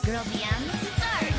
girldm start.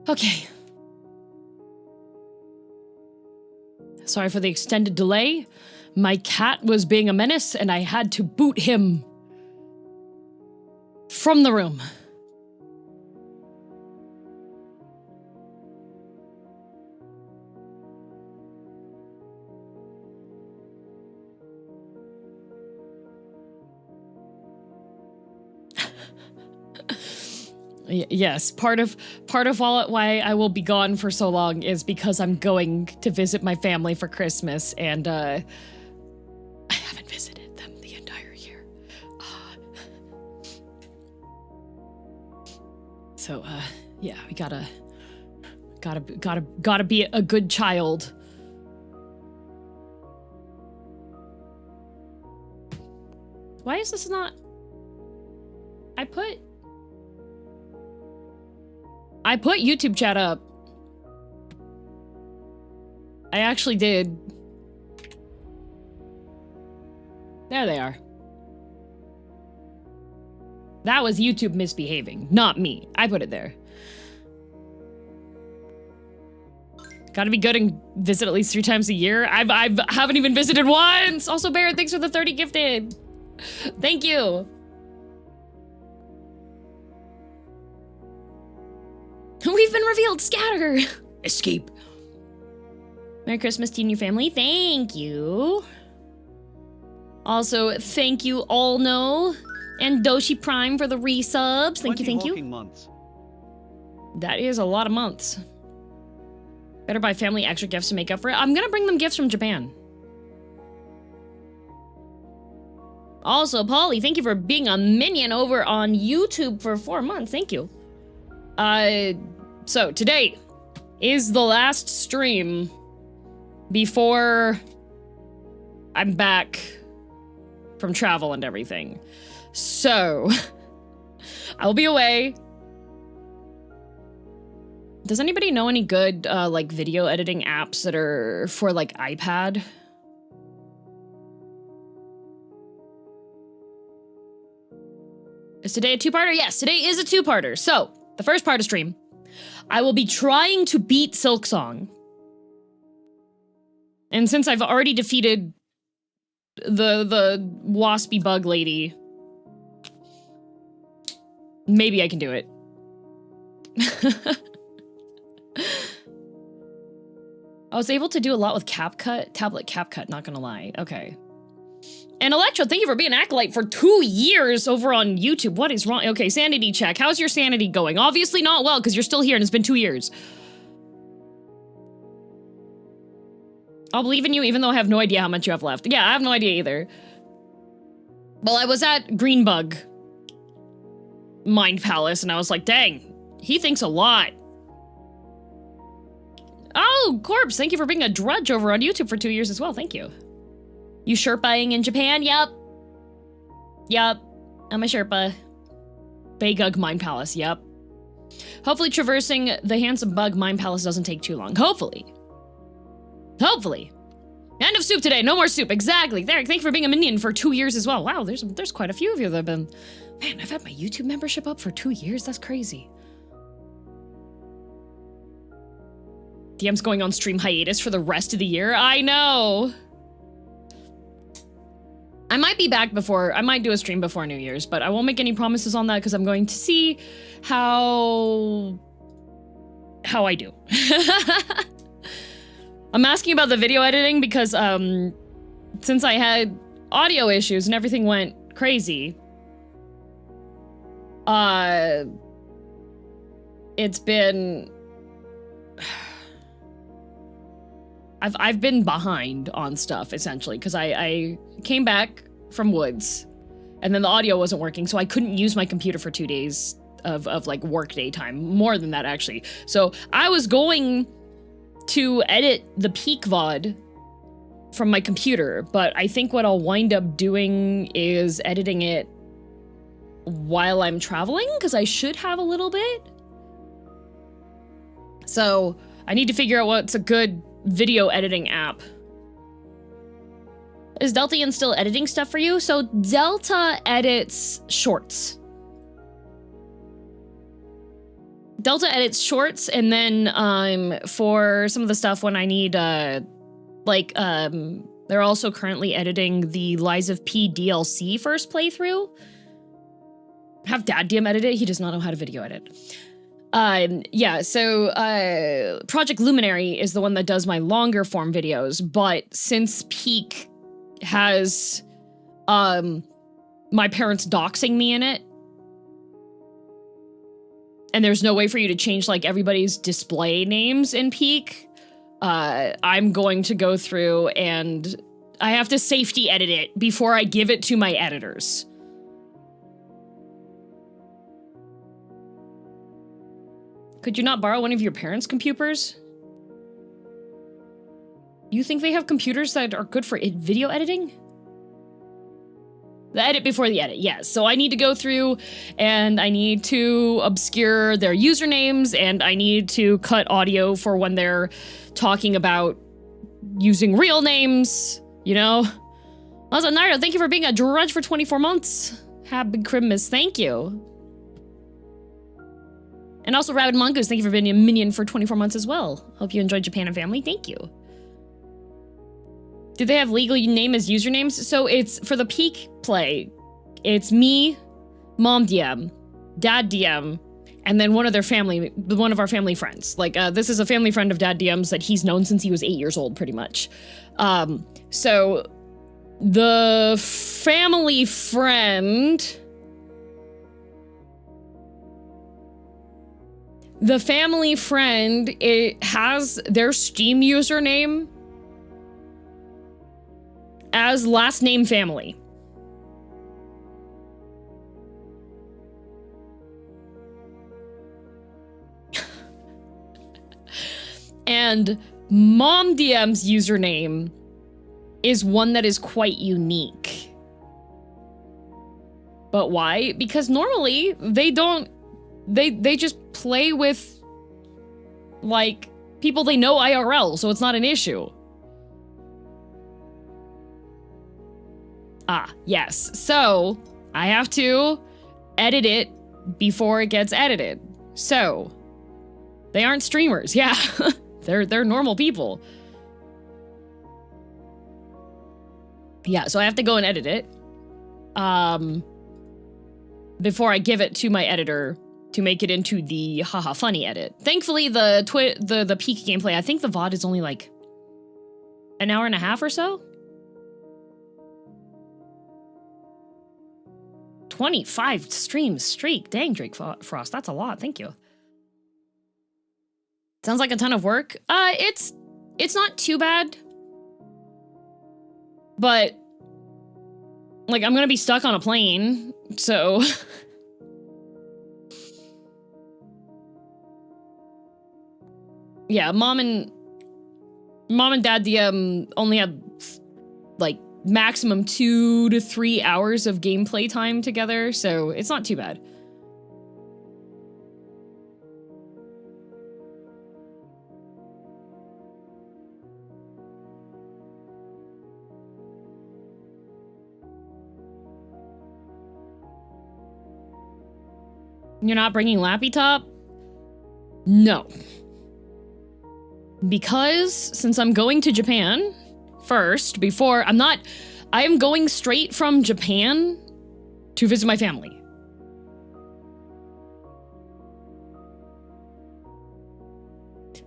Okay. Sorry for the extended delay. My cat was being a menace and I had to boot him from the room. Yes, part of why I will be gone for so long is because I'm going to visit my family for Christmas, and I haven't visited them the entire year. So yeah, we gotta be a good child. Why is this not? I put YouTube chat up. I actually did. There they are. That was YouTube misbehaving, not me. I put it there. Gotta be good and visit at least 3 times a year. I haven't even visited once. Also, Barrett, thanks for the 30 gifted. Thank you. We've been revealed. Scatter. Escape. Merry Christmas to you and your family. Thank you. Also, thank you, Allno and Doshi Prime for the resubs. Thank you. Months. That is a lot of months. Better buy family extra gifts to make up for it. I'm gonna bring them gifts from Japan. Also, Polly, thank you for being a minion over on YouTube for 4 months. Thank you. So today is the last stream before I'm back from travel and everything. So I will be away. Does anybody know any good like video editing apps that are for like iPad? Is today a two-parter? Yes, today is a two-parter. So the first part of stream, I will be trying to beat Silksong. And since I've already defeated the waspy bug lady. Maybe I can do it. I was able to do a lot with tablet CapCut, not gonna lie. Okay. And Electro, thank you for being an acolyte for 2 years over on YouTube. What is wrong? Okay, sanity check. How's your sanity going? Obviously not well, because you're still here and it's been 2 years. I'll believe in you even though I have no idea how much you have left. Yeah, I have no idea either. Well, I was at Greenbug Mind Palace and I was like, dang, he thinks a lot. Oh, Corpse, thank you for being a drudge over on YouTube for 2 years as well. Thank you. You Sherpaing in Japan? Yup. Yup. I'm a Sherpa. Bagug Mind Palace, yup. Hopefully traversing the Handsome Bug Mind Palace doesn't take too long. Hopefully. Hopefully. End of soup today. No more soup. Exactly. There. Thank you for being a minion for 2 years as well. Wow, there's quite a few of you that have been... Man, I've had my YouTube membership up for 2 years. That's crazy. DM's going on stream hiatus for the rest of the year. I know. I might be back I might do a stream before New Year's, but I won't make any promises on that because I'm going to see how I do. I'm asking about the video editing because since I had audio issues and everything went crazy, it's been... I've been behind on stuff, essentially, because I came back from Woods, and then the audio wasn't working, so I couldn't use my computer for 2 days of like, workday time. More than that, actually. So I was going to edit the peak VOD from my computer, but I think what I'll wind up doing is editing it while I'm traveling, because I should have a little bit. So I need to figure out what's a good video editing app. Is Delta still editing stuff for you? So Delta edits shorts. Delta edits shorts, and then for some of the stuff when I need they're also currently editing the Lies of P DLC first playthrough. Have Dad DM edit it. He does not know how to video edit. Yeah, so, Project Luminary is the one that does my longer form videos, but since Peak has, my parents doxing me in it, and there's no way for you to change, like, everybody's display names in Peak, I'm going to go through and I have to safety edit it before I give it to my editors. Could you not borrow one of your parents' computers? You think they have computers that are good for video editing? The edit before the edit, yes. So I need to go through and I need to obscure their usernames and I need to cut audio for when they're talking about using real names, you know? Also, Naruto, thank you for being a drudge for 24 months. Happy Christmas, thank you. And also, Rabid Mongoose, thank you for being a minion for 24 months as well. Hope you enjoyed Japan and family. Thank you. Do they have legal name as usernames? So it's, for the Peak play, it's me, Mom DM, Dad DM, and then one of our family friends. Like, this is a family friend of Dad DM's that he's known since he was 8 years old, pretty much. So, the family friend... The family friend, it has their Steam username as last name family. And Mom DM's username is one that is quite unique. But why? Because normally they don't... They just play with, like, people they know IRL, so it's not an issue. Ah, yes. So, I have to edit it before it gets edited. So, they aren't streamers, yeah. they're normal people. Yeah, so I have to go and edit it. Before I give it to my editor to make it into the haha funny edit. Thankfully, the peak gameplay, I think the VOD is only like an hour and a half or so. 25 streams streak. Dang, Drake Frost, that's a lot. Thank you. Sounds like a ton of work. It's not too bad. But like I'm gonna be stuck on a plane, so yeah, mom and dad only had like maximum 2 to 3 hours of gameplay time together, so it's not too bad. You're not bringing Lappy Top? No. Because since I'm going to Japan first, I am going straight from Japan to visit my family.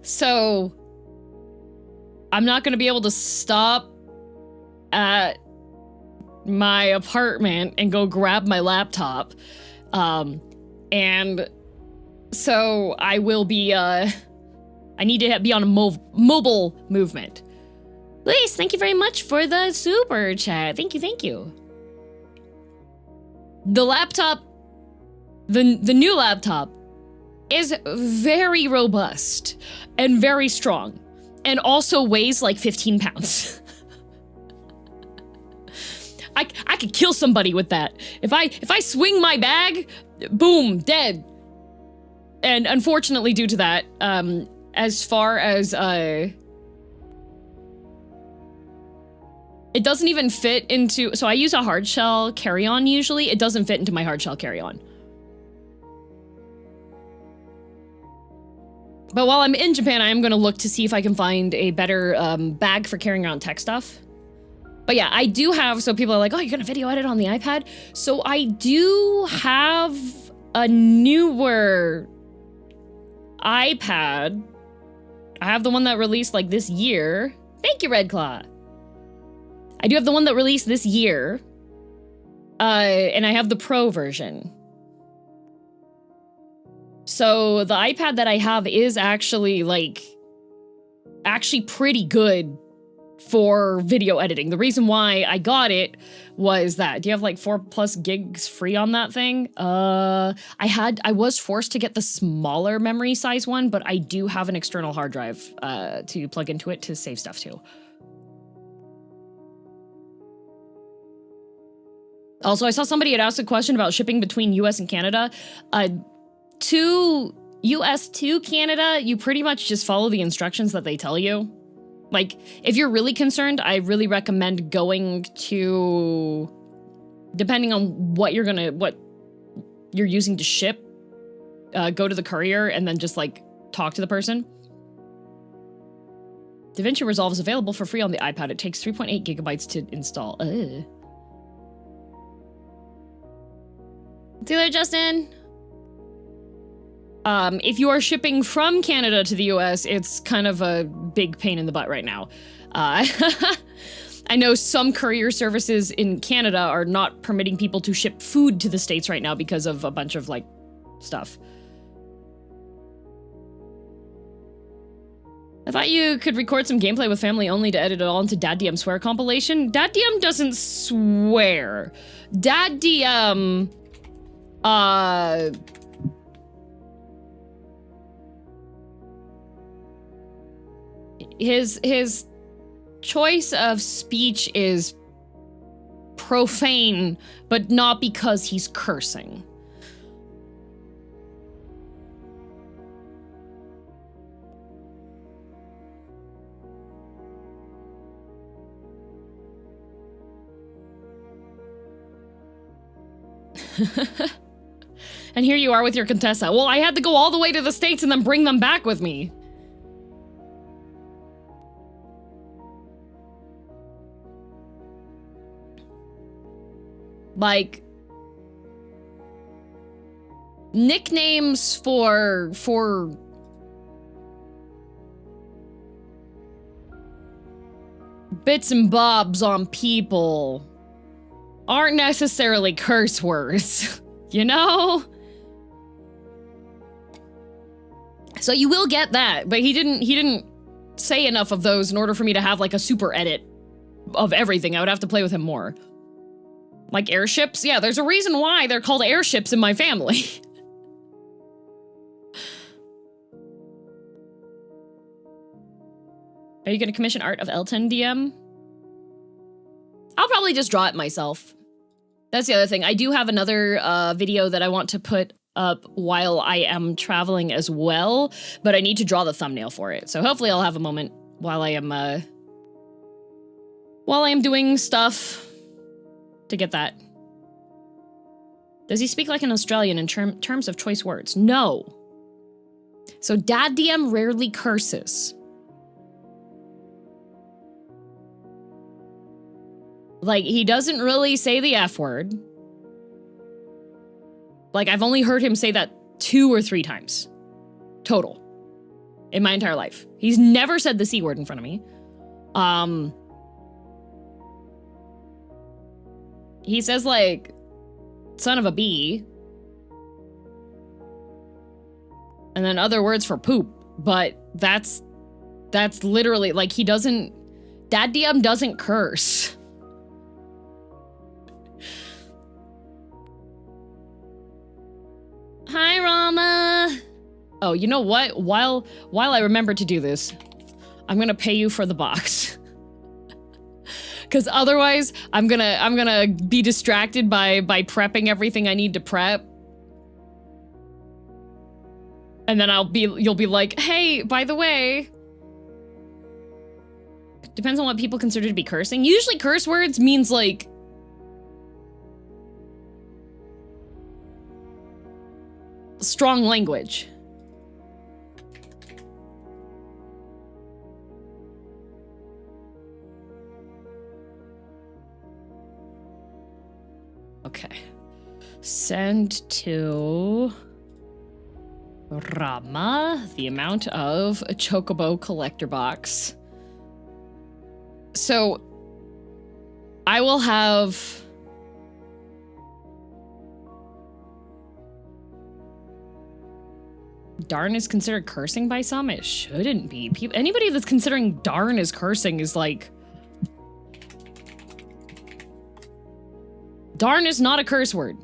So I'm not going to be able to stop at my apartment and go grab my laptop. And so I will be, I need to be on a mobile movement. Luis, thank you very much for the super chat. Thank you, thank you. The laptop, the new laptop is very robust and very strong and also weighs like 15 pounds. I could kill somebody with that. If I swing my bag, boom, dead. And unfortunately, due to that, as far as it doesn't even fit into. So I use a hard shell carry-on usually. It doesn't fit into my hard shell carry-on. But while I'm in Japan, I am going to look to see if I can find a better bag for carrying around tech stuff. But yeah, I do have, so people are like, oh, you're gonna video edit on the iPad? So I do have a newer iPad. I have the one that released like this year. Thank you, Red Claw. I do have the one that released this year. And I have the Pro version. So the iPad that I have is actually pretty good for video editing. The reason why I got it was that, do you have like 4+ gigs free on that thing? I was forced to get the smaller memory size one, but I do have an external hard drive to plug into it to save stuff too. Also, I saw somebody had asked a question about shipping between US and Canada. To US to Canada, you pretty much just follow the instructions that they tell you. Like, if you're really concerned, I really recommend going to, depending on what you're using to ship, go to the courier and then just like talk to the person. DaVinci Resolve is available for free on the iPad. It takes 3.8 gigabytes to install. See you later, Justin. If you are shipping from Canada to the US, it's kind of a big pain in the butt right now. I know some courier services in Canada are not permitting people to ship food to the States right now because of a bunch of, like, stuff. I thought you could record some gameplay with family only to edit it all into Dad DM swear compilation. Dad DM doesn't swear. Dad DM, his choice of speech is profane, but not because he's cursing. And here you are with your Contessa. Well, I had to go all the way to the States and then bring them back with me. Like, nicknames for bits and bobs on people aren't necessarily curse words, you know? So you will get that, but he didn't say enough of those in order for me to have like a super edit of everything. I would have to play with him more. Like airships? Yeah, there's a reason why they're called airships in my family. Are you gonna commission art of Elton DM? I'll probably just draw it myself. That's the other thing. I do have another video that I want to put up while I am traveling as well, but I need to draw the thumbnail for it. So hopefully I'll have a moment while I am doing stuff to get that. Does he speak like an Australian in terms of choice words? No. So Dad DM rarely curses. Like, he doesn't really say the F word. Like, I've only heard him say that 2 or 3 times. Total. In my entire life. He's never said the C word in front of me. He says, like, son of a bee. And then other words for poop. But that's literally, like, he doesn't... Dad DM doesn't curse. Hi, Rama. Oh, you know what? While I remember to do this, I'm gonna pay you for the box. Cause otherwise, I'm gonna be distracted by prepping everything I need to prep. And then you'll be like, hey, by the way. Depends on what people consider to be cursing. Usually curse words means like strong language. Okay. Send to Rama the amount of a Chocobo collector box. So I will have darn is considered cursing by some? It shouldn't be. Anybody that's considering darn as cursing is like... Darn is not a curse word.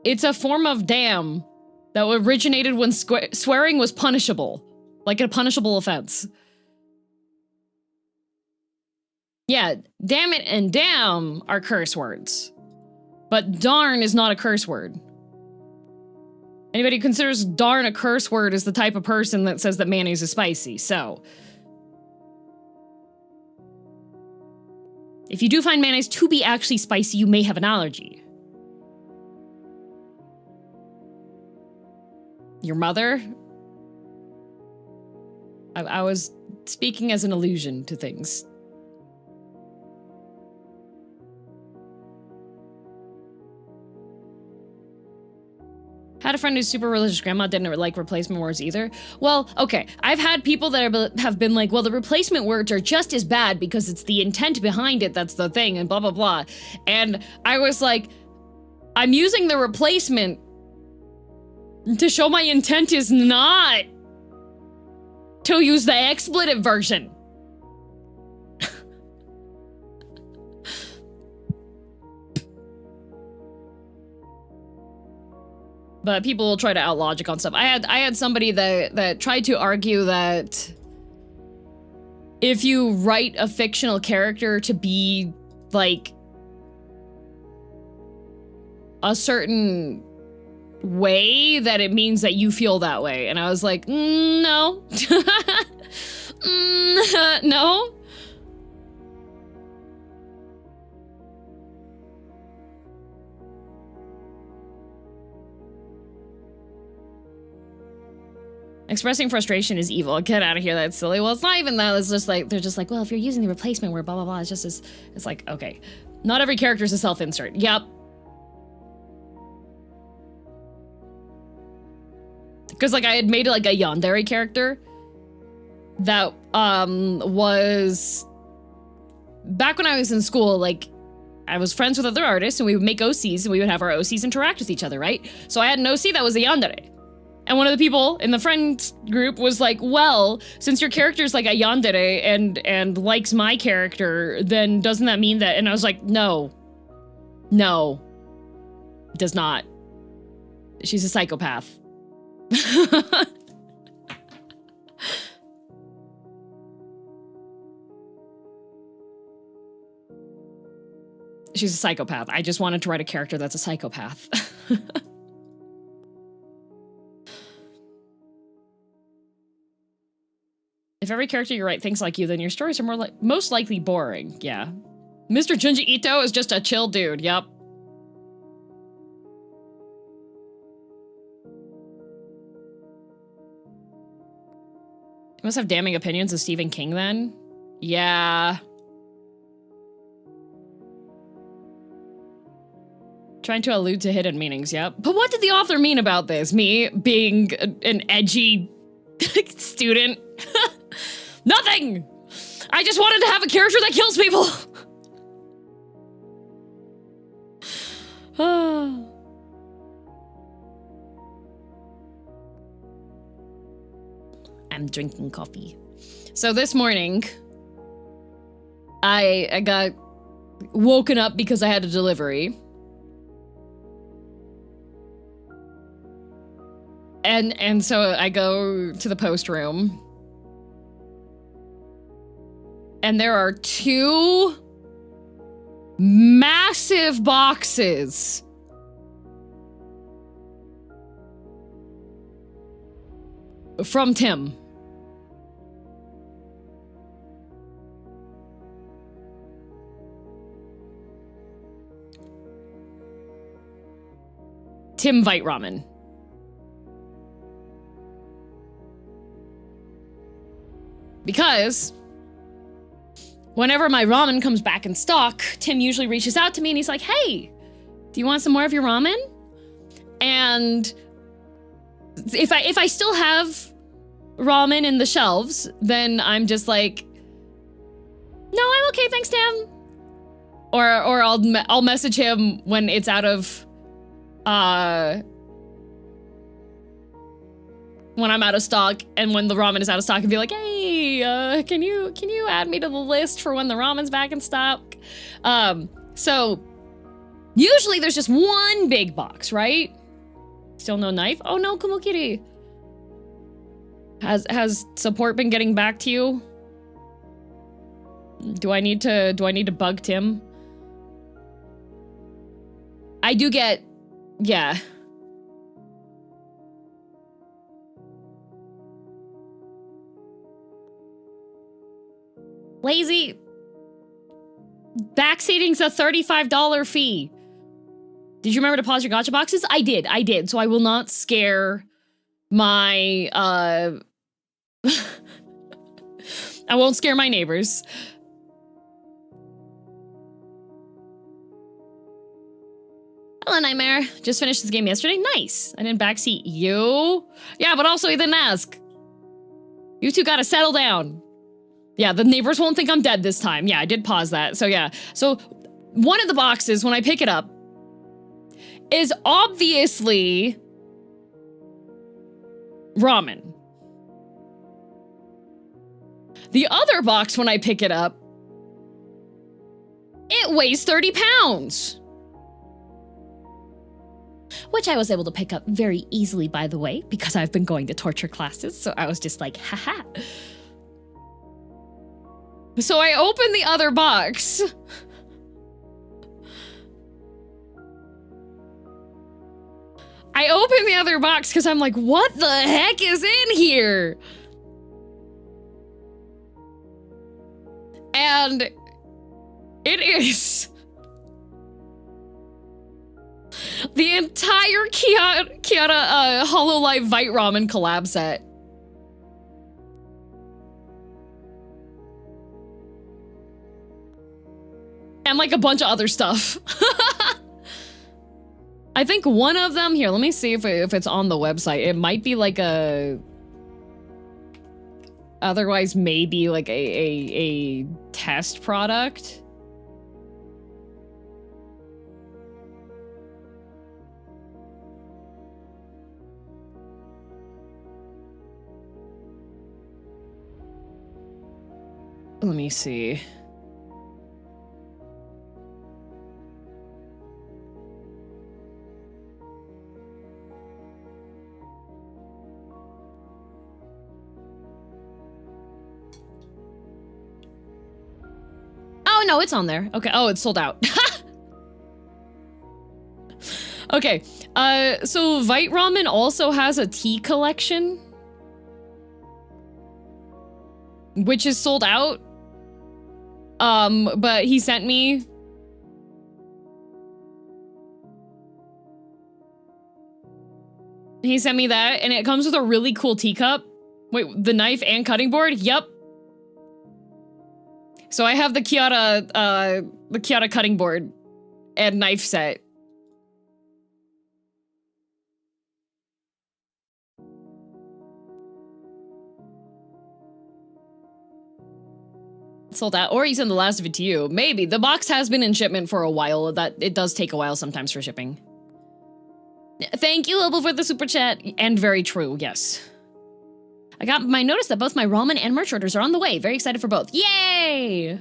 It's a form of damn that originated when swearing was punishable, like a punishable offense. Yeah, damn it and damn are curse words, but darn is not a curse word. Anybody who considers darn a curse word is the type of person that says that mayonnaise is spicy, so. If you do find mayonnaise to be actually spicy, you may have an allergy. Your mother? I was speaking as an allusion to things. Had a friend who's super religious grandma didn't like replacement words either. Well, okay, I've had people that have been like, well, the replacement words are just as bad because it's the intent behind it that's the thing and blah, blah, blah. And I was like, I'm using the replacement to show my intent is not to use the expletive version. But people will try to out logic on stuff. I had somebody that tried to argue that if you write a fictional character to be like a certain way, that it means that you feel that way. And I was like, no. No. Expressing frustration is evil. Get out of here, that's silly. Well, it's not even that. It's just like, they're just like, well, if you're using the replacement word, blah, blah, blah. It's just, it's like, okay. Not every character is a self-insert. Yep. Because, like, I had made, like, a yandere character that, was... Back when I was in school, like, I was friends with other artists, and we would make OCs, and we would have our OCs interact with each other, right? So I had an OC that was a yandere. And one of the people in the friend group was like, well, since your character's like a yandere and likes my character, then doesn't that mean that... And I was like, no. No. It does not. She's a psychopath. She's a psychopath. I just wanted to write a character that's a psychopath. If every character you write thinks like you, then your stories are most likely boring. Yeah. Mr. Junji Ito is just a chill dude. Yep. You must have damning opinions of Stephen King then? Yeah. Trying to allude to hidden meanings, yep. But what did the author mean about this? Me being an edgy student? Nothing! I just wanted to have a character that kills people! I'm drinking coffee. So this morning, I got woken up because I had a delivery. And so I go to the post room. And there are 2 massive boxes from Tim. Tim Vite Ramen. Because whenever my ramen comes back in stock, Tim usually reaches out to me and he's like, hey, do you want some more of your ramen? And if I still have ramen in the shelves, then I'm just like, no, I'm okay, thanks, Tim. Or I'll message him when it's out of, when I'm out of stock and when the ramen is out of stock and be like, hey, can you add me to the list for when the ramen's back in stock? So usually there's just one big box, right? Still no knife? Oh no, Kumokiri. Has support been getting back to you? Do I need to bug Tim? I do get, yeah. Lazy. Backseating's a $35 fee. Did you remember to pause your gacha boxes? I did. So I will not scare my, I won't scare my neighbors. Hello, Nightmare. Just finished this game yesterday. Nice. I didn't backseat you. Yeah, but also he didn't ask. You two gotta settle down. Yeah, the neighbors won't think I'm dead this time. Yeah, I did pause that. So yeah. So one of the boxes, when I pick it up, is obviously ramen. The other box, when I pick it up, it weighs 30 pounds. Which I was able to pick up very easily, by the way, because I've been going to torture classes, so I was just like, haha. So I open the other box. I open the other box because I'm like, what the heck is in here? And it is the entire Kiara Hololive Vite Ramen collab set. like a bunch of other stuff. I think one of them, here, let me see if it's on the website. It might be like a, otherwise maybe like a test product. Let me see. Oh, no, it's on there. Okay. Oh, it's sold out. Okay. So Vite Ramen also has a tea collection, which is sold out. But he sent me that, and it comes with a really cool teacup. Wait, the knife and cutting board? Yep. So I have the Kiara cutting board and knife set. Sold out, or he sent the last of it to you. Maybe. The box has been in shipment for a while. That it does take a while sometimes for shipping. Thank you, Opal, for the super chat. And very true, yes. I got my notice that both my ramen and merch orders are on the way. Very excited for both. Yay!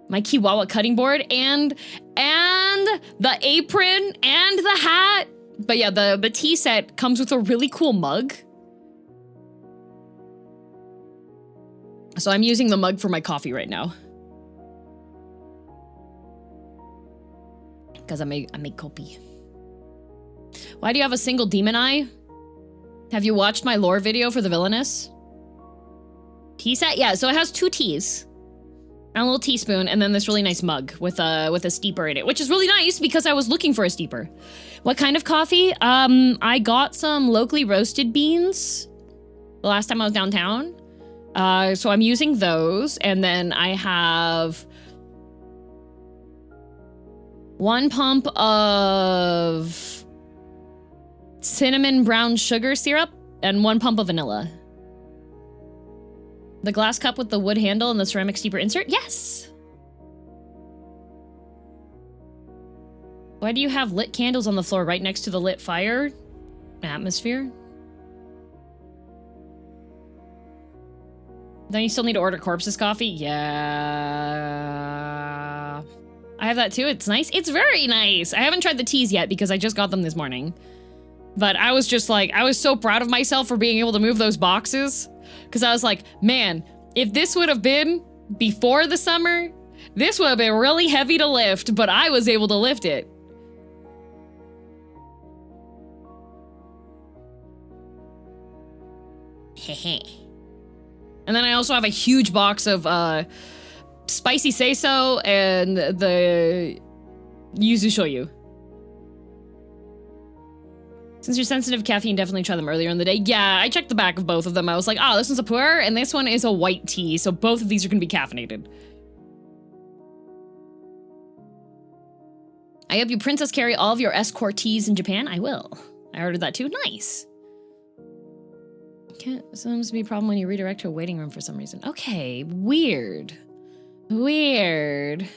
My Kiwawa cutting board and the apron and the hat. But yeah, the tea set comes with a really cool mug. So I'm using the mug for my coffee right now. Because I make coffee. Why do you have a single demon eye? Have you watched my lore video for the villainess? Tea set? Yeah, so it has 2 teas. And a little teaspoon, and then this really nice mug with a steeper in it, which is really nice because I was looking for a steeper. What kind of coffee? I got some locally roasted beans the last time I was downtown. So I'm using those, and then I have 1 pump of cinnamon brown sugar syrup and 1 pump of vanilla. The glass cup with the wood handle and the ceramic steeper insert? Yes! Why do you have lit candles on the floor right next to the lit fire? Atmosphere? Then you still need to order Corpse's coffee? Yeah. I have that too. It's nice. It's very nice. I haven't tried the teas yet because I just got them this morning. But I was just like, I was so proud of myself for being able to move those boxes. Because I was like, man, if this would have been before the summer, this would have been really heavy to lift, but I was able to lift it. Hehe. And then I also have a huge box of spicy seiso and the yuzu shoyu. Since you're sensitive to caffeine, definitely try them earlier in the day. Yeah, I checked the back of both of them. I was like, oh, this one's a pu'er, and this one is a white tea, so both of these are going to be caffeinated. I hope you princess carry all of your escort teas in Japan. I will. I ordered that too. Nice. Can't seems to be a problem when you redirect to a waiting room for some reason. Okay, weird. Weird.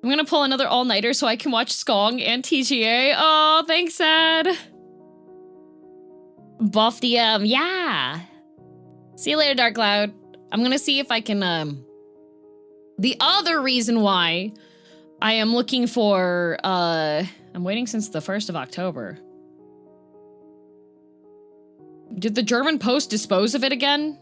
I'm gonna pull another all-nighter so I can watch Skong and TGA. Oh, thanks, Sad. Buff the, yeah. See you later, Dark Cloud. I'm gonna see if I can, the other reason why I am looking for, I'm waiting since the 1st of October. Did the German Post dispose of it again?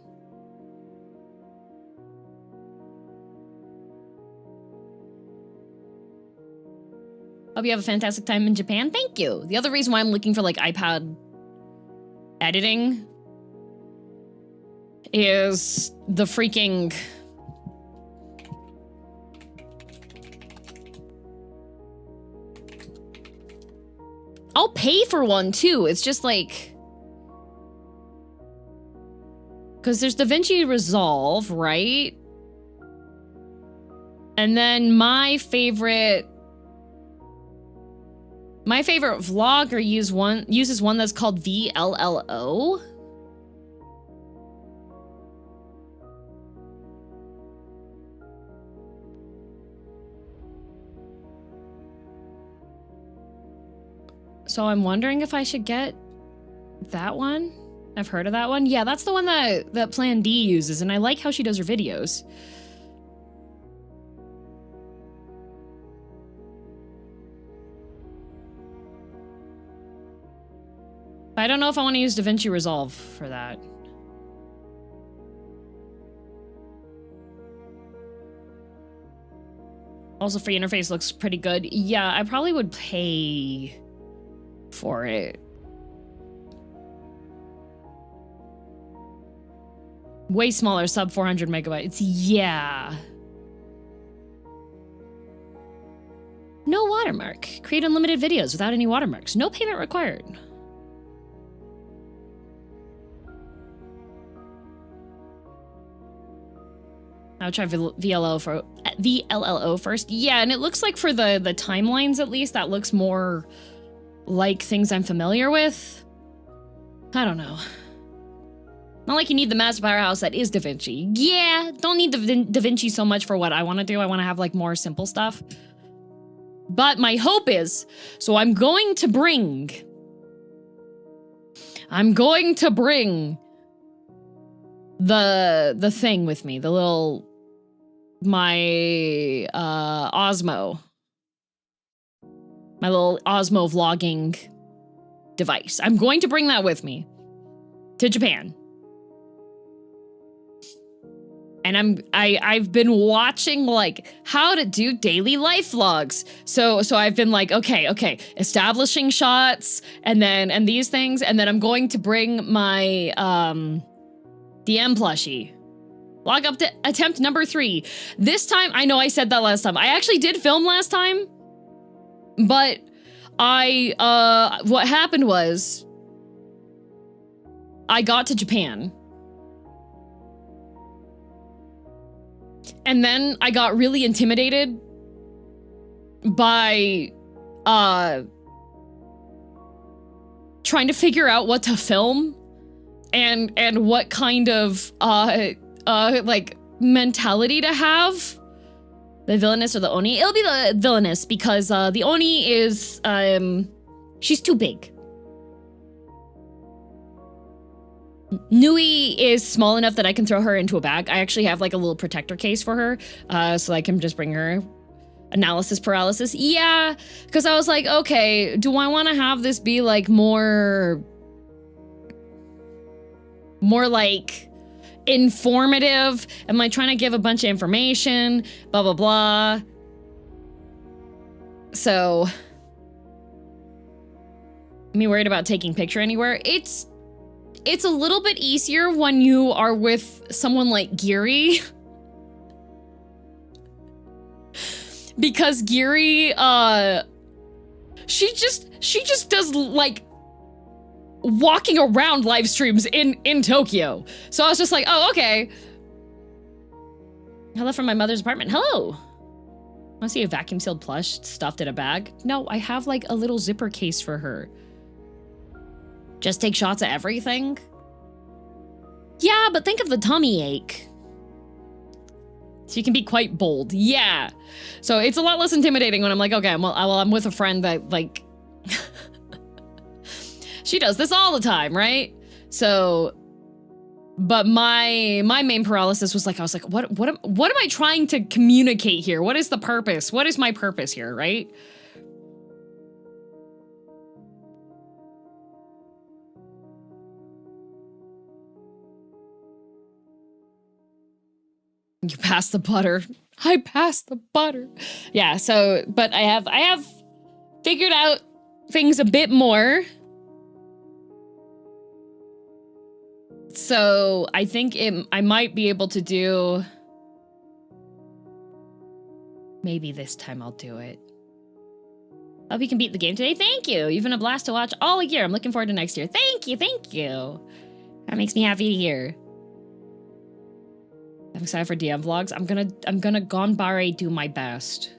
Hope you have a fantastic time in Japan. Thank you. The other reason why I'm looking for like iPad editing is the freaking... I'll pay for one too. It's just like... Because there's DaVinci Resolve, right? And then my favorite vlogger uses one that's called VLLO. So I'm wondering if I should get that one. I've heard of that one. Yeah, that's the one that Plan D uses, and I like how she does her videos. I don't know if I want to use DaVinci Resolve for that. Also, free interface looks pretty good. Yeah, I probably would pay for it. Way smaller, sub 400 megabytes. Yeah. No watermark. Create unlimited videos without any watermarks. No payment required. I'll try VLLO first. Yeah, and it looks like for the timelines, at least, that looks more like things I'm familiar with. I don't know. Not like you need the massive powerhouse that is DaVinci. Yeah, don't need DaVinci so much for what I want to do. I want to have like more simple stuff. But my hope is, so I'm going to bring the thing with me, the little, my Osmo. My little Osmo vlogging device. I'm going to bring that with me to Japan. And I've been watching like how to do daily life vlogs. So I've been like, okay, establishing shots and these things, and then I'm going to bring my DM plushie. Log up to attempt number 3. This time, I know I said that last time. I actually did film last time, but what happened was I got to Japan. And then I got really intimidated by trying to figure out what to film and what kind of like mentality to have. The villainous or the Oni? It'll be the villainous because the Oni is she's too big. Nui is small enough that I can throw her into a bag. I actually have like a little protector case for her, so I can just bring her. Analysis paralysis. Yeah, because I was like, okay, do I want to have this be like more like informative? Am I trying to give a bunch of information? Blah, blah, blah. So, me worried about taking picture anywhere. It's a little bit easier when you are with someone like Giri. Because Giri, she just does like walking around live streams in Tokyo. So I was just like, oh, okay. Hello from my mother's apartment. Hello. Want to see a vacuum sealed plush stuffed in a bag? No, I have like a little zipper case for her. Just take shots of everything? Yeah, but think of the tummy ache. She can be quite bold. Yeah. So it's a lot less intimidating when I'm like, okay, well, I'm with a friend that like, she does this all the time, right? So, but my main paralysis was like, I was like, what am I trying to communicate here? What is the purpose? What is my purpose here, right? You passed the butter. I passed the butter. Yeah, so, but I have figured out things a bit more. So I think I might be able to do, maybe this time I'll do it. Hope you can beat the game today. Thank you. You've been a blast to watch all year. I'm looking forward to next year. Thank you. Thank you. That makes me happy to hear. I'm excited for DM vlogs. I'm gonna ganbare do my best.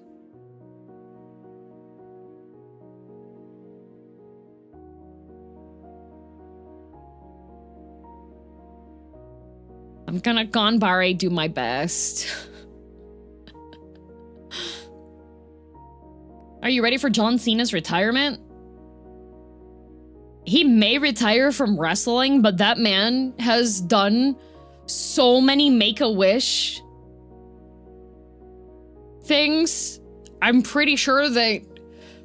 I'm gonna ganbare do my best. Are you ready for John Cena's retirement? He may retire from wrestling, but that man has done so many Make-A-Wish things. I'm pretty sure that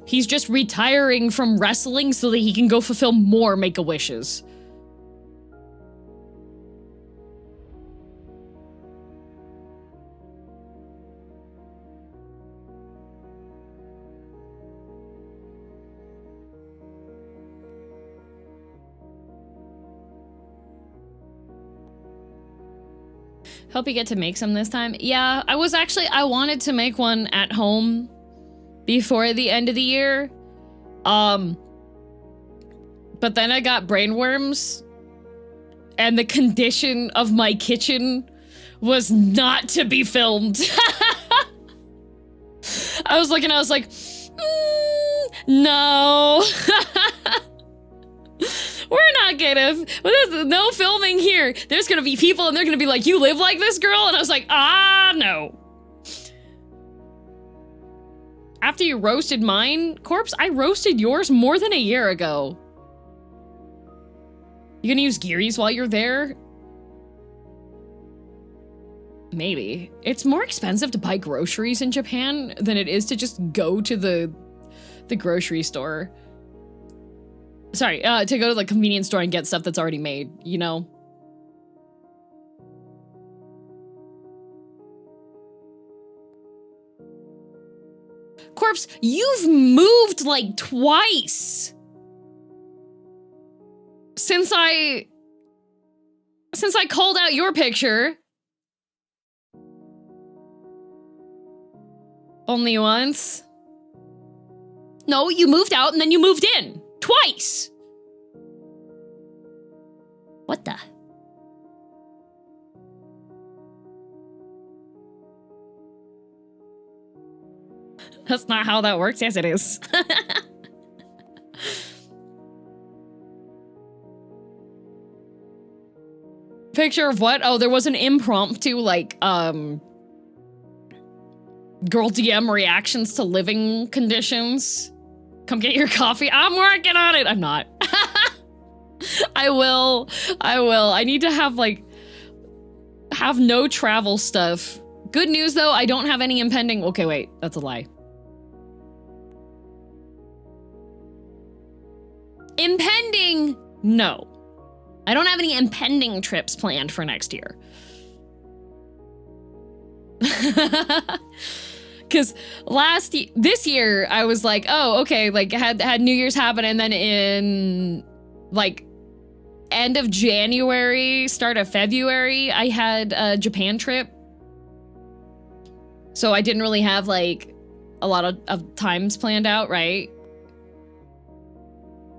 he's just retiring from wrestling so that he can go fulfill more Make-A-Wishes. Hope you get to make some this time. Yeah, I wanted to make one at home before the end of the year. But then I got brainworms and the condition of my kitchen was not to be filmed. I was looking, I was like, no. We're not gonna, no filming here. There's gonna be people and they're gonna be like, you live like this, girl? And I was like, no. After you roasted mine, Corpse, I roasted yours more than a year ago. You gonna use Geary's while you're there? Maybe. It's more expensive to buy groceries in Japan than it is to just go to the grocery store. Sorry, to go to the convenience store and get stuff that's already made, you know? Corpse, you've moved like twice since I called out your picture. Only once? No, you moved out and then you moved in. Twice! What the? That's not how that works. Yes, it is. Picture of what? Oh, there was an impromptu, like, girl DM reactions to living conditions. Come get your coffee. I'm working on it. I'm not. I will. I need to have, like, have no travel stuff. Good news, though, I don't have any impending... Okay, wait. That's a lie. Impending? No. I don't have any impending trips planned for next year. Because this year, I was like, oh, okay, like, had New Year's happen, and then in, like, end of January, start of February, I had a Japan trip. So I didn't really have, like, a lot of times planned out, right?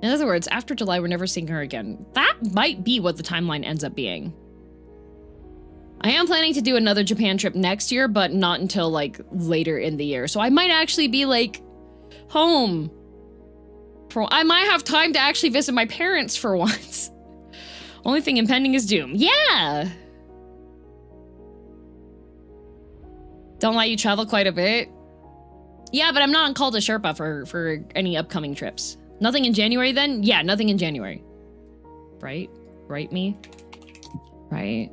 In other words, after July, we're never seeing her again. That might be what the timeline ends up being. I am planning to do another Japan trip next year, but not until, like, later in the year. So I might actually be, like, home. I might have time to actually visit my parents for once. Only thing impending is Doom. Yeah! Don't let you travel quite a bit. Yeah, but I'm not on call to Sherpa for any upcoming trips. Nothing in January then? Yeah, nothing in January. Right? Right, me? Right?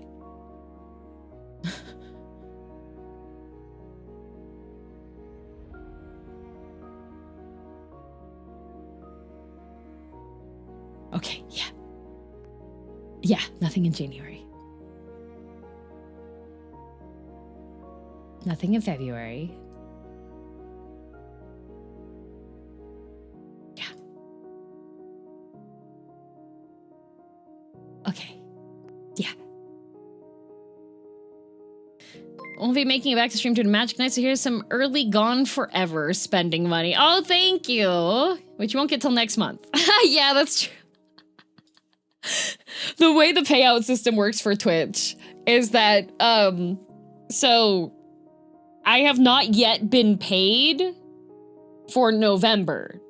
Okay, yeah. Yeah, nothing in January. Nothing in February. Yeah. Okay. Yeah. Won't be making it back to stream due to Magic Night, so here's some early Gone Forever spending money. Oh, thank you! Which you won't get till next month. Yeah, that's true. The way the payout system works for Twitch is that, So I have not yet been paid for November.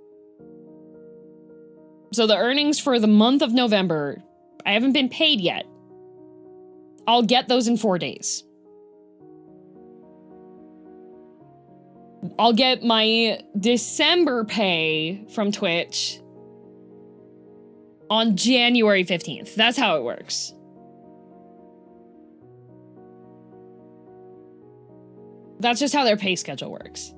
So the earnings for the month of November, I haven't been paid yet. I'll get those in 4 days. I'll get my December pay from Twitch on January 15th. That's how it works. That's just how their pay schedule works.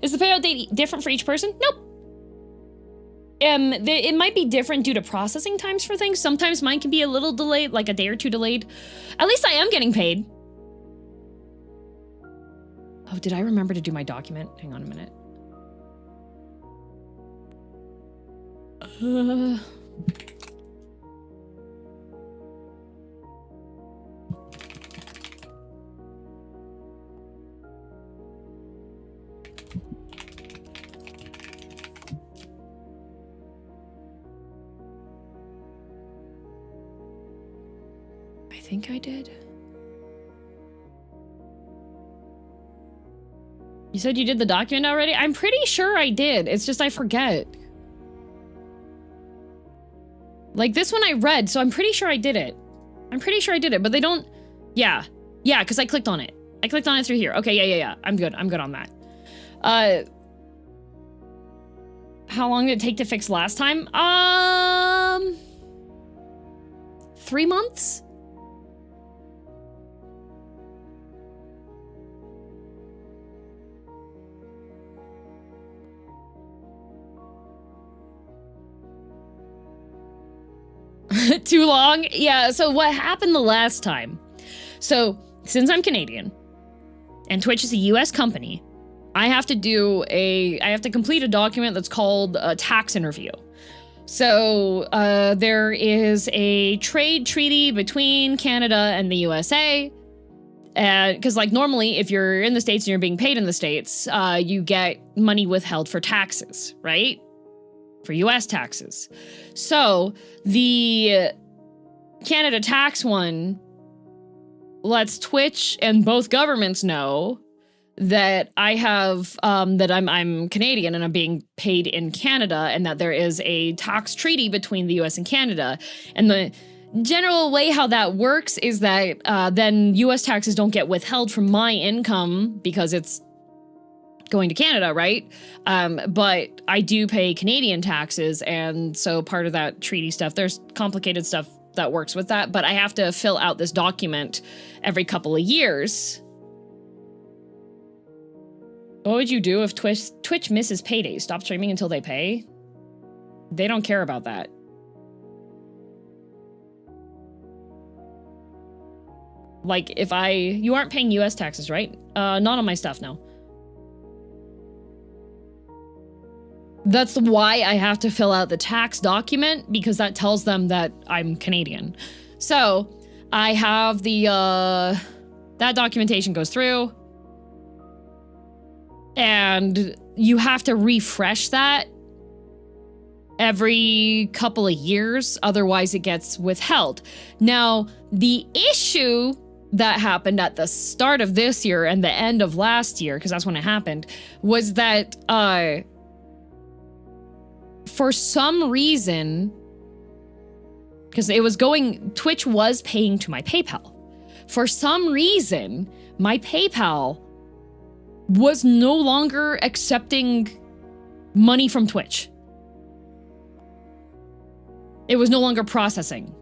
Is the payout date different for each person? Nope. It might be different due to processing times for things. Sometimes mine can be a little delayed, like a day or two delayed. At least I am getting paid. Oh, did I remember to do my document? Hang on a minute. I think I did. You said you did the document already? I'm pretty sure I did. It's just I forget. Like this one I read, so I'm pretty sure I did it. I'm pretty sure I did it, but they don't... Yeah. Yeah, because I clicked on it. I clicked on it through here. Okay, yeah. I'm good. I'm good on that. How long did it take to fix last time? 3 months? Too long? Yeah, so what happened the last time? So, since I'm Canadian, and Twitch is a US company, I have to complete a document that's called a tax interview. So, there is a trade treaty between Canada and the USA, because like normally, if you're in the States and you're being paid in the States, you get money withheld for taxes, right? For US taxes. So the Canada tax one lets Twitch and both governments know that I have, that I'm Canadian and I'm being paid in Canada, and that there is a tax treaty between the US and Canada. And the general way how that works is that then US taxes don't get withheld from my income because it's going to Canada, right? But I do pay Canadian taxes, and so part of that treaty stuff, there's complicated stuff that works with that, but I have to fill out this document every couple of years. What would you do if Twitch misses paydays? Stop streaming until they pay? They don't care about that. Like if you aren't paying US taxes, right? Not on my stuff, no. That's why I have to fill out the tax document, because that tells them that I'm Canadian. So I have that documentation goes through, and you have to refresh that every couple of years, otherwise it gets withheld. Now, the issue that happened at the start of this year and the end of last year, because that's when it happened, was that for some reason, because Twitch was paying to my PayPal. For some reason, my PayPal was no longer accepting money from Twitch. It was no longer processing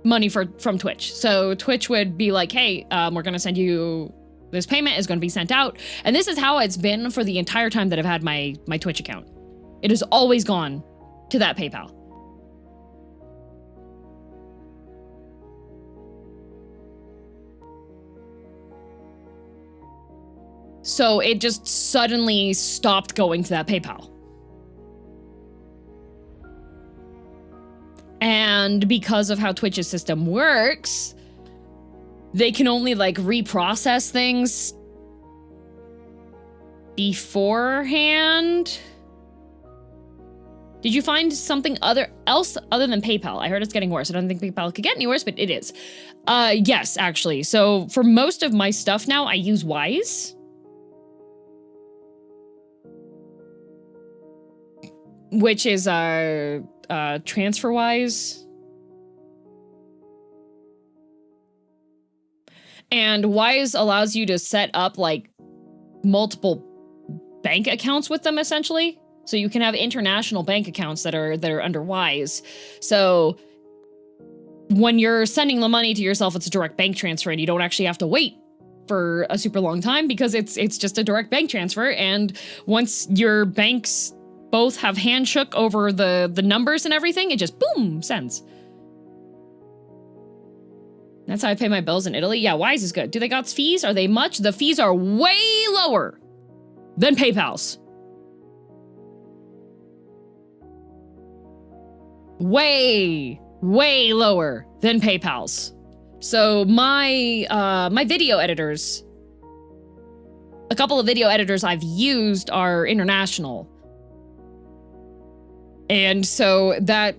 money from Twitch. So Twitch would be like, hey, we're going to send you, this payment is going to be sent out. And this is how it's been for the entire time that I've had my Twitch account. It has always gone to that PayPal. So it just suddenly stopped going to that PayPal. And because of how Twitch's system works, they can only like reprocess things beforehand. Did you find something else other than PayPal? I heard it's getting worse. I don't think PayPal could get any worse, but it is. Yes, actually. So for most of my stuff now, I use Wise. Which is TransferWise. And Wise allows you to set up like multiple bank accounts with them, essentially. So you can have international bank accounts that are under Wise. So when you're sending the money to yourself, it's a direct bank transfer, and you don't actually have to wait for a super long time because it's just a direct bank transfer. And once your banks both have handshook over the numbers and everything, it just boom sends. That's how I pay my bills in Italy. Yeah, Wise is good. Do they got fees? Are they much? The fees are way lower than PayPal's. Way lower than PayPal's. So my video editors, a couple of video editors I've used are international. And so that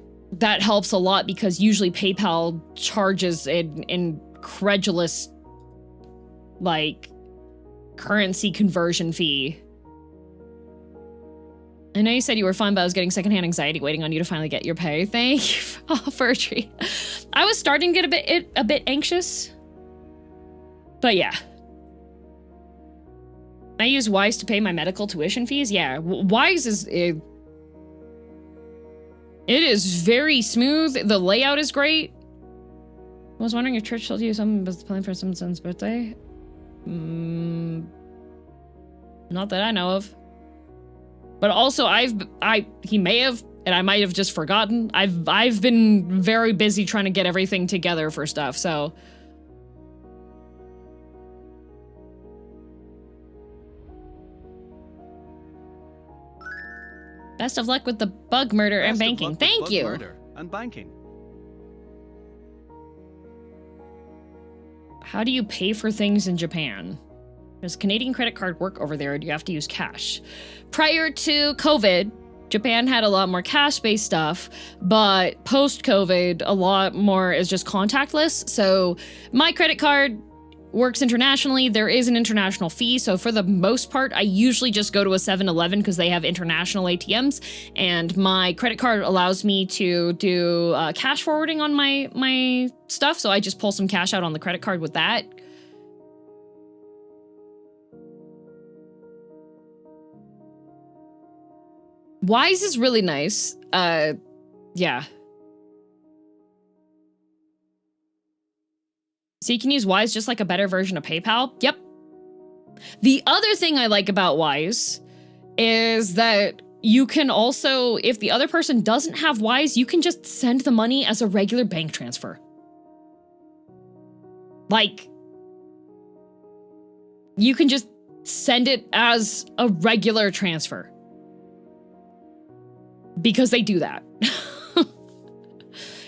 helps a lot because usually PayPal charges an incredulous like currency conversion fee. I know you said you were fine, but I was getting secondhand anxiety waiting on you to finally get your pay. Thank you. Oh, fir tree. I was starting to get a bit anxious. But yeah. I use Wise to pay my medical tuition fees. Yeah, Wise is... It is very smooth. The layout is great. I was wondering if Church told you something was planning for someone's son's birthday. Not that I know of. But also, he may have, and I might have just forgotten. I've been very busy trying to get everything together for stuff, so. Best of luck with the bug murder and banking. Thank you. Murder and banking. How do you pay for things in Japan? Does Canadian credit card work over there, or do you have to use cash? Prior to COVID, Japan had a lot more cash-based stuff, but post-COVID, a lot more is just contactless. So my credit card works internationally. There is an international fee. So for the most part, I usually just go to a 7-Eleven because they have international ATMs, and my credit card allows me to do cash forwarding on my stuff. So I just pull some cash out on the credit card with that. Wise is really nice. Yeah. So you can use Wise just like a better version of PayPal. Yep. The other thing I like about Wise is that you can also, if the other person doesn't have Wise, you can just send the money as a regular bank transfer. Like, you can just send it as a regular transfer. Because they do that.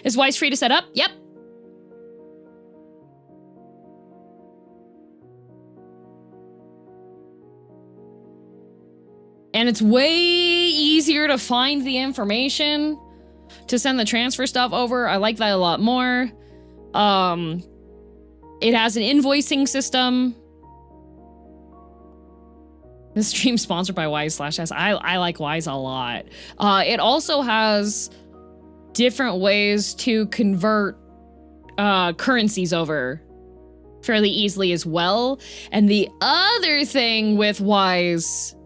Is Wise free to set up? Yep. And it's way easier to find the information to send the transfer stuff over. I like that a lot more. It has an invoicing system. This stream sponsored by Wise/S. I like Wise a lot. It also has different ways to convert currencies over fairly easily as well. And the other thing with Wise,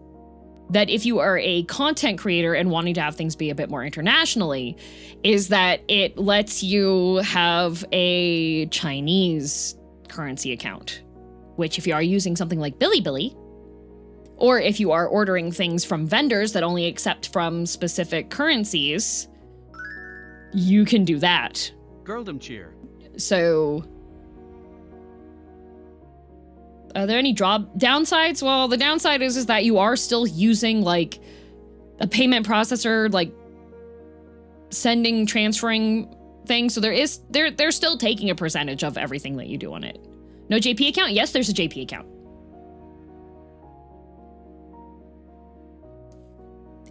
that if you are a content creator and wanting to have things be a bit more internationally, is that it lets you have a Chinese currency account, which if you are using something like Bilibili, or if you are ordering things from vendors that only accept from specific currencies, you can do that. Girldom cheer. So, are there any downsides? Well, the downside is that you are still using like a payment processor, like sending, transferring things. So they're still taking a percentage of everything that you do on it. No JP account? Yes, there's a JP account.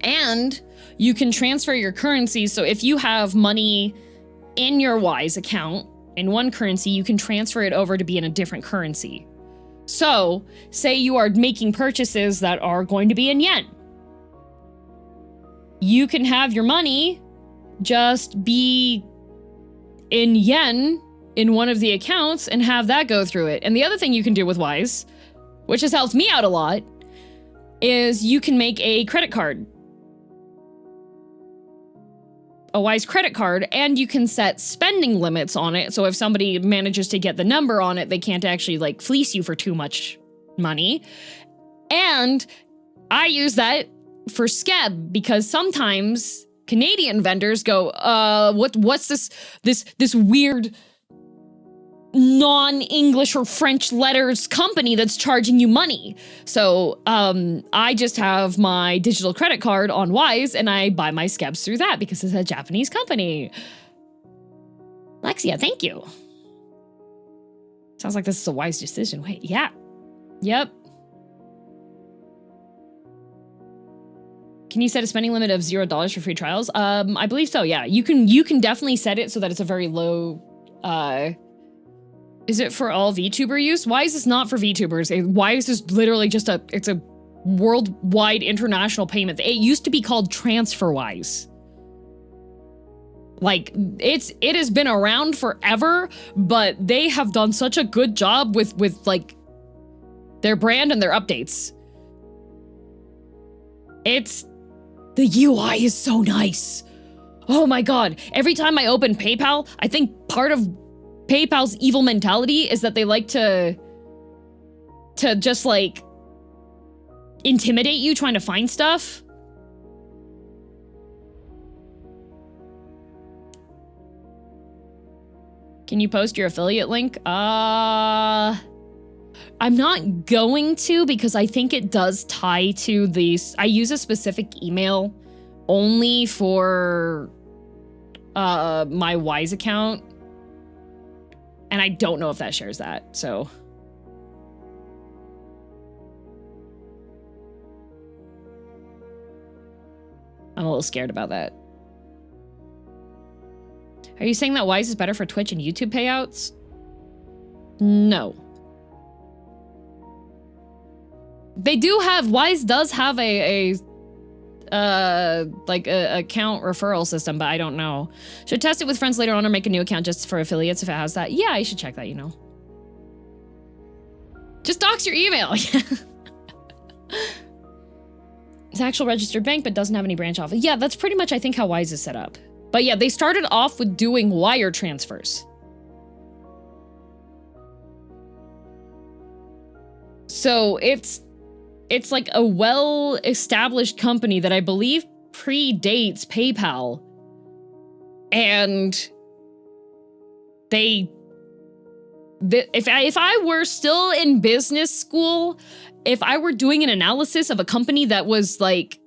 And you can transfer your currency. So if you have money in your Wise account in one currency, you can transfer it over to be in a different currency. So say you are making purchases that are going to be in yen. You can have your money just be in yen in one of the accounts and have that go through it. And the other thing you can do with Wise, which has helped me out a lot, is you can make a credit card. A Wise credit card, and you can set spending limits on it. So if somebody manages to get the number on it, they can't actually like fleece you for too much money. And I use that for Skeb because sometimes Canadian vendors go, what's this weird non-English or French letters company that's charging you money. So I just have my digital credit card on Wise and I buy my Skebs through that because it's a Japanese company. Lexia, thank you. Sounds like this is a wise decision. Wait, yeah. Yep. Can you set a spending limit of $0 for free trials? I believe so, yeah. You can definitely set it so that it's a very low is it for all VTuber use? Wise is not for VTubers. Wise is literally just it's a worldwide international payment. It used to be called TransferWise. Like, it has been around forever, but they have done such a good job with like their brand and their updates. The UI is so nice. Oh my God. Every time I open PayPal, I think part of PayPal's evil mentality is that they like to just like intimidate you trying to find stuff. Can you post your affiliate link? I'm not going to because I think it does tie to these. I use a specific email only for my Wise account. And I don't know if that shares that, so. I'm a little scared about that. Are you saying that Wise is better for Twitch and YouTube payouts? No. They do have, Wise does have a account referral system, but I don't know. Should test it with friends later on or make a new account just for affiliates if it has that. Yeah, I should check that, you know. Just dox your email. It's actual registered bank, but doesn't have any branch office. Yeah, that's pretty much, I think, how Wise is set up. But yeah, they started off with doing wire transfers. So it's like a well-established company that I believe predates PayPal. And if I were still in business school, if I were doing an analysis of a company that was like,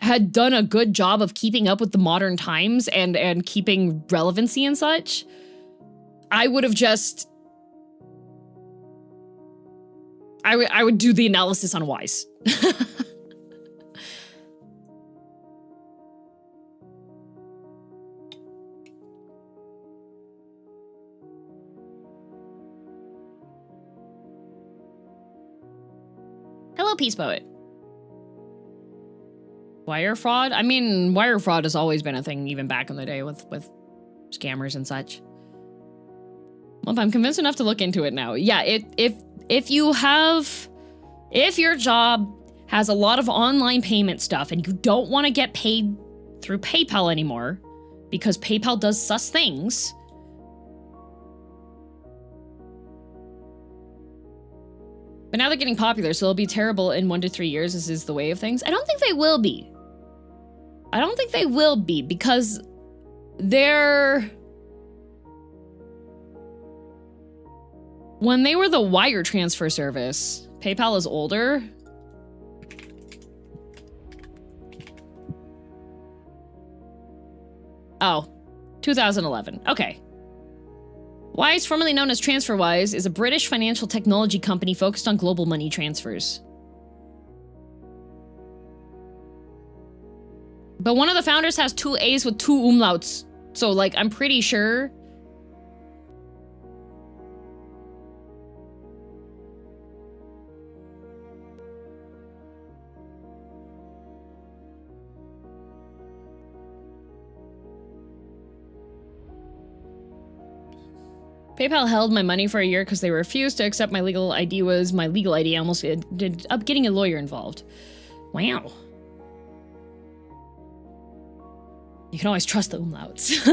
had done a good job of keeping up with the modern times and keeping relevancy and such, I would have just... I would do the analysis on Wise. Hello, Peace Poet. Wire fraud? I mean, wire fraud has always been a thing, even back in the day with scammers and such. Well, I'm convinced enough to look into it now. Yeah, if your job has a lot of online payment stuff and you don't want to get paid through PayPal anymore because PayPal does sus things, but now they're getting popular, so they'll be terrible in 1 to 3 years. This is the way of things. I don't think they will be. I don't think they will be because when they were the wire transfer service, PayPal is older. Oh, 2011. Okay. Wise, formerly known as TransferWise, is a British financial technology company focused on global money transfers. But one of the founders has 2 A's with 2 umlauts. So, like, I'm pretty sure. PayPal held my money for a year because they refused to accept my legal ID was my legal ID. I almost ended up getting a lawyer involved. Wow. You can always trust the umlauts.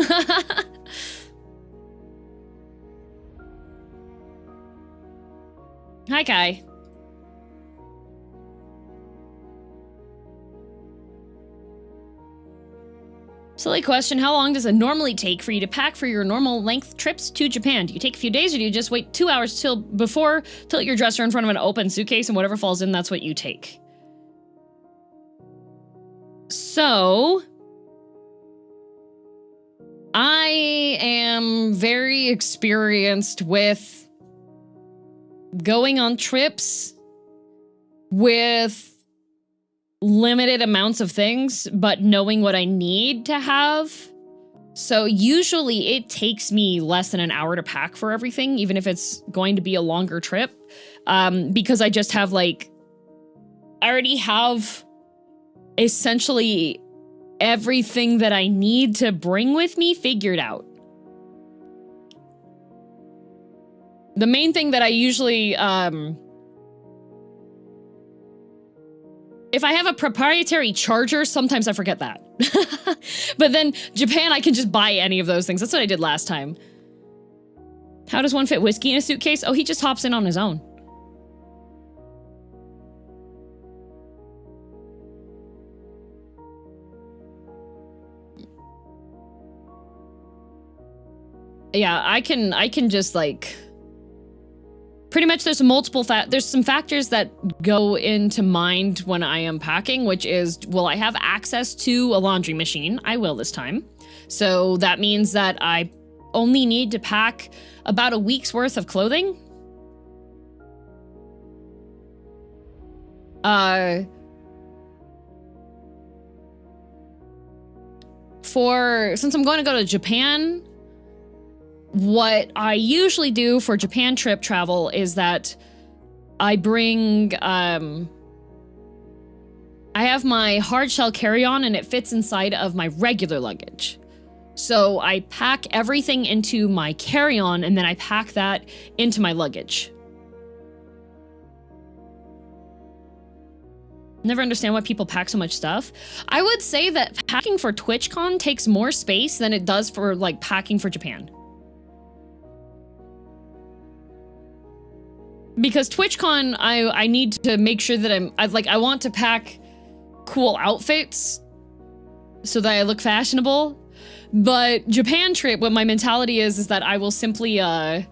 Hi, Kai. Silly question, how long does it normally take for you to pack for your normal length trips to Japan? Do you take a few days or do you just wait 2 hours till tilt your dresser in front of an open suitcase and whatever falls in, that's what you take? So, I am very experienced with going on trips with limited amounts of things, but knowing what I need to have. So usually it takes me less than an hour to pack for everything, even if it's going to be a longer trip, because I just have I already have essentially everything that I need to bring with me figured out. The main thing that I usually, if I have a proprietary charger, sometimes I forget that. But then Japan, I can just buy any of those things. That's what I did last time. How does one fit whiskey in a suitcase? Oh, he just hops in on his own. Yeah, I can just pretty much there's some factors that go into mind when I am packing, which is, will I have access to a laundry machine? I will this time. So that means that I only need to pack about a week's worth of clothing. Since I'm going to go to Japan, what I usually do for Japan trip travel is that I bring, I have my hard shell carry-on and it fits inside of my regular luggage. So I pack everything into my carry-on and then I pack that into my luggage. Never understand why people pack so much stuff. I would say that packing for TwitchCon takes more space than it does for packing for Japan. Because TwitchCon, I need to make sure that I want to pack cool outfits so that I look fashionable. But Japan trip, what my mentality is that I will simply, I'll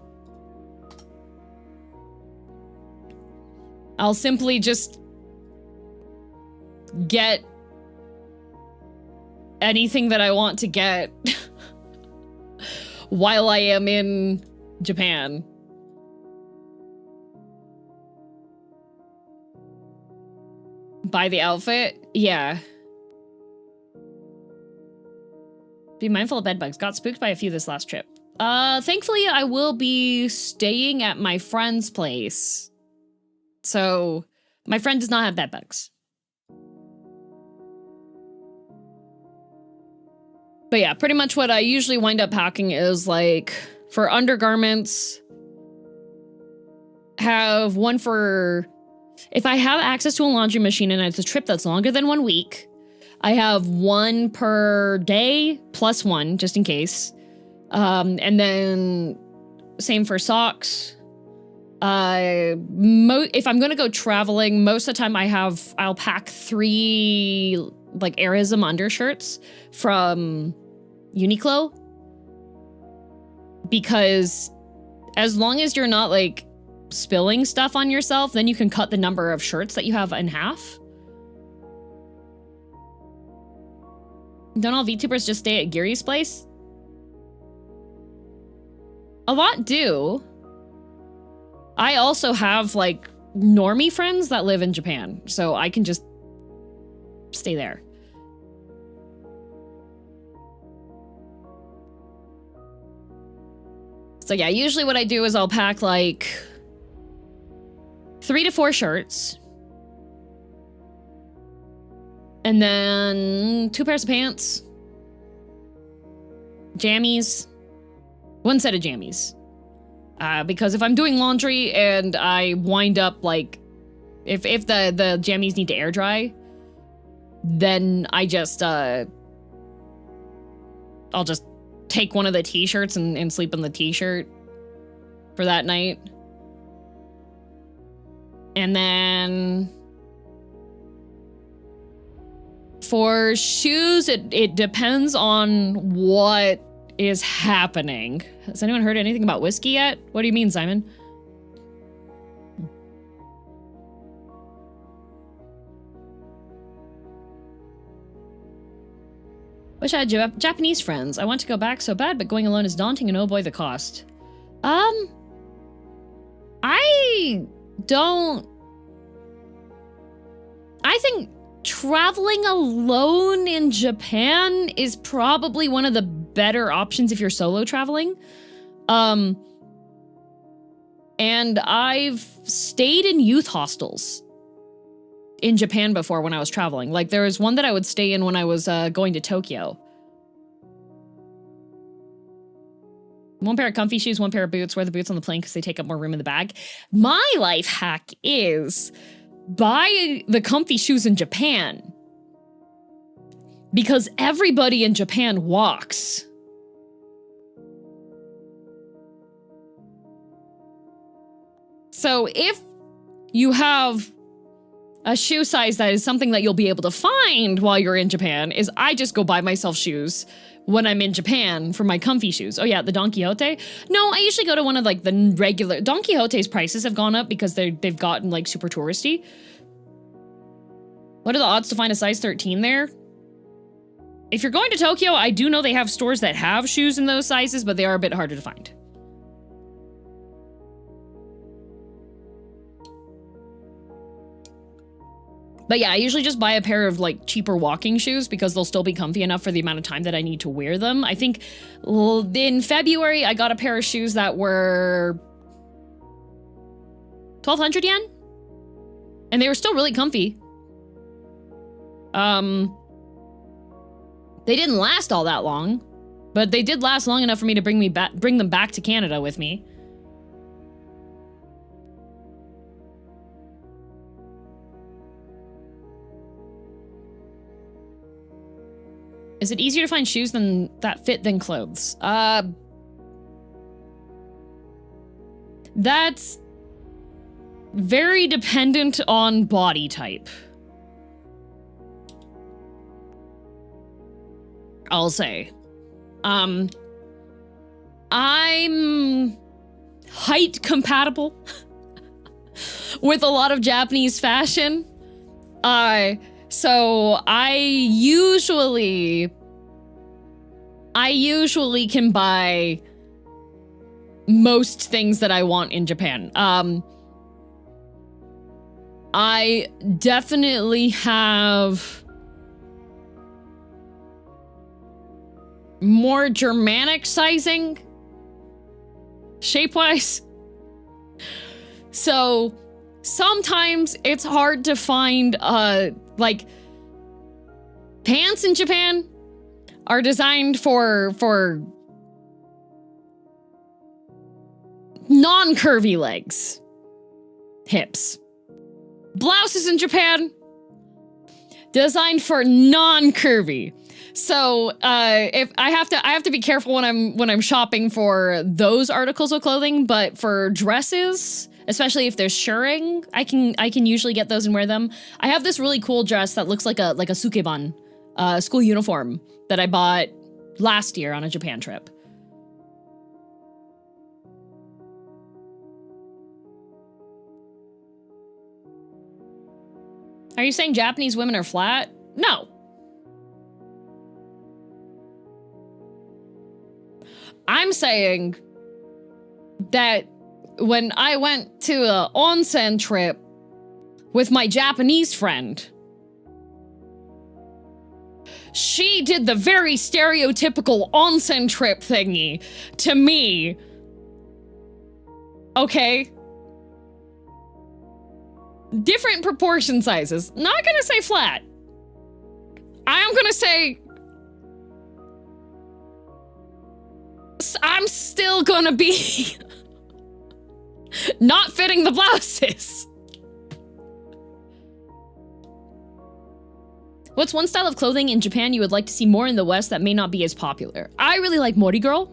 simply just get anything that I want to get while I am in Japan. Buy the outfit? Yeah. Be mindful of bed bugs. Got spooked by a few this last trip. Thankfully, I will be staying at my friend's place. So, my friend does not have bed bugs. But yeah, pretty much what I usually wind up packing is for undergarments, have one for... If I have access to a laundry machine and it's a trip that's longer than 1 week, I have one per day plus one just in case. And then same for socks. If I'm going to go traveling, most of the time I'll pack 3 Airism undershirts from Uniqlo. Because as long as you're not spilling stuff on yourself, then you can cut the number of shirts that you have in half. Don't all VTubers just stay at Giri's place? A lot do. I also have normie friends that live in Japan, so I can just stay there. So yeah, usually what I do is I'll pack like 3 to 4 shirts. And then 2 pairs of pants. Jammies. 1 set of jammies. Because if I'm doing laundry and I wind up like, if the jammies need to air dry, then I just, I'll just take one of the t-shirts and sleep in the t-shirt for that night. And then for shoes, it depends on what is happening. Has anyone heard anything about whiskey yet? What do you mean, Simon? Wish I had Japanese friends. I want to go back so bad, but going alone is daunting, and oh boy, the cost. I think traveling alone in Japan is probably one of the better options if you're solo traveling. And I've stayed in youth hostels in Japan before when I was traveling. Like, there was one that I would stay in when I was going to Tokyo. 1 pair of comfy shoes, 1 pair of boots. Wear the boots on the plane because they take up more room in the bag. My life hack is buy the comfy shoes in Japan. Because everybody in Japan walks. So if you have a shoe size that is something that you'll be able to find while you're in Japan, is I just go buy myself shoes when I'm in Japan for my comfy shoes. Oh yeah, the Don Quixote? No, I usually go to one of like the regular... Don Quixote's prices have gone up because they've gotten like super touristy. What are the odds to find a size 13 there? If you're going to Tokyo, I do know they have stores that have shoes in those sizes, but they are a bit harder to find. But yeah, I usually just buy a pair of like cheaper walking shoes because they'll still be comfy enough for the amount of time that I need to wear them. I think in February, I got a pair of shoes that were 1,200 yen. And they were still really comfy. They didn't last all that long, but they did last long enough for me to bring them back to Canada with me. Is it easier to find shoes that fit than clothes? That's very dependent on body type. I'll say. I'm height compatible with a lot of Japanese fashion. So I usually can buy most things that I want in Japan. I definitely have more Germanic sizing, shape-wise. So sometimes it's hard to find, like, pants in Japan are designed for non-curvy legs, hips. Blouses in Japan designed for non-curvy. So if I have to be careful when I'm shopping for those articles of clothing, but for dresses, especially if there's shirring, I can usually get those and wear them. I have this really cool dress that looks like a sukeban, school uniform that I bought last year on a Japan trip. Are you saying Japanese women are flat? No. I'm saying that when I went to an onsen trip with my Japanese friend, she did the very stereotypical onsen trip thingy to me Okay? Different proportion sizes. Not gonna say flat. I am gonna say... I'm still gonna be... not fitting the blouses. What's one style of clothing in Japan you would like to see more in the West that may not be as popular? I really like Mori girl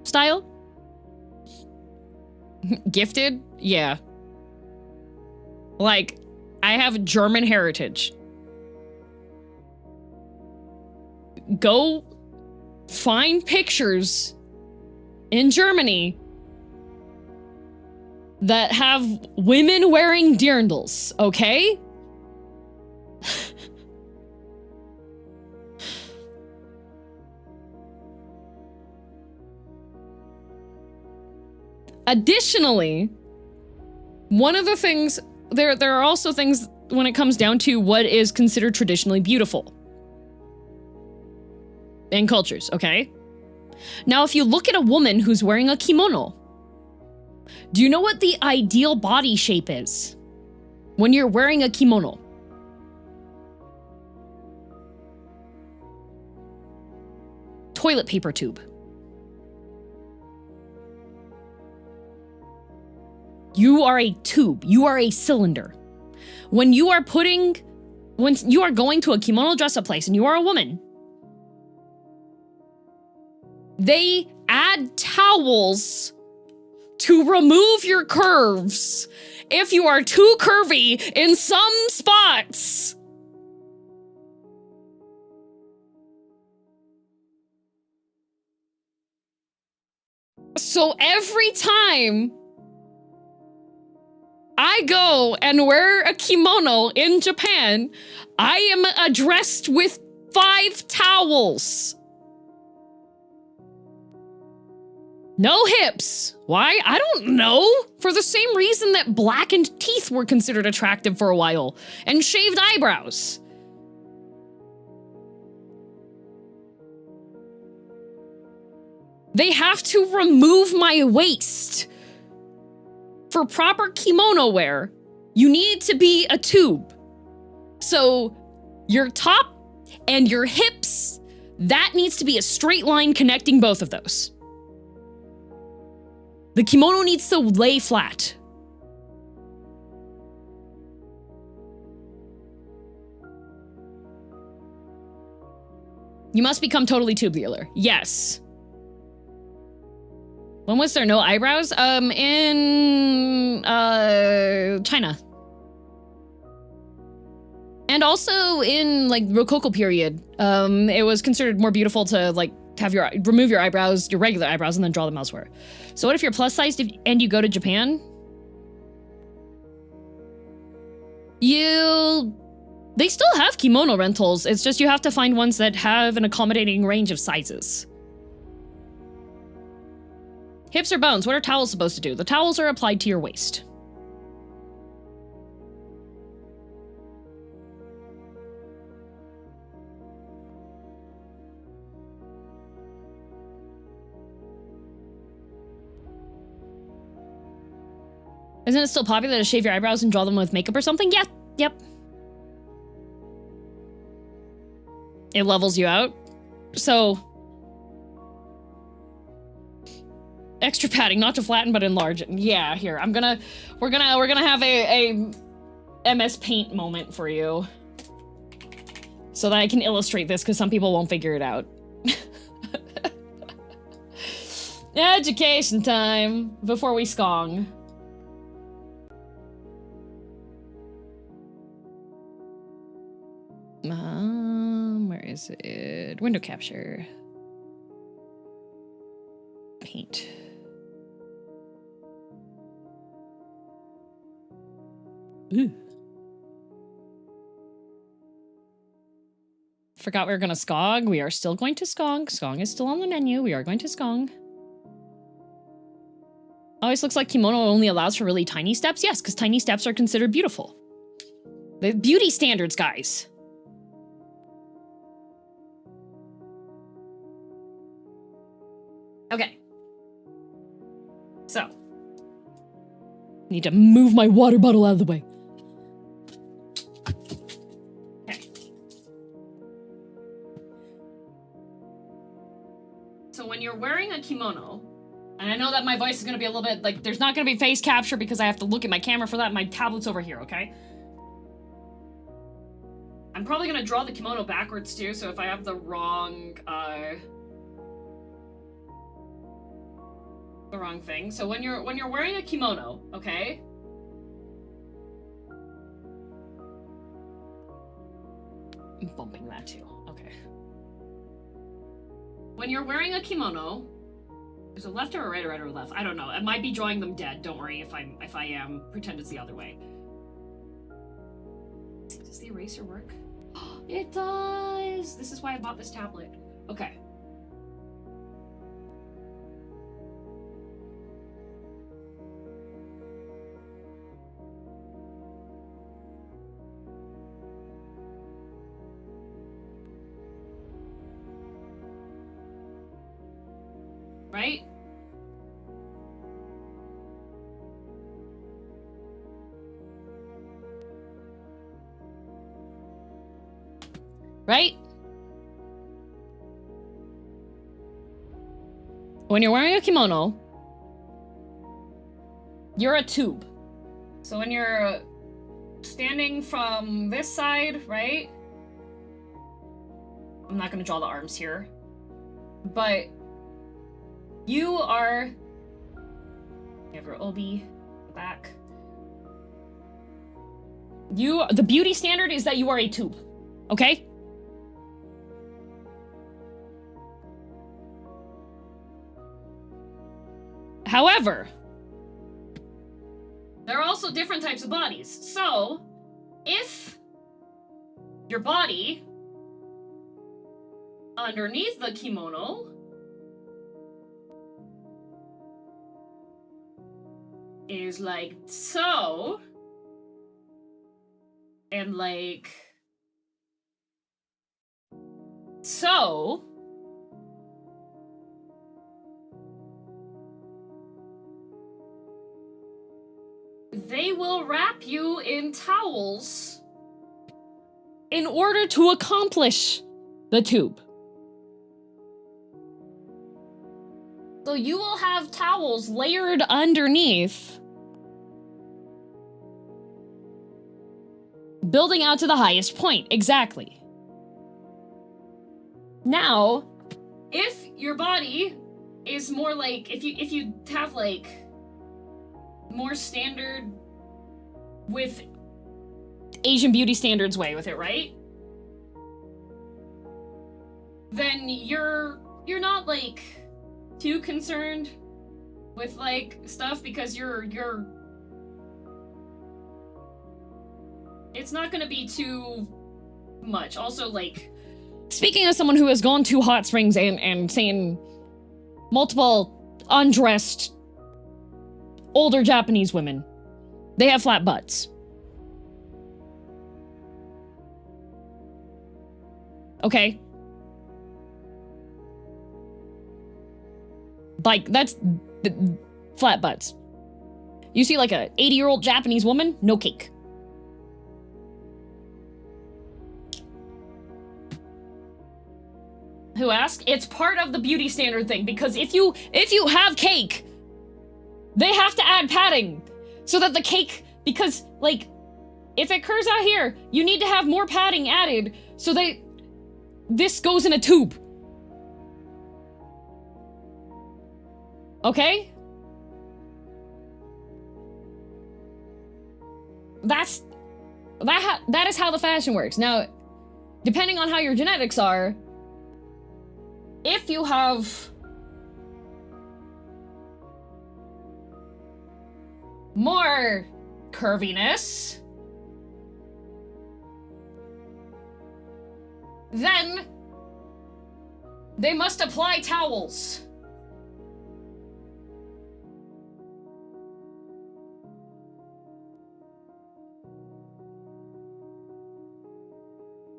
style. Gifted? Yeah. Like, I have German heritage. Go find pictures in Germany that have women wearing dirndls, okay? Additionally, one of the things, there are also things when it comes down to what is considered traditionally beautiful in cultures, okay? Now, if you look at a woman who's wearing a kimono, do you know what the ideal body shape is when you're wearing a kimono? Toilet paper tube. You are a tube. You are a cylinder. When you are going to a kimono dress-up place and you are a woman, they add towels to remove your curves if you are too curvy in some spots. So every time I go and wear a kimono in Japan, I am addressed with 5 towels. No hips. Why? I don't know. For the same reason that blackened teeth were considered attractive for a while, and shaved eyebrows. They have to remove my waist. For proper kimono wear, you need to be a tube. So your top and your hips, that needs to be a straight line connecting both of those. The kimono needs to lay flat. You must become totally tubular. Yes. When was there no eyebrows? In China. And also in like Rococo period, it was considered more beautiful to like remove your eyebrows, your regular eyebrows, and then draw them elsewhere. So what if you're plus sized and you go to Japan? They still have kimono rentals. It's just you have to find ones that have an accommodating range of sizes. Hips or bones, what are towels supposed to do? The towels are applied to your waist. Isn't it still popular to shave your eyebrows and draw them with makeup or something? Yeah, yep. It levels you out. So, extra padding, not to flatten, but enlarge it. Yeah, here, we're gonna have a MS Paint moment for you. So that I can illustrate this, because some people won't figure it out. Education time, before we skong. Where is it? Window capture. Paint. Ooh. Forgot we were gonna skong. We are still going to skong. Skong is still on the menu. We are going to skong. Always looks like kimono only allows for really tiny steps. Yes, because tiny steps are considered beautiful. The beauty standards, guys. Okay. So, Need to move my water bottle out of the way. Okay. So when you're wearing a kimono, and I know that my voice is gonna be a little bit, like, there's not gonna be face capture because I have to look at my camera for that. My tablet's over here, okay? I'm probably gonna draw the kimono backwards too, so if I have the wrong thing. So when you're wearing a kimono, okay? I'm bumping that too. Okay. When you're wearing a kimono, there's a left or a right or a left. I don't know. I might be drawing them dead. Don't worry if I am. Pretend it's the other way. Does the eraser work? It does! This is why I bought this tablet. Okay. Right? Right? When you're wearing a kimono, you're a tube. So when you're standing from this side, right? I'm not gonna draw the arms here, but you are, you have your obi, back. The beauty standard is that you are a tube, okay? However, there are also different types of bodies. So, if your body underneath the kimono is like so, and like so, they will wrap you in towels in order to accomplish the tube. So you will have towels layered underneath, building out to the highest point. Exactly. Now, if your body is more like, if you have like more standard with Asian beauty standards way with it, right? Then you're not like too concerned with like stuff because you're it's not gonna be too much. Also, like, speaking as someone who has gone to hot springs and seen multiple undressed older Japanese women, they have flat butts. Okay? Like, that's flat butts. You see like a 80-year-old Japanese woman, no cake. Who asked? It's part of the beauty standard thing, because if you have cake, they have to add padding so that the cake, because like if it curves out here, you need to have more padding added so this goes in a tube. Okay? That is how the fashion works. Now, depending on how your genetics are, if you have more curviness, then they must apply towels.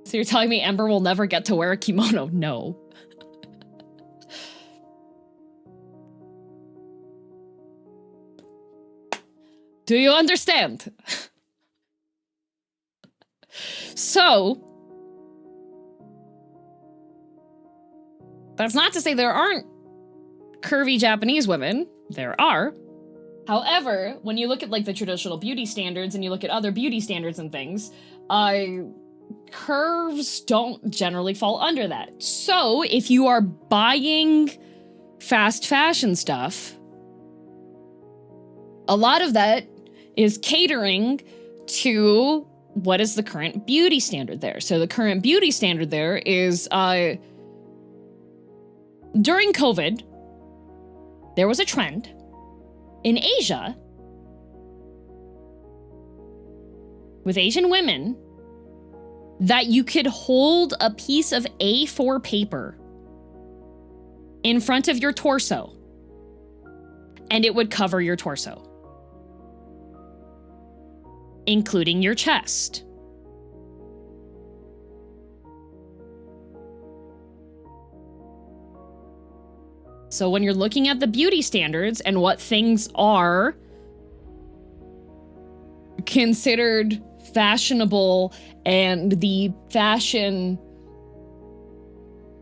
So you're telling me Ember will never get to wear a kimono? No. Do you understand? So, that's not to say there aren't curvy Japanese women. There are. However, when you look at like the traditional beauty standards and you look at other beauty standards and things, curves don't generally fall under that. So if you are buying fast fashion stuff, a lot of that is catering to what is the current beauty standard there. So the current beauty standard there is, during COVID, there was a trend in Asia with Asian women that you could hold a piece of A4 paper in front of your torso and it would cover your torso, including your chest. So when you're looking at the beauty standards and what things are considered fashionable and the fashion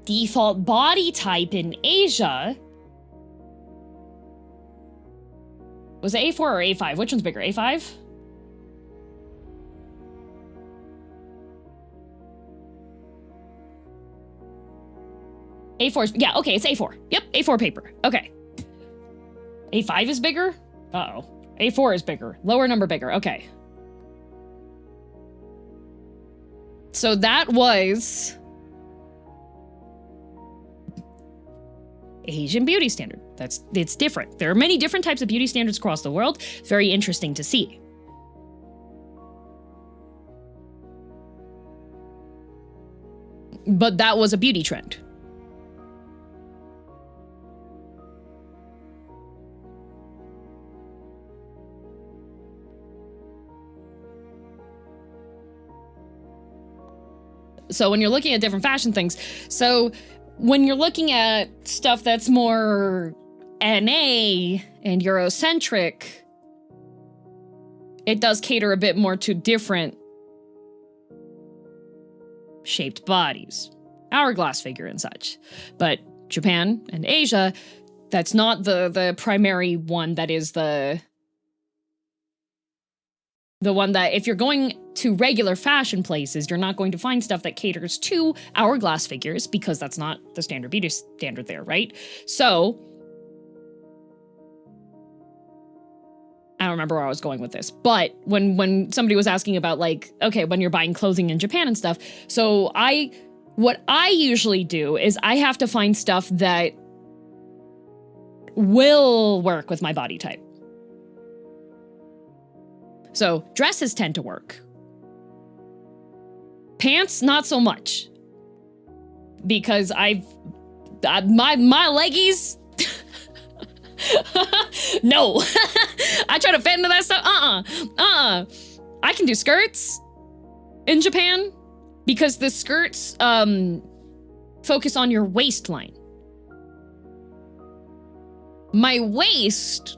default body type in Asia, was it A4 or A5? Which one's bigger, A5? A4 is, yeah, okay, it's A4. Yep, A4 paper. Okay. A5 is bigger? Uh-oh. A4 is bigger. Lower number bigger. Okay. So that was Asian beauty standard. It's different. There are many different types of beauty standards across the world. Very interesting to see. But that was a beauty trend. So when you're looking at different fashion things, so when you're looking at stuff that's more NA and Eurocentric, it does cater a bit more to different shaped bodies, hourglass figure and such. But Japan and Asia, that's not the primary one. That is the one that if you're going to regular fashion places, you're not going to find stuff that caters to hourglass figures because that's not the standard beauty standard there, right? So, I don't remember where I was going with this, but when somebody was asking about like, okay, when you're buying clothing in Japan and stuff, so what I usually do is I have to find stuff that will work with my body type. So dresses tend to work. Pants, not so much. Because my leggies, no. I try to fit into that stuff. I can do skirts in Japan because the skirts focus on your waistline. My waist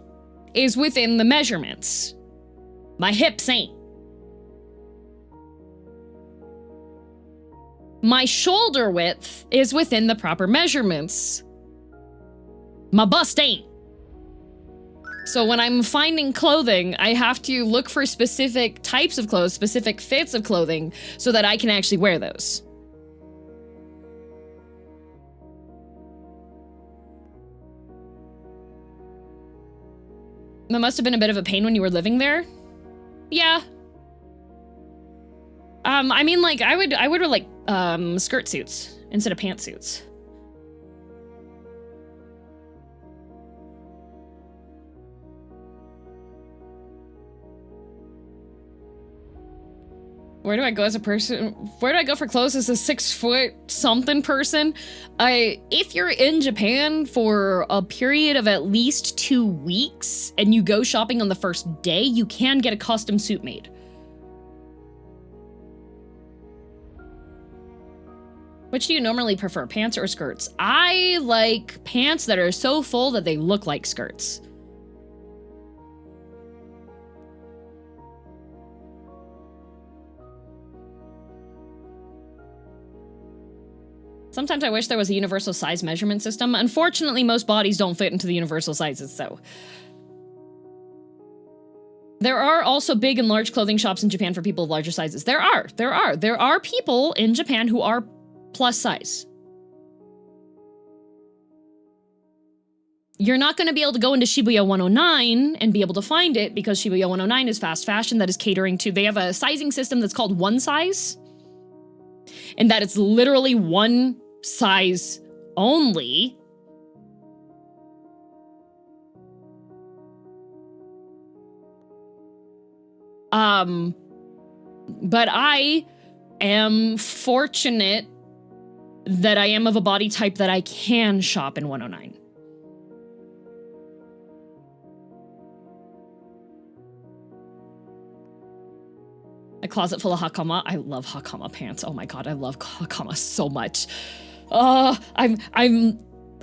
is within the measurements. My hips ain't. My shoulder width is within the proper measurements. My bust ain't. So when I'm finding clothing, I have to look for specific types of clothes, specific fits of clothing, so that I can actually wear those. That must have been a bit of a pain when you were living there. Yeah. I mean, like, I would wear, like, skirt suits instead of pantsuits. Where do I go as a person? Where do I go for clothes as a 6-foot-something person? If you're in Japan for a period of at least 2 weeks and you go shopping on the first day, you can get a custom suit made. Which do you normally prefer, pants or skirts? I like pants that are so full that they look like skirts. Sometimes I wish there was a universal size measurement system. Unfortunately, most bodies don't fit into the universal sizes, so. There are also big and large clothing shops in Japan for people of larger sizes. There are people in Japan who are plus size. You're not going to be able to go into Shibuya 109 and be able to find it because Shibuya 109 is fast fashion that is catering to, they have a sizing system that's called one size. And that it's literally one size only. But I am fortunate that I am of a body type that I can shop in 109. A closet full of hakama. I love hakama pants. Oh my god, I love hakama so much.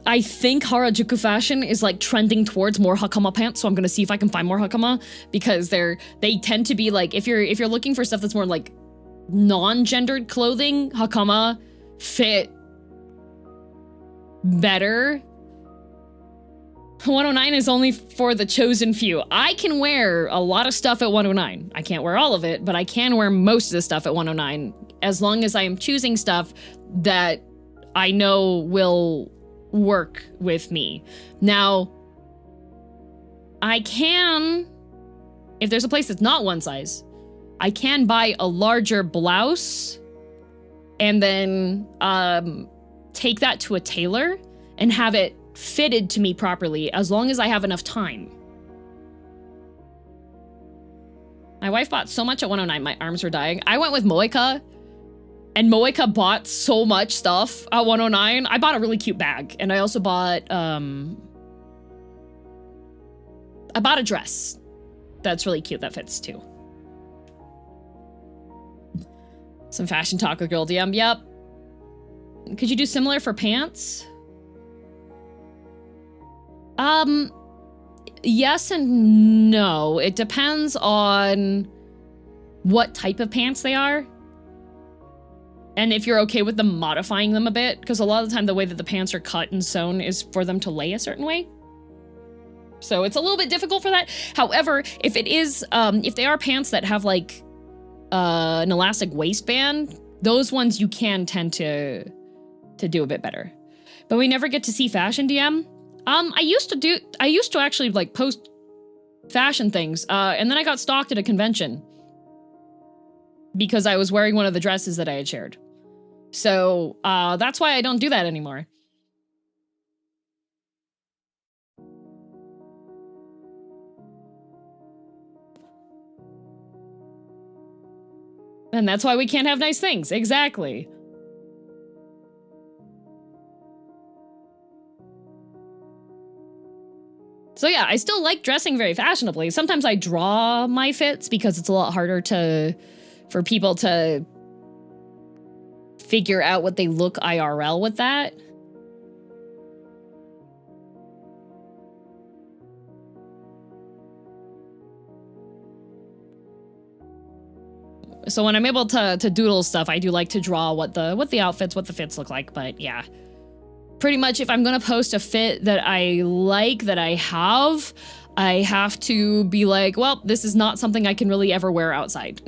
I think Harajuku fashion is like trending towards more hakama pants, so I'm gonna see if I can find more hakama because they tend to be like, if you're looking for stuff that's more like non-gendered clothing, hakama fit better. 109 is only for the chosen few. I can wear a lot of stuff at 109. I can't wear all of it, but I can wear most of the stuff at 109 as long as I am choosing stuff that I know will work with me. Now, I can, if there's a place that's not one size, I can buy a larger blouse and then take that to a tailor and have it fitted to me properly as long as I have enough time. My wife bought so much at 109, my arms were dying. I went with Moeka, and Moeka bought so much stuff at 109. I bought a really cute bag, and I also bought, I bought a dress that's really cute that fits too. Some fashion talk with girldm. Yep. Could you do similar for pants? Yes and no. It depends on what type of pants they are. And if you're okay with them modifying them a bit, because a lot of the time the way that the pants are cut and sewn is for them to lay a certain way. So it's a little bit difficult for that. However, if it is, if they are pants that have like an elastic waistband, those ones you can tend to do a bit better. But we never get to see fashion DM. I used to actually like post fashion things, and then I got stalked at a convention because I was wearing one of the dresses that I had shared. So, that's why I don't do that anymore. And that's why we can't have nice things. Exactly. So yeah, I still like dressing very fashionably. Sometimes I draw my fits because it's a lot harder for people to figure out what they look IRL with that. So when I'm able to doodle stuff, I do like to draw what the outfits, what the fits look like, but yeah. Pretty much if I'm gonna post a fit that I like, that I have to be like, well, this is not something I can really ever wear outside.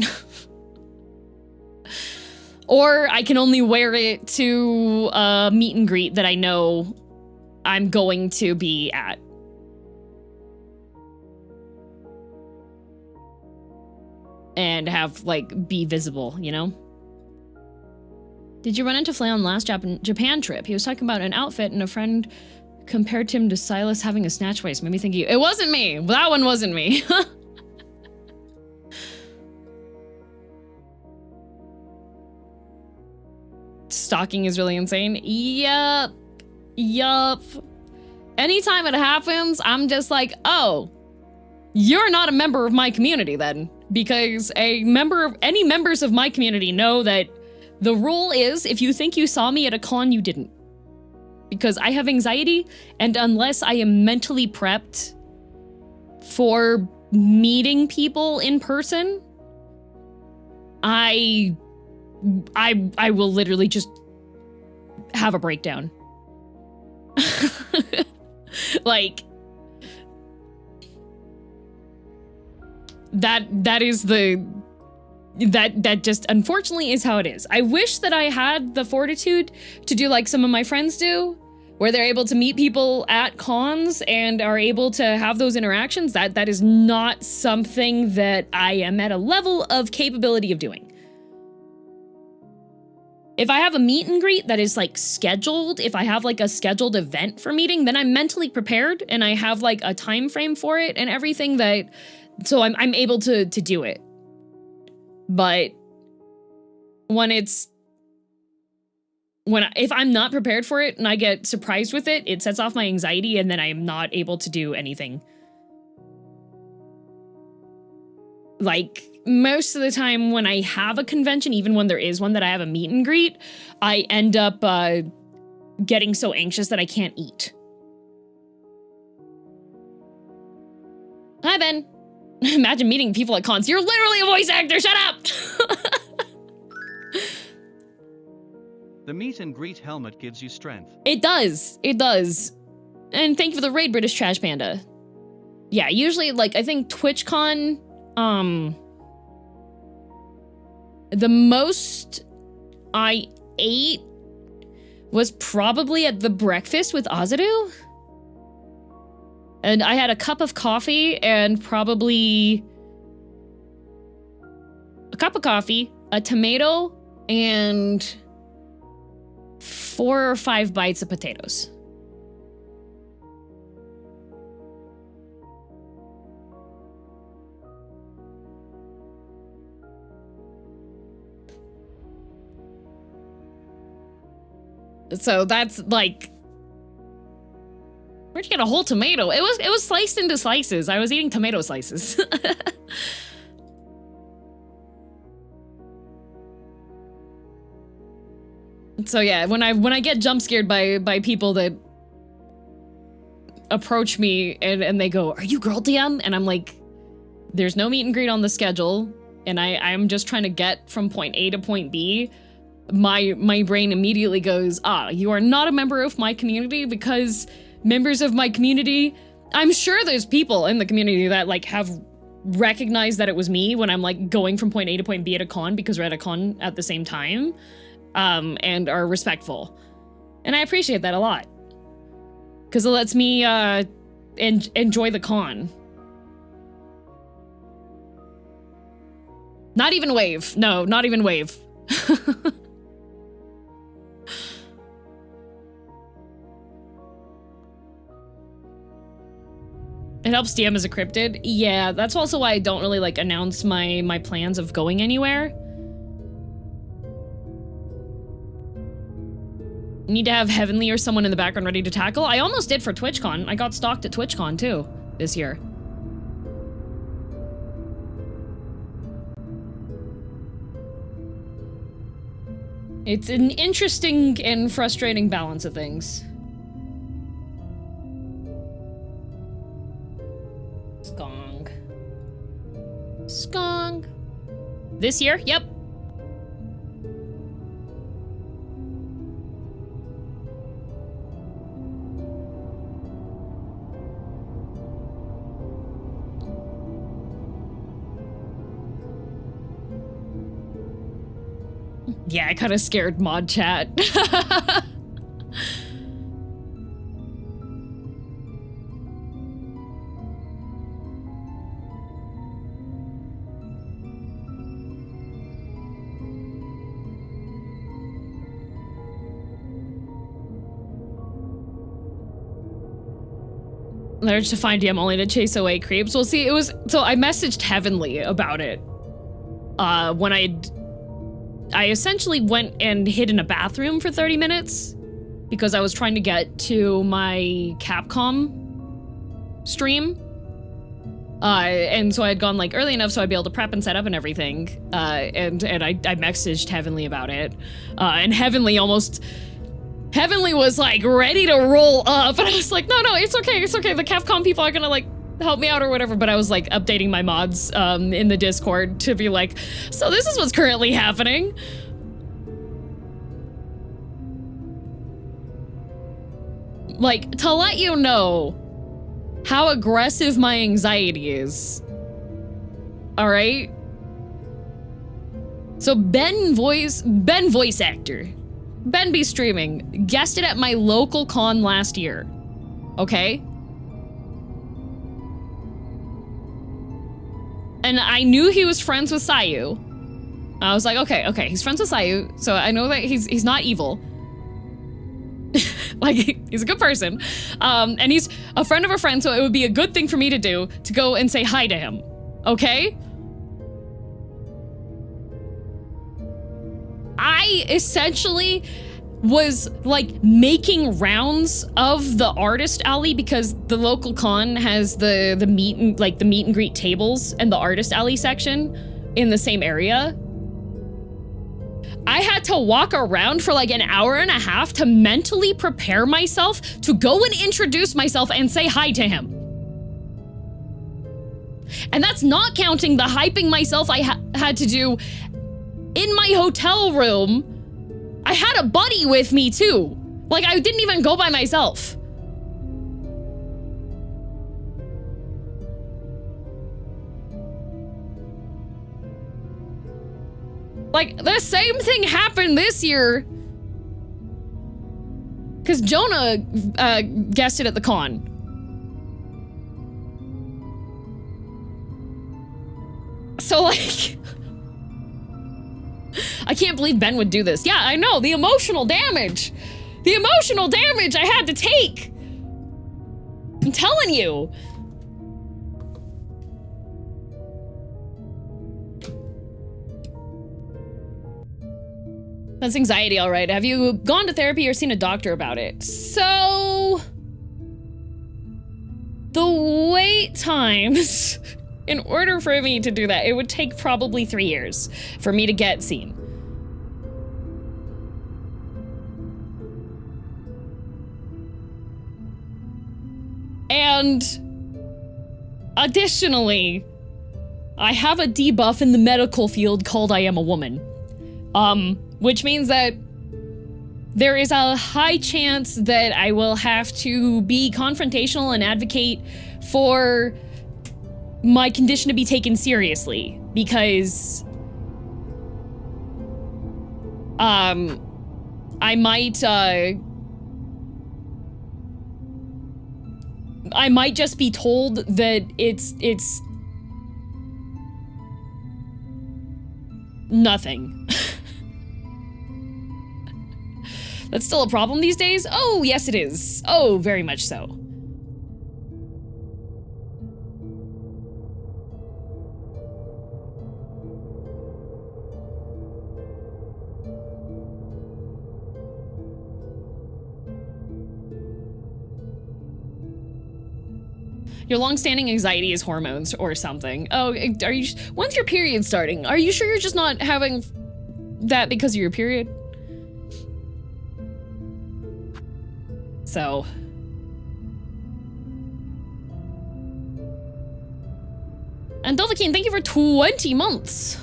Or I can only wear it to a meet and greet that I know I'm going to be at. And have, like, be visible, you know? Did you run into Flay on last Japan trip? He was talking about an outfit and a friend compared him to Silas having a snatch waist. Made me think it wasn't me. That one wasn't me. Stalking is really insane. Yup. Anytime it happens, I'm just like, oh, you're not a member of my community then. Because any members of my community know that the rule is, if you think you saw me at a con, you didn't. Because I have anxiety, and unless I am mentally prepped for meeting people in person, I will literally just have a breakdown. Like, that is the... That just unfortunately is how it is. I wish that I had the fortitude to do like some of my friends do, where they're able to meet people at cons and are able to have those interactions. That is not something that I am at a level of capability of doing. If I have a meet and greet that is like scheduled, if I have like a scheduled event for meeting, then I'm mentally prepared and I have like a time frame for it and everything so I'm able to do it. But if I'm not prepared for it and I get surprised with it, it sets off my anxiety and then I'm not able to do anything. Like, most of the time when I have a convention, even when there is one that I have a meet and greet, I end up getting so anxious that I can't eat. Hi, Ben. Imagine meeting people at cons. You're literally a voice actor. Shut up. The meet and greet helmet gives you strength. It does. It does. And thank you for the raid, British Trash Panda. Yeah, usually, like, I think TwitchCon, the most I ate was probably at the breakfast with Azadu. And I had a cup of coffee and probably a cup of coffee, a tomato, and 4 or 5 bites of potatoes. So that's like... Where'd you get a whole tomato? It was sliced into slices. I was eating tomato slices. So yeah, when I get jump scared by people that approach me and they go, "Are you girldm?" And I'm like, "There's no meet and greet on the schedule, and I'm just trying to get from point A to point B." My brain immediately goes, "You are not a member of my community because." Members of my community, I'm sure there's people in the community that like have recognized that it was me when I'm like going from point A to point B at a con because we're at a con at the same time, and are respectful. And I appreciate that a lot. Because it lets me enjoy the con. Not even wave. No, not even wave. It helps DM as a cryptid. Yeah, that's also why I don't really like announce my plans of going anywhere. Need to have Heavenly or someone in the background ready to tackle. I almost did for TwitchCon. I got stalked at TwitchCon too this year. It's an interesting and frustrating balance of things. Skong. Skong. This year? Yep. Yeah, I kind of scared mod chat. Learned to find DM only to chase away creeps. Well, see, it was... So I messaged Heavenly about it. When I essentially went and hid in a bathroom for 30 minutes because I was trying to get to my Capcom stream. And so I had gone like early enough so I'd be able to prep and set up and everything. And I messaged Heavenly about it. And Heavenly was like ready to roll up. And I was like, no, it's okay. It's okay. The Capcom people are gonna like help me out or whatever. But I was like updating my mods in the Discord to be like, so this is what's currently happening. Like, to let you know how aggressive my anxiety is. Alright? So Ben voice actor, Ben be streaming, guested at my local con last year. Okay? And I knew he was friends with Sayu. I was like, okay, he's friends with Sayu, so I know that he's not evil. Like, he's a good person. And he's a friend of a friend, so it would be a good thing for me to do, to go and say hi to him. Okay? I essentially was, like, making rounds of the artist alley because the local con has the meet and greet tables and the artist alley section in the same area. I had to walk around for like an hour and a half to mentally prepare myself to go and introduce myself and say hi to him. And that's not counting the hyping myself I had to do in my hotel room. I had a buddy with me too. Like, I didn't even go by myself. Like, the same thing happened this year. Because Jonah guested at the con. So, like... I can't believe Ben would do this. Yeah, I know, the emotional damage. The emotional damage I had to take. I'm telling you. That's anxiety, all right. Have you gone to therapy or seen a doctor about it? So... the wait times, in order for me to do that, it would take probably 3 years for me to get seen. And additionally, I have a debuff in the medical field called I am a woman. Which means that there is a high chance that I will have to be confrontational and advocate for my condition to be taken seriously, because I might just be told that it's nothing. That's still a problem these days? Oh, yes it is. Oh, very much so. Your long-standing anxiety is hormones or something. Oh, are you? When's your period starting? Are you sure you're just not having that because of your period? So. And Dovahkiin, thank you for 20 months.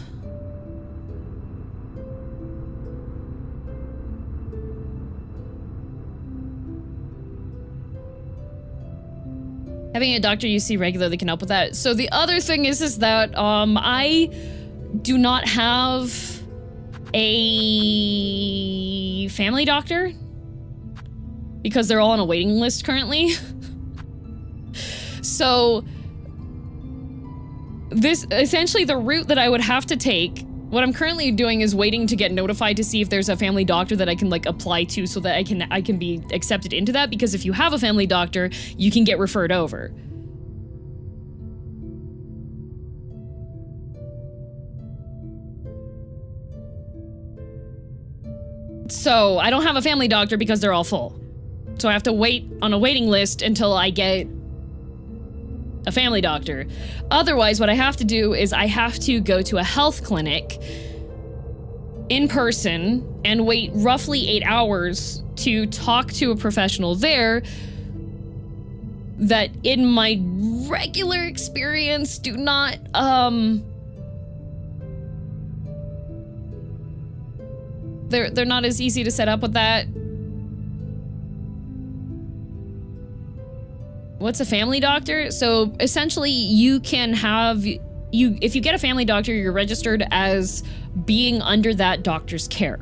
Having a doctor you see regularly can help with that. So the other thing is that I do not have a family doctor because they're all on a waiting list currently. So this essentially the route that I would have to take. What I'm currently doing is waiting to get notified to see if there's a family doctor that I can like apply to so that I can be accepted into that, because if you have a family doctor, you can get referred over. So I don't have a family doctor because they're all full. So I have to wait on a waiting list until I get a family doctor. Otherwise, what I have to do is I have to go to a health clinic in person and wait roughly 8 hours to talk to a professional there that in my regular experience do not, they're not as easy to set up with that. What's a family doctor? So essentially you can have, if you get a family doctor, you're registered as being under that doctor's care.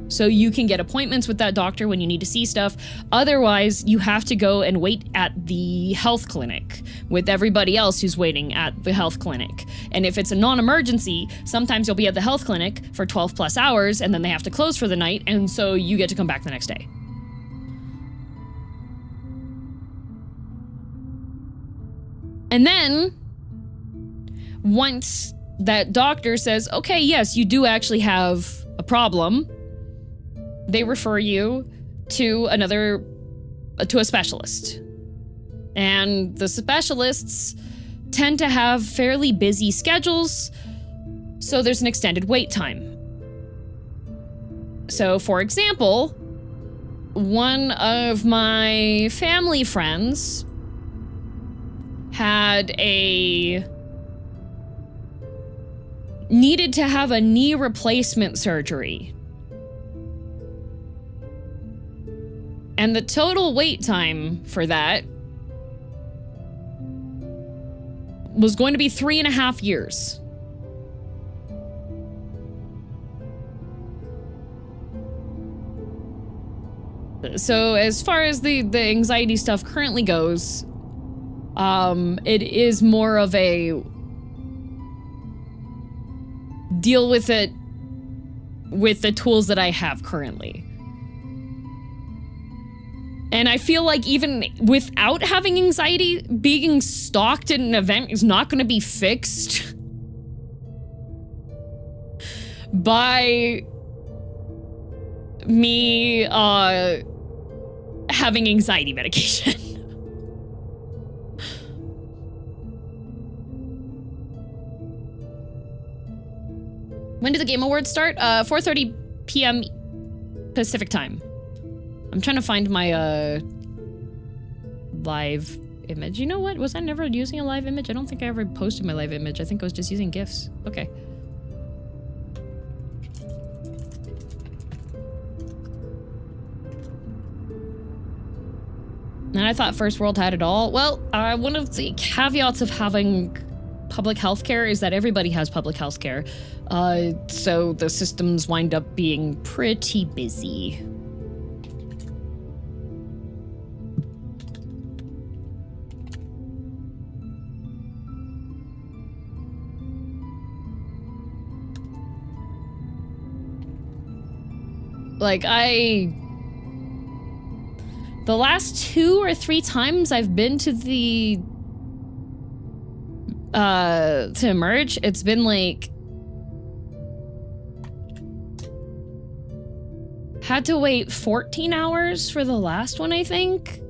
So you can get appointments with that doctor when you need to see stuff. Otherwise, you have to go and wait at the health clinic with everybody else who's waiting at the health clinic. And if it's a non-emergency, sometimes you'll be at the health clinic for 12 plus hours and then they have to close for the night, and so you get to come back the next day. And then, once that doctor says, okay, yes, you do actually have a problem, they refer you to a specialist. And the specialists tend to have fairly busy schedules, so there's an extended wait time. So, for example, one of my family friends needed to have a knee replacement surgery. And the total wait time for that was going to be 3.5 years. So as far as the anxiety stuff currently goes, it is more of a deal with it with the tools that I have currently. And I feel like even without having anxiety, being stalked at an event is not going to be fixed by me having anxiety medication. When did the Game Awards start? 4:30 p.m. Pacific time. I'm trying to find my live image. You know what? Was I never using a live image? I don't think I ever posted my live image. I think I was just using GIFs. Okay. And I thought First World had it all. Well, one of the caveats of having public health care is that everybody has public health care. So the systems wind up being pretty busy. Like, the last 2 or 3 times I've been to to Emerge, it's been like, had to wait 14 hours for the last one, I think.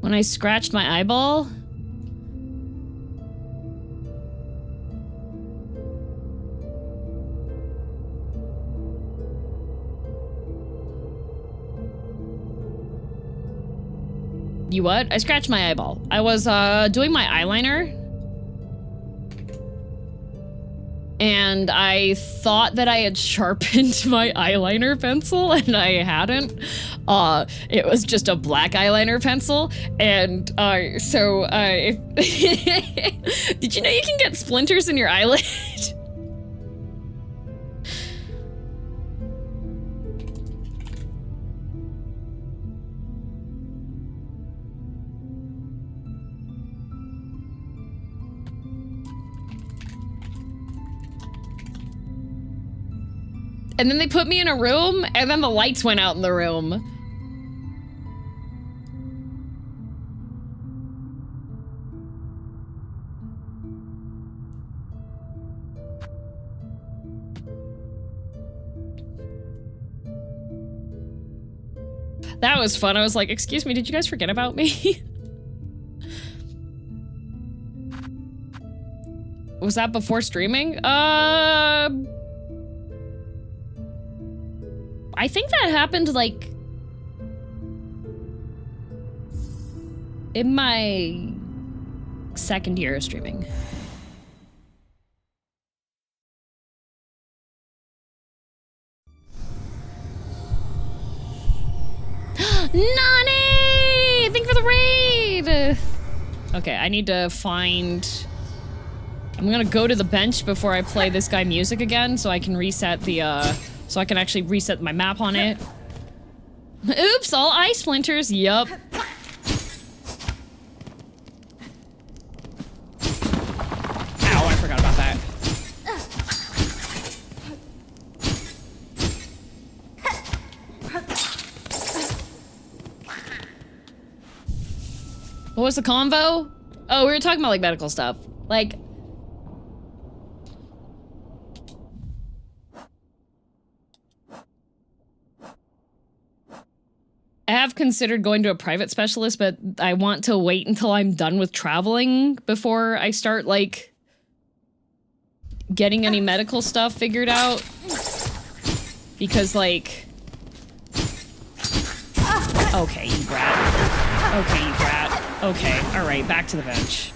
When I scratched my eyeball. You what? I scratched my eyeball. I was doing my eyeliner. And I thought that I had sharpened my eyeliner pencil, and I hadn't. It was just a black eyeliner pencil. And did you know you can get splinters in your eyelid? And then they put me in a room, and then the lights went out in the room. That was fun. I was like, excuse me, did you guys forget about me? Was that before streaming? I think that happened, like, in my second year of streaming. Nani! raid! Okay, I need to find... I'm gonna go to the bench before I play this guy music again, so I can reset the, so I can actually reset my map on it. Oops, all ice splinters, yup. Ow, I forgot about that. What was the convo? Oh, we were talking about, like, medical stuff. Like... I have considered going to a private specialist, but I want to wait until I'm done with traveling before I start, like... getting any medical stuff figured out. Because, like... Okay, you brat. Okay, you brat. Okay, alright, back to the bench.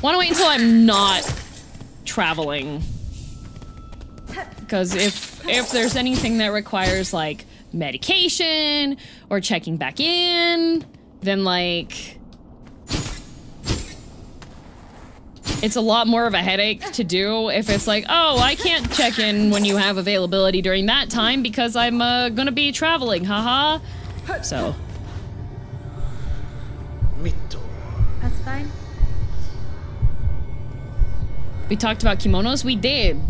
Wanna wait until I'm not traveling. Because if there's anything that requires, like, medication or checking back in, then, like... it's a lot more of a headache to do if it's like, oh, I can't check in when you have availability during that time because I'm, gonna be traveling, haha. So... That's fine. we talked about kimonos? We did.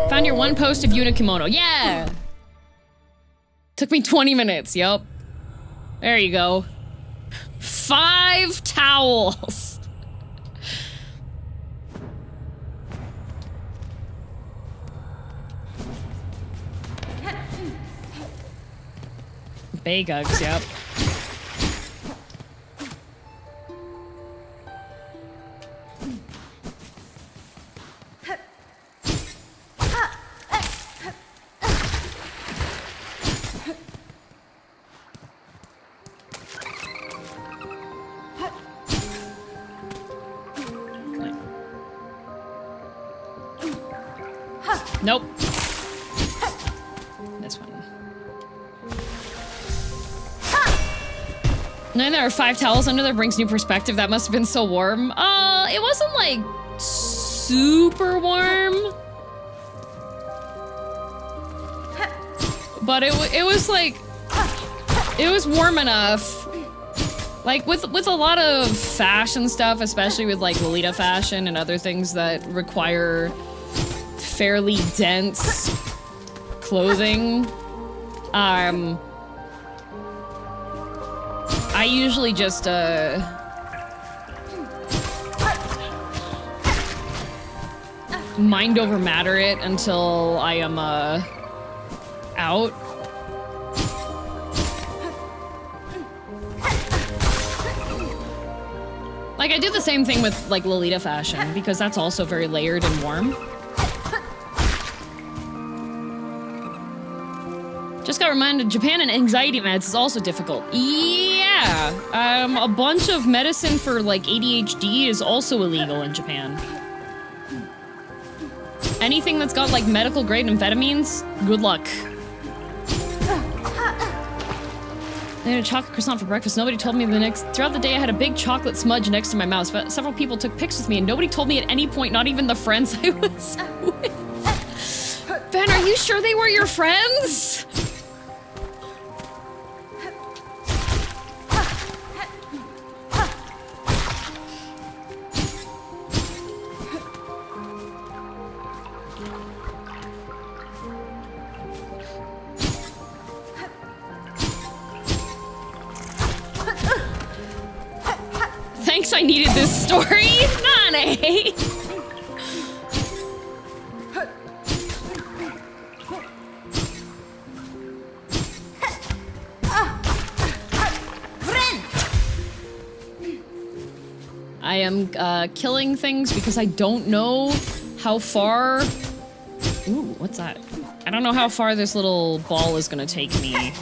Found your one post of Unikimono. Yeah! Took me 20 minutes, yup. There you go. 5 towels! Baygugs, yep. Nope. This one. Knowing there are 5 towels under there brings new perspective. That must have been so warm. It wasn't like super warm. But it was like, it was warm enough. Like with a lot of fashion stuff, especially with like Lolita fashion and other things that require fairly dense clothing. I usually just mind over matter it until I am out. Like I do the same thing with like Lolita fashion because that's also very layered and warm. Just got reminded, Japan and anxiety meds is also difficult. Yeah, a bunch of medicine for like ADHD is also illegal in Japan. Anything that's got like medical grade amphetamines, good luck. I had a chocolate croissant for breakfast. Nobody told me throughout the day I had a big chocolate smudge next to my mouth. But several people took pics with me and nobody told me at any point, not even the friends I was with. Ben, are you sure they were your friends? Thanks, I needed this story. Nane. I am killing things because I don't know how far... Ooh, what's that? I don't know how far this little ball is gonna take me.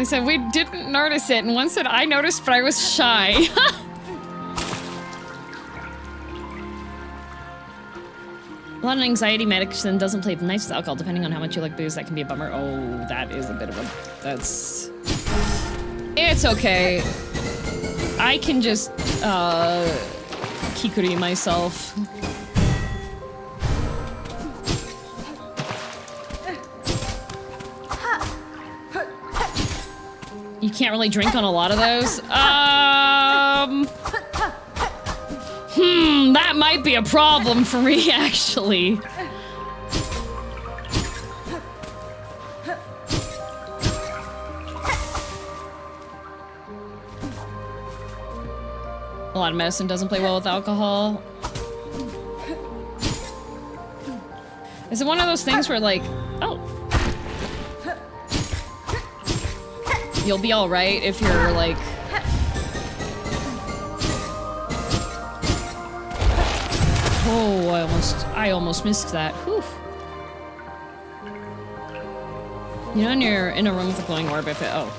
They said we didn't notice it, and one said I noticed, but I was shy. A lot of anxiety medicine doesn't play nice with alcohol, depending on how much you like booze. That can be a bummer. Oh, that is a bit of a... That's... It's okay. I can just, kikuri myself. You can't really drink on a lot of those. That might be a problem for me, actually. A lot of medicine doesn't play well with alcohol. Is it one of those things where, like, oh. You'll be alright if you're, like... Oh, I almost missed that. Whew. You know when you're in a room with a glowing orb, if it... Oh.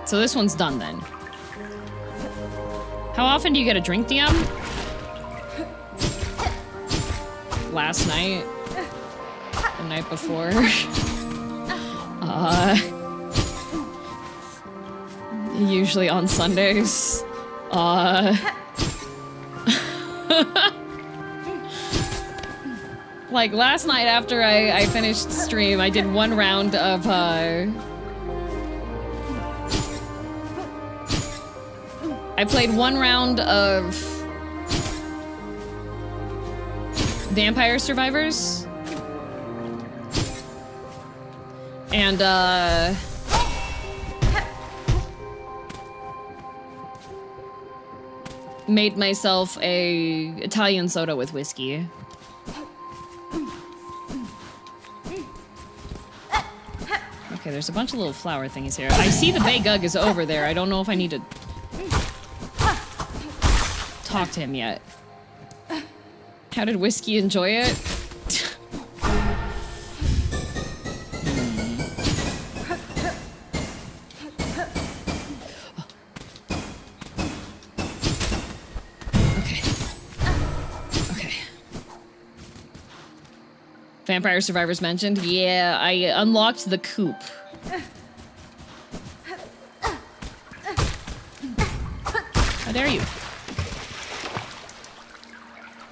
So this one's done, then. How often do you get a drink, DM? Last night. The night before. Usually on Sundays. Like, last night after I finished stream, I did one round of, I played one round of Vampire Survivors. And, made myself a Italian soda with whiskey. Okay, there's a bunch of little flower thingies here. I see the Bay Gug is over there. I don't know if I need to talk to him yet. How did Whiskey enjoy it? Vampire Survivors mentioned? Yeah, I unlocked the coop. How dare you?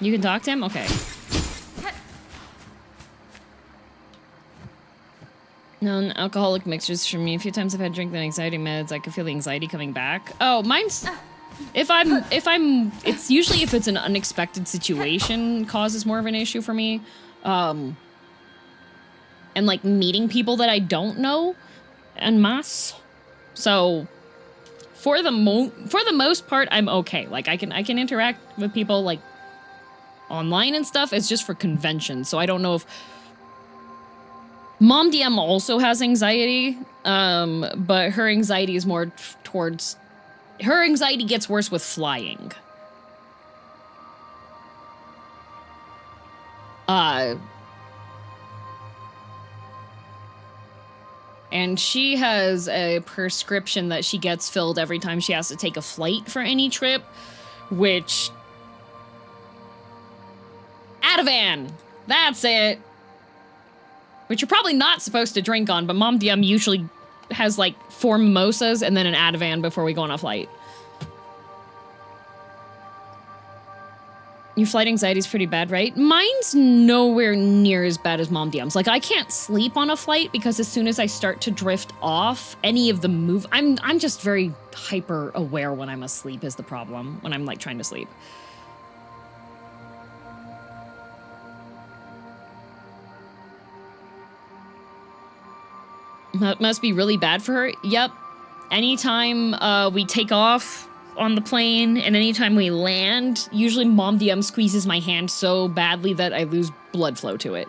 You can talk to him? Okay. Non-alcoholic mixtures for me. A few times I've had drink the anxiety meds. I can feel the anxiety coming back. Oh, mine's... It's usually if it's an unexpected situation causes more of an issue for me. And like meeting people that I don't know en masse. So for the most part, I'm okay. Like I can interact with people like online and stuff. It's just for conventions. So I don't know if Mom DM also has anxiety, but her anxiety is more towards... Her anxiety gets worse with flying. And she has a prescription that she gets filled every time she has to take a flight for any trip, which... Ativan! That's it! Which you're probably not supposed to drink on, but Mom DM usually has like 4 mimosas and then an Ativan before we go on a flight. Your flight anxiety is pretty bad, right? Mine's nowhere near as bad as Mom DM's. Like, I can't sleep on a flight because as soon as I start to drift off any of the move... I'm just very hyper aware when I'm asleep is the problem, when I'm, like, trying to sleep. That must be really bad for her. Yep. Anytime we take off on the plane and anytime we land, usually Mom DM squeezes my hand so badly that I lose blood flow to it.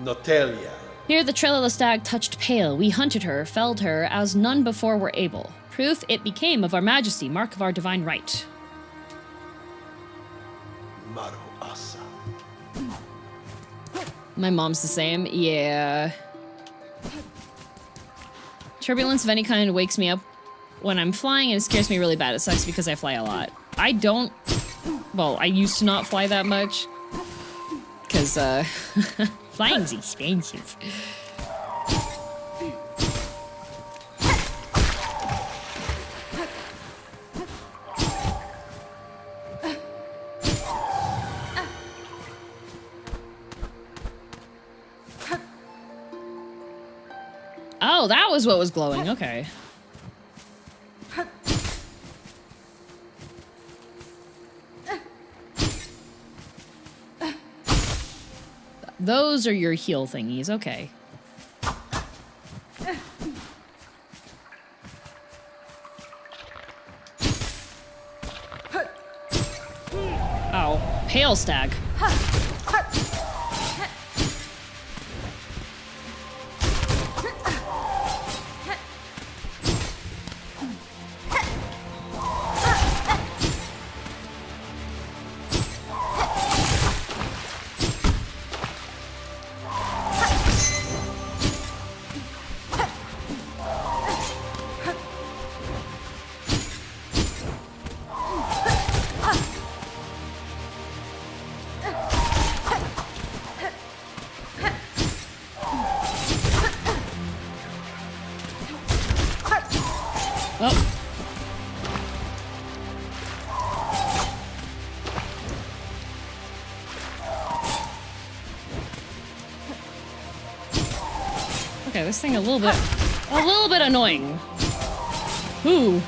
Notelia. Here the trail of the stag touched pale. We hunted her, felled her, as none before were able. Proof it became of our majesty, mark of our divine right. My mom's the same. Yeah. Turbulence of any kind wakes me up when I'm flying and it scares me really bad. It sucks because I fly a lot. I don't... Well, I used to not fly that much. Because, flying's expensive. Oh, that was what was glowing. Okay. Those are your heal thingies. Okay. Oh, pale stag. Okay, this thing a little bit annoying. Ooh.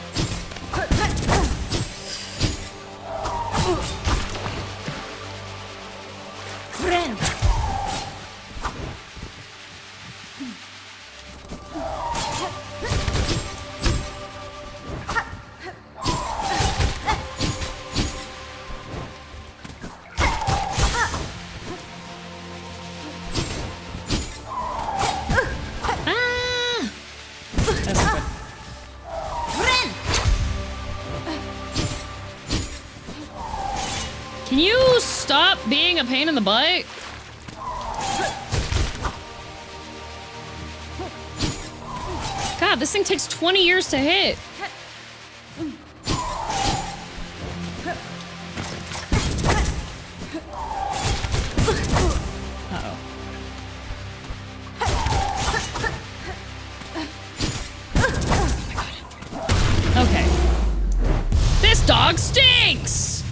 Can you stop being a pain in the butt? God, this thing takes 20 years to hit. Uh-oh. Oh my God. Okay. This dog stinks!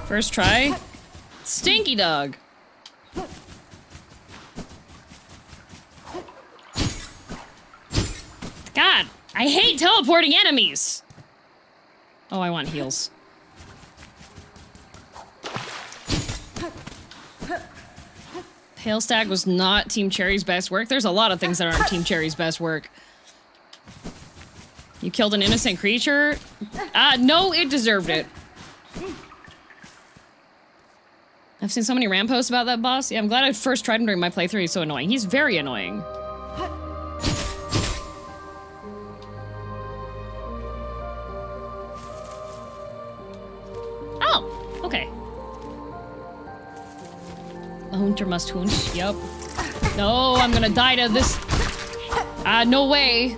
First try. Stinky dog. God, I hate teleporting enemies. Oh, I want heals. Pale Stag was not Team Cherry's best work. There's a lot of things that aren't Team Cherry's best work. You killed an innocent creature? No, it deserved it. I've seen so many ram posts about that boss. Yeah, I'm glad I first tried him during my playthrough. He's so annoying. He's very annoying. Oh, okay. A hunter must hunt. Yep. No, I'm gonna die to this. No way.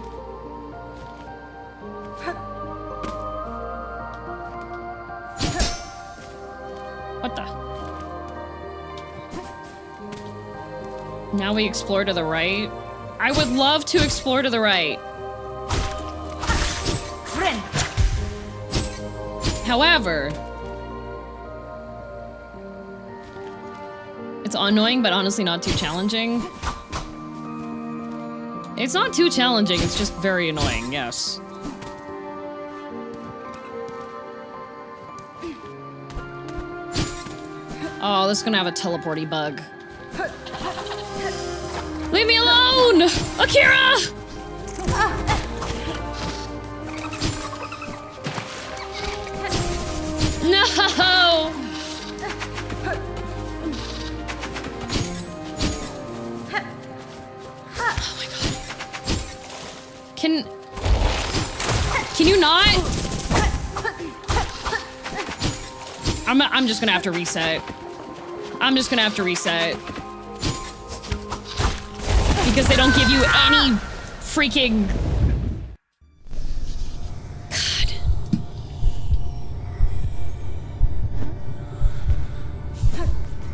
What the? Now we explore to the right. I would love to explore to the right. However, it's annoying, but honestly not too challenging. It's not too challenging, it's just very annoying, yes. Oh, this is gonna have a teleporty bug. Leave me alone! Akira! No! Oh my God. Can you not? I'm just gonna have to reset. I'm just gonna have to reset. Because they don't give you any freaking... God.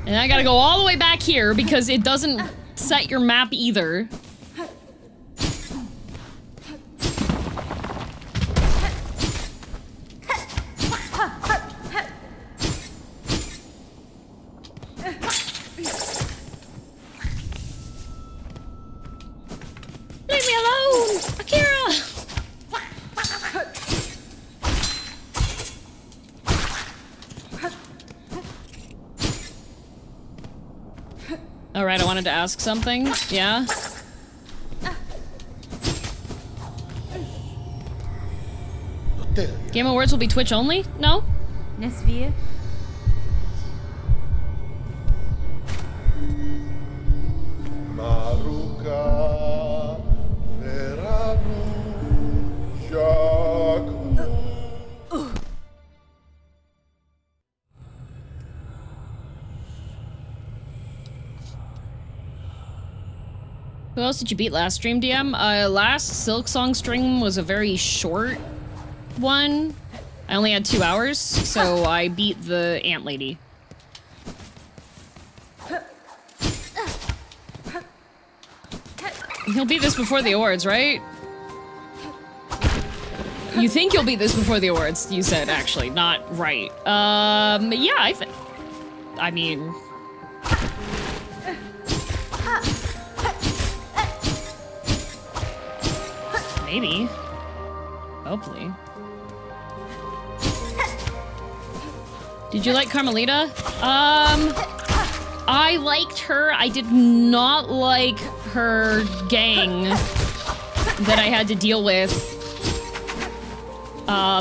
And I gotta go all the way back here because it doesn't set your map either. Leave me alone! Akira! Alright, I wanted to ask something. Yeah? Game Awards will be Twitch only? No? Nesvia. Maruka Veranu Shaku. Who else did you beat last stream, DM? Last Silksong stream was a very short one. I only had 2 hours, so I beat the ant lady. You'll beat this before the awards, right? You think you'll beat this before the awards, you said, actually, not right. Yeah, I mean... Maybe. Hopefully. Did you like Carmelita? I liked her. I did not like her gang that I had to deal with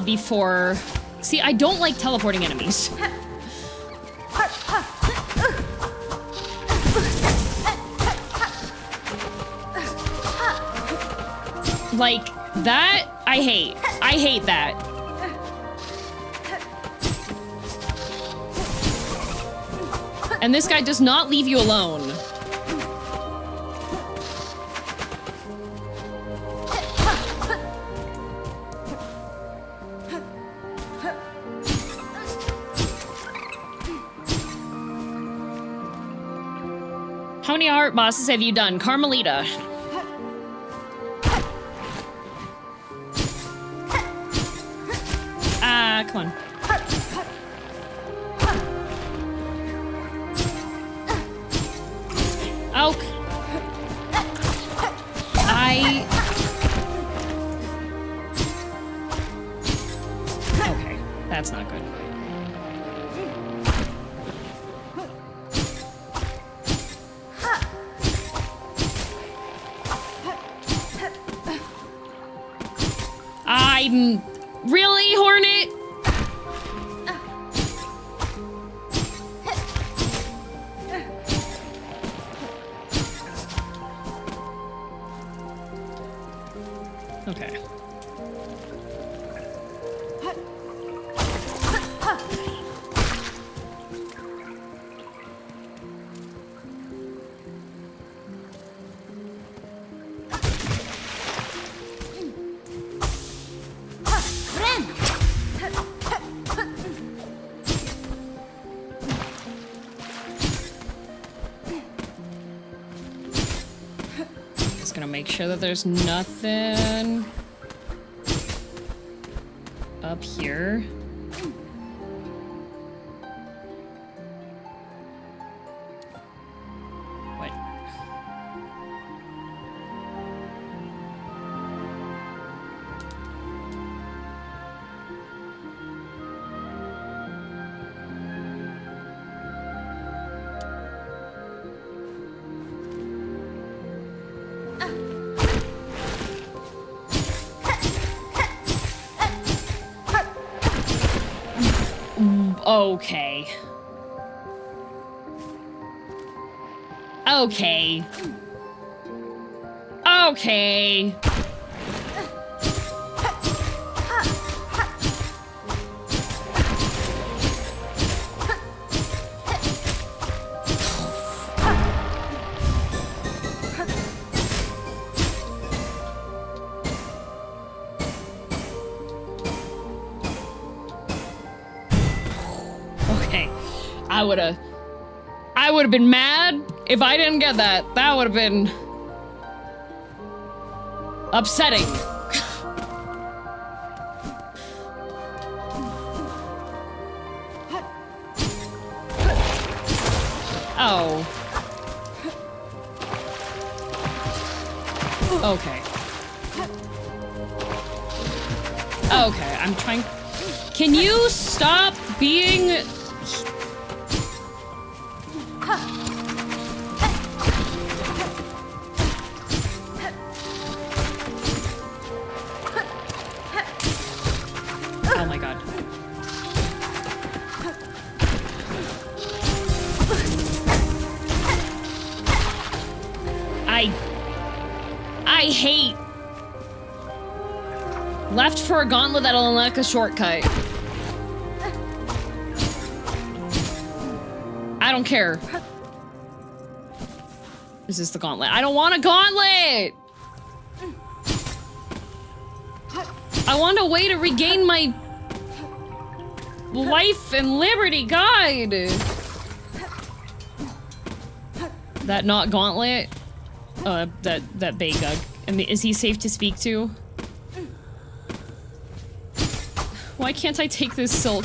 before. See, I don't like teleporting enemies. Like, that, I hate. I hate that. And this guy does not leave you alone. How many art bosses have you done? Carmelita. Come on. Oh. Okay, that's not good. I'm... Really, Hornet? Okay. Just gonna make sure that there's nothing up here. What? Okay. Okay. Okay. I would've been mad if I didn't get that. That would've been upsetting. Oh. Okay. Okay, I'm trying. Can you stop being... Oh my god. I hate left for a gauntlet that'll unlock a shortcut. I don't care. This is the gauntlet. I don't want a gauntlet! I want a way to regain my life and liberty, God! That not gauntlet? That Bagug. I mean, is he safe to speak to? Why can't I take this silk?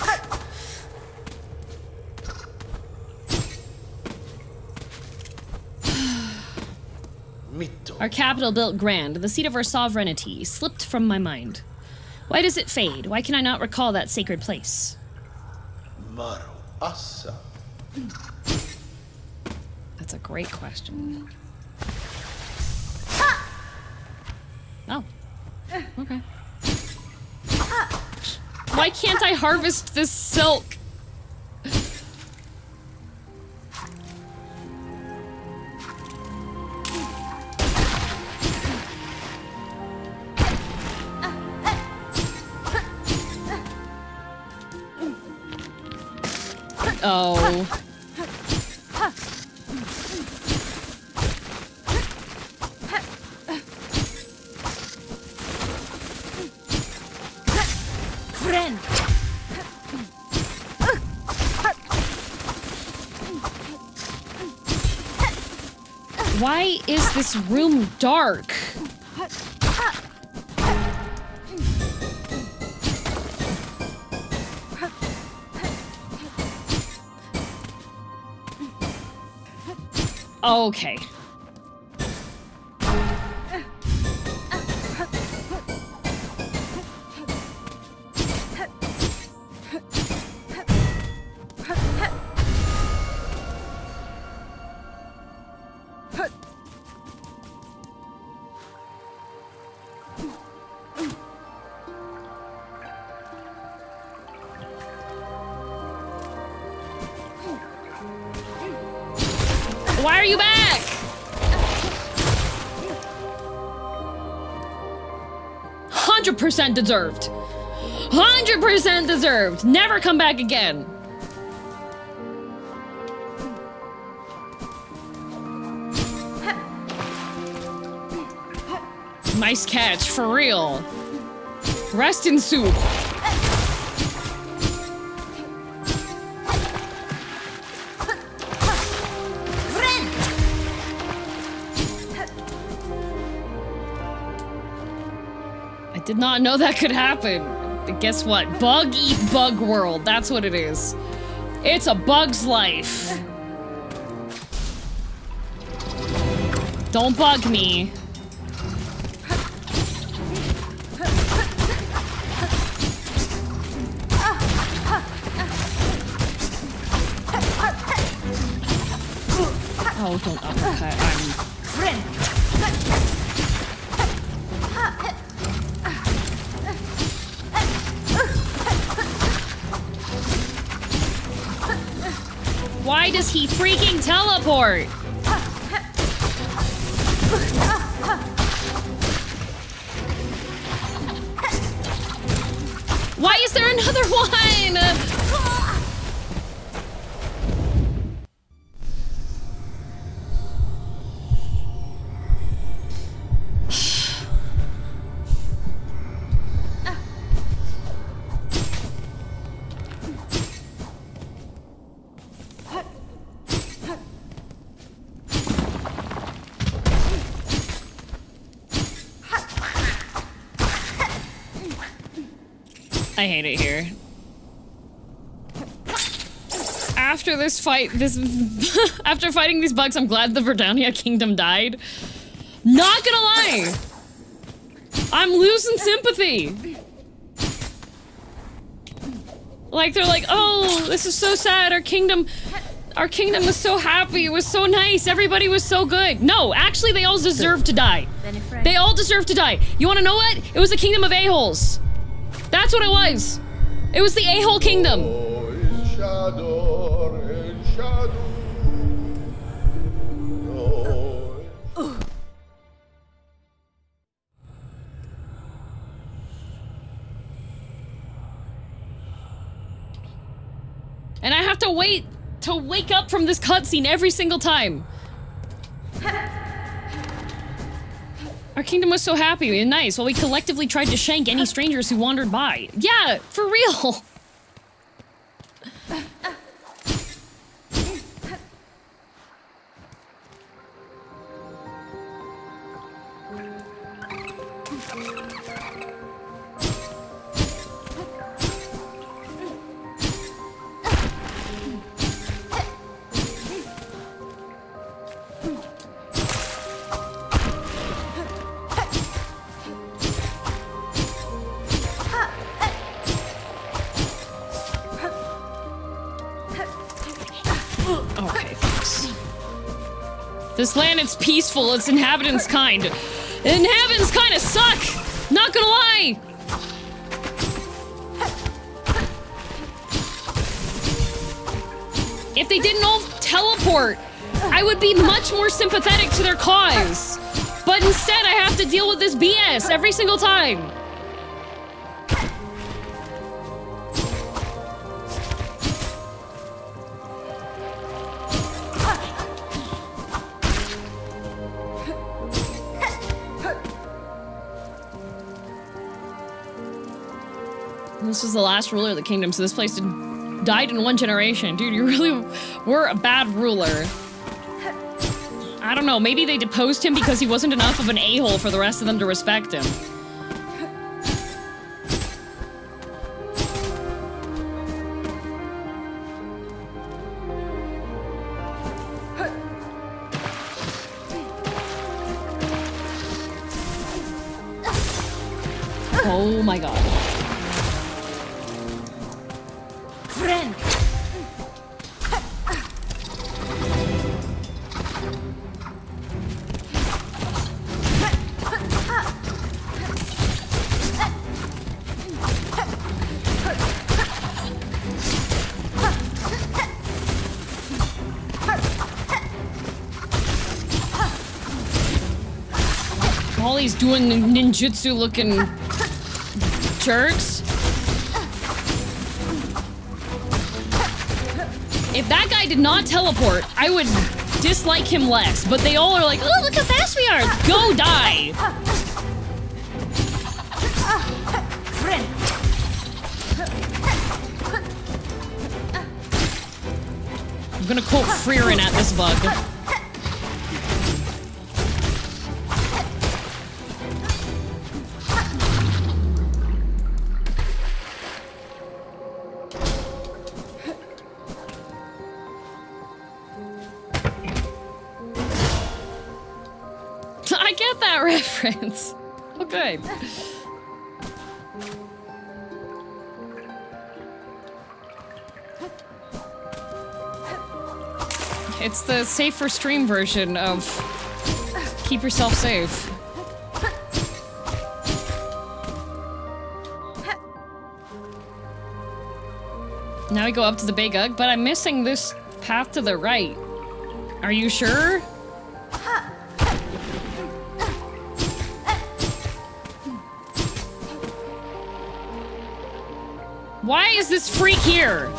Our capital built grand, the seat of our sovereignty, slipped from my mind. Why does it fade? Why can I not recall that sacred place? Maro Assa. That's a great question. Oh. Okay. Why can't I harvest this silk? Oh. Friend. Why is this room dark? Okay. Why are you back? %100% deserved. 100% deserved. Never come back again. Nice catch, for real. Rest in soup. I did not know that could happen. Guess what? Bug eat bug world. That's what it is. It's a bug's life. Don't bug me. Oh, don't uppercut. Why does he freaking teleport? Why is there another one? I hate it here. After this fight, after fighting these bugs, I'm glad the Verdania Kingdom died. Not gonna lie! I'm losing sympathy! Like, they're like, oh, this is so sad, our kingdom was so happy, it was so nice, everybody was so good. No, actually, they all deserve to die. They all deserve to die. You wanna know what? It was the kingdom of a-holes. That's what it was. It was the a-hole kingdom. And I have to wait to wake up from this cutscene every single time. Our kingdom was so happy and nice while we collectively tried to shank any strangers who wandered by. Yeah, for real. This land, it's peaceful, its inhabitants kind. The inhabitants kinda suck! Not gonna lie! If they didn't all teleport, I would be much more sympathetic to their cause. But instead, I have to deal with this BS every single time. This is the last ruler of the kingdom, so this place died in one generation. Dude, you really were a bad ruler. I don't know, maybe they deposed him because he wasn't enough of an a-hole for the rest of them to respect him. Oh my god. Friend. All these doing ninjutsu looking jerks. If that guy did not teleport, I would dislike him less. But they all are like, oh, look how fast we are. Go die. I'm gonna quote Freerin at this bug. I get that reference. Okay. It's the safer stream version of keep yourself safe. Now we go up to the Big Ugg, but I'm missing this path to the right. Are you sure? Why is this freak here?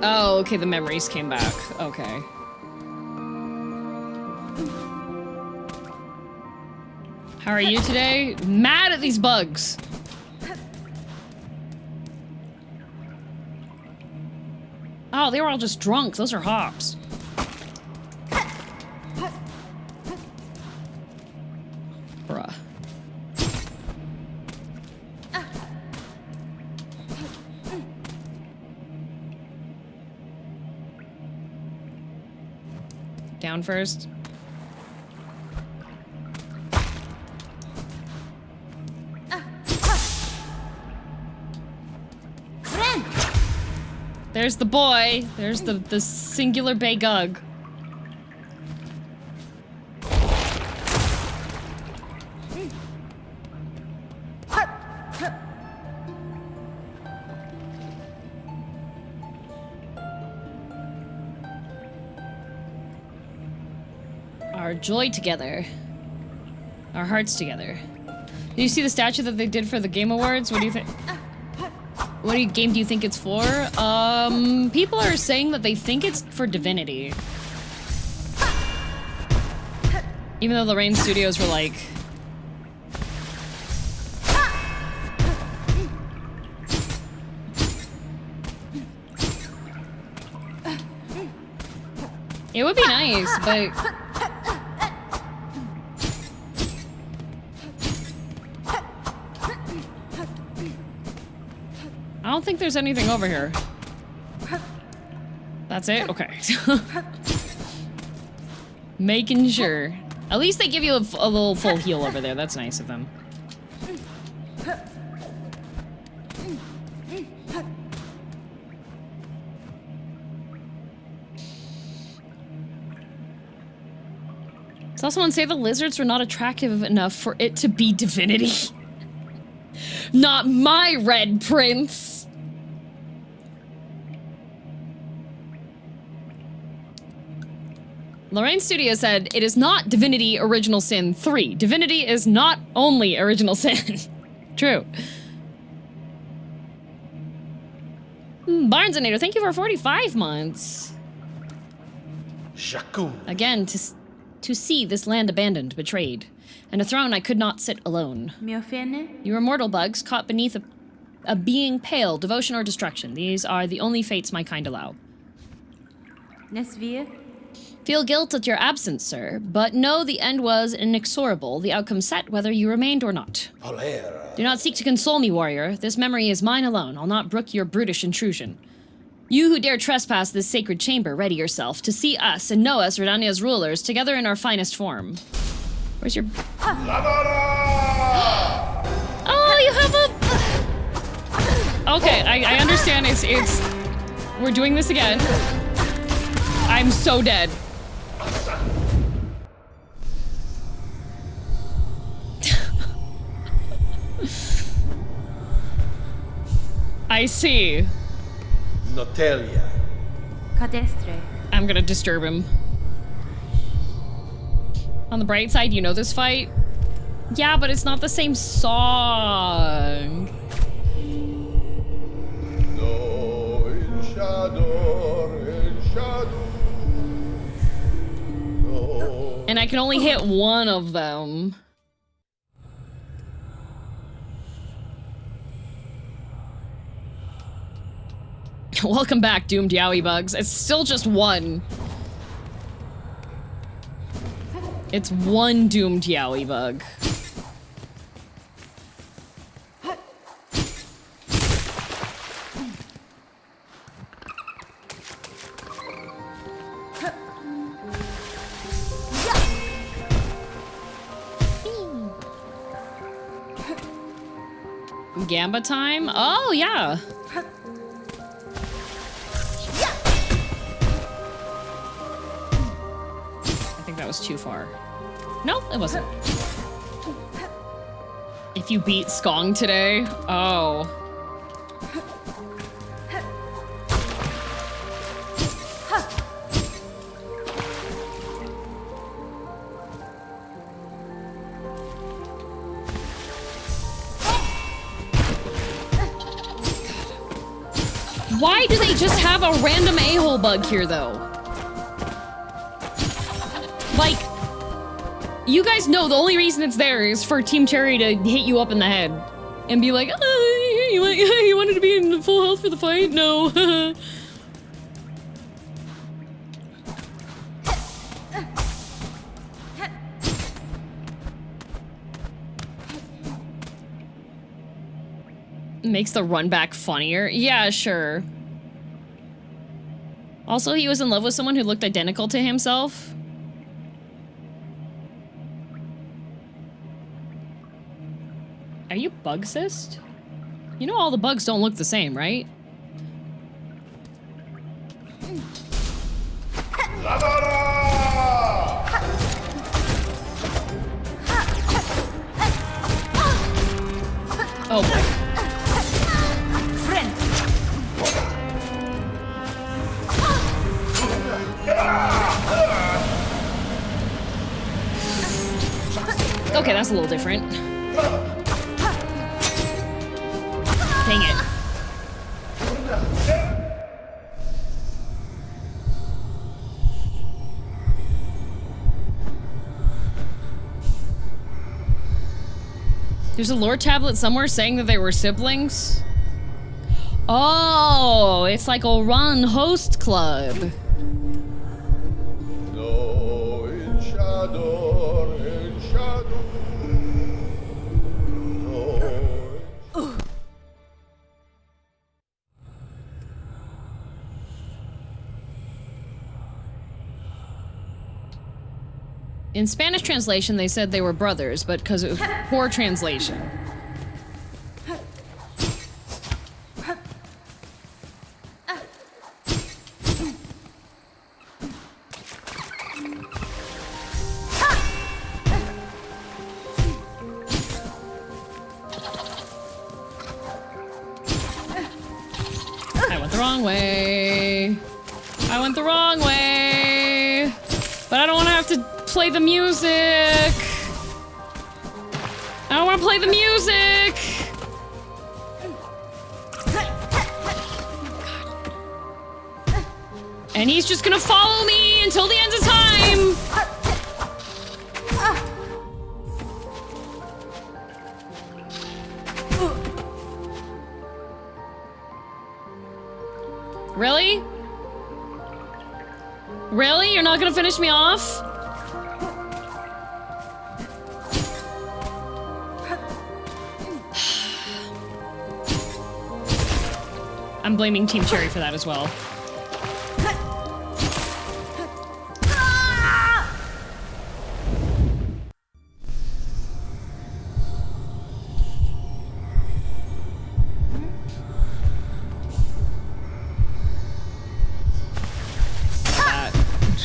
Oh, okay, the memories came back. Okay. How are you today? Mad at these bugs. Oh, they were all just drunk. Those are hops. Bruh. Down first. There's the boy. There's the singular Baygug. Our joy together. Our hearts together. Did you see the statue that they did for the Game Awards? What do you think? What game do you think it's for? People are saying that they think it's for Divinity. Even though Lorraine Studios were like... It would be nice, but... I don't think there's anything over here. That's it? Okay. Making sure. At least they give you a little full heal over there. That's nice of them. Saw someone say the lizards were not attractive enough for it to be Divinity. Not my Red Prince! Lorraine Studio said, it is not Divinity Original Sin 3. Divinity is not only Original Sin. True. Barnesonator, thank you for 45 months. Jakun. Again, to see this land abandoned, betrayed, and a throne I could not sit alone. You are mortal bugs, caught beneath a being pale, devotion or destruction. These are the only fates my kind allow. Feel guilt at your absence, sir, but know the end was inexorable, the outcome set whether you remained or not. Do not seek to console me, warrior. This memory is mine alone. I'll not brook your brutish intrusion. You who dare trespass this sacred chamber, ready yourself to see us and know us, Redania's rulers, together in our finest form. Where's your... Oh, you have a... Okay, I understand it's... We're doing this again. I'm so dead. I see. Notelia. Cadestre. I'm gonna disturb him. On the bright side, you know this fight? Yeah, but it's not the same song. No, in shadow. No. And I can only hit one of them. Welcome back, doomed yaoi bugs. It's still just one. It's one doomed yaoi bug. Gamba time? Oh, yeah. I think that was too far. No, it wasn't. If you beat Skong today, oh. Why do they just have a random a-hole bug here, though? Like, You guys know the only reason it's there is for Team Cherry to hit you up in the head. And be like, you wanted to be in full health for the fight? No. Makes the run back funnier. Yeah, sure. Also, he was in love with someone who looked identical to himself. Are you bug cyst? You know all the bugs don't look the same, right? Oh boy. Okay, that's a little different. Dang it. There's a lore tablet somewhere saying that they were siblings. Oh, it's like a run host club. No, in shadow, in shadow. No. In Spanish translation, they said they were brothers, but because it was poor translation. I went the wrong way. I went the wrong way. But I don't want to have to play the music. I don't want to play the music. And he's just gonna follow me until the end of time. Really? Really? You're not gonna finish me off? I'm blaming Team Cherry for that as well.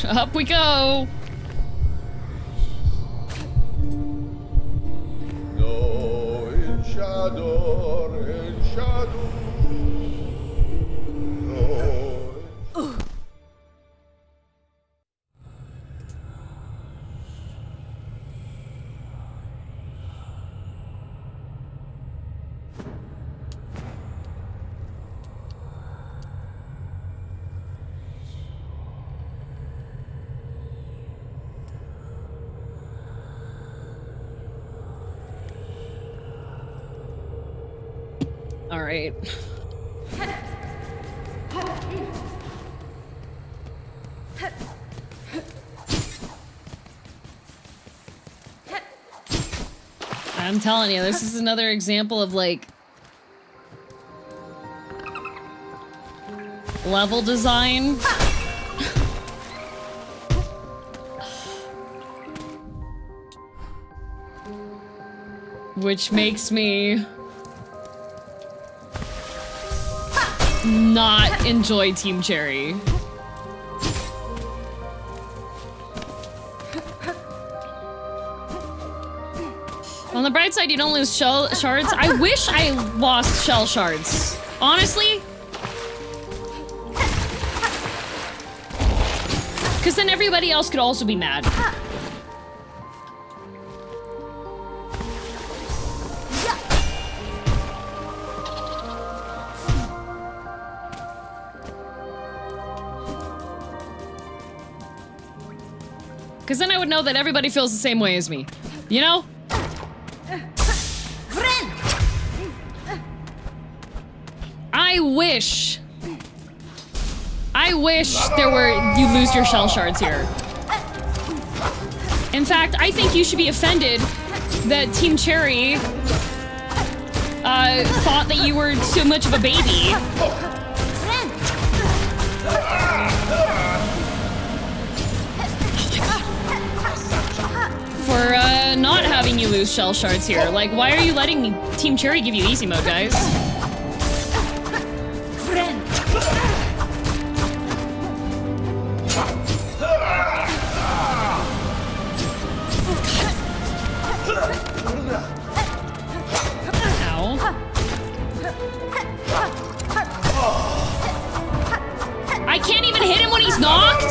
Up we go. No, in shadow, in shadow. No. All right. I'm telling you, this is another example of like level design. Which makes me not enjoy Team Cherry. On the bright side, you don't lose shell shards. I wish I lost shell shards. Honestly. Because then everybody else could also be mad. Because then I would know that everybody feels the same way as me. You know? I wish you lose your shell shards here. In fact, I think you should be offended that Team Cherry thought that you were too much of a baby. For not having you lose shell shards here. Like, why are you letting Team Cherry give you easy mode, guys? I can't even hit him when he's knocked?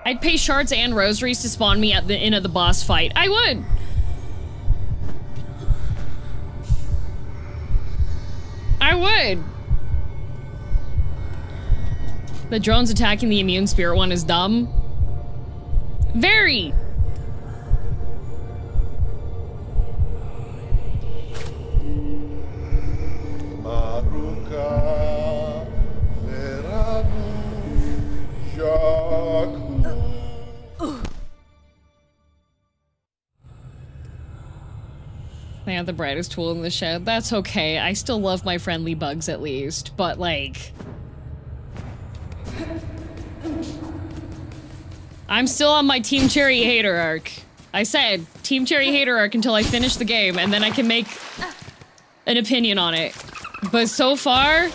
I'd pay shards and rosaries to spawn me at the end of the boss fight. I would! I would! The drones attacking the immune spirit one is dumb. Very! Maruka, Veranu, Jaku. They have the brightest tool in the shed. That's okay. I still love my friendly bugs at least, but like... I'm still on my Team Cherry hater arc. I said, Team Cherry hater arc until I finish the game, and then I can make an opinion on it. But so far...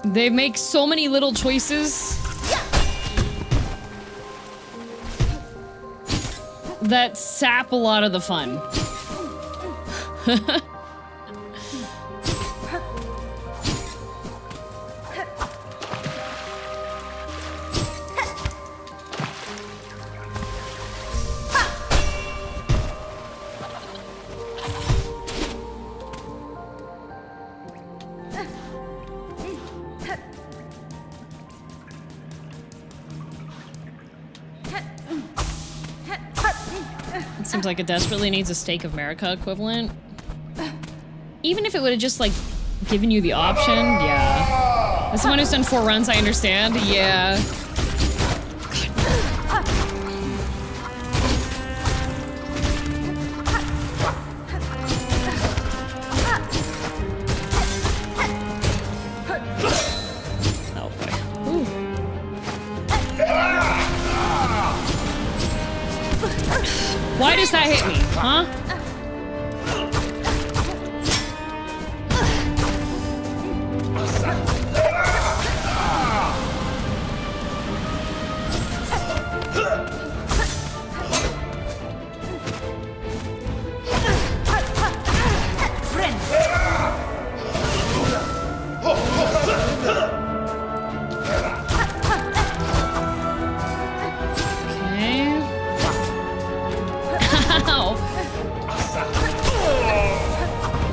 they make so many little choices that sap a lot of the fun. Seems like it desperately needs a Stake of America equivalent. Even if it would have just, like, given you the option, yeah. As someone who's done 4 runs, I understand, yeah. Oh boy. Ooh. Why does that hit me, huh?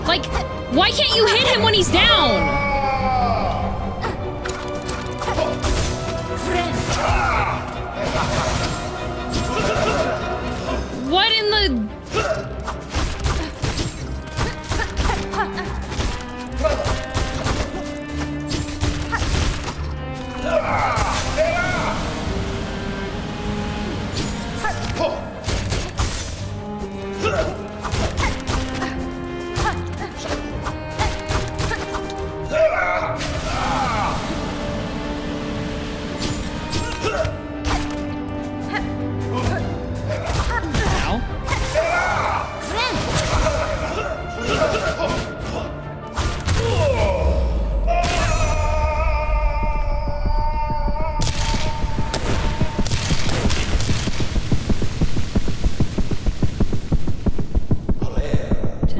Like, why can't you hit him when he's down? What in the...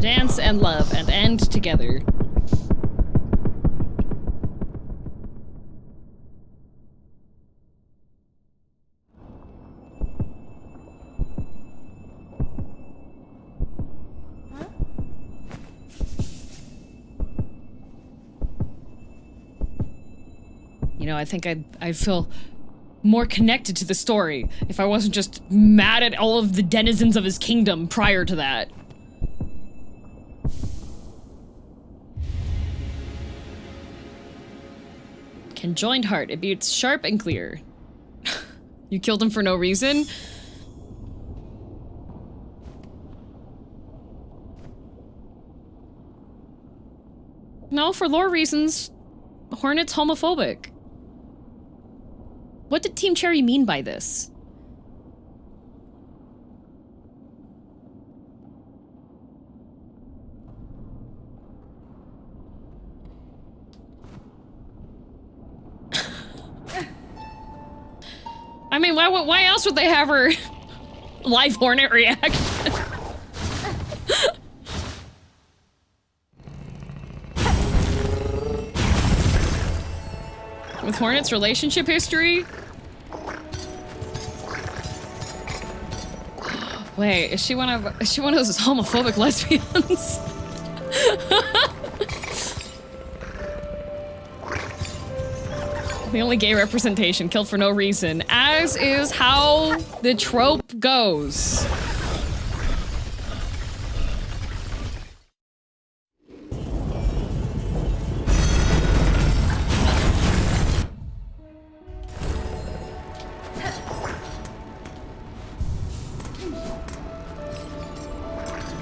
Dance and love and end together. You know, I think I'd feel more connected to the story if I wasn't just mad at all of the denizens of his kingdom prior to that. Conjoined heart. It beats sharp and clear. You killed him for no reason? No, for lore reasons. Hornet's homophobic. What did Team Cherry mean by this? I mean, why else would they have her live Hornet react? With Hornet's relationship history? Wait, is she one of those homophobic lesbians? The only gay representation, killed for no reason, as is how the trope goes.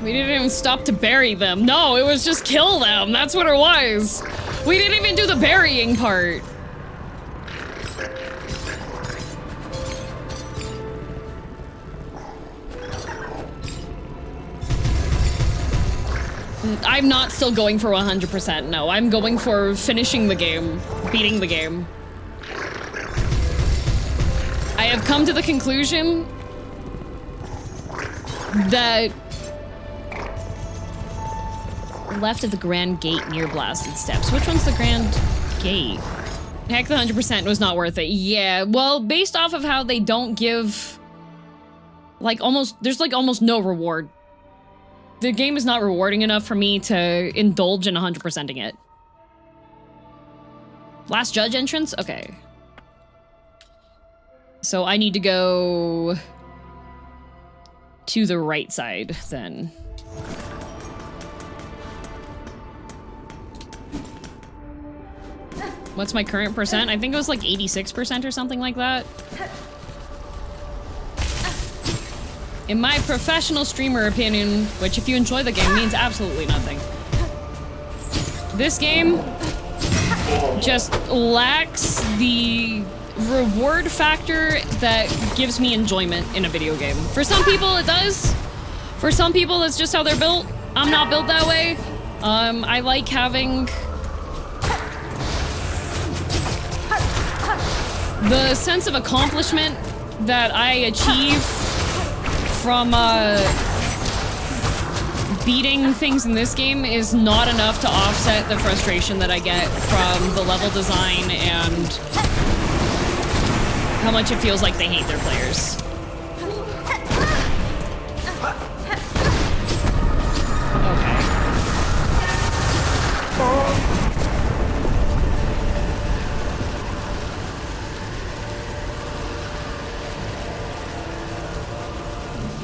We didn't even stop to bury them. No, it was just kill them. That's what it was. We didn't even do the burying part. I'm not still going for 100%, no. I'm going for finishing the game, beating the game. I have come to the conclusion that left of the Grand Gate near Blasted Steps. Which one's the Grand Gate? Heck, the 100% was not worth it. Yeah, well, based off of how they don't give, like, there's like almost no reward. The game is not rewarding enough for me to indulge in 100%ing it. Last judge entrance? Okay. So I need to go to the right side, then. What's my current percent? I think it was like 86% or something like that. In my professional streamer opinion, which if you enjoy the game means absolutely nothing. This game just lacks the reward factor that gives me enjoyment in a video game. For some people it does. For some people that's just how they're built. I'm not built that way. I like having the sense of accomplishment that I achieve from beating things in this game is not enough to offset the frustration that I get from the level design and how much it feels like they hate their players.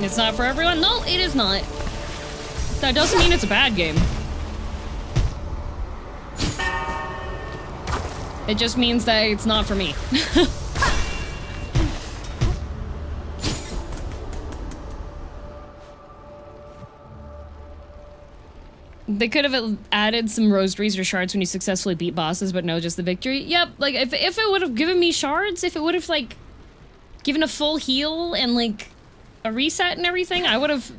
It's not for everyone? No, it is not. That doesn't mean it's a bad game. It just means that it's not for me. They could have added some rosaries or shards when you successfully beat bosses, but no, just the victory. Yep, like if it would have given me shards, if it would have like given a full heal and like a reset and everything, I would have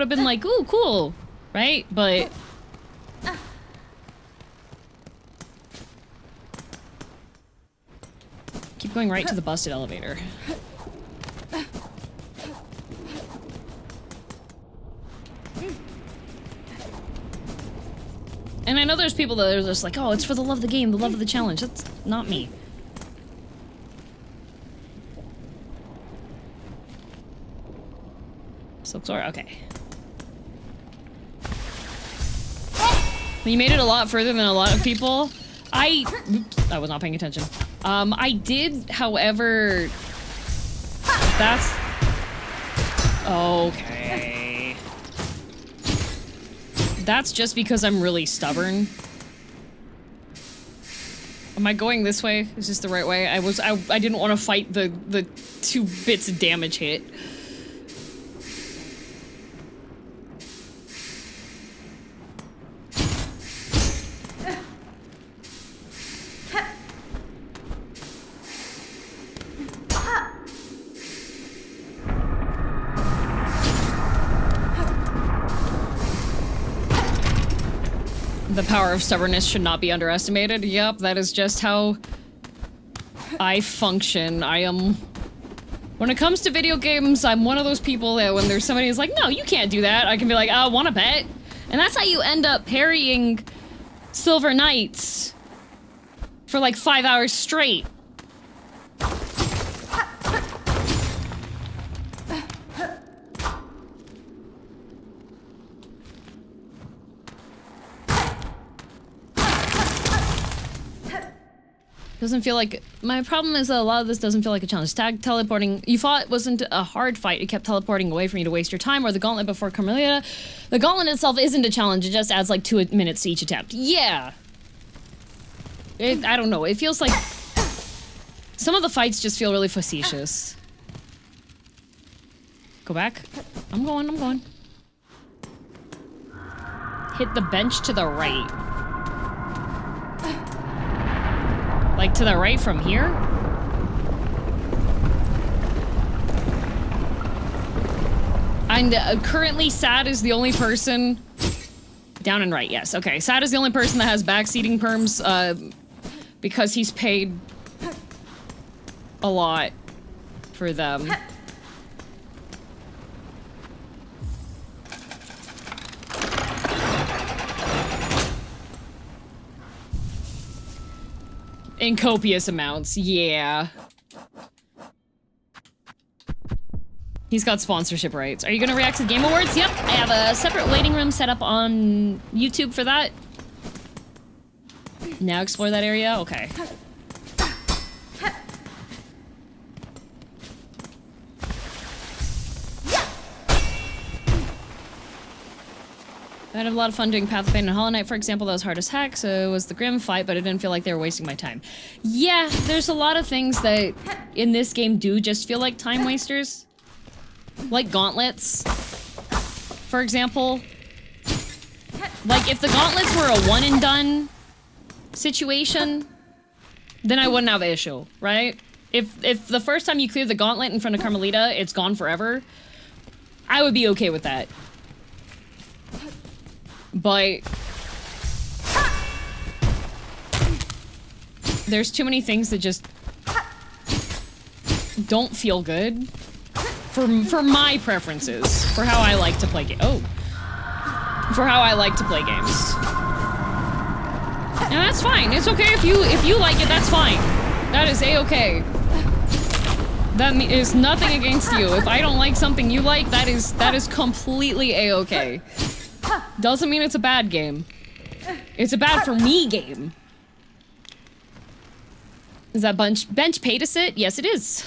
been like, ooh, cool, right? But keep going right to the busted elevator. And I know there's people that are just like, oh, it's for the love of the game, the love of the challenge. That's not me. Silksong, okay. You made it a lot further than a lot of people. Oops, I was not paying attention. I did, however, that's... Okay. That's just because I'm really stubborn. Am I going this way? Is this the right way? I didn't want to fight the 2 bits of damage hit. The power of stubbornness should not be underestimated. Yep, that is just how I function. When it comes to video games, I'm one of those people that when there's somebody who's like, no, you can't do that, I can be like, I wanna bet. And that's how you end up parrying Silver Knights for like 5 hours straight. Doesn't feel like... My problem is that a lot of this doesn't feel like a challenge. Tag teleporting... You thought it wasn't a hard fight. It kept teleporting away from you to waste your time, or the gauntlet before Carmelita. The gauntlet itself isn't a challenge. It just adds like 2 minutes to each attempt. Yeah! I don't know. It feels like... Some of the fights just feel really facetious. Go back. I'm going. Hit the bench to the right. Like, to the right from here? And currently, Sad is the only person... Down and right, yes. Okay, Sad is the only person that has backseating perms, because he's paid a lot for them. In copious amounts, yeah. He's got sponsorship rights. Are you gonna react to the Game Awards? Yep, I have a separate waiting room set up on YouTube for that. Now explore that area? Okay. I had a lot of fun doing Path of Pain and Hollow Knight, for example. That was hard as heck, so it was the grim fight, but it didn't feel like they were wasting my time. Yeah, there's a lot of things that in this game do just feel like time wasters. Like gauntlets, for example. Like, if the gauntlets were a one and done situation, then I wouldn't have an issue, right? If the first time you clear the gauntlet in front of Carmelita, it's gone forever, I would be okay with that. But there's too many things that just don't feel good for my preferences, for how I like to play for how I like to play games. And that's fine. It's okay if you like it. That's fine. That is a-okay. That is nothing against you. If I don't like something you like, that is completely a-okay. Doesn't mean it's a bad game. It's a bad for me game. Is that bench pay to sit? Yes, it is.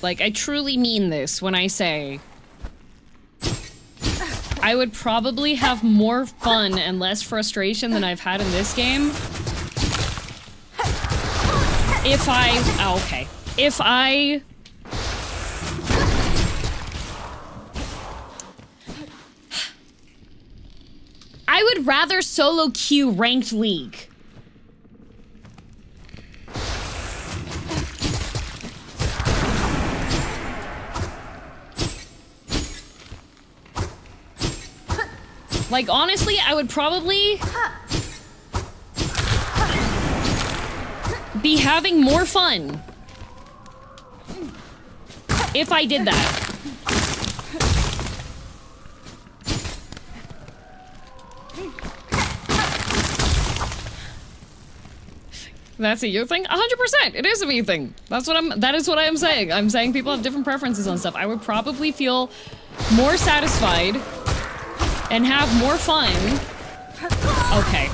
Like, I truly mean this when I say I would probably have more fun and less frustration than I've had in this game if I would rather solo queue ranked league. Like, honestly, I would probably be having more fun if I did that. That's a you thing? 100%! It is a me thing. That is what I am saying. I'm saying people have different preferences on stuff. I would probably feel more satisfied and have more fun. Okay.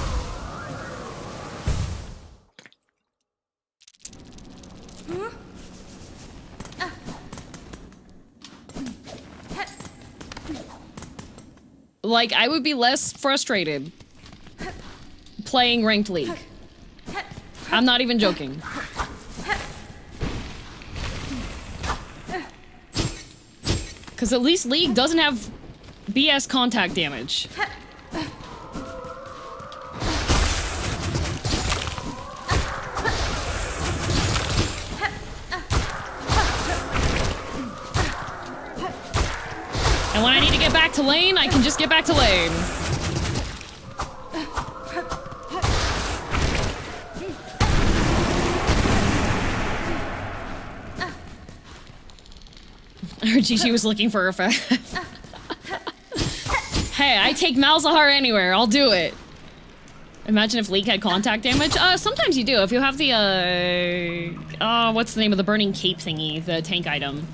Like, I would be less frustrated playing Ranked League. I'm not even joking. Because at least League doesn't have BS contact damage. And when I need to get back to lane, I can just get back to lane. Or Gigi was looking for her Hey, I take Malzahar anywhere. I'll do it. Imagine if Leak had contact damage. Sometimes you do. If you have the, what's the name of the burning cape thingy? The tank item.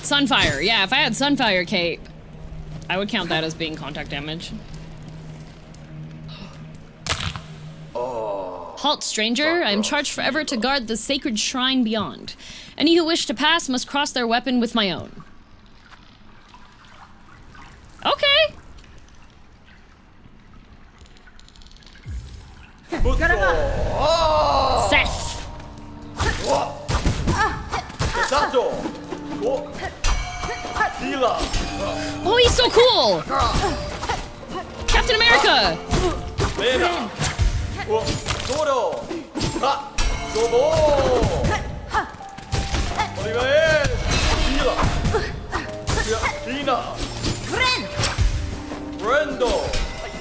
Sunfire. Yeah, if I had Sunfire cape, I would count that as being contact damage. Halt, stranger. I am charged forever to guard the sacred shrine beyond. Any who wish to pass must cross their weapon with my own. Okay. Seth. Oh, he's so cool. Captain America.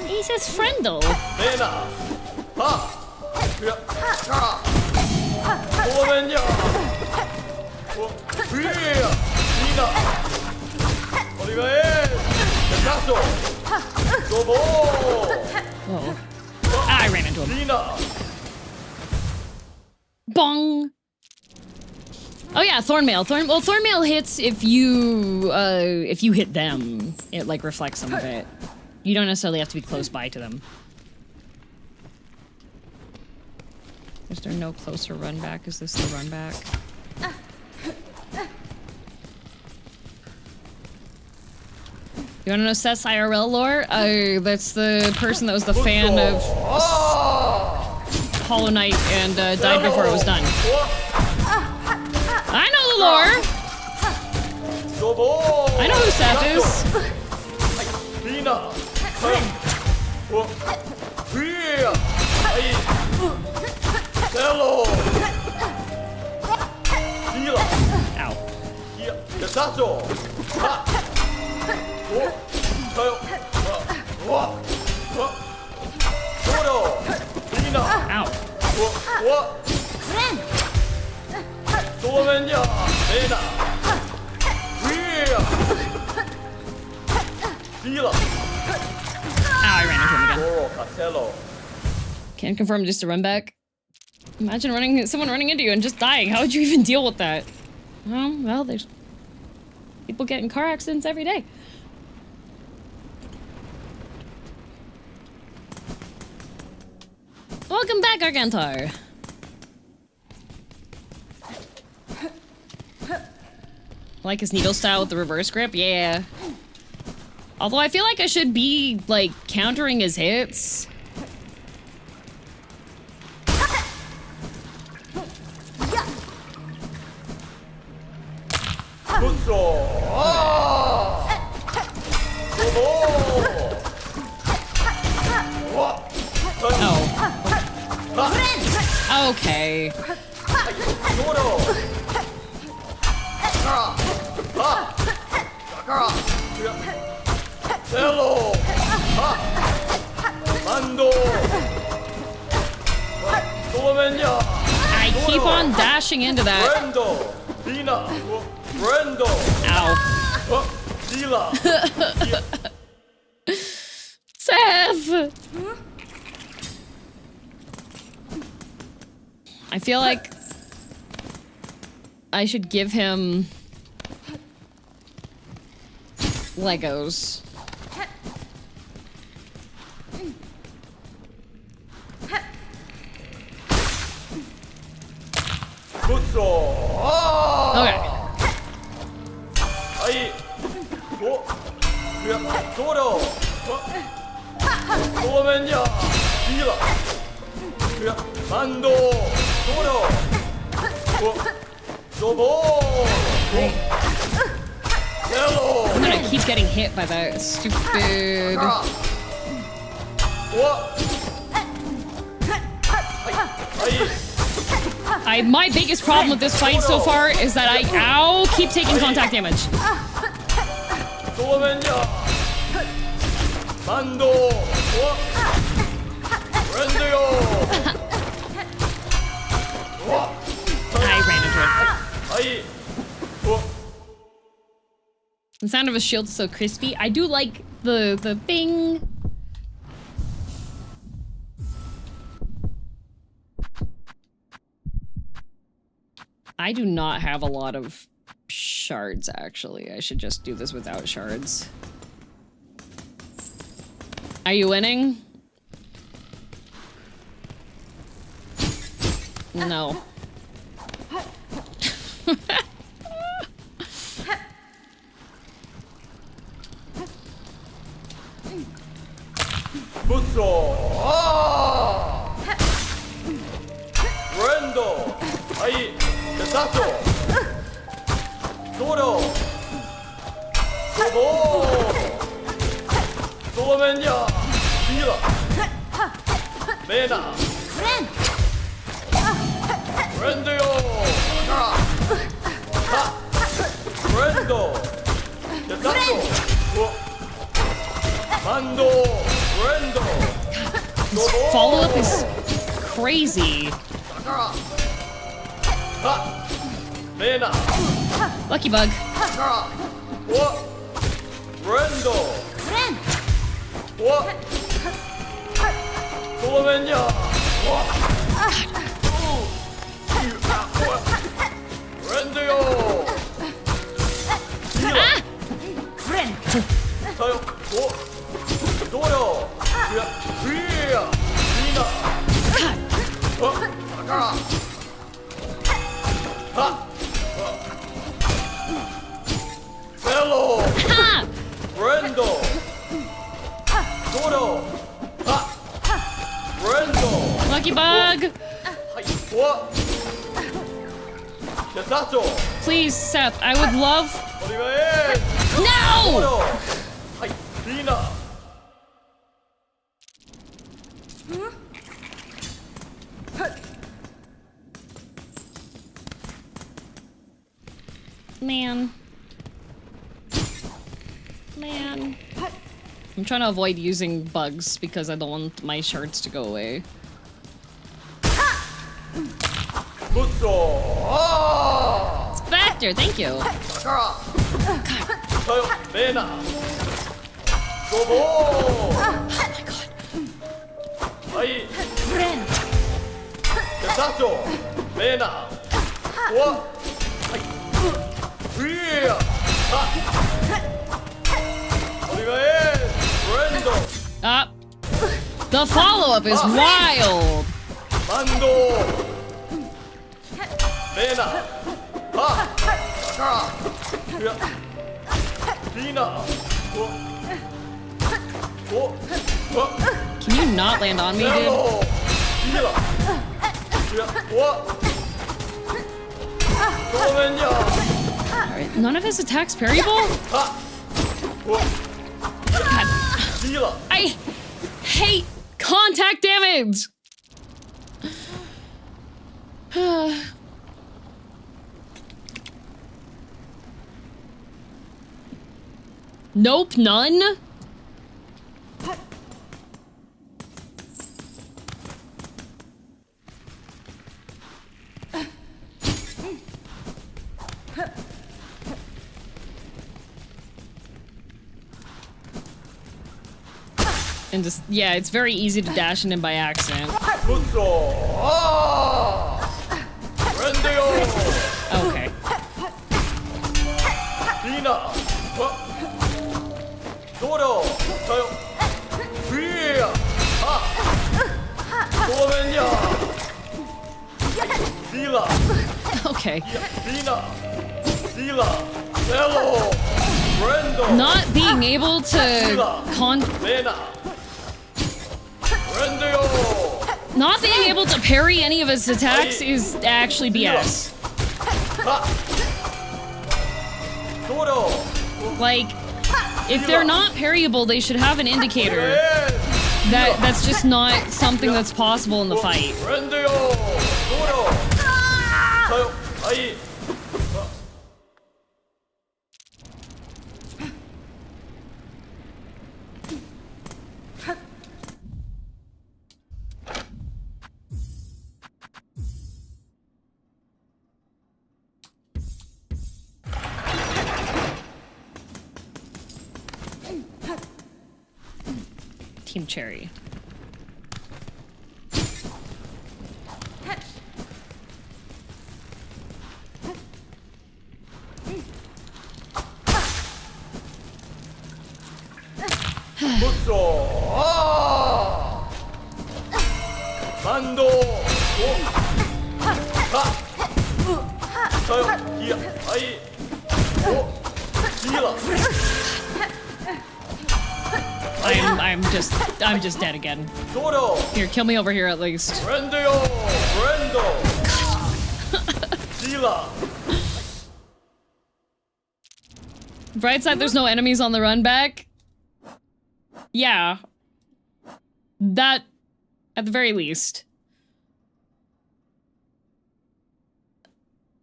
He says friendle. Oh. I ran into him. Bong. Oh yeah, Thornmail. Well, Thornmail hits if you hit them. It like reflects some of it. You don't necessarily have to be close by to them. Is there no closer run back? Is this the run back? You wanna know Seth's IRL lore? That's the person that was the fan of Hollow Knight and died before it was done. I know the lore! I know who Seth is. I ran into him again. Can't confirm just to run back. Imagine someone running into you and just dying. How would you even deal with that? Well, there's people get in car accidents every day. Welcome back, Argantar. Like his needle style with the reverse grip? Yeah. Although I feel like I should be, like, countering his hits. Oh. Okay. I keep on dashing into that. Ow. Seth! I feel like I should give him Legos. Okay. I'm gonna keep getting hit by that stupid... My biggest problem with this fight so far is that I, keep taking contact damage. I ran into it. The sound of a shield is so crispy. I do like the bing. I do not have a lot of shards, actually. I should just do this without shards. Are you winning? No. This follow-up is crazy. Lucky bug. Lucky bug! Please, Seth, I would love... No! Man. I'm trying to avoid using bugs because I don't want my shards to go away. Spectre, thank you. Oh my god. The follow-up is wild. Can you not land on me, dude? Alright, none of his attacks parryable? God. I hate contact damage! Nope, none? And just, yeah, it's very easy to dash in by accident. Kuzuo! Rendio! Okay. Dina! Dodo! Tayo! Fia! Ha! Domenya! Sila! Okay. Dina! Sila! Hello! Brendo! Not being able to Lena! Rendio! not being able to parry any of his attacks is actually BS. Ha! Dodo! Like, if they're not parryable, they should have an indicator that that's just not something that's possible in the fight. Rendio! Dodo! Tayo! Ai! Team Cherry. Kuzuo! Mando! Ha! Tayo! Kia! Ai! Sila! I'm just dead again. Dodo! Here, kill me over here at least. Rendio! Brendo! Sila! Bright side, there's no enemies on the run back. Yeah. That, at the very least.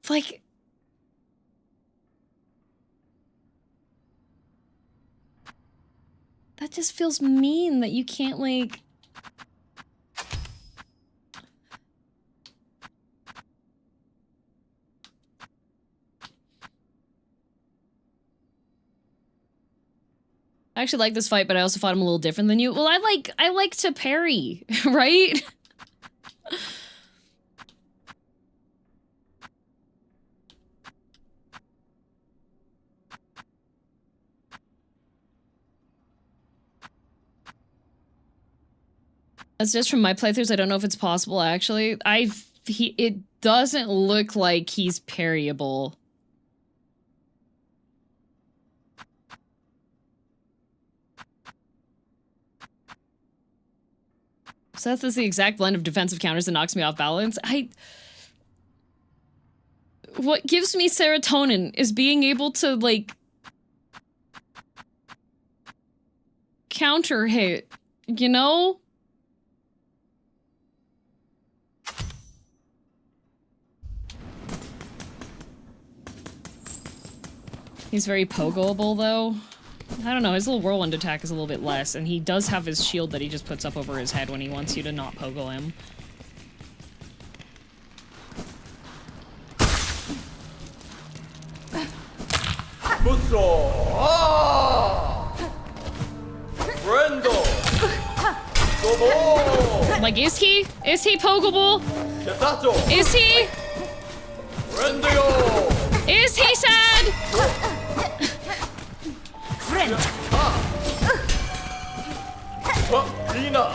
Like... that just feels mean that you can't, like... I actually like this fight, but I also fought him a little different than you. Well, I like to parry, right? That's just from my playthroughs. I don't know if it's possible, actually. It doesn't look like he's parryable. So that's the exact blend of defensive counters that knocks me off balance. What gives me serotonin is being able to, like, counter hit, you know? He's very pogoable, though. I don't know, his little whirlwind attack is a little bit less, and he does have his shield that he just puts up over his head when he wants you to not pogo him. Kuzuo! Brendo! Dodo! Like, is he? Is he pogoable? Kesato! Is he? Rendio! Is he sad? Dina!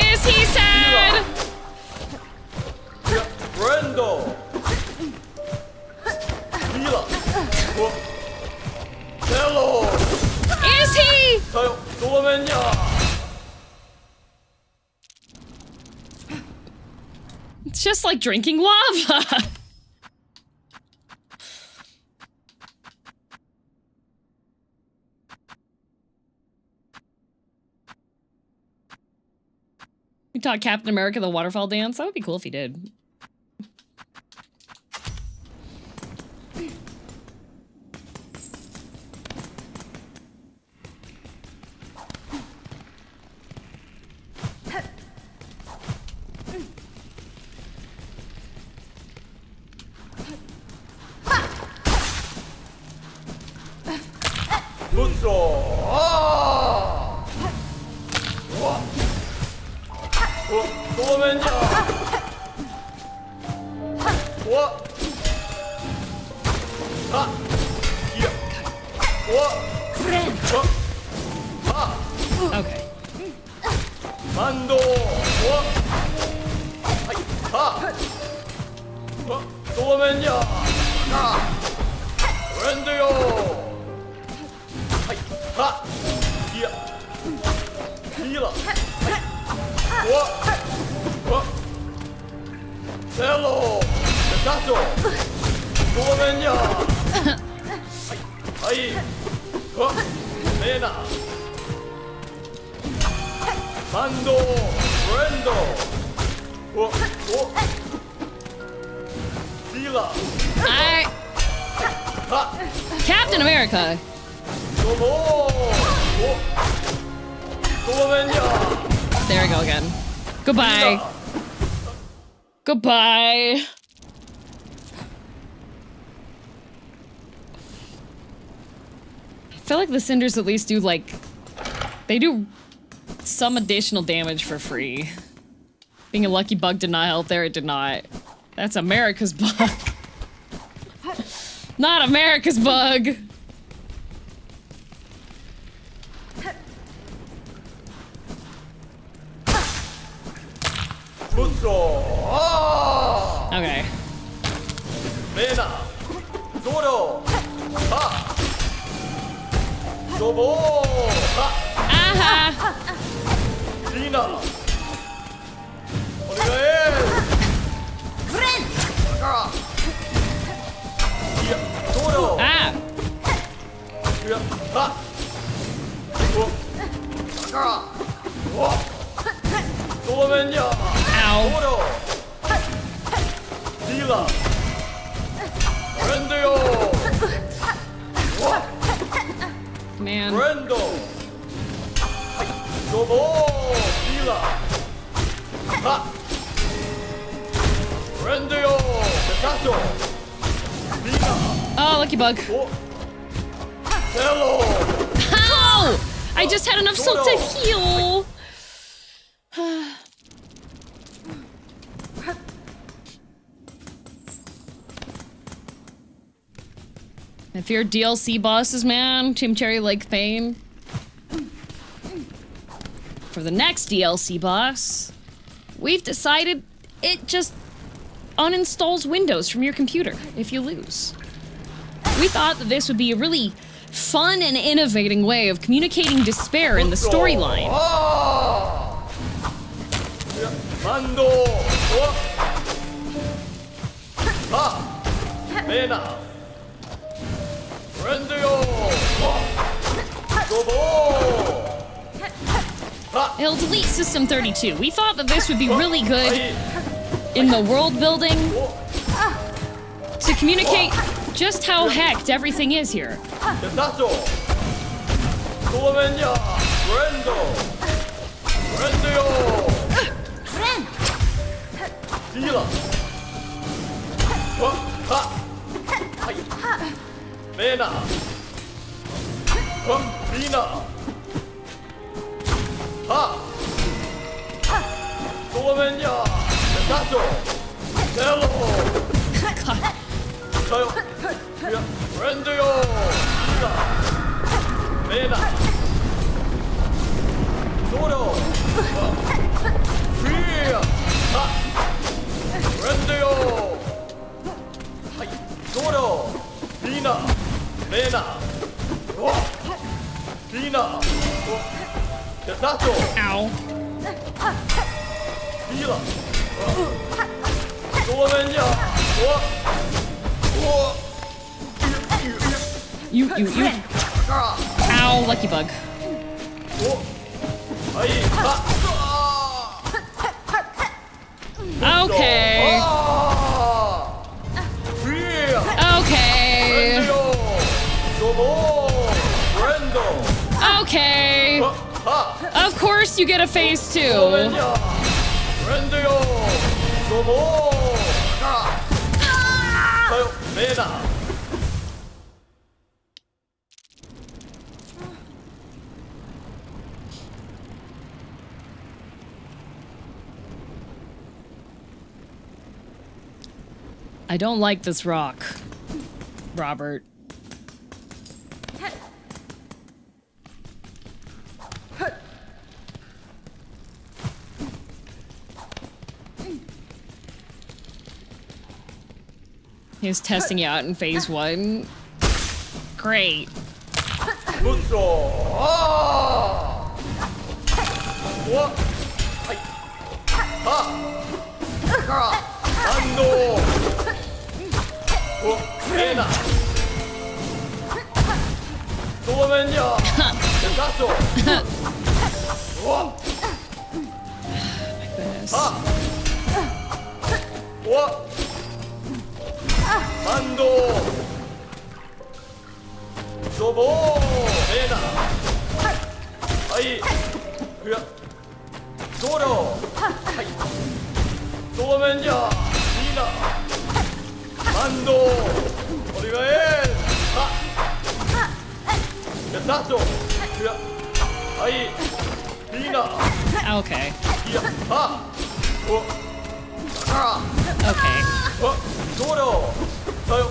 Is he sad? Brendo! Sila! Hello! Is he? Tayo! Domenya! It's just like drinking lava. We taught Captain America the waterfall dance. That would be cool if he did. Kuzuo. Ah! 도면야. Okay. 만도. 도면야. 랜드요. 셀로 대사조 도면야 아이 메나 만도 랜도 딜라 Captain America. 도면야 There we go again. Goodbye. Goodbye. I feel like the cinders at least do like they do some additional damage for free. Being a lucky bug did not help there, it did not. That's America's bug. Not America's bug. Okay. 메나 조로 도보 Aha! 리나 오리가에 조로 Ah! 도면야 Ow. 조로 딜라 랜드요 Man. 랜도 도보 딜라 랜드요 대사조 리나 Oh, lucky bug. 셀로 Ow! I just had enough salt to heal. If you're DLC bosses, man, Team Cherry Lake Pain. For the next DLC boss, we've decided it just uninstalls Windows from your computer if you lose. We thought that this would be a really fun and innovating way of communicating despair in the storyline. 만도 메나 랜드요 도보 It'll delete System 32. We thought that this would be really good in the world building to communicate just how hecked everything is here. 대사조 도면야 랜드요 딜라 메나 리나 도면야 대사조 셀로 저요 랜드요 메나 도로 위야 랜드요 도로 리나 메나 리나 대사조 Ow. 딜라 도면야 You. Ow, lucky bug. Okay. Okay. Okay. Of course you get a phase 2. I don't like this rock, Robert. He's testing you out in phase 1. Great. ぶっそああおはいはか反動おええな正面にゃでダッチョおはお反動ドボーええなはいふや道路はい正面じゃいいな反動お願いはやったちょふやはいいいな Okay. いやはおあ Okay. わ道路さよ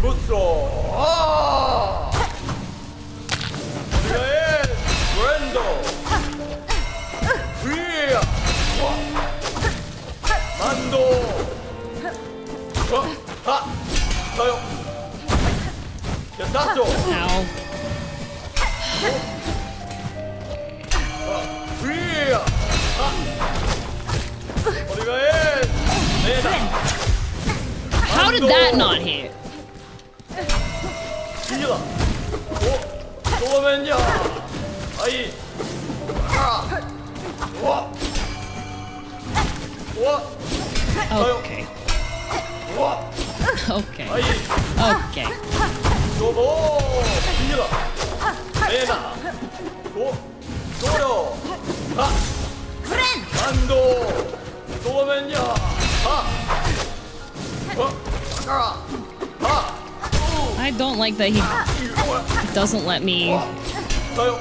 ぶっそああお願いブレンドフィーア反動わはさよやったちょ Ow. フィーアはお願いねえな How did that not hit? いいだお正面じゃはいあわわ Okay. わ Okay. はい Okay. どうぞいいだええなお道路は反動正面じゃはわは I don't like that he doesn't let me, さよ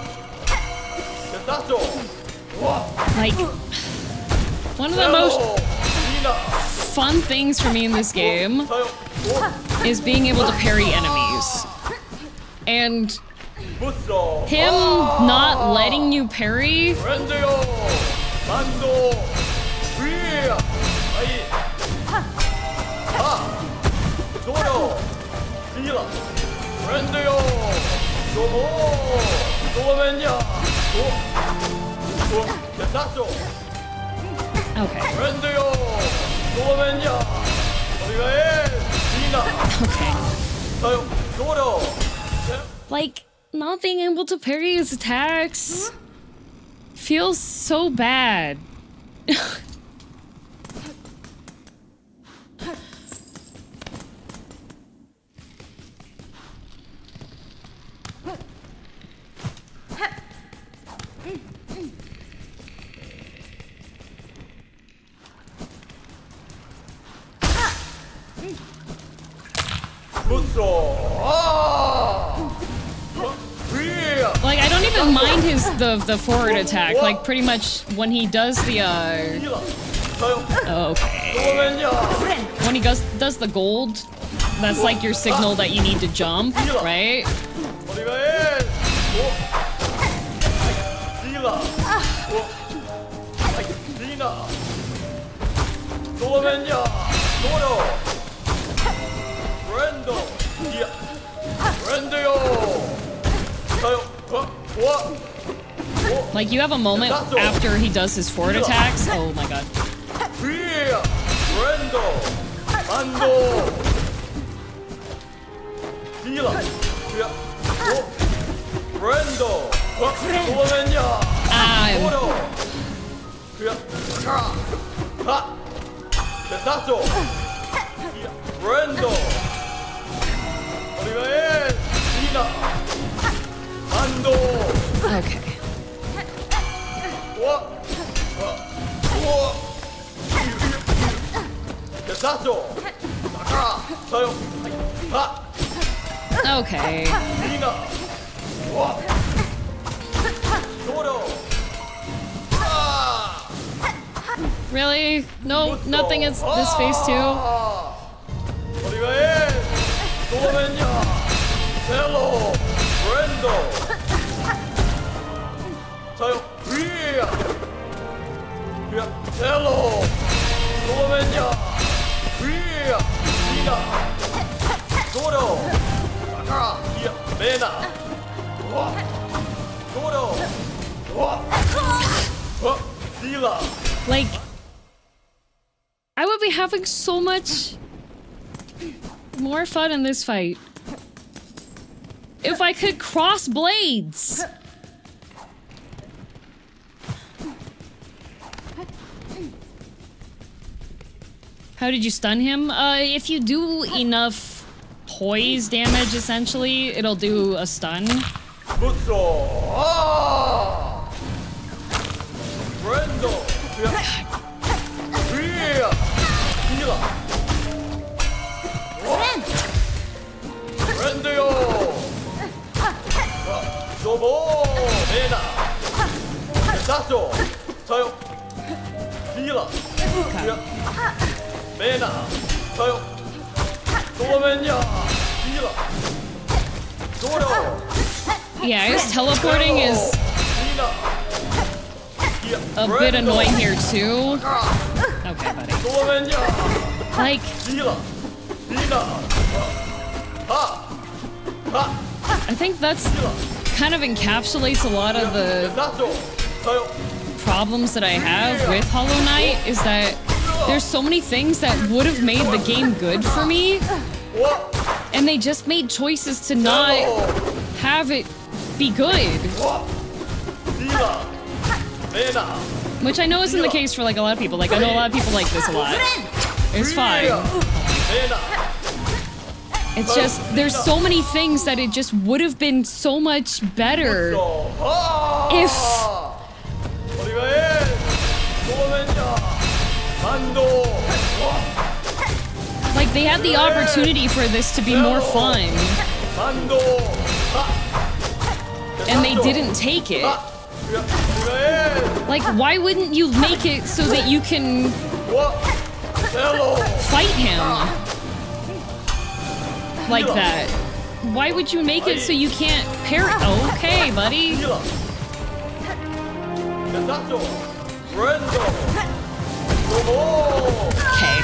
ダッチョわ like, one of the most いいな fun things for me in this game さよ is being able to parry enemies. And ぶっそ him not letting you parry, フレンドよ反動フリーはいは道路いいだフレンドよどうも正面じゃおやったっちょ okay, フレンドよ正面じゃお願いいいな okay. さよ道路 Like, not being able to parry his attacks feels so bad. Like, I don't even mind the forward attack. Like, pretty much when he does the okay. When he does the gold, that's like your signal that you need to jump, right? Like, you have a moment after he does his forward attacks. Oh my god. Okay. Okay. Really? No, nothing is this face too? Like, I would be having so much more fun in this fight if I could cross blades. How did you stun him? If you do enough poise damage, essentially, it'll do a stun. Yeah, I guess teleporting is a bit annoying here too. Okay, buddy. Like, I think that's kind of encapsulates a lot of the problems that I have with Hollow Knight, is that there's so many things that would have made the game good for me, and they just made choices to not have it be good. Which I know isn't the case for like a lot of people. Like, I know a lot of people like this a lot. It's fine. It's just, there's so many things that it just would have been so much better if... Like, they had the opportunity for this to be more fun. And they didn't take it. Like, why wouldn't you make it so that you can fight him like that? Why would you make it so you can't parry? Okay, buddy. Okay.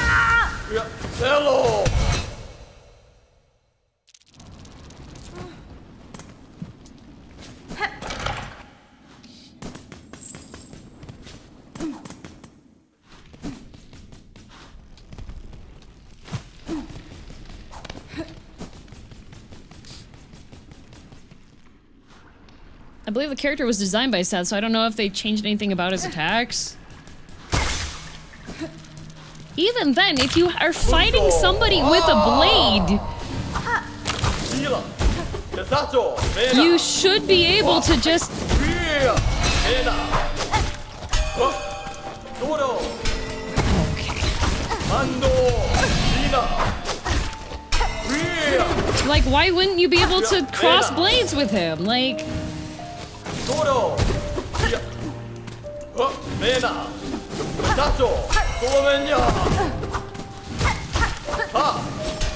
I believe the character was designed by Seth, so I don't know if they changed anything about his attacks. Even then, if you are fighting somebody with a blade, you should be able to just... Okay. Like, why wouldn't you be able to cross blades with him? Like...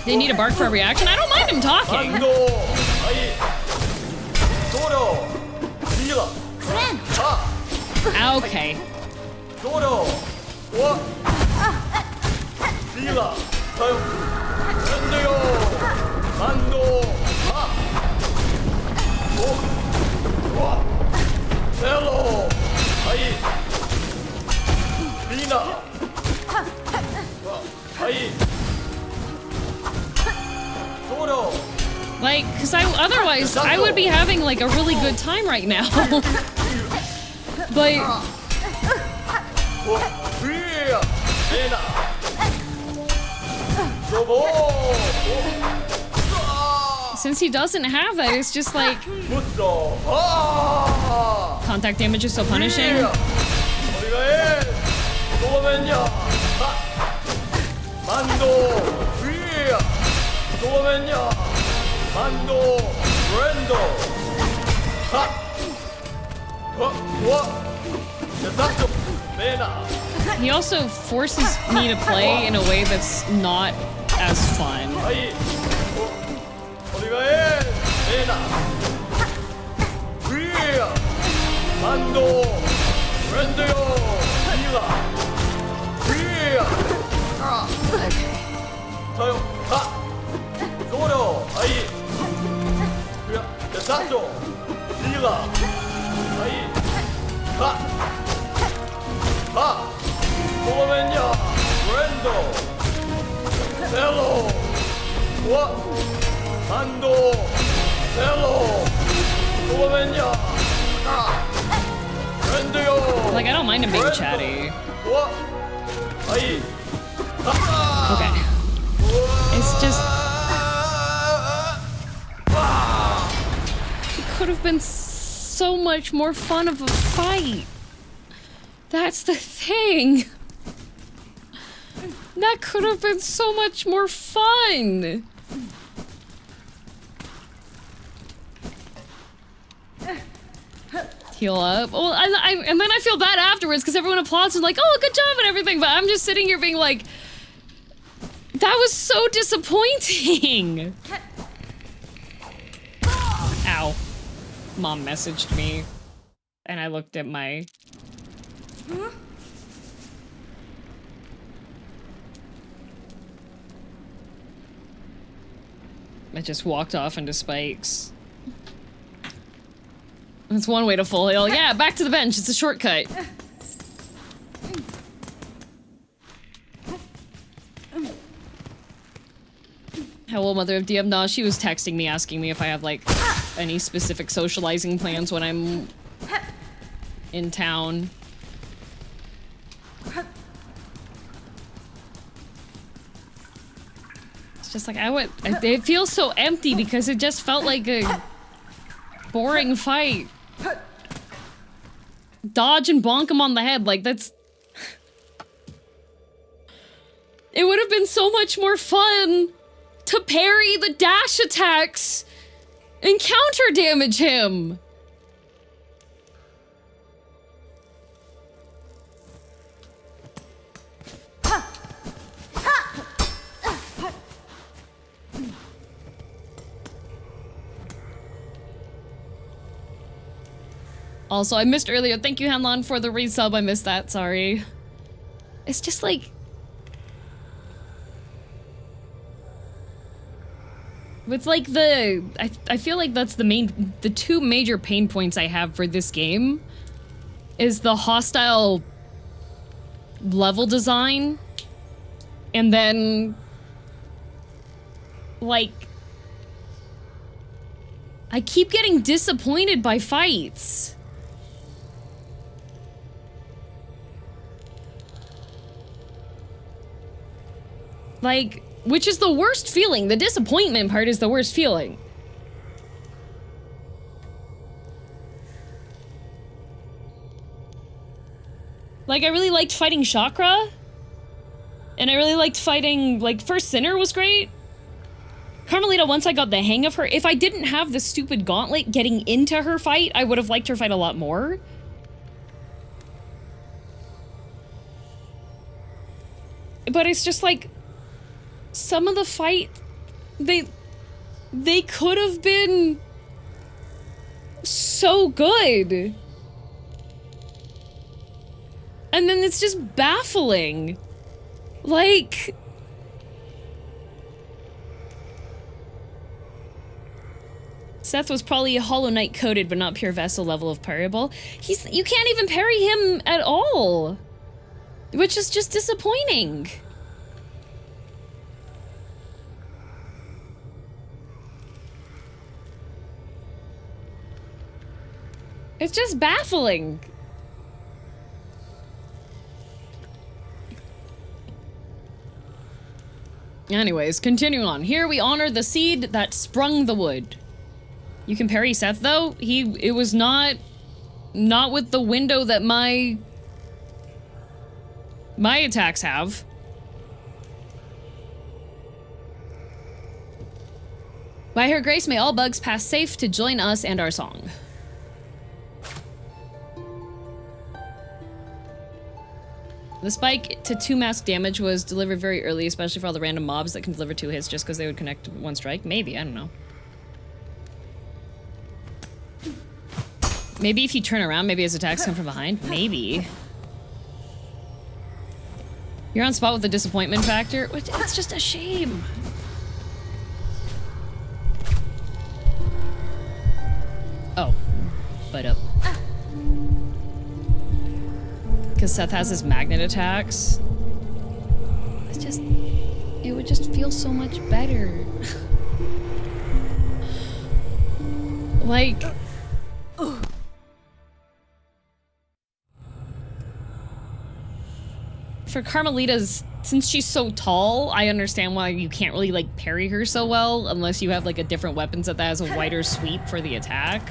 They need a bark for a reaction? I don't mind him talking. Okay. Like, cause otherwise I would be having like a really good time right now. But Since he doesn't have that, it's just like... Kuzuo. Ah! Contact damage is so punishing. Mando. Mando. Rendo. Ha. What? He also forces me to play in a way that's not as fun. Mando. Rendo. Like, I don't mind him being chatty. Okay. It's just... It could have been so much more fun of a fight. That's the thing. That could have been so much more fun. Heal up. Well, and then I feel bad afterwards because everyone applauds and like, oh, good job and everything, but I'm just sitting here being like, that was so disappointing. Ow. Mom messaged me and I looked at my... I just walked off into spikes. That's one way to full heal. Yeah, back to the bench. It's a shortcut. Hello, mother of DM. No, she was texting me asking me if I have, like, any specific socializing plans when I'm in town. It's just like, it feels so empty because it just felt like a boring fight. Dodge and bonk him on the head, like, that's... It would have been so much more fun to parry the dash attacks and counter damage him. Also, I missed earlier. Thank you, Hanlon, for the resub. I missed that. Sorry. It's just like... With like the... I feel like that's the two major pain points I have for this game is the hostile level design and then like I keep getting disappointed by fights. Like, which is the worst feeling. The disappointment part is the worst feeling. Like, I really liked fighting Chakra. And I really liked fighting, like, first Sinner was great. Carmelita, once I got the hang of her, if I didn't have the stupid gauntlet getting into her fight, I would have liked her fight a lot more. But it's just like... Some of the fight, they could have been so good. And then it's just baffling. Like... Seth was probably a Hollow Knight coded, but not pure Vessel level of parryable. You can't even parry him at all. Which is just disappointing. It's just baffling. Anyways, continuing on. Here we honor the seed that sprung the wood. You can parry Seth, though. It was not with the window that my attacks have. By her grace, may all bugs pass safe to join us and our song. The spike to 2 mask damage was delivered very early, especially for all the random mobs that can deliver 2 hits just because they would connect 1 strike. Maybe, I don't know. Maybe if you turn around, maybe his attacks come from behind. Maybe. You're on spot with the disappointment factor, which it's just a shame. Oh, but up. Because Seth has his magnet attacks. It would just feel so much better. Like... For Carmelita's, since she's so tall, I understand why you can't really, like, parry her so well unless you have, like, a different weapon set that has a wider sweep for the attack.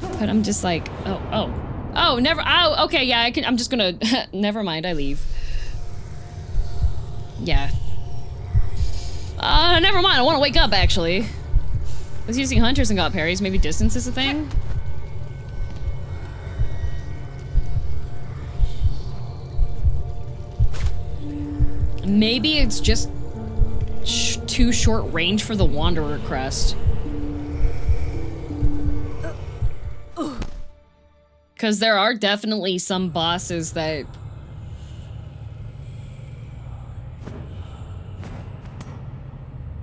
But I'm just like, okay, yeah, I'm just gonna, never mind, I leave. Yeah. Never mind, I want to wake up, actually. I was using hunters and got parries, maybe distance is a thing? Maybe it's just too short range for the Wanderer crest. Because there are definitely some bosses that...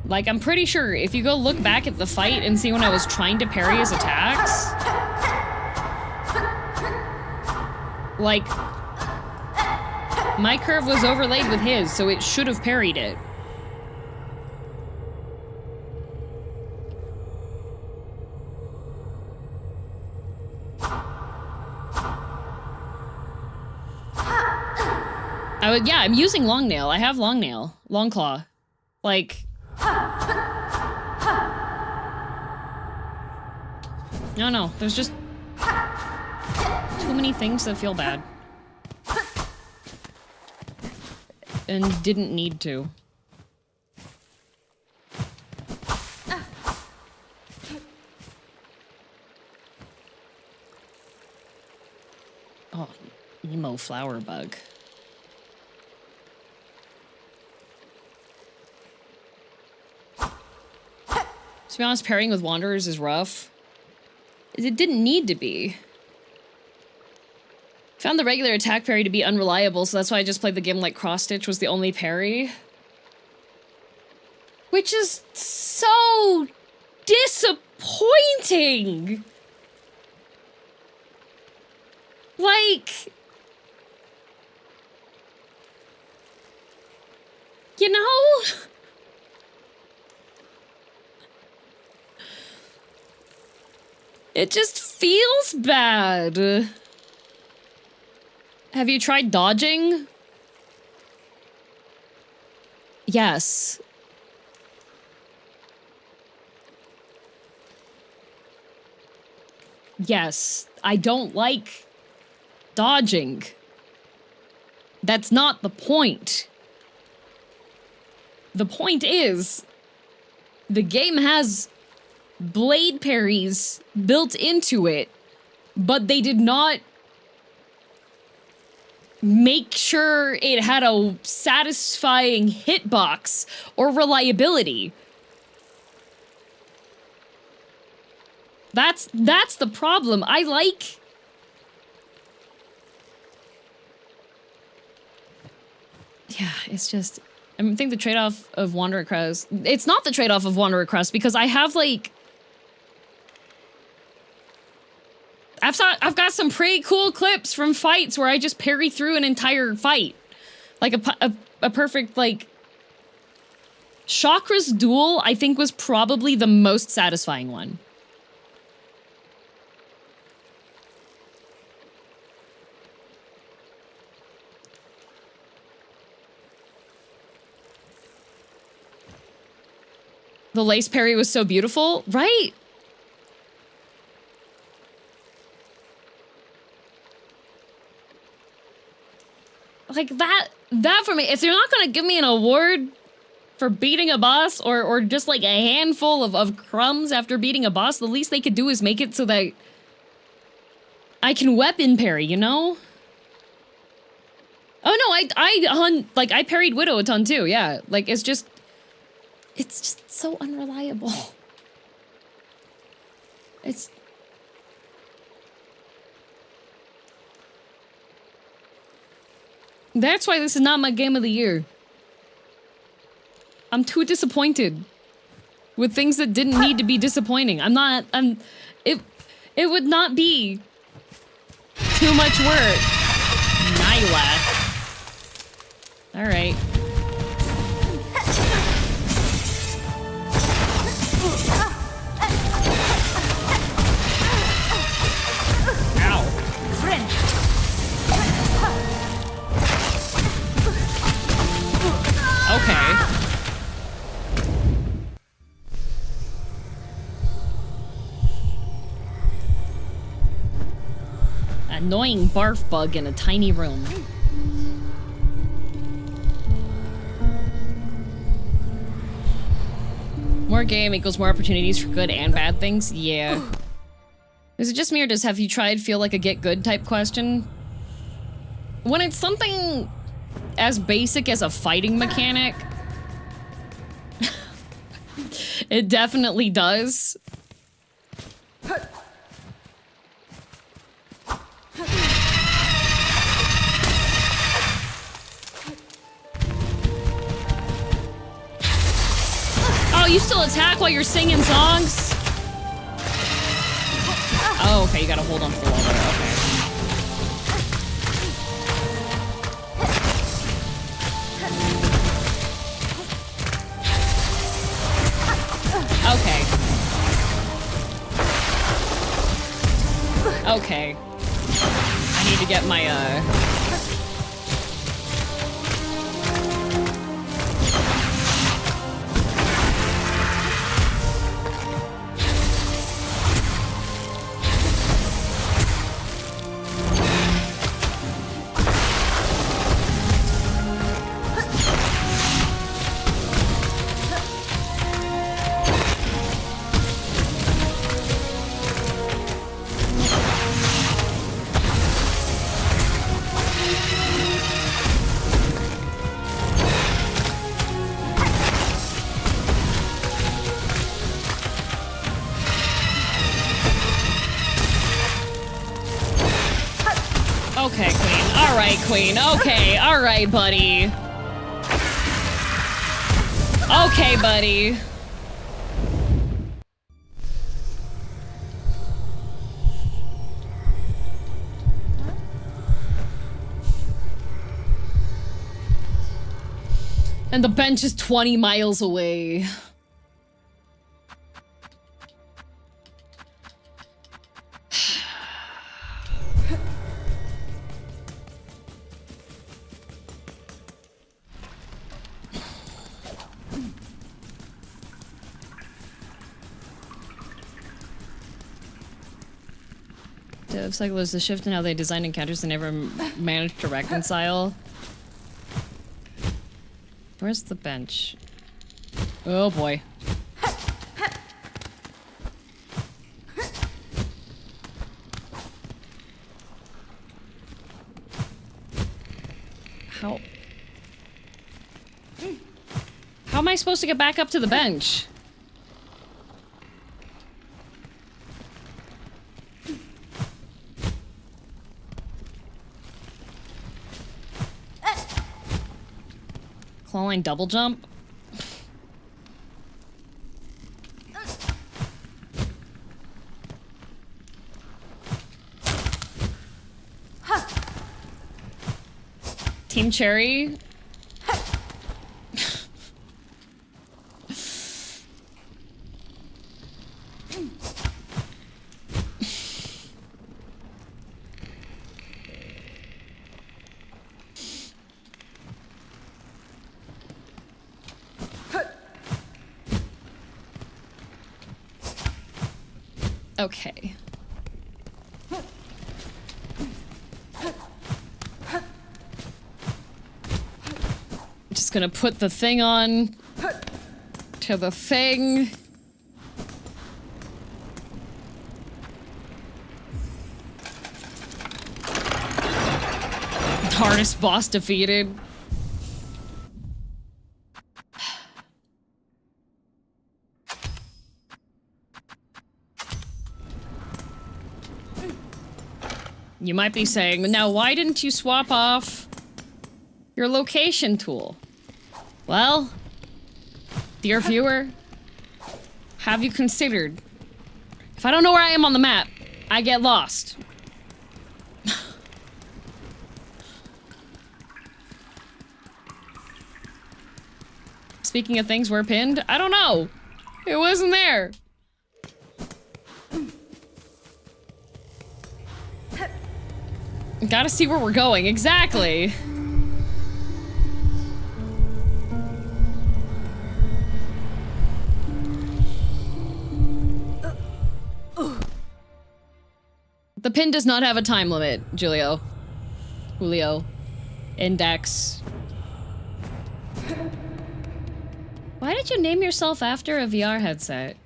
Like, I'm pretty sure if you go look back at the fight and see when I was trying to parry his attacks... Like... My curve was overlaid with his, so it should have parried it. Yeah, I'm using long nail. I have long nail. Long claw. Like... No, there's just... too many things that feel bad. And didn't need to. Oh, emo flower bug. To be honest, pairing with Wanderers is rough. It didn't need to be. Found the regular attack parry to be unreliable, so that's why I just played the game like cross-stitch was the only parry. Which is so disappointing! Like... You know? It just feels bad. Have you tried dodging? Yes. Yes. I don't like dodging. That's not the point. The point is, the game has blade parries built into it, but they did not make sure it had a satisfying hitbox or reliability. That's the problem. I like... Yeah, it's just... I think the trade-off of Wanderer Crest... It's not the trade-off of Wanderer Crest, because I have, like... I've got some pretty cool clips from fights where I just parry through an entire fight. Like a perfect, like... Chakra's duel, I think, was probably the most satisfying one. The lace parry was so beautiful, right? Like that for me, if you're not gonna give me an award for beating a boss or just like a handful of crumbs after beating a boss, the least they could do is make it so that I can weapon parry, you know? Oh no, I parried Widow a ton too, yeah. Like it's just so unreliable. That's why this is not my game of the year. I'm too disappointed with things that didn't need to be disappointing. It would not be too much work. Nyla. All right. Okay. Annoying barf bug in a tiny room. More game equals more opportunities for good and bad things? Yeah. Is it just me or does have you tried feel like a get good type question? When it's something as basic as a fighting mechanic, it definitely does. Oh, you still attack while you're singing songs? Oh, okay, you gotta hold on to the wall there, okay. Okay. Okay. I need to get my, Okay, Queen. Alright, Queen. Okay, alright, buddy. Okay, buddy. And the bench is 20 miles away. Dev cycle is the shift in how they design encounters and never managed to reconcile. Where's the bench? Oh boy. How am I supposed to get back up to the bench? Clawline double jump? Team Cherry? Okay. Just gonna put the thing on to the thing. Hardest boss defeated. You might be saying, now why didn't you swap off your location tool? Well, dear viewer, have you considered, if I don't know where I am on the map, I get lost. Speaking of things we're pinned, I don't know. It wasn't there. Gotta see where we're going, exactly. The pin does not have a time limit, Julio. Julio. Index. Why did you name yourself after a VR headset?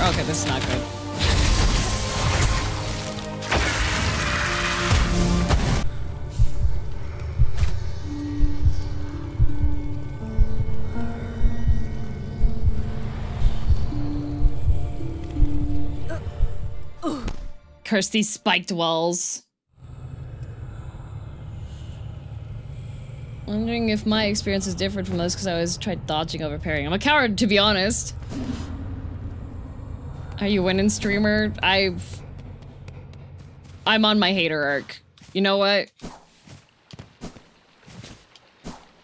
Okay, this is not good. Curse these spiked walls. Wondering if my experience is different from those because I always tried dodging over parrying. I'm a coward, to be honest. Are you winning, streamer? I'm on my hater arc. You know what?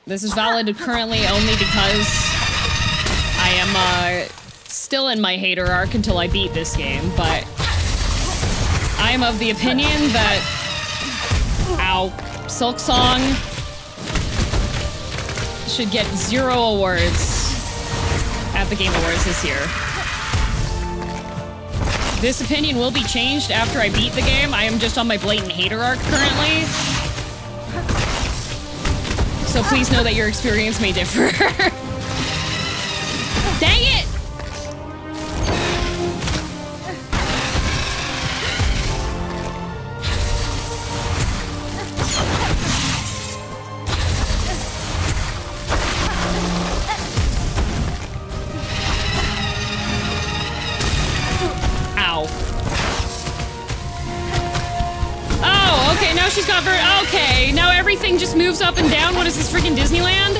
This is valid currently only because I am still in my hater arc until I beat this game, but I am of the opinion that Silksong should get 0 awards at the Game Awards this year. This opinion will be changed after I beat the game. I am just on my blatant hater arc currently. So please know that your experience may differ. Dang it! She's got okay, now everything just moves up and down. What is this, freaking Disneyland?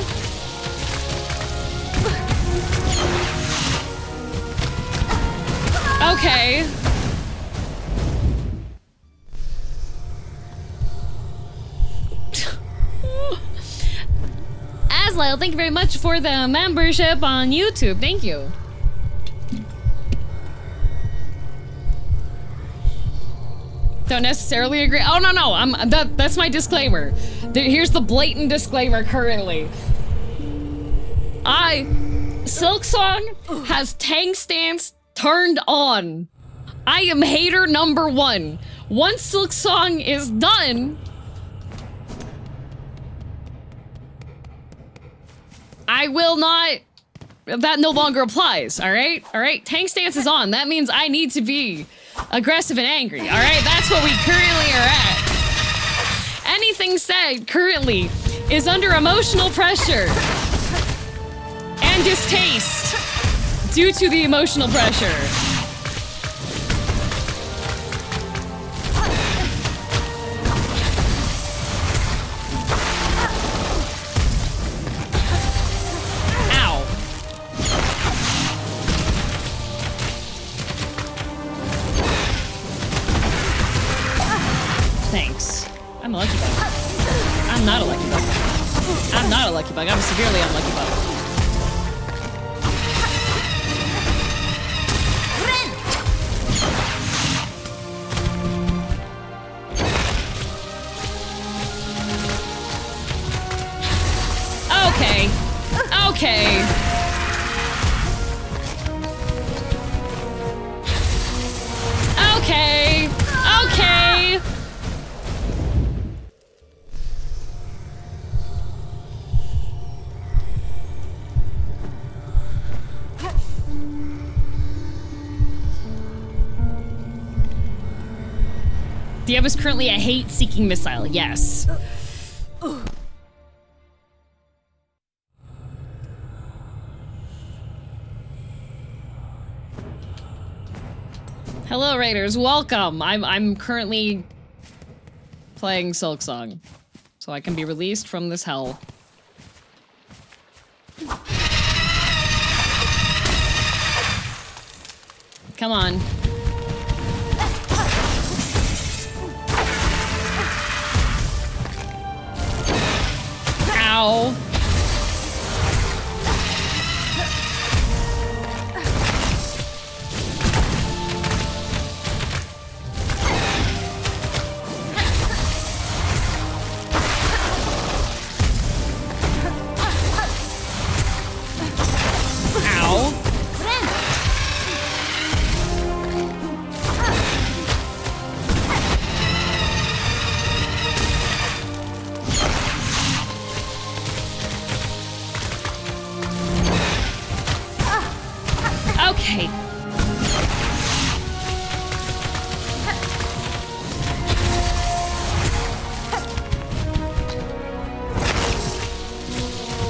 Okay. Aslyle, thank you very much for the membership on YouTube. Thank you. Don't necessarily agree. Oh no, that's my disclaimer. Here's the blatant disclaimer currently. Silksong has tank stance turned on. I am hater number 1. Once Silksong is done, I will not. That no longer applies. All right. Tank stance is on. That means I need to be aggressive and angry, all right? That's what we currently are at. Anything said currently is under emotional pressure and distaste due to the emotional pressure. lucky bug. I'm not a lucky bug. I'm not a lucky bug. I'm a severely unlucky bug. Okay. Okay. Okay. Okay. Diev is currently a hate-seeking missile. Yes. Hello, Raiders. Welcome. I'm currently playing Silksong, so I can be released from this hell. Come on. Ow. Okay.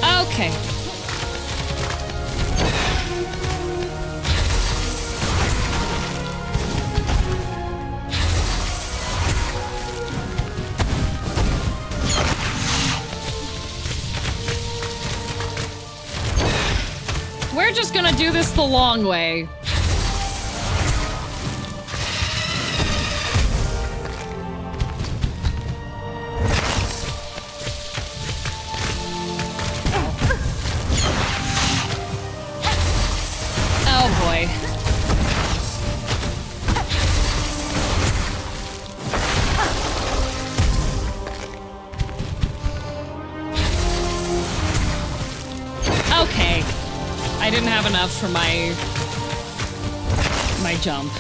Okay. We're just gonna do this the long way. Oh boy. Okay. I didn't have enough for my jump.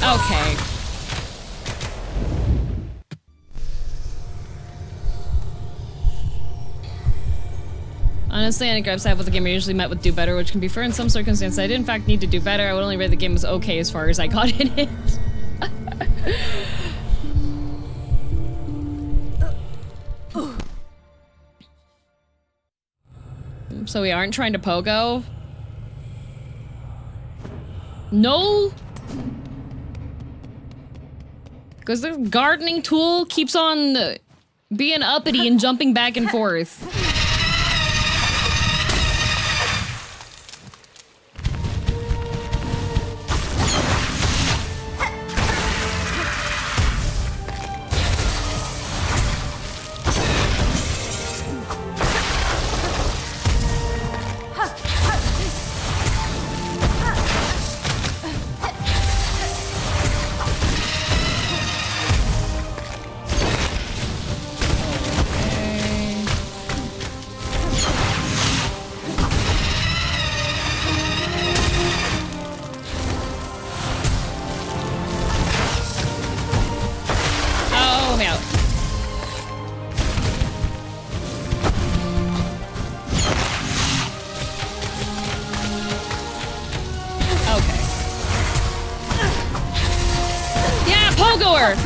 Okay. Honestly, any gripes I have with the game are usually met with do better, which can be fair in some circumstances. I did in fact need to do better. I would only rate the game as okay as far as I got in it. So we aren't trying to pogo? No? Because the gardening tool keeps on being uppity and jumping back and forth.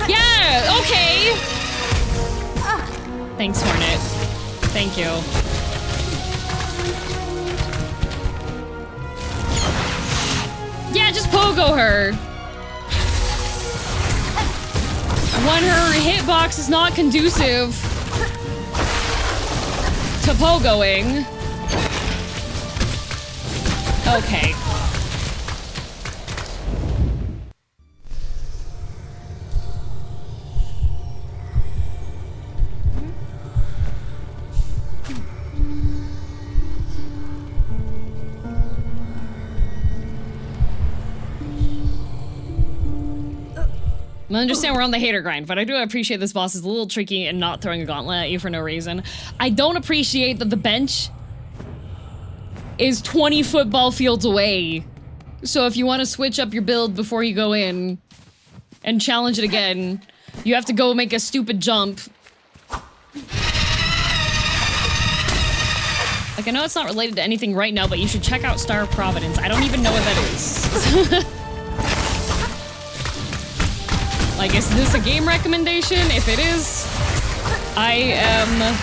Yeah, okay. Thanks, Hornet. Thank you. Yeah, just pogo her. When her hitbox is not conducive to pogoing. Okay. I understand we're on the hater grind, but I do appreciate this boss is a little tricky and not throwing a gauntlet at you for no reason. I don't appreciate that the bench is 20 football fields away. So if you want to switch up your build before you go in and challenge it again, you have to go make a stupid jump. Like, I know it's not related to anything right now, but you should check out Star of Providence. I don't even know what that is. Like, is this a game recommendation? If it is, I am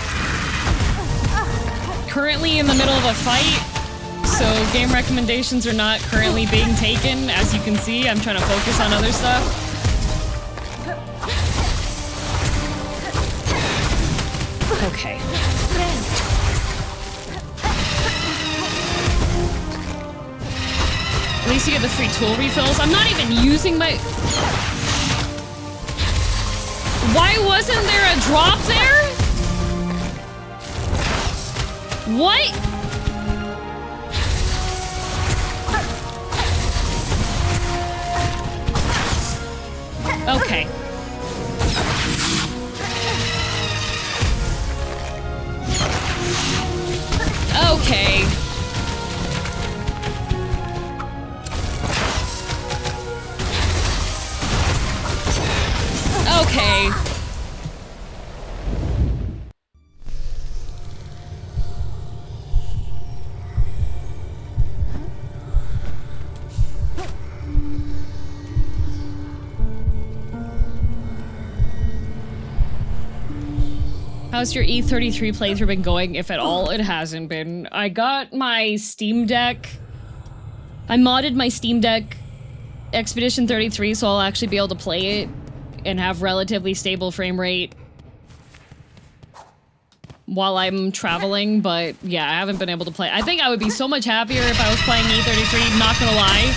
currently in the middle of a fight, so game recommendations are not currently being taken. As you can see, I'm trying to focus on other stuff. Okay. At least you get the free tool refills. I'm not even using my... Why wasn't there a drop there? What? Okay. Okay. Okay. How's your E33 playthrough been going, if at all? It hasn't been. I got my Steam Deck. I modded my Steam Deck Expedition 33, so I'll actually be able to play it and have relatively stable frame rate while I'm traveling, but yeah, I haven't been able to play. I think I would be so much happier if I was playing E33, not gonna lie.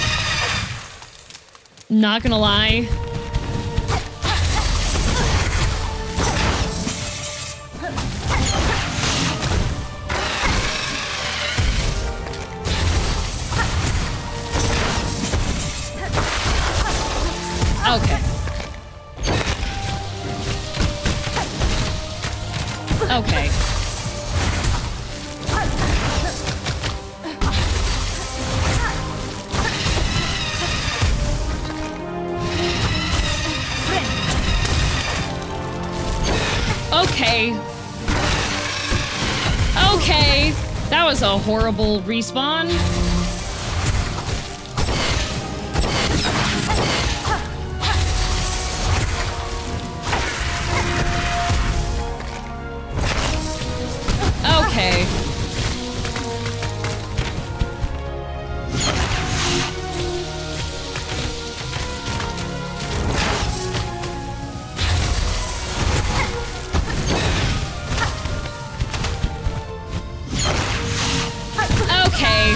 Not gonna lie. Okay. Okay. Okay. Okay. That was a horrible respawn. Okay. Okay.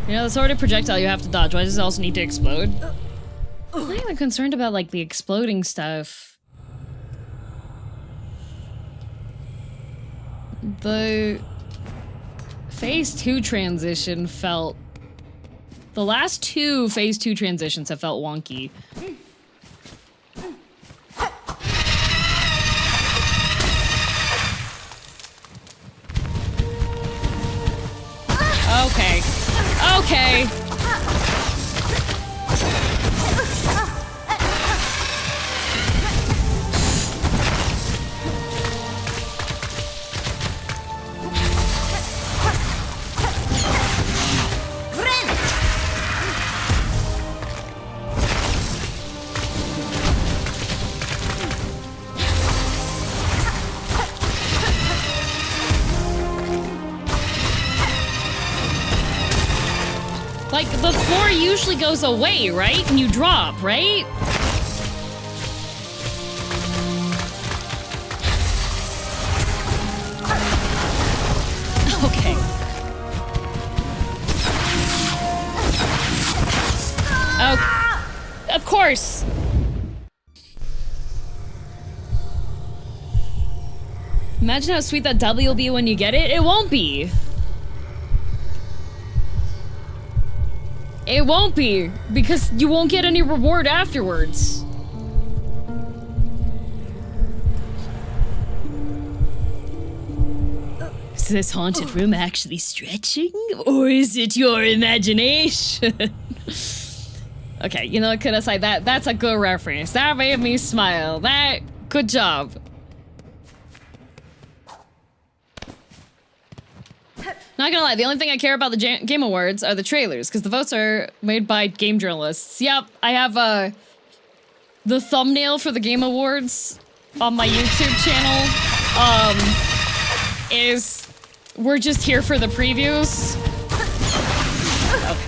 You know, the sort of projectile you have to dodge. Why does it also need to explode? I'm not even concerned about, like, the exploding stuff. The Phase 2 transition felt... The last two Phase 2 transitions have felt wonky. Okay. Okay. Like, the floor usually goes away, right? And you drop, right? Okay. Okay. Of course. Imagine how sweet that W will be when you get it. It won't be. It won't be, because you won't get any reward afterwards. Is this haunted room actually stretching? Or is it your imagination? Okay, you know what, Kudasai, that's a good reference. That made me smile. Good job. Not gonna lie, the only thing I care about the Game Awards are the trailers, because the votes are made by game journalists. Yep, I have the thumbnail for the Game Awards on my YouTube channel. Is we're just here for the previews. Okay.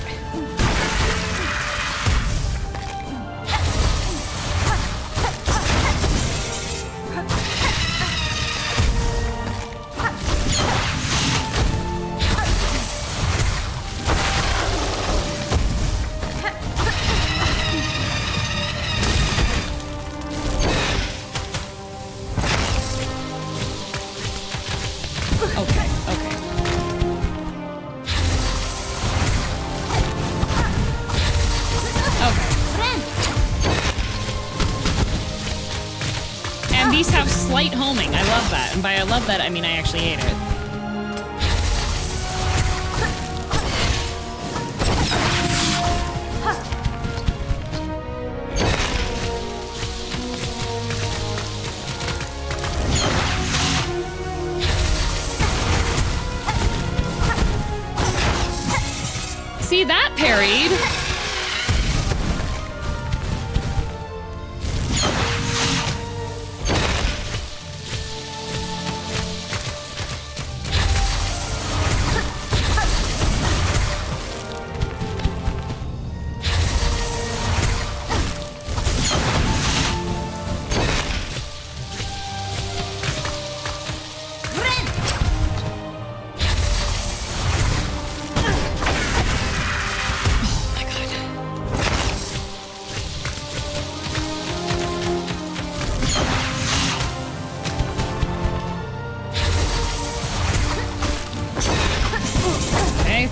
These have slight homing. I love that. And by I love that, I mean I actually hate it. See, that parried.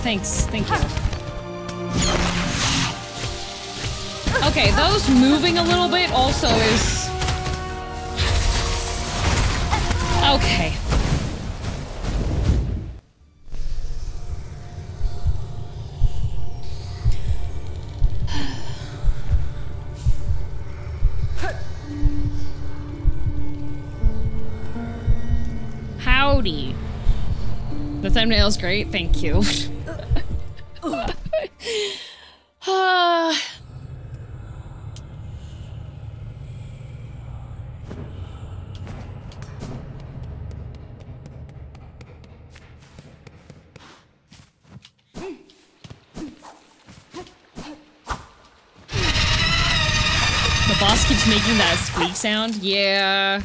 Thanks. Thank you. Okay, those moving a little bit also is... Okay. Howdy. The thumbnail's great, thank you. The boss keeps making that squeak sound. Yeah.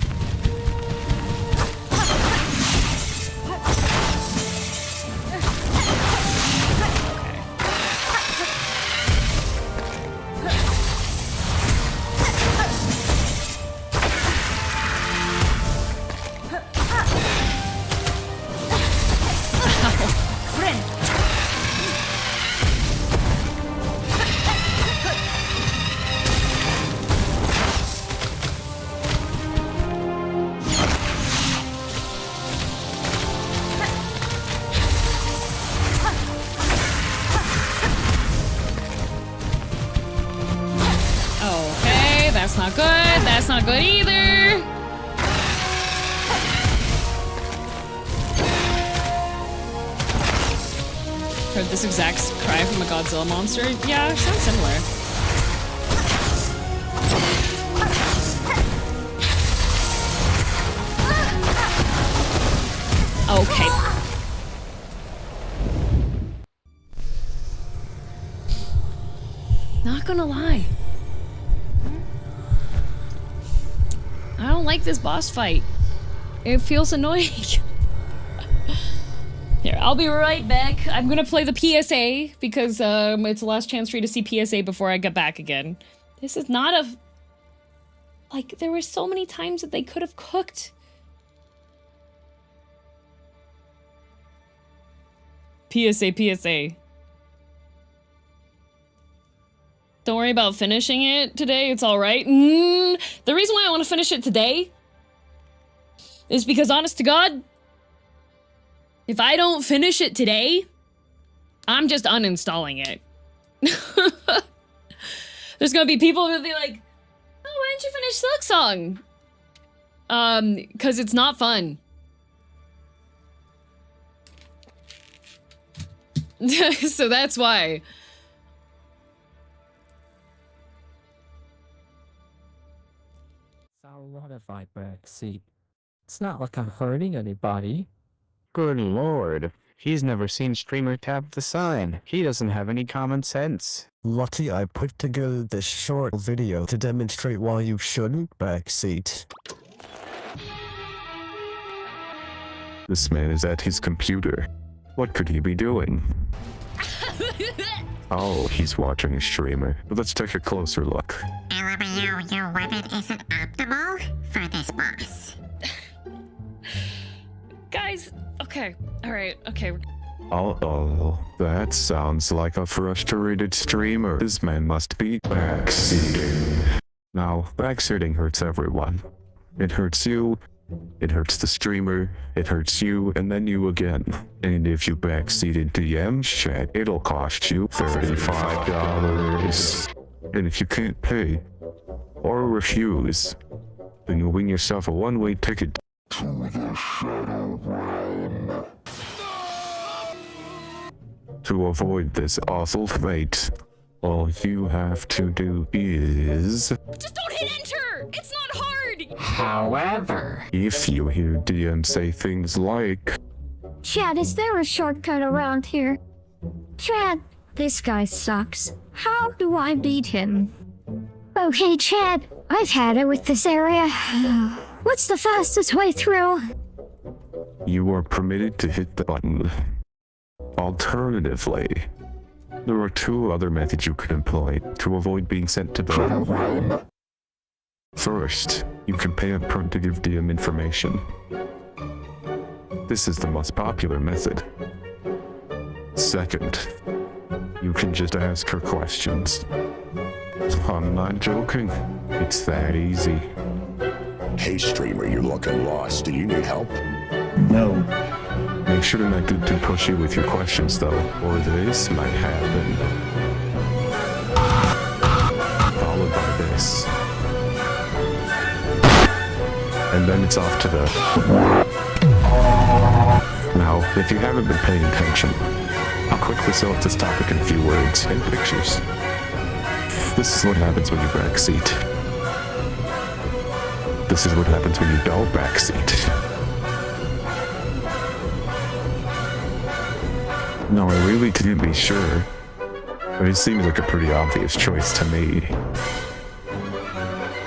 Not good. That's not good either. Heard this exact cry from a Godzilla monster. Yeah, sounds similar. Okay. Not gonna lie. I don't like this boss fight. It feels annoying. Here, I'll be right back. I'm gonna play the PSA because it's the last chance for you to see PSA before I get back again. This is not a... Like, there were so many times that they could have cooked PSA, PSA. Don't worry about finishing it today. It's all right. The reason why I want to finish it today is because, honest to God, if I don't finish it today, I'm just uninstalling it. There's gonna be people who'll be like, "Oh, why didn't you finish Silksong?" Because it's not fun. So that's why. So what if I backseat? It's not like I'm hurting anybody. Good lord. He's never seen streamer tap the sign. He doesn't have any common sense. Lucky I put together this short video to demonstrate why you shouldn't backseat. This man is at his computer. What could he be doing? Oh, he's watching a streamer. Let's take a closer look. LMAO, your weapon isn't optimal for this boss. Guys, okay. Alright, okay. Oh, that sounds like a frustrated streamer. This man must be backseating. Now, backseating hurts everyone. It hurts you, it hurts the streamer, it hurts you, and then you again. And if you backseat into DM chat, it'll cost you $35. And if you can't pay, or refuse, then you'll win yourself a one-way ticket to the Shadow Realm. To avoid this awful fate, all you have to do is... Just don't hit enter! It's not hard! However, if you hear DM say things like... Chad, is there a shortcut around here? Chad, this guy sucks. How do I beat him? Okay, Chad, I've had it with this area. What's the fastest way through? You are permitted to hit the button. Alternatively, there are two other methods you could employ to avoid being sent to the realm. First, you can pay up front to give DM information. This is the most popular method. Second, you can just ask her questions. I'm not joking. It's that easy. Hey streamer, you're looking lost. Do you need help? No. Make sure to not get too pushy with your questions though, or this might happen. Followed by this. And then it's off to the... Now, if you haven't been paying attention, I'll quickly sum up this topic in a few words and pictures. This is what happens when you backseat. This is what happens when you don't backseat. No, I really couldn't be sure, but it seems like a pretty obvious choice to me.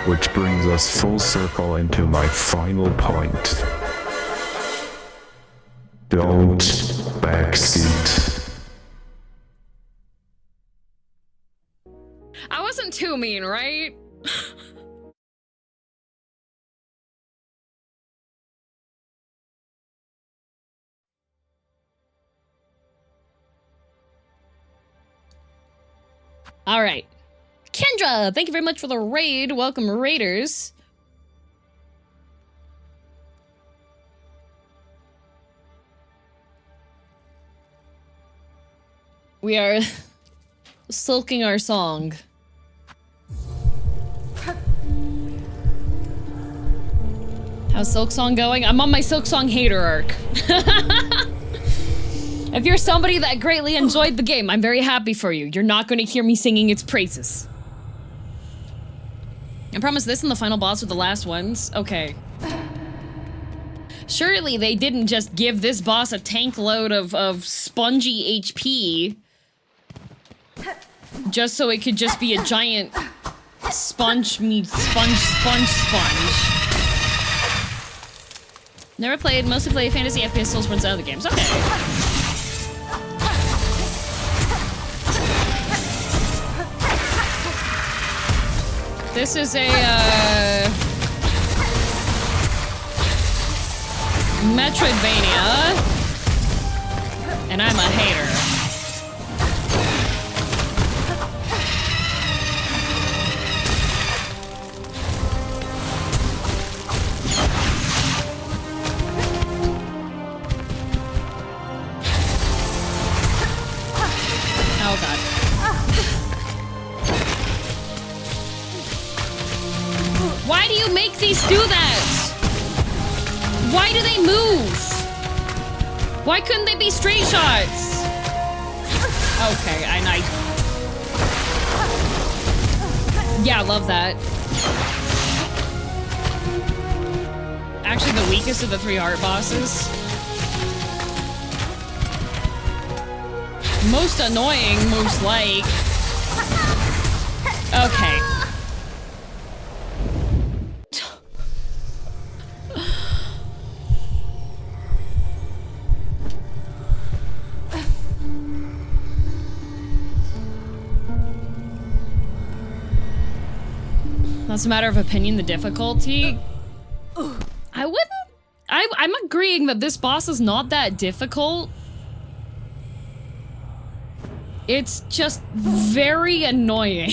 Which brings us full circle into my final point. Don't backseat. I wasn't too mean, right? All right. Kendra, thank you very much for the raid. Welcome, raiders. We are sulking our song. How's Silksong going? I'm on my Silksong hater arc. If you're somebody that greatly enjoyed the game, I'm very happy for you. You're not going to hear me singing its praises. I promise this and the final boss were the last ones. Okay. Surely they didn't just give this boss a tank load of spongy HP just so it could just be a giant sponge. Never played, mostly played fantasy FPS Soulsborne other games. Okay. This is a, Metroidvania. And I'm a hater. Oh god. Why do you make these do that? Why do they move? Why couldn't they be straight shots? Okay, yeah, love that. Actually, the weakest of the 3 heart bosses. Most annoying, most like. Okay. That's a matter of opinion, the difficulty. I'm agreeing that this boss is not that difficult. It's just very annoying.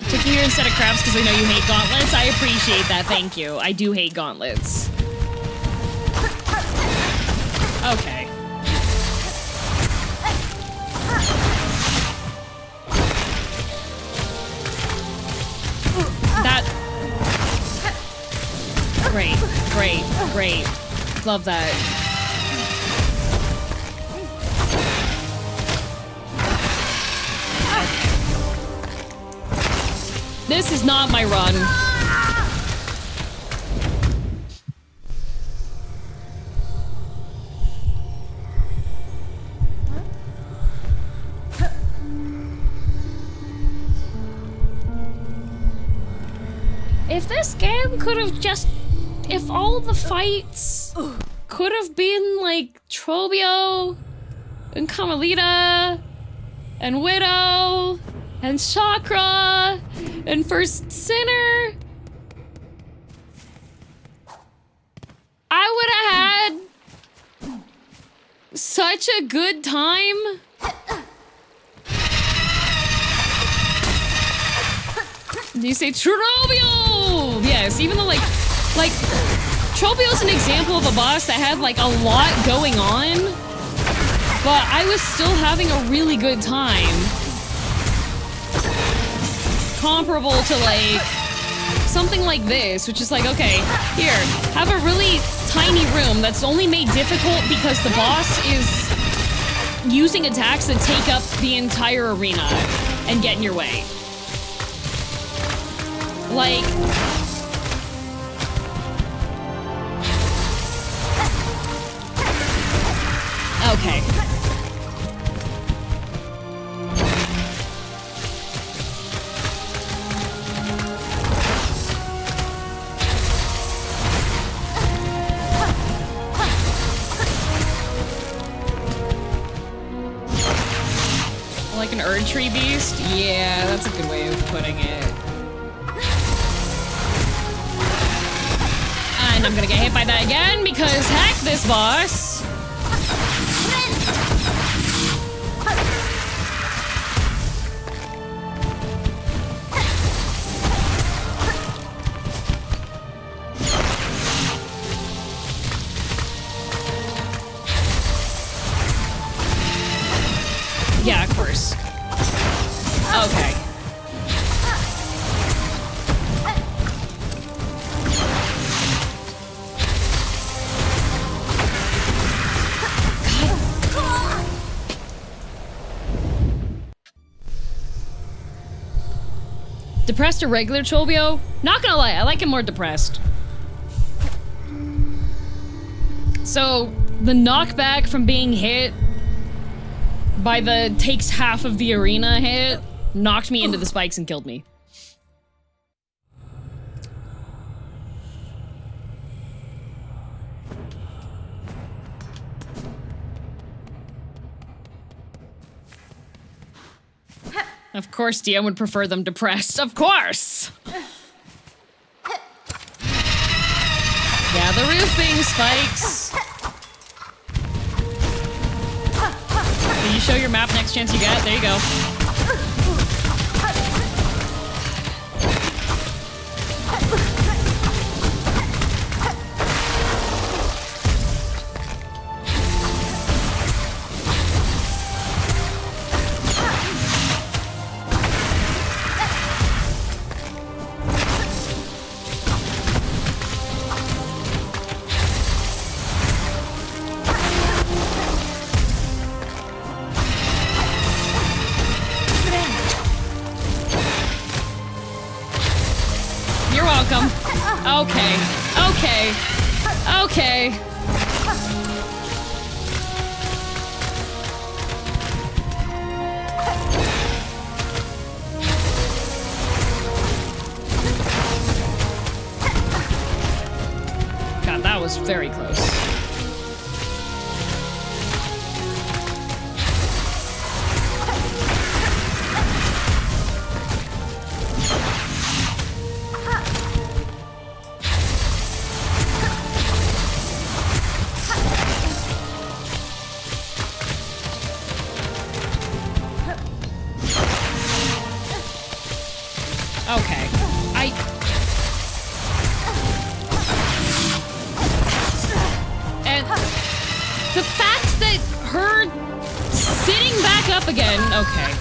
Taking you instead of crabs because I know you hate gauntlets. I appreciate that, thank you. I do hate gauntlets. Okay. That... Great, great, great. Love that. This is not my run. If this game could have just... If all the fights could have been like Trobio and Carmelita and Widow and Chakra and First Sinner, I would have had such a good time. Do you say Trobio? Yes, even though like Trobio's an example of a boss that had like a lot going on, but I was still having a really good time. Comparable to like something like this, which is like, okay, here, have a really tiny room that's only made difficult because the boss is using attacks that take up the entire arena and get in your way. Like... Okay. Like an Erd Tree Beast? Yeah, that's a good way of putting it. And I'm gonna get hit by that again because heck this boss! Yeah, of course. Okay. Depressed or regular Cholbio? Not gonna lie, I like him more depressed. So, the knockback from being hit by the takes half of the arena hit knocked me into the spikes and killed me. Of course, DM would prefer them depressed. Of course! Yeah, the roofing spikes. Can you show your map next chance you get? There you go. You're welcome. Okay. Okay. Okay. God, that was very close. Okay. And the fact that her sitting back up again, okay.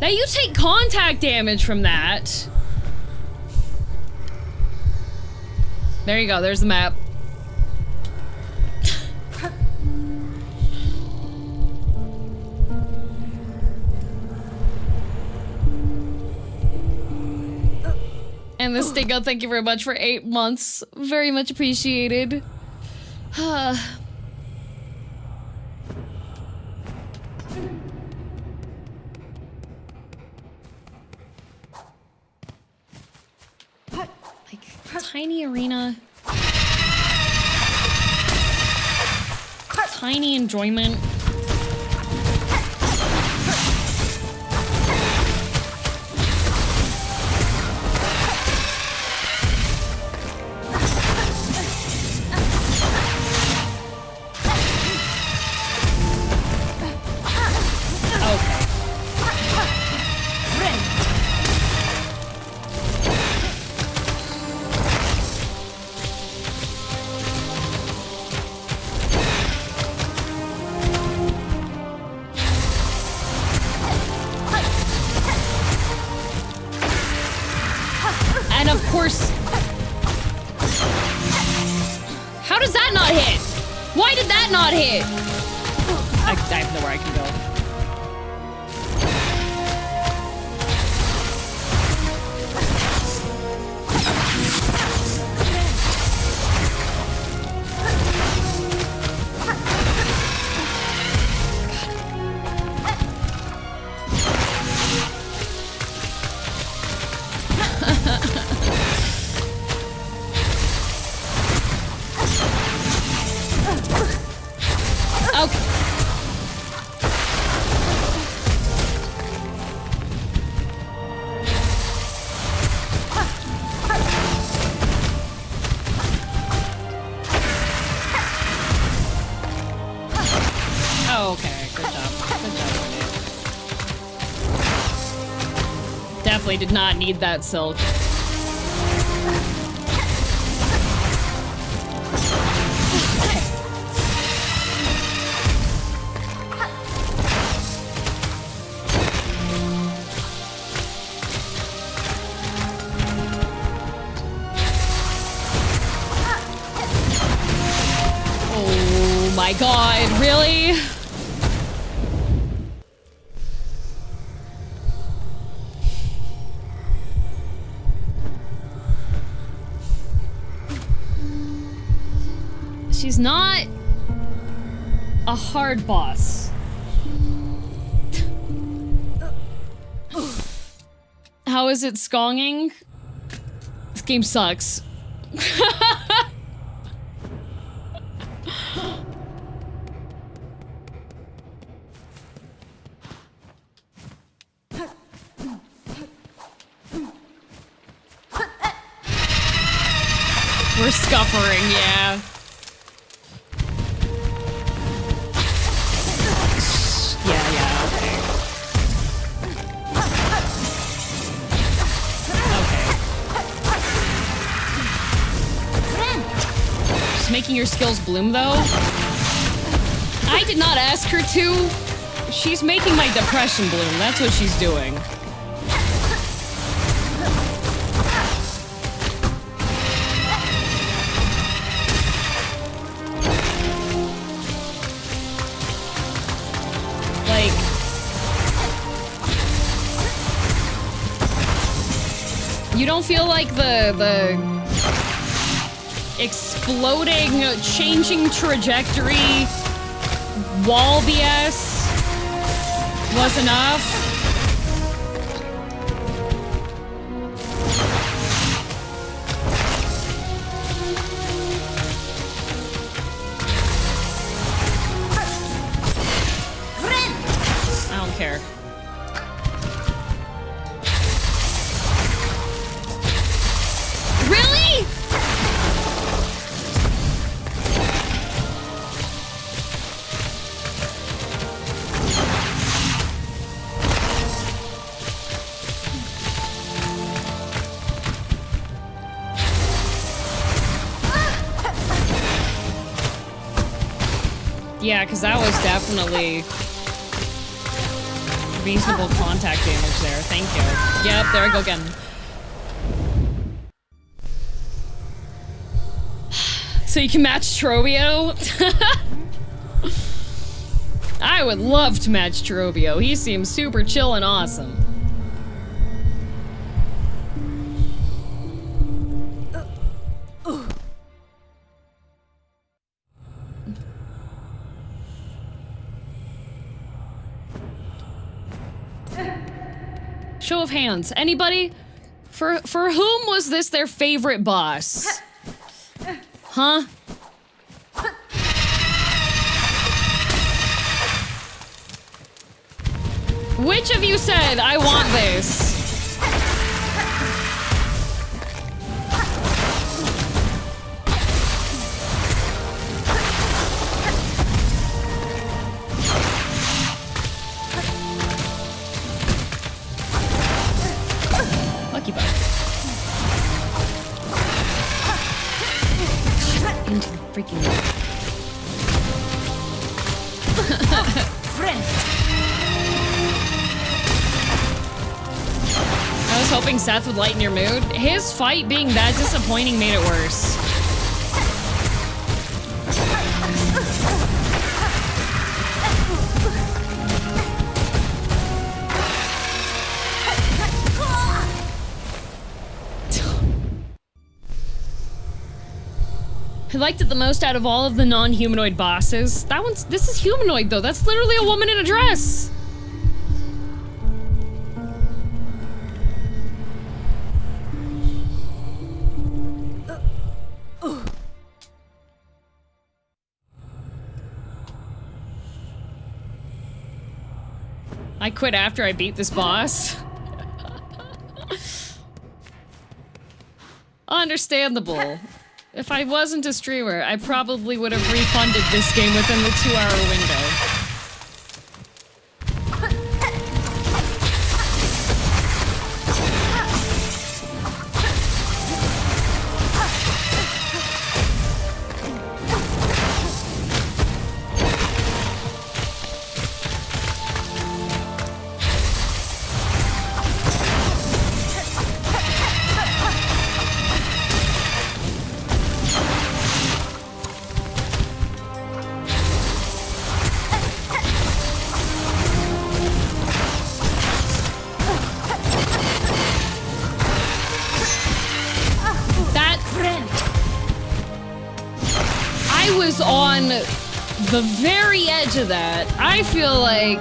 Now you take contact damage from that. There you go, there's the map. And the Stingo, thank you very much for 8 months. Very much appreciated. Like, tiny arena. Tiny enjoyment. And of course, how does that not hit? Why did that not hit? I have nowhere I can go. Okay. Oh, okay. Good job. Good job, Wendy. Definitely did not need that silk. Oh my god, really? She's not a hard boss. How is it skonging? This game sucks. We're scuffering, yeah. Yeah, okay. Okay. Just making your skills bloom, though? I did not ask her to. She's making my depression bloom. That's what she's doing. Like, you don't feel like the exploding, changing trajectory wall BS was enough? I don't care. Really? Yeah, because that was definitely reasonable contact damage there. Thank you. Yep, there I go again. So you can match Trobio? I would love to match Trobio. He seems super chill and awesome. Show of hands. Anybody? For whom was this their favorite boss? Huh? Which of you said, I want this? Lucky bug. Into the freaking... I was hoping Seth would lighten your mood. His fight being that disappointing made it worse. I liked it the most out of all of the non-humanoid bosses. This is humanoid though. That's literally a woman in a dress. I quit after I beat this boss. Understandable. If I wasn't a streamer, I probably would have refunded this game within the 2-hour window. On the very edge of that, I feel like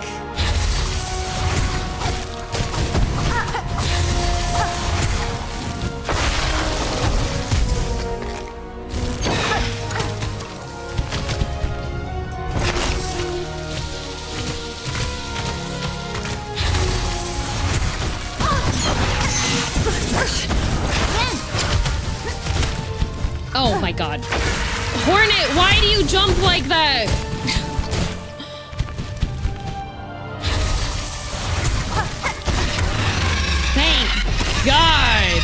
oh my god. Hornet, why do you jump like that? Thank God.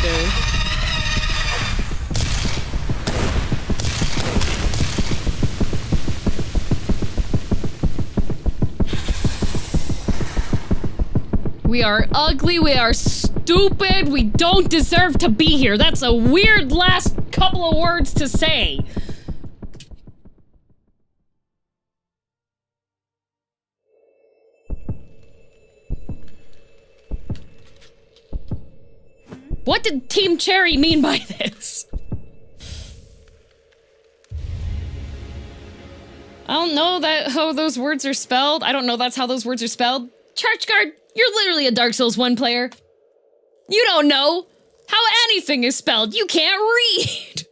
We are ugly, we are stupid, we don't deserve to be here. That's a weird last couple of words to say. What did Team Cherry mean by this? I don't know how those words are spelled. I don't know that's how those words are spelled. Churchguard, you're literally a Dark Souls 1 player. You don't know how anything is spelled. You can't read.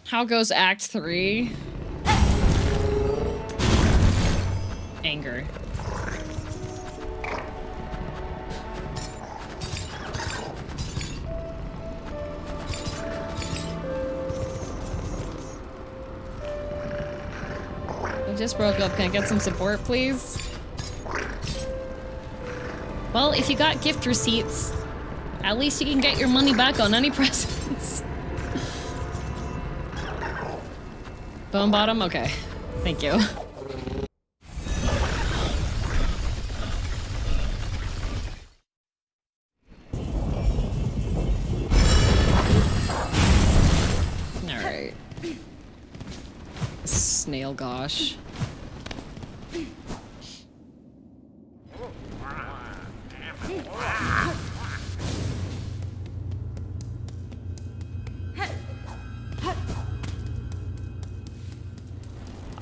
How goes Act 3? Anger. I just broke up. Can I get some support, please? Well, if you got gift receipts, at least you can get your money back on any presents. Bone bottom? Okay. Thank you. Alright. Snail gosh.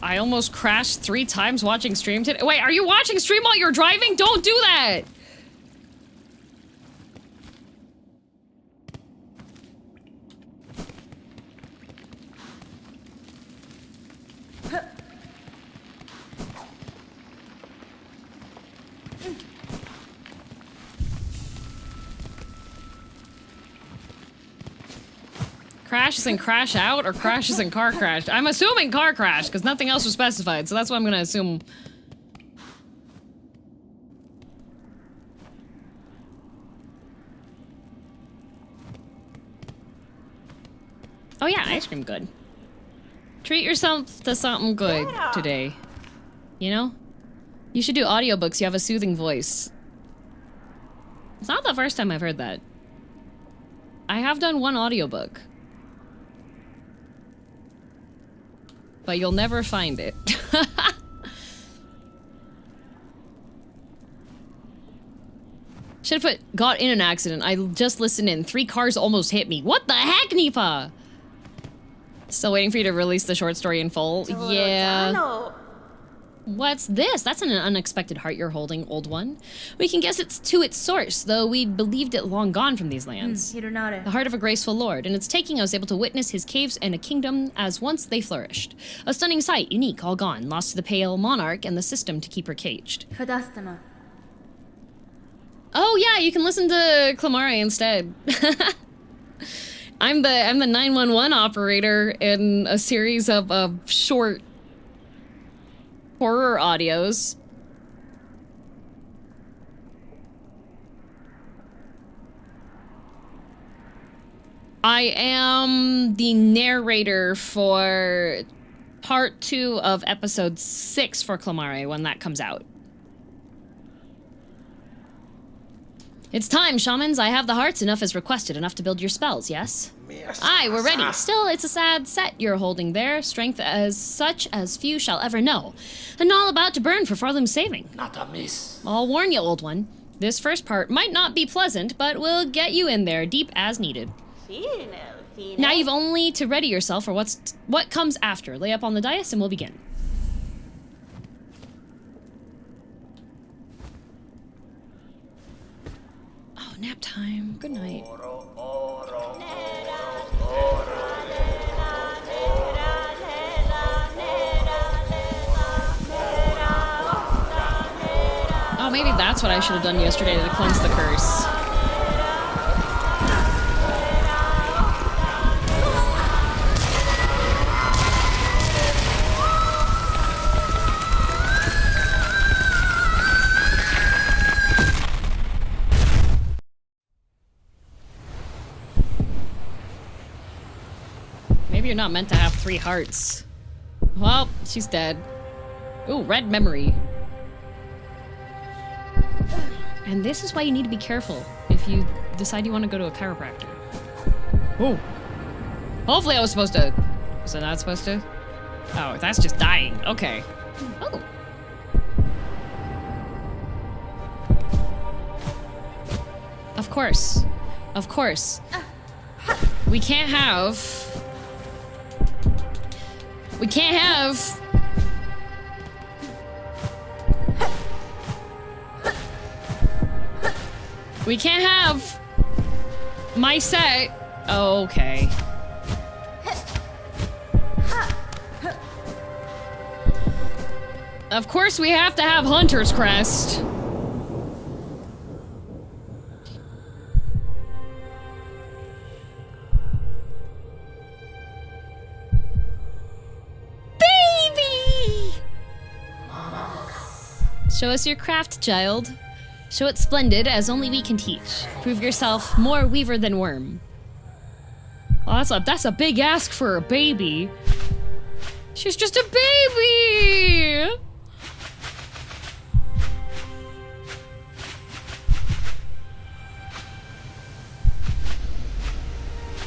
I almost crashed 3 times watching stream today. Wait, are you watching stream while you're driving? Don't do that! Crashes and crash out or crashes and car crash? I'm assuming car crash because nothing else was specified, so that's what I'm gonna assume. Oh yeah, ice cream good. Treat yourself to something good today. You know? You should do audiobooks, you have a soothing voice. It's not the first time I've heard that. I have done one audiobook. But you'll never find it. Should've put, got in an accident. I just listened in. 3 cars almost hit me. What the heck, Nipa? Still waiting for you to release the short story in full. Yeah. What's this? That's an unexpected heart you're holding, old one. We can guess it's to its source, though we'd believed it long gone from these lands. The heart of a graceful lord, and it's taking us able to witness his caves and a kingdom as once they flourished. A stunning sight, unique, all gone, lost to the pale monarch and the system to keep her caged. Oh yeah, you can listen to Clamare instead. I'm the 911 operator in a series of short horror audios. I am the narrator for part 2 of episode 6 for Clamare when that comes out. It's time, shamans. I have the hearts enough as requested, enough to build your spells, yes? Aye, we're ready. Still, it's a sad set you're holding there. Strength as such as few shall ever know. And all about to burn for Farlum's saving. Not a miss. I'll warn you, old one. This first part might not be pleasant, but we'll get you in there, deep as needed. Now you've only to ready yourself for what comes after. Lay up on the dais and we'll begin. Oh, nap time. Good night. maybe that's what I should have done yesterday to cleanse the curse. Maybe you're not meant to have 3 hearts. Well, she's dead. Ooh, red memory. And this is why you need to be careful if you decide you want to go to a chiropractor. Ooh. Hopefully I was supposed to... Was I not supposed to? Oh, that's just dying. Okay. Oh. Of course. Of course. We can't have... We can't have... We can't have... my set... Oh, okay. Of course we have to have Hunter's Crest. Show us your craft, child. Show it splendid, as only we can teach. Prove yourself more weaver than worm. Well, that's a big ask for a baby. She's just a baby!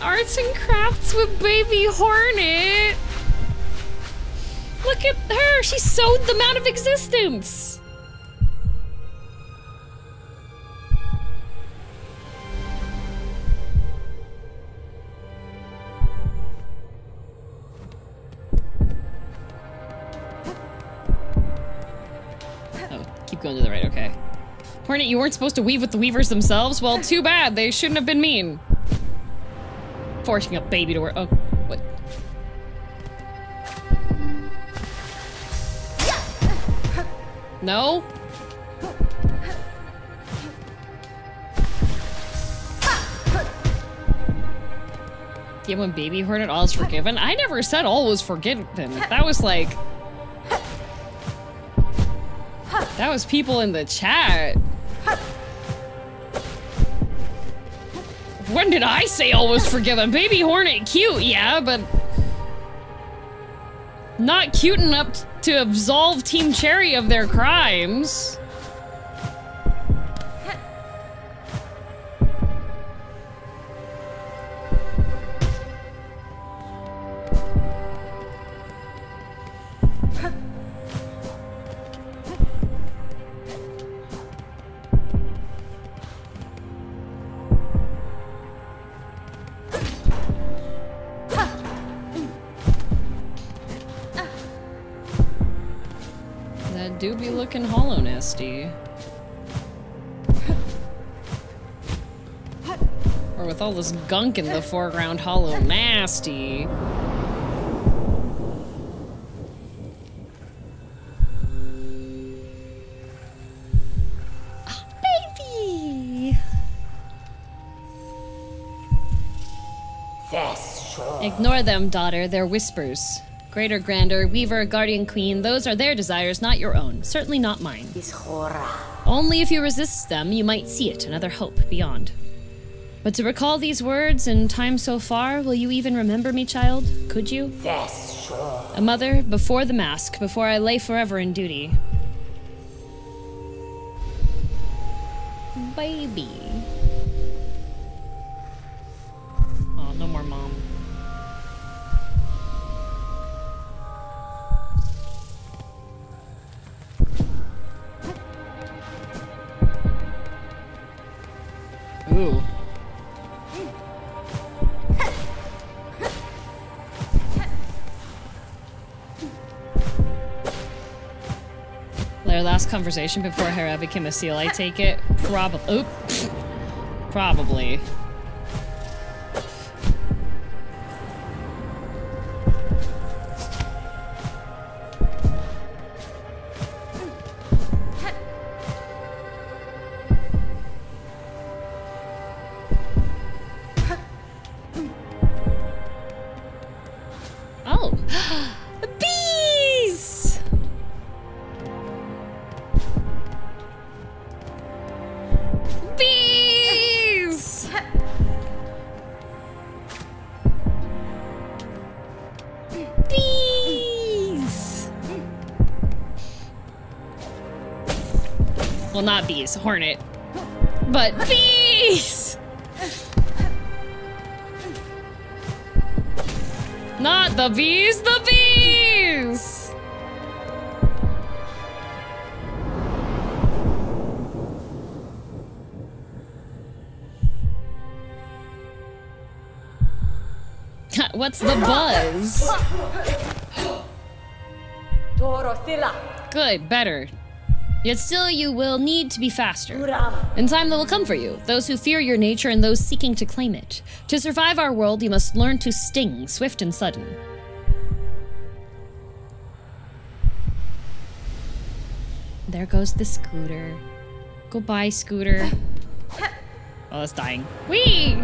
Arts and crafts with baby Hornet. Look at her, she sewed them out of existence. Keep going to the right, okay. Hornet, you weren't supposed to weave with the weavers themselves? Well, too bad. They shouldn't have been mean. Forcing a baby to work. Oh, what? No? Yeah, when baby Hornet, all is forgiven? I never said all was forgiven. That was like... That was people in the chat. When did I say all was forgiven? Baby Hornet, cute, yeah, but... not cute enough to absolve Team Cherry of their crimes. Do be looking hollow nasty. Or with all this gunk in the foreground, hollow nasty. Oh, baby! Ignore them, daughter. They're whispers. Greater, grander, weaver, guardian queen, those are their desires, not your own. Certainly not mine. Only if you resist them, you might see it, another hope beyond. But to recall these words in time so far, will you even remember me, child? Could you? Yes, sure. A mother, before the mask, before I lay forever in duty. Baby. Oh, no more mom. Ooh. Their last conversation before Hera became a seal, I take it? Probably. Oop. Probably. Well, not bees, hornet. But bees! Not the bees, the bees! What's the buzz? Good, better. Yet still you will need to be faster. In time that will come for you, those who fear your nature and those seeking to claim it. To survive our world, you must learn to sting, swift and sudden. There goes the scooter. Goodbye, scooter. Oh, it's dying. Whee!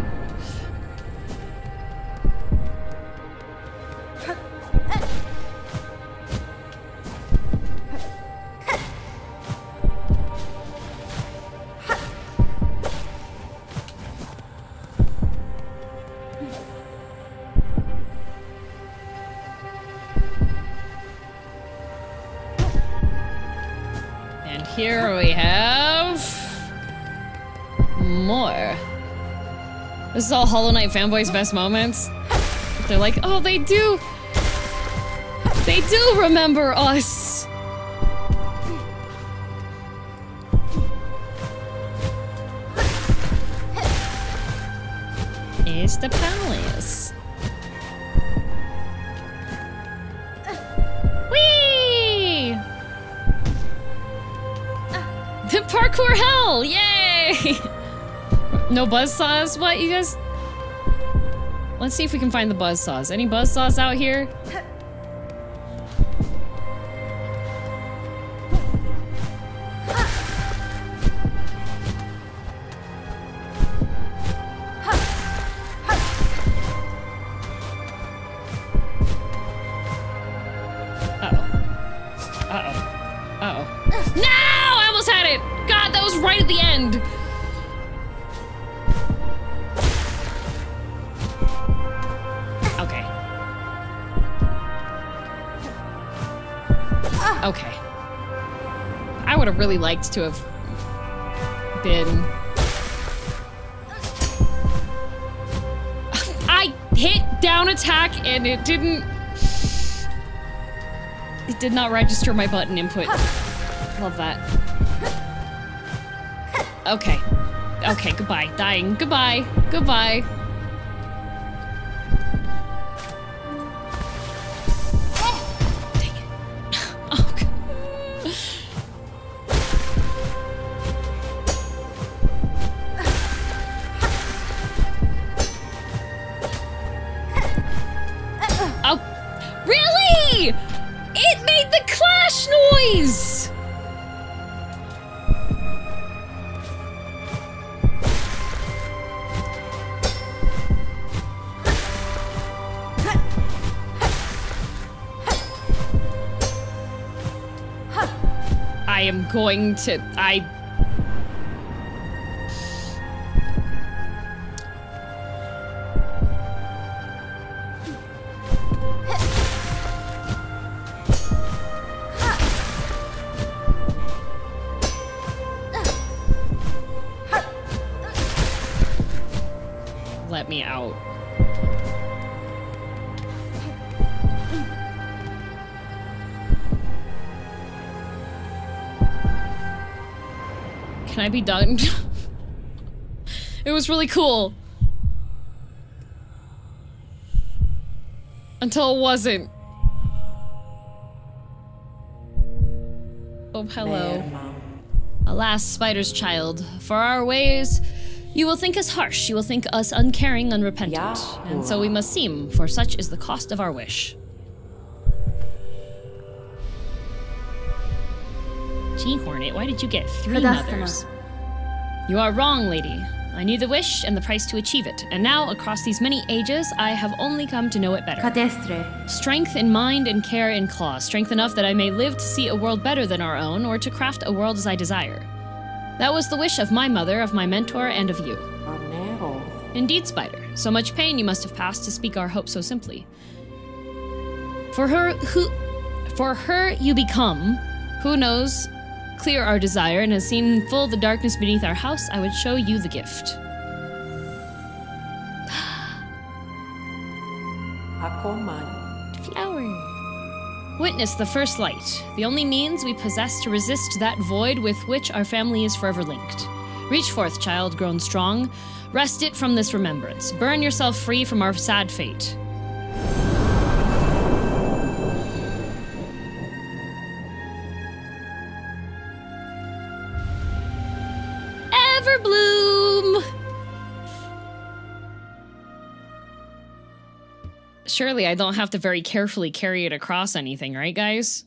Here we have more. This is all Hollow Knight fanboys' best moments. They're like, oh, they do remember us. It's the palace. Whee! The parkour hell! Yay! No buzzsaws? What, you guys? Let's see if we can find the buzzsaws. Any buzzsaws out here? Right at the end. Okay. Okay. I would have really liked to have been... I hit down attack and it didn't... It did not register my button input. Love that. Okay. Okay, goodbye. Dying. Goodbye. Goodbye. Dang it. Oh, God. Oh, really? It made the clash noise! I am going to... Let me out. Can I be done? It was really cool. Until it wasn't. Oh, hello. Alas, Spider's child, for our ways, you will think us harsh, you will think us uncaring, unrepentant. And so we must seem, for such is the cost of our wish. Gee, Hornet, why did you get 3 mothers? You are wrong, lady. I knew the wish and the price to achieve it, and now, across these many ages, I have only come to know it better. Strength in mind and care in claw, strength enough that I may live to see a world better than our own, or to craft a world as I desire. That was the wish of my mother, of my mentor, and of you. Indeed, Spider, so much pain you must have passed to speak our hope so simply. For her you become, who knows clear our desire and has seen full the darkness beneath our house, I would show you the gift. Flower. Witness the first light, the only means we possess to resist that void with which our family is forever linked. Reach forth, child grown strong. Wrest it from this remembrance. Burn yourself free from our sad fate. Everbloom! Surely I don't have to very carefully carry it across anything, right, guys?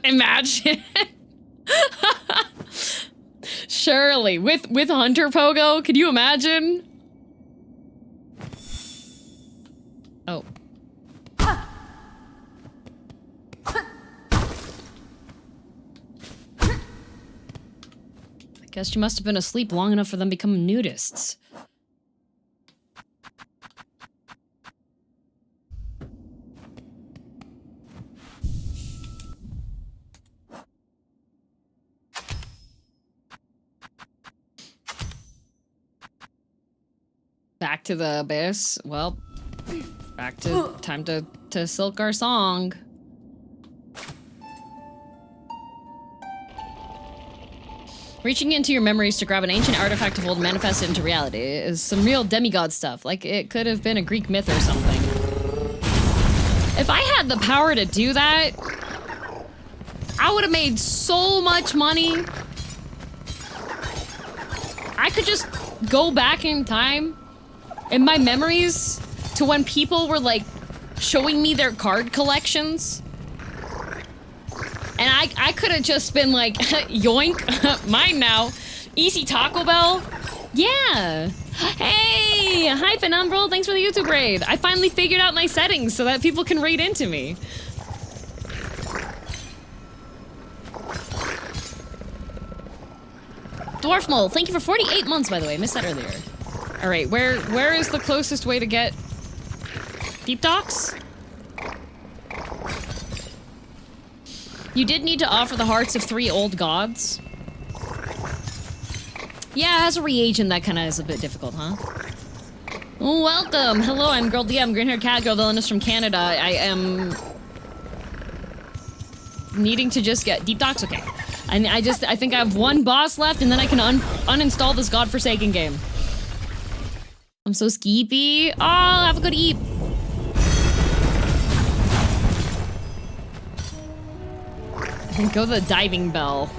Imagine. Surely, with Hunter Pogo, could you imagine? Oh. I guess you must have been asleep long enough for them to become nudists. Back to the abyss. Well, back to time to silk our song. Reaching into your memories to grab an ancient artifact of old manifested into reality is some real demigod stuff. Like, it could have been a Greek myth or something. If I had the power to do that, I would have made so much money. I could just go back in time in my memories to when people were like showing me their card collections. And I could have just been like, yoink, mine now. Easy Taco Bell. Yeah. Hey, hi Penumbral, thanks for the YouTube raid. I finally figured out my settings so that people can raid into me. Dwarf Mole, thank you for 48 months, by the way. Missed that earlier. All right, where is the closest way to get deep docks? You did need to offer the hearts of 3 old gods. Yeah, as a reagent, that kind of is a bit difficult, huh? Welcome. Hello, I'm girldm, green-haired cat girl, villainess from Canada. I am needing to just get deep docks. Okay. I think I have 1 boss left, and then I can uninstall this godforsaken game. I'm so skeepy. Oh, have a good eat. Go to the diving bell.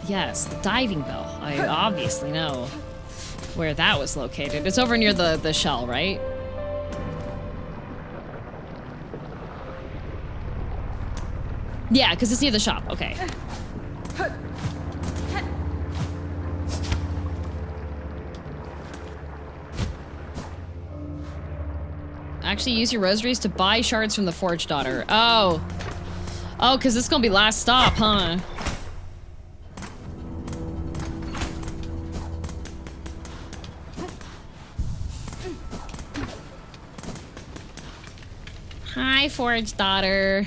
Yes, the diving bell. I obviously know where that was located. It's over near the shell, right? Yeah, because it's near the shop. Okay. Actually use your rosaries to buy shards from the Forge Daughter. Oh. Oh, because this is going to be last stop, huh? Hi, Forge Daughter.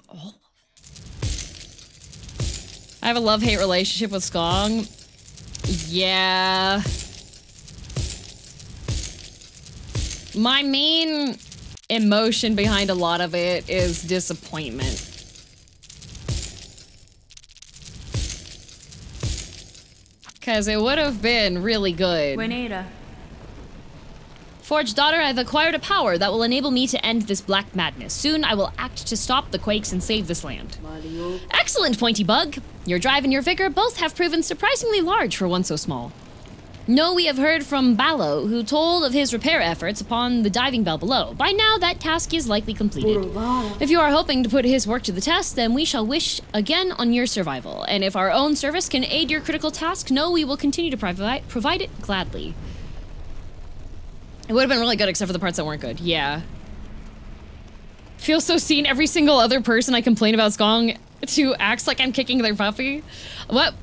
Oh. I have a love-hate relationship with Skong. Yeah. My main emotion behind a lot of it is disappointment. Because it would have been really good. Buenera. Forge Daughter, I've acquired a power that will enable me to end this black madness. Soon I will act to stop the quakes and save this land. Excellent, Pointy Bug. Your drive and your vigor both have proven surprisingly large for one so small. No, we have heard from Ballo, who told of his repair efforts upon the diving bell below. By now, that task is likely completed. If you are hoping to put his work to the test, then we shall wish again on your survival. And if our own service can aid your critical task, no, we will continue to provide it gladly. It would have been really good except for the parts that weren't good. Yeah. Feel so seen. Every single other person I complain about Skong to acts like I'm kicking their puppy. What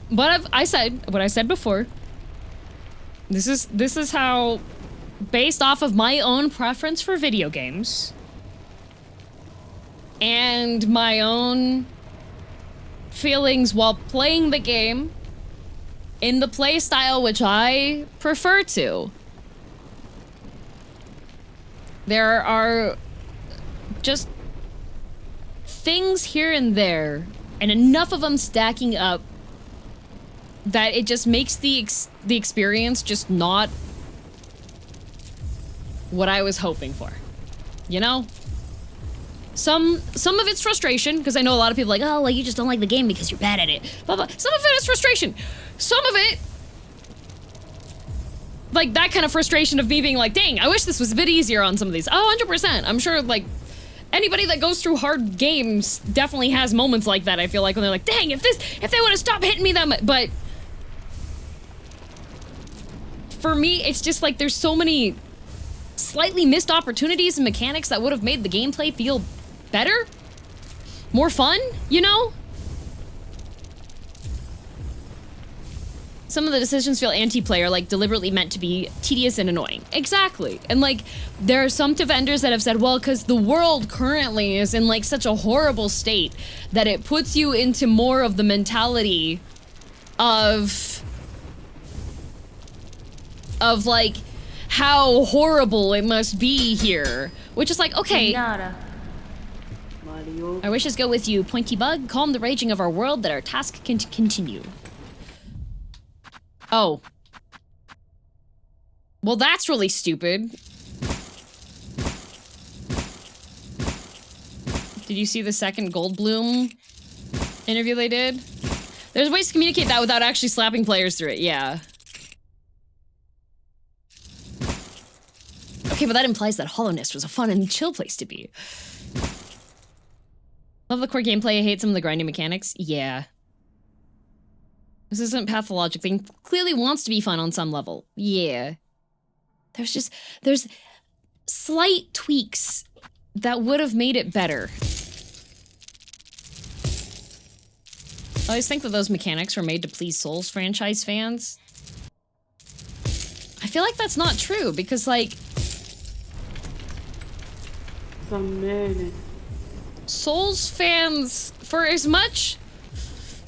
I said before. This is how, based off of my own preference for video games and my own feelings while playing the game in the play style which I prefer to. There are just things here and there, and enough of them stacking up that it just makes the experience just not what I was hoping for. You know? Some of it's frustration, because I know a lot of people are like, oh, like, you just don't like the game because you're bad at it. Blah, blah. Some of it is frustration. Some of it, like, that kind of frustration of me being like, dang, I wish this was a bit easier on some of these. Oh, 100%. I'm sure, like, anybody that goes through hard games definitely has moments like that, I feel like, when they're like, dang, if they would have stopped hitting me that, but for me, it's just like there's so many slightly missed opportunities and mechanics that would have made the gameplay feel better, more fun, you know? Some of the decisions feel anti-player, like deliberately meant to be tedious and annoying. Exactly. And like, there are some vendors that have said, well, because the world currently is in like such a horrible state that it puts you into more of the mentality of like how horrible it must be here, which is like, okay, our wishes go with you, Pointy Bug. Calm the raging of our world that our task can continue. Oh. Well, that's really stupid. Did you see the second Goldblum interview they did? There's ways to communicate that without actually slapping players through it, yeah. Okay, but that implies that Hollow Nest was a fun and chill place to be. Love the core gameplay, I hate some of the grinding mechanics. Yeah. This isn't pathologic thing. Clearly wants to be fun on some level. Yeah. There's slight tweaks that would have made it better. I always think that those mechanics were made to please Souls franchise fans. I feel like that's not true, because like, Souls fans, for as much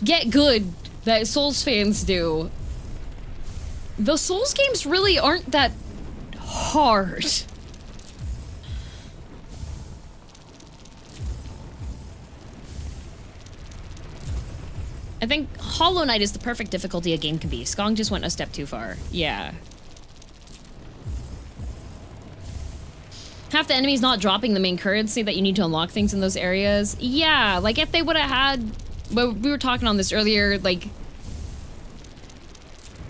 get good that Souls fans do, the Souls games really aren't that hard. I think Hollow Knight is the perfect difficulty a game can be. Skong just went a step too far. Yeah. Half the enemies not dropping the main currency that you need to unlock things in those areas. Yeah, like if they would have had... Well, we were talking on this earlier, like...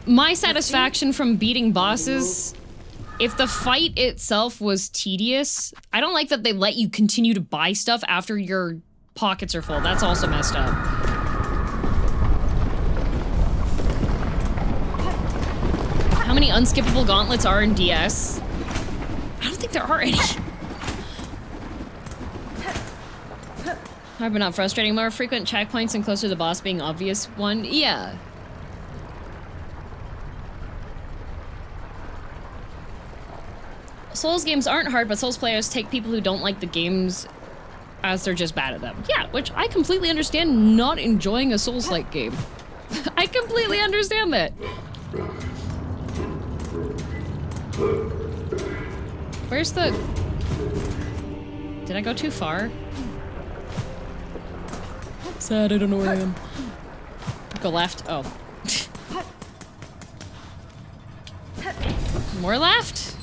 My satisfaction from beating bosses, if the fight itself was tedious, I don't like that they let you continue to buy stuff after your pockets are full. That's also messed up. How many unskippable gauntlets are in DS? I don't think there are any. Hard but not frustrating. More frequent checkpoints and closer to the boss being obvious one. Yeah. Souls games aren't hard, but Souls players take people who don't like the games as they're just bad at them. Yeah, which I completely understand not enjoying a Souls-like game. I completely understand that. Where's the... Did I go too far? Sad, I don't know where I am. Go left. Oh. More left?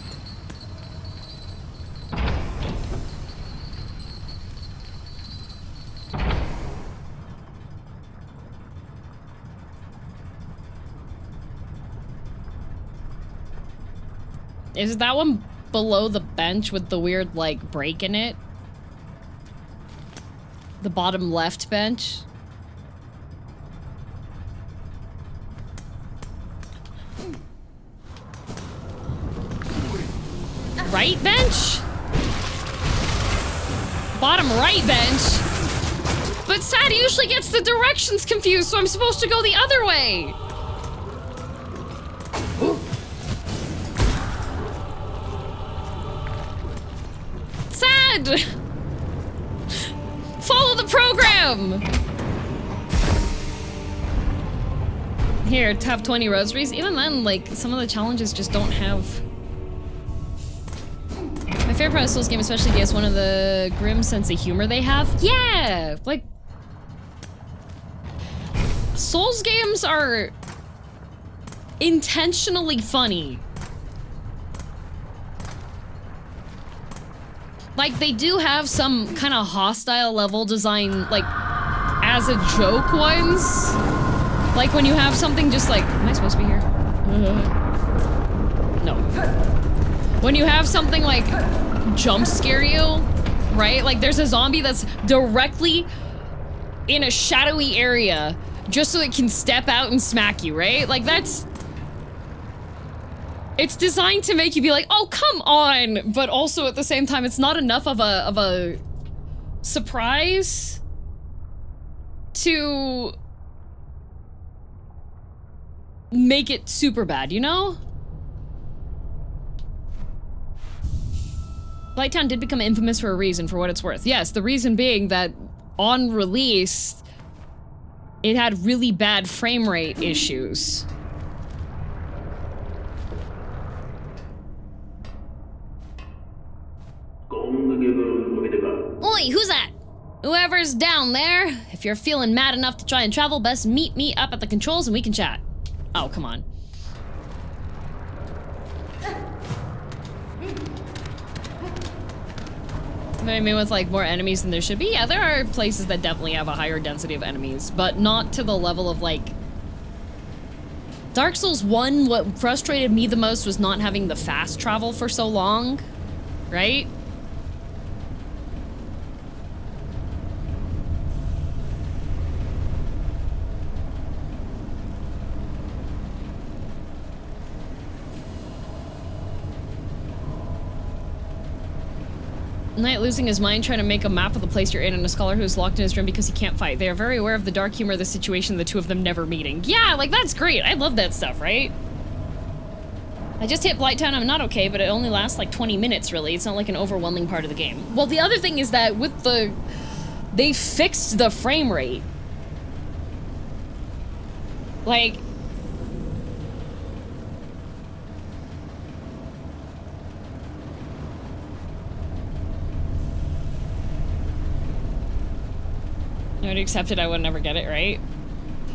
Is that one below the bench with the weird, like, break in it? The bottom left bench? Right bench? Bottom right bench? But Sad usually gets the directions confused, so I'm supposed to go the other way. Sad! Follow the program! Here, have 20 rosaries. Even then, like, some of the challenges just don't have... My favorite part of Souls game especially is one of the grim sense of humor they have. Yeah! Like... Souls games are... intentionally funny. Like, they do have some kind of hostile level design, like, as a joke ones. Like when you have something just like, am I supposed to be here? No. When you have something like jump scare you, right? Like there's a zombie that's directly in a shadowy area just so it can step out and smack you, right? Like that's... It's designed to make you be like, oh, come on! But also at the same time, it's not enough of a surprise to make it super bad, you know? Blighttown did become infamous for a reason, for what it's worth. Yes, the reason being that on release, it had really bad frame rate issues. Oi, who's that? Whoever's down there, if you're feeling mad enough to try and travel, best meet me up at the controls and we can chat. Oh, come on. I mean, with like more enemies than there should be, yeah, there are places that definitely have a higher density of enemies, but not to the level of like... Dark Souls 1, what frustrated me the most was not having the fast travel for so long, right? Knight losing his mind trying to make a map of the place you're in, and a scholar who is locked in his room because he can't fight. They are very aware of the dark humor of the situation, the two of them never meeting. Yeah, like that's great. I love that stuff, right? I just hit Blighttown. I'm not okay, but it only lasts like 20 minutes, really. It's not like an overwhelming part of the game. Well, the other thing is that with the... They fixed the frame rate. Like... I would accept it, I would never get it, right?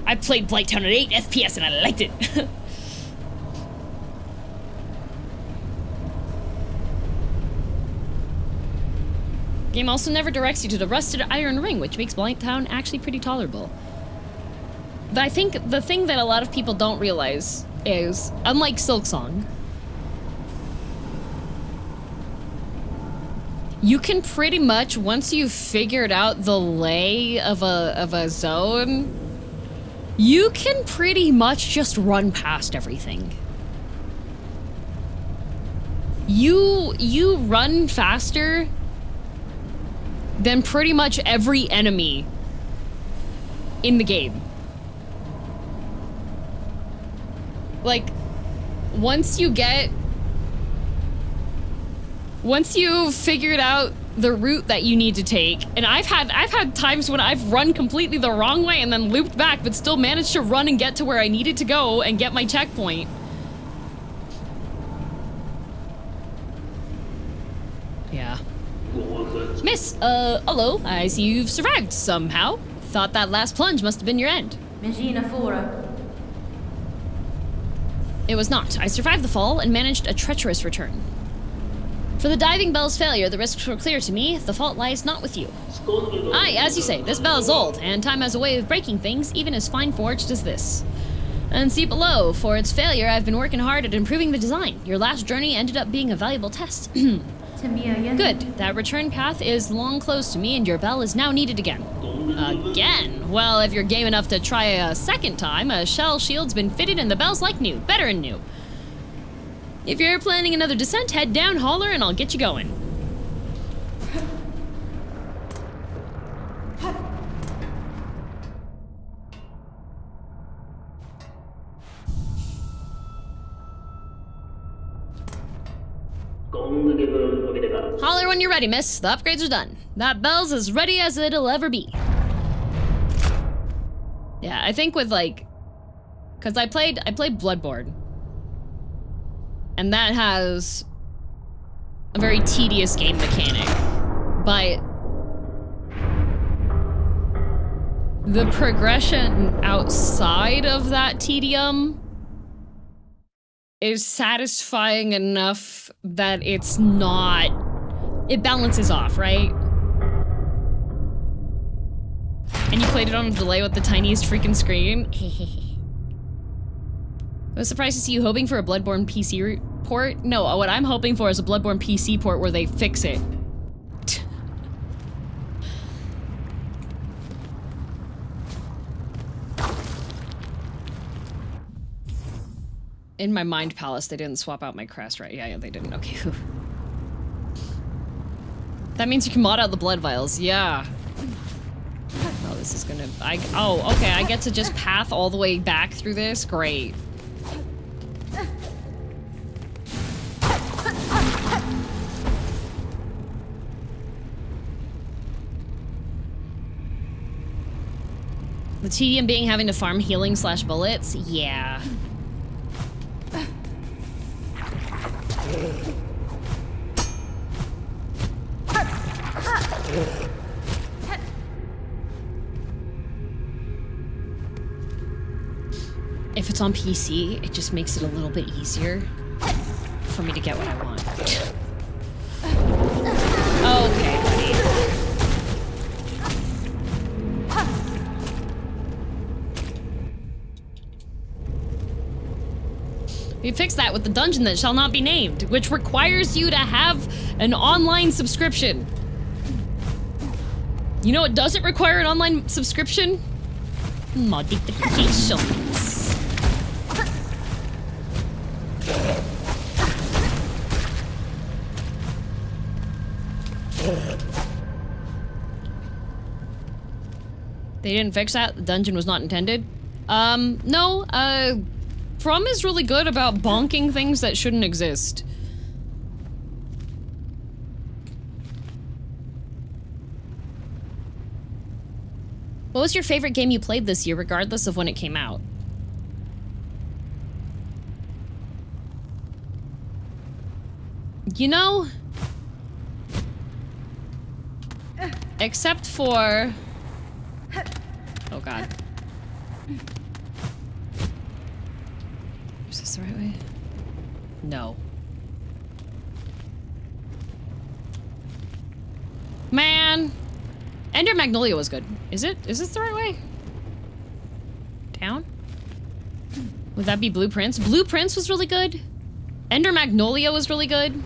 I played Blighttown at 8 FPS and I liked it. Game also never directs you to the rusted iron ring, which makes Blighttown actually pretty tolerable. But I think the thing that a lot of people don't realize is, unlike Silksong, you can pretty much, once you've figured out the lay of a zone, you can pretty much just run past everything. You run faster than pretty much every enemy in the game. Like, once you've figured out the route that you need to take, and I've had times when I've run completely the wrong way and then looped back, but still managed to run and get to where I needed to go and get my checkpoint. Yeah. Miss, hello. I see you've survived somehow. Thought that last plunge must have been your end. It was not. I survived the fall and managed a treacherous return. For the diving bell's failure, the risks were clear to me. The fault lies not with you. Aye, as you say, this bell is old, and time has a way of breaking things, even as fine-forged as this. And see below, for its failure, I've been working hard at improving the design. Your last journey ended up being a valuable test. Good. That return path is long closed to me, and your bell is now needed again. Again? Well, if you're game enough to try a second time, a shell shield's been fitted and the bell's like new. Better than new. If you're planning another descent, head down, holler, and I'll get you going. Holler when you're ready, miss. The upgrades are done. That bell's as ready as it'll ever be. Yeah, I think with like, cause I played Bloodborne, and that has a very tedious game mechanic, but the progression outside of that tedium is satisfying enough that it's not, it balances off, right? And you played it on a delay with the tiniest freaking screen. I was surprised to see you hoping for a Bloodborne PC port. No, what I'm hoping for is a Bloodborne PC port where they fix it. In my mind palace, they didn't swap out my crest, right? Yeah, they didn't. Okay. That means you can mod out the blood vials. Yeah. Oh, this is gonna... oh, okay. I get to just path all the way back through this? Great. The tedium being having to farm healing / bullets? Yeah. If it's on PC, it just makes it a little bit easier for me to get what I want. Okay, buddy. We fixed that with the dungeon that shall not be named, which requires you to have an online subscription. You know what doesn't require an online subscription? Modifications. They didn't fix that? The dungeon was not intended? No, From is really good about bonking things that shouldn't exist. What was your favorite game you played this year, regardless of when it came out? You know, except for... Oh god. Is this the right way? No. Man! Ender Magnolia was good. Is it? Is this the right way? Down? Would that be Blueprints? Blueprints was really good. Ender Magnolia was really good.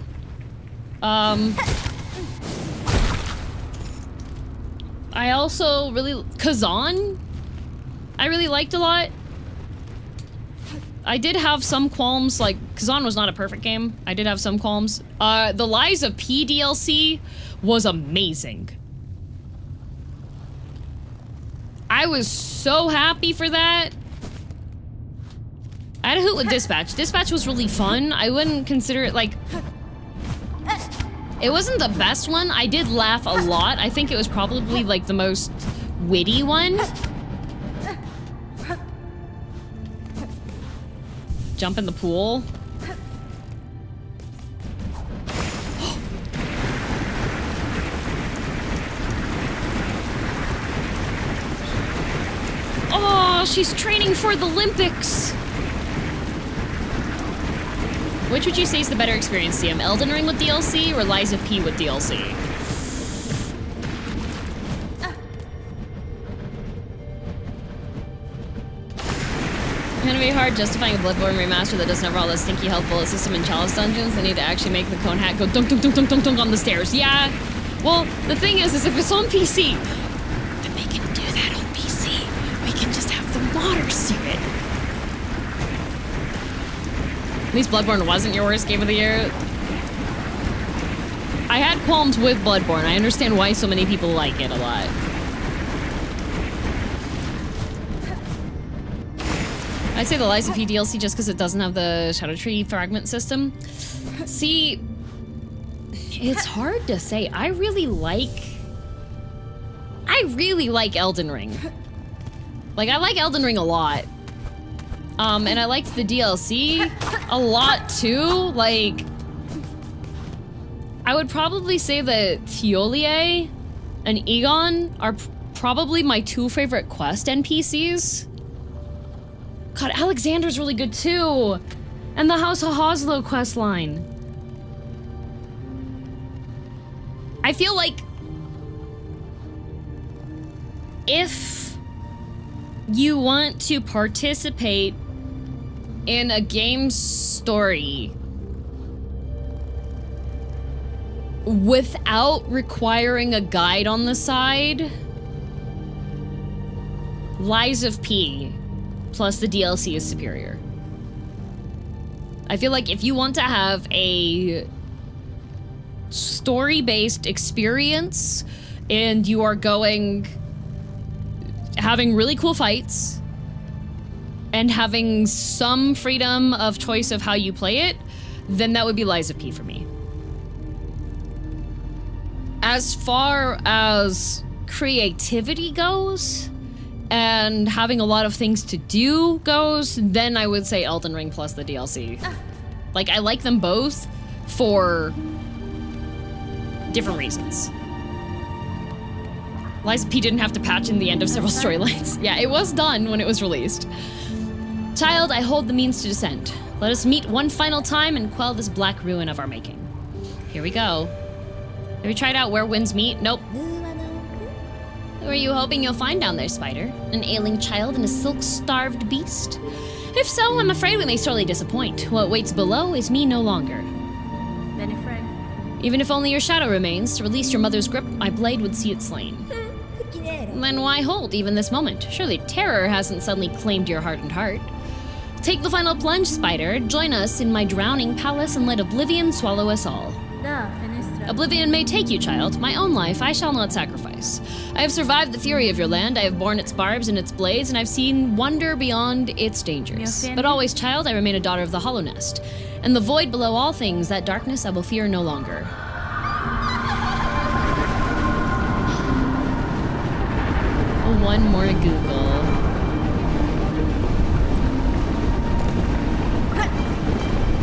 I also really... Kazan? I really liked a lot. I did have some qualms, like, Kazan was not a perfect game. I did have some qualms. The Lies of P DLC was amazing. I was so happy for that. I had a hoot with Dispatch. Dispatch was really fun. I wouldn't consider it, like... It wasn't the best one. I did laugh a lot. I think it was probably, like, the most witty one. Jump in the pool. Oh, she's training for the Olympics. Which would you say is the better experience, CM? Elden Ring with DLC or Lies of P with DLC? It's gonna be hard justifying a Bloodborne remaster that doesn't have all that stinky health bullet system in Chalice dungeons. They need to actually make the cone hat go dunk dunk dunk dunk dunk dunk on the stairs. Yeah. Well, the thing is if it's on PC, then they can do that on PC. We can just have the modders do it. At least Bloodborne wasn't your worst game of the year. I had qualms with Bloodborne. I understand why so many people like it a lot. I'd say the Lies of P DLC just because it doesn't have the Shadow Tree fragment system. See, It's hard to say. I really like Elden Ring. Like, I like Elden Ring a lot. And I liked the DLC a lot too. Like, I would probably say that Thiolier and Egon are probably my two favorite quest NPCs. God, Alexander's really good too. And the House of Hoslo quest line. I feel like if you want to participate in a game's story without requiring a guide on the side, Lies of P plus the DLC is superior. I feel like if you want to have a story-based experience and you are having really cool fights and having some freedom of choice of how you play it, then that would be Lies of P for me. As far as creativity goes and having a lot of things to do goes, then I would say Elden Ring plus the DLC. Like, I like them both for different reasons. Lies of P didn't have to patch in the end of several storylines. Yeah, it was done when it was released. Child, I hold the means to descend. Let us meet one final time and quell this black ruin of our making. Here we go. Have you tried out Where Winds Meet? Nope. Who are you hoping you'll find down there, Spider? An ailing child and a silk-starved beast? If so, I'm afraid we may sorely disappoint. What waits below is me no longer. Many friends. Even if only your shadow remains, to release your mother's grip, my blade would see it slain. Then why hold even this moment? Surely terror hasn't suddenly claimed your hardened heart. Take the final plunge, Spider. Join us in my drowning palace and let oblivion swallow us all. Oblivion may take you, child. My own life I shall not sacrifice. I have survived the fury of your land, I have borne its barbs and its blades, and I've seen wonder beyond its dangers. But always, child, I remain a daughter of the Hollow Nest. And the void below all things, that darkness I will fear no longer. One more to Google.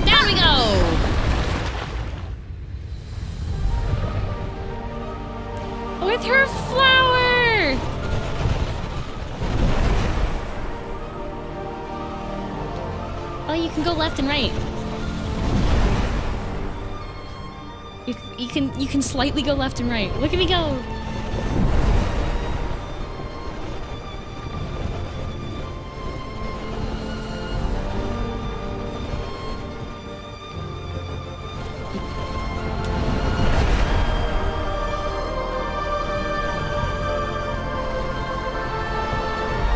Down we go! With her flower! Oh, you can go left and right. You can slightly go left and right. Look at me go!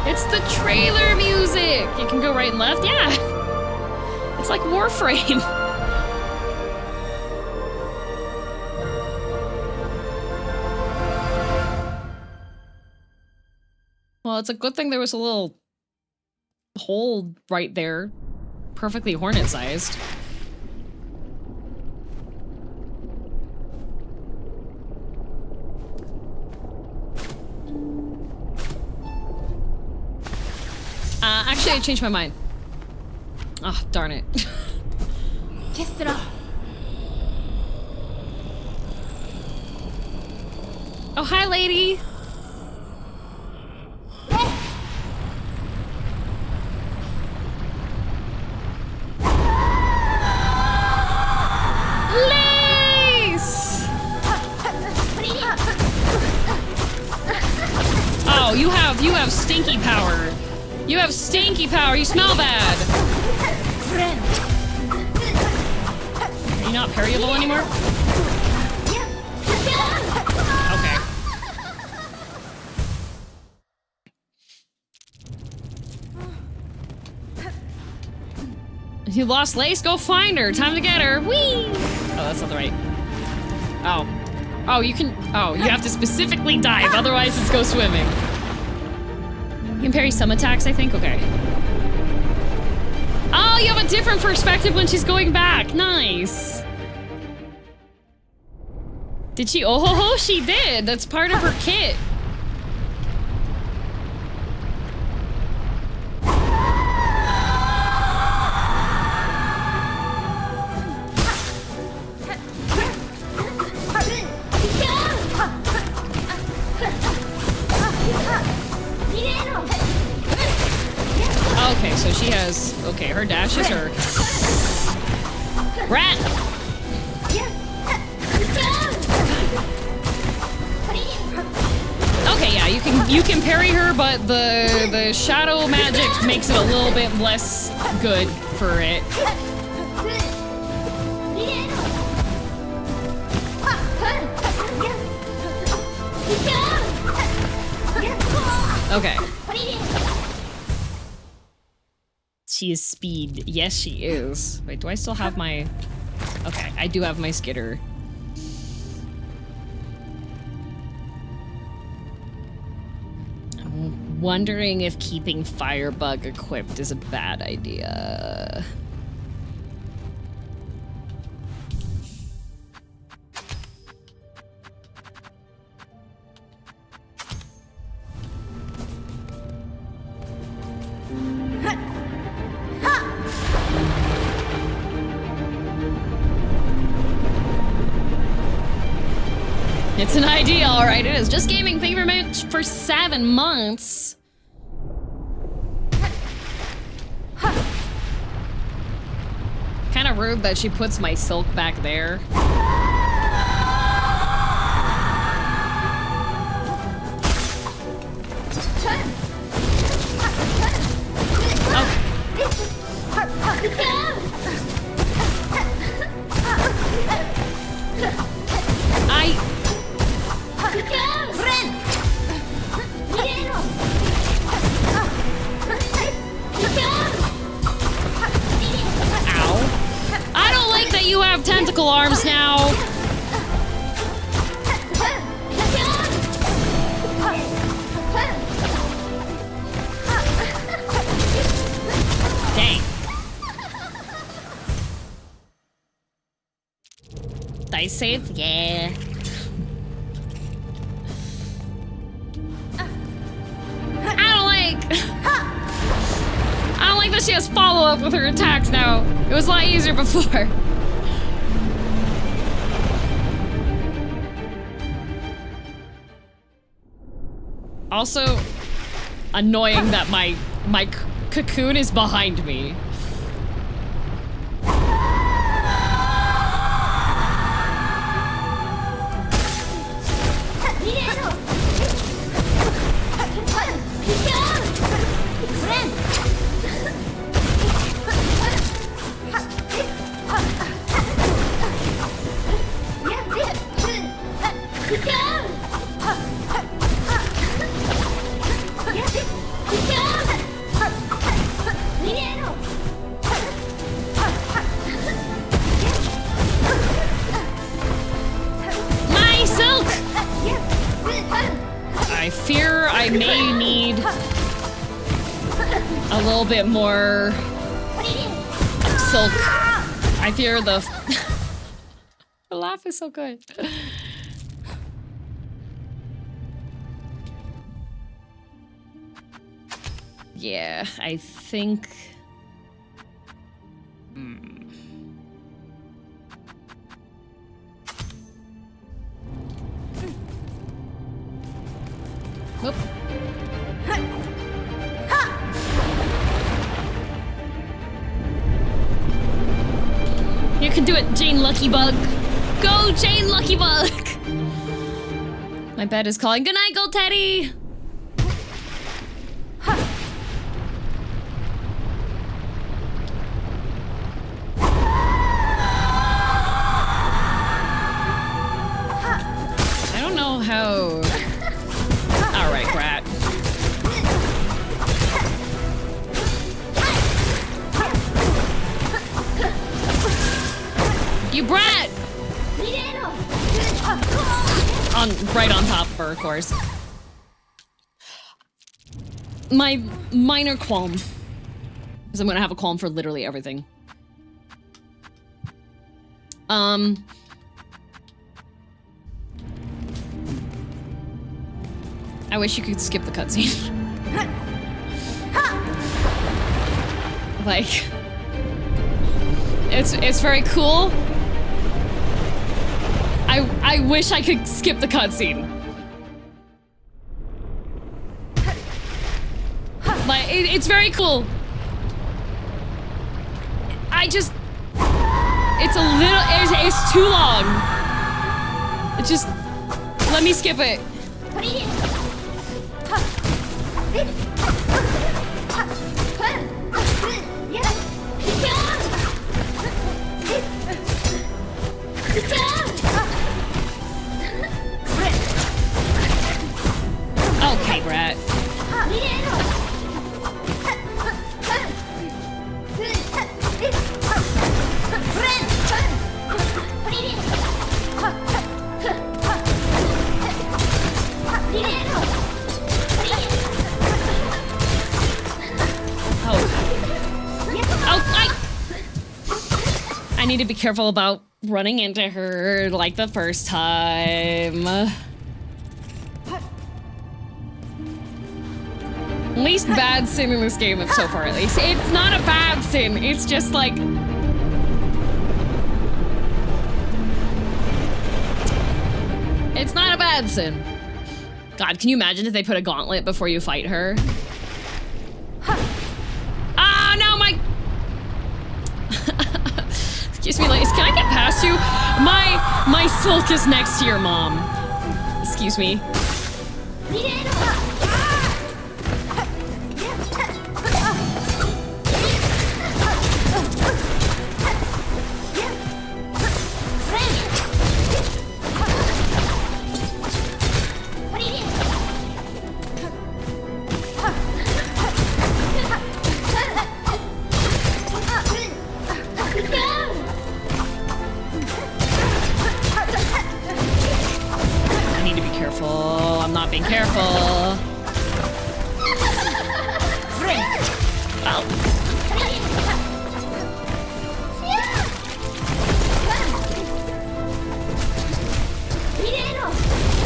It's the trailer music! You can go right and left? Yeah! It's like Warframe. Well, it's a good thing there was a little hole right there. Perfectly hornet-sized. Actually, I changed my mind. Oh, darn it. Oh, hi, lady. Lace! Oh, you have stinky power. You have stinky power. You smell bad. Are you not parryable anymore? Okay. You lost Lace? Go find her. Time to get her. Whee! Oh, that's not the right. Oh. Oh, you can... Oh, you have to specifically dive. Otherwise, it's go swimming. You can parry some attacks, I think? Okay. Oh, you have a different perspective when she's going back. Nice. Did she? Oh ho ho, she did. That's part of her kit. Okay, so she has, okay, her dashes are rat. Okay, yeah, you can parry her, but the shadow magic makes it a little bit less good for it. Okay. She is speed. Yes, she is. Wait, do I still have my... Okay, I do have my skitter. I'm wondering if keeping Firebug equipped is a bad idea. It's an idea, alright, it is. Just gaming, thank you very much for 7 months. Kind of rude that she puts my silk back there. I don't like that you have tentacle arms now. Dang. Dice save? Yeah. I don't like that she has follow-up with her attacks now. It was a lot easier before. Also, annoying that my cocoon is behind me. My silk! I fear I may need a little bit more silk. I fear the the laugh is so good. Yeah, I think... Whoop. You can do it, Jane Luckybug. Go, Jane Luckybug! My bed is calling. Good night, Gold Teddy! I don't know how... Alright, Brat. You brat! Right on top of her, of course. My minor qualm. Because I'm gonna have a qualm for literally everything. I wish you could skip the cutscene. Like, it's very cool. I wish I could skip the cutscene. Like, it's very cool. It's a little, it's too long. It just, let me skip it. Okay, Brat. I need to be careful about running into her like the first time. Least bad sin in this game so far, at least. It's not a bad sin, it's just like... It's not a bad sin. God, can you imagine if they put a gauntlet before you fight her? Ah, no, my... Excuse me, ladies, can I get past you? My silk is next to your mom. Excuse me. I'm not being careful. Oh.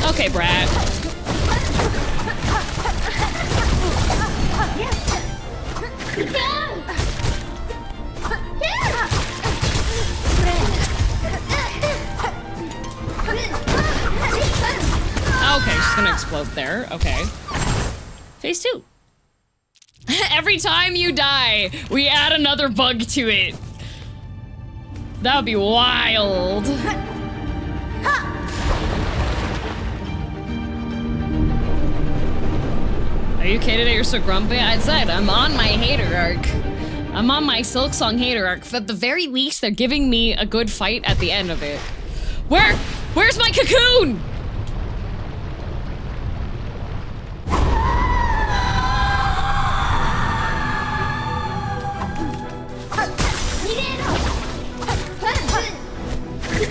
Okay, Brad. Okay, she's gonna explode there. Okay. Phase 2. Every time you die, we add another bug to it. That would be wild. Are you kidding? You're so grumpy? I said I'm on my hater arc. I'm on my Silksong hater arc. At the very least, they're giving me a good fight at the end of it. Where's my cocoon?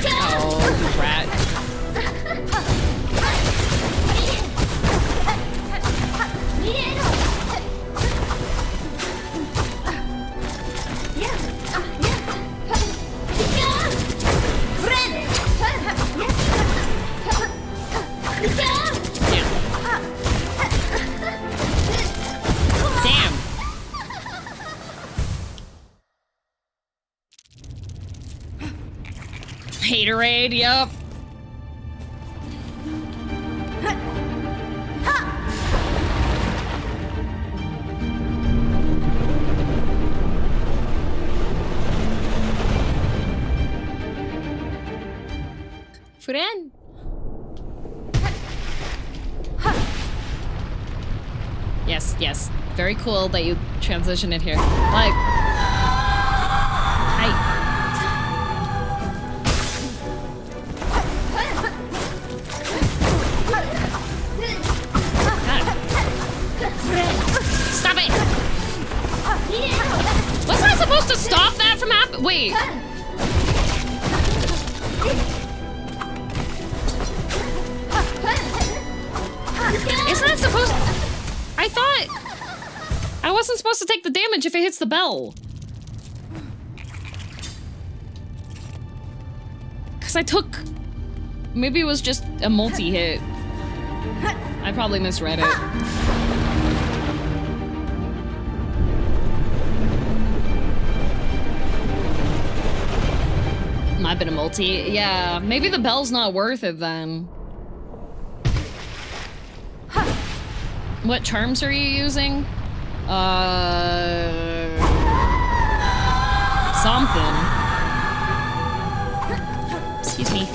Oh, rat. Damn. Haterade, yup. Friend. Yes, yes. Very cool that you transition it here. Like, stop it! Wasn't I supposed to stop that from happening? Wait. Isn't that supposed to... I thought I wasn't supposed to take the damage if it hits the bell. Because I took... Maybe it was just a multi-hit. I probably misread it. Might have been a multi. Yeah, maybe the bell's not worth it then. What charms are you using? Something. Excuse me.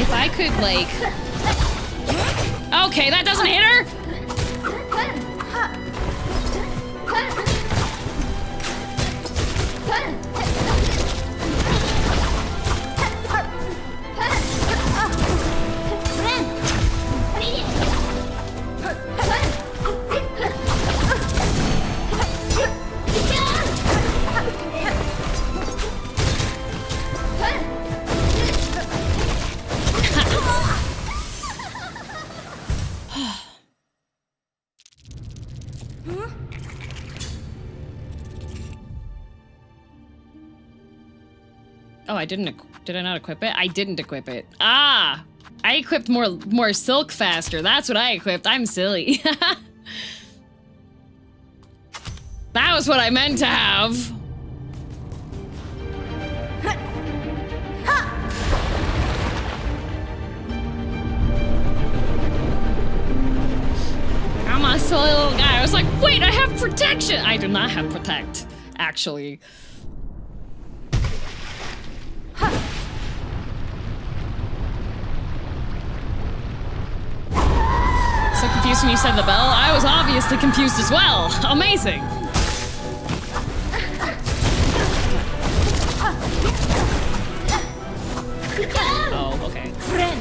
If I could, like... Okay, that doesn't hit her? Oh, I didn't. Did I not equip it? I didn't equip it. Ah! I equipped more silk faster. That's what I equipped. I'm silly. That was what I meant to have. I'm a silly little guy. I was like, wait, I have protection. I do not have protect, actually. So confused when you said the bell. I was obviously confused as well. Amazing. Oh, okay. Hey.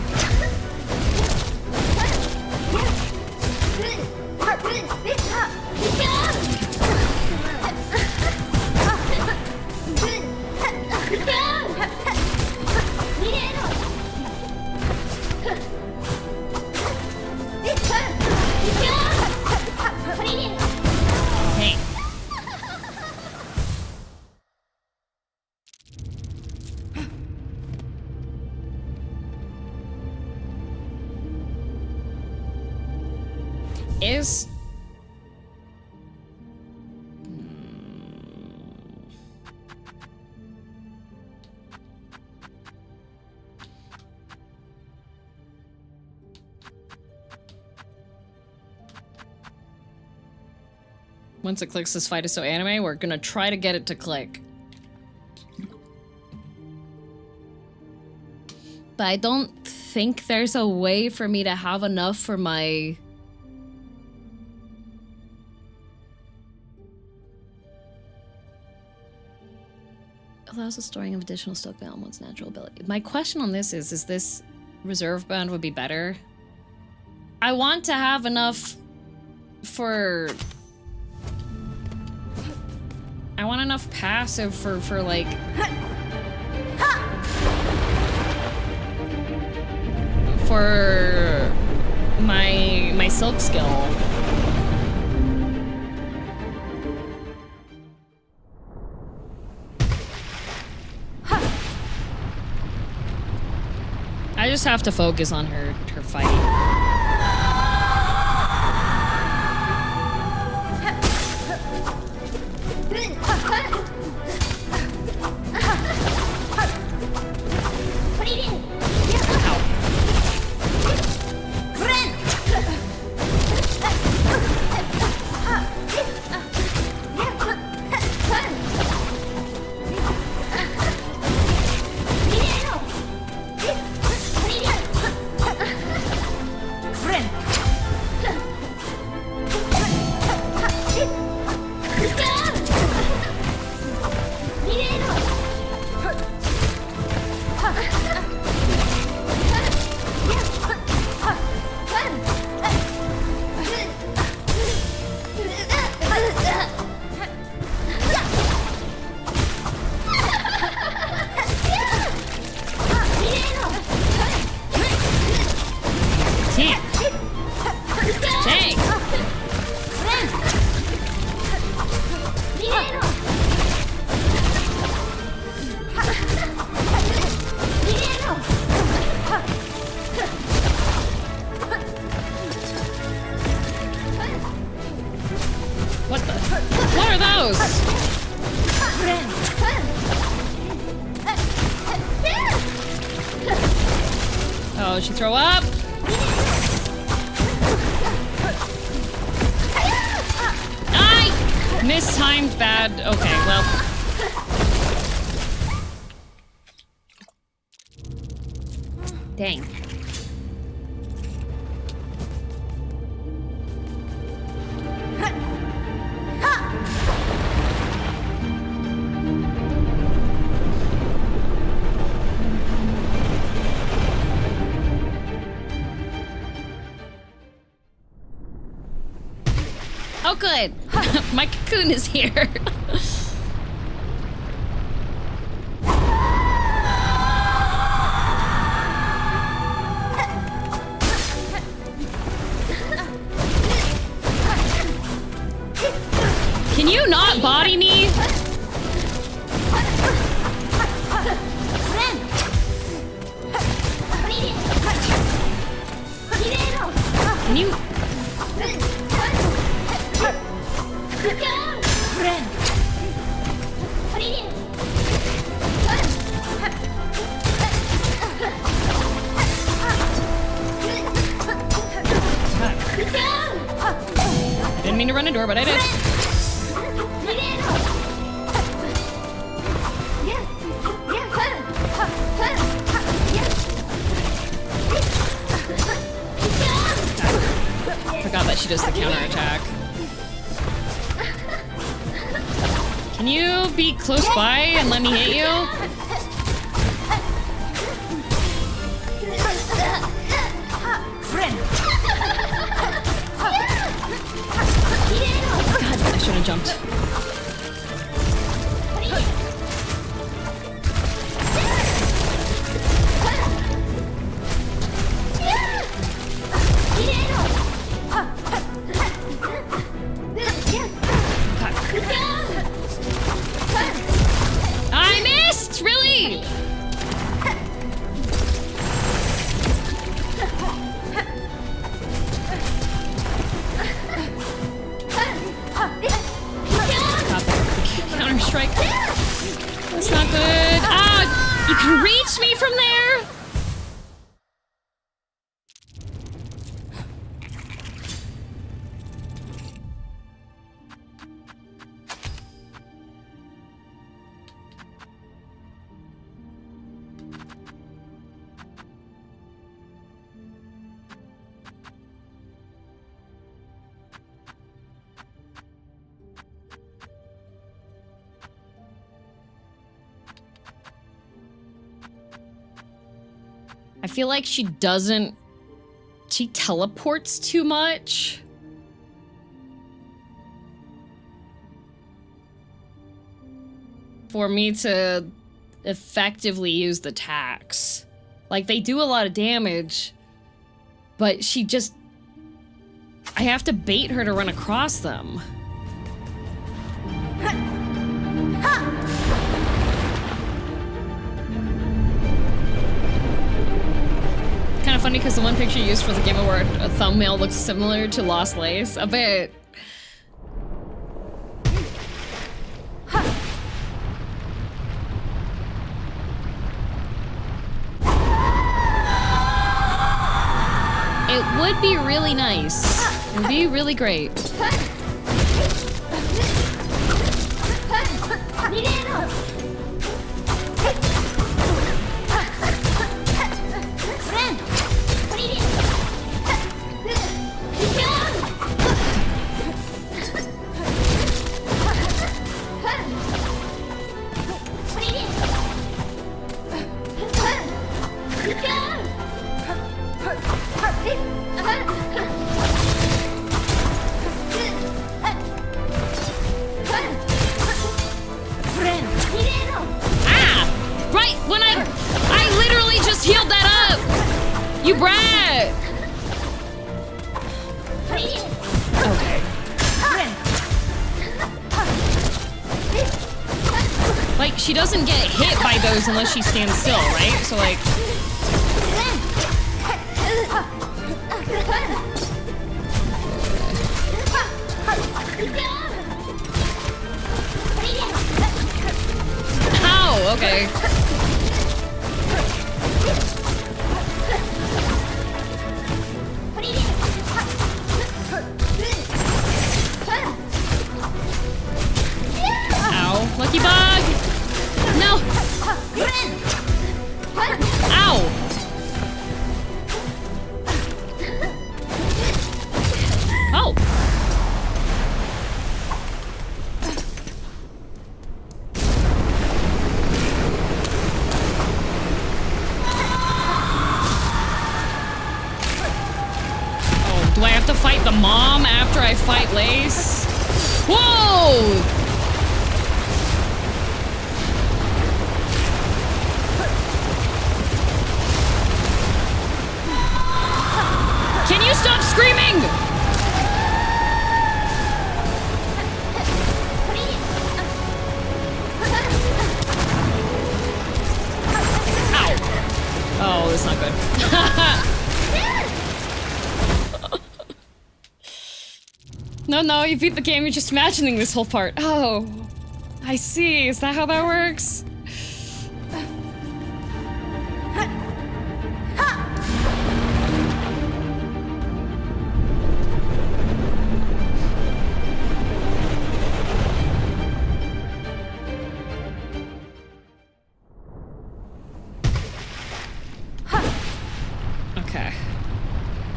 Is once it clicks, this fight is so anime, we're gonna try to get it to click. But I don't think there's a way for me to have enough for my... Allows the storing of additional stock beyond one's natural ability. My question on this is this reserve band would be better? I want to have enough for... I want enough passive for like... For my silk skill. I just have to focus on her fight. close. Oh, did she throw up? I mistimed bad. Okay, well. Dang. Oh, good. My cocoon is here. Can you not body me? Can you? I didn't mean to run a door, but I did. Forgot that she does the counterattack. Can you be close by and let me hit you? God, I should have jumped. I missed! Really? Counter-strike. That's not good. Ah! You can reach me from there? I feel like she teleports too much. For me to effectively use the tax. Like, they do a lot of damage, but she just... I have to bait her to run across them. Kind of funny because the one picture used for the Game Award, a thumbnail looks similar to Lost Lace. A bit. It would be really nice. It would be really great. Right when I literally just healed that up! You brat! Okay. Like, she doesn't get hit by those unless she stands still, right? So, like... Okay. Ow. Lucky bug! No! Ow! Oh! Oh, do I have to fight the mom after I fight Lace? Whoa! Can you stop screaming? Ow. Oh, that's not good. No, you beat the game, you're just imagining this whole part. Oh, I see. Is that how that works? Okay.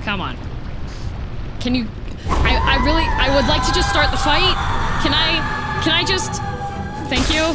Come on. Can you... I would like to just start the fight. Can I just... Thank you.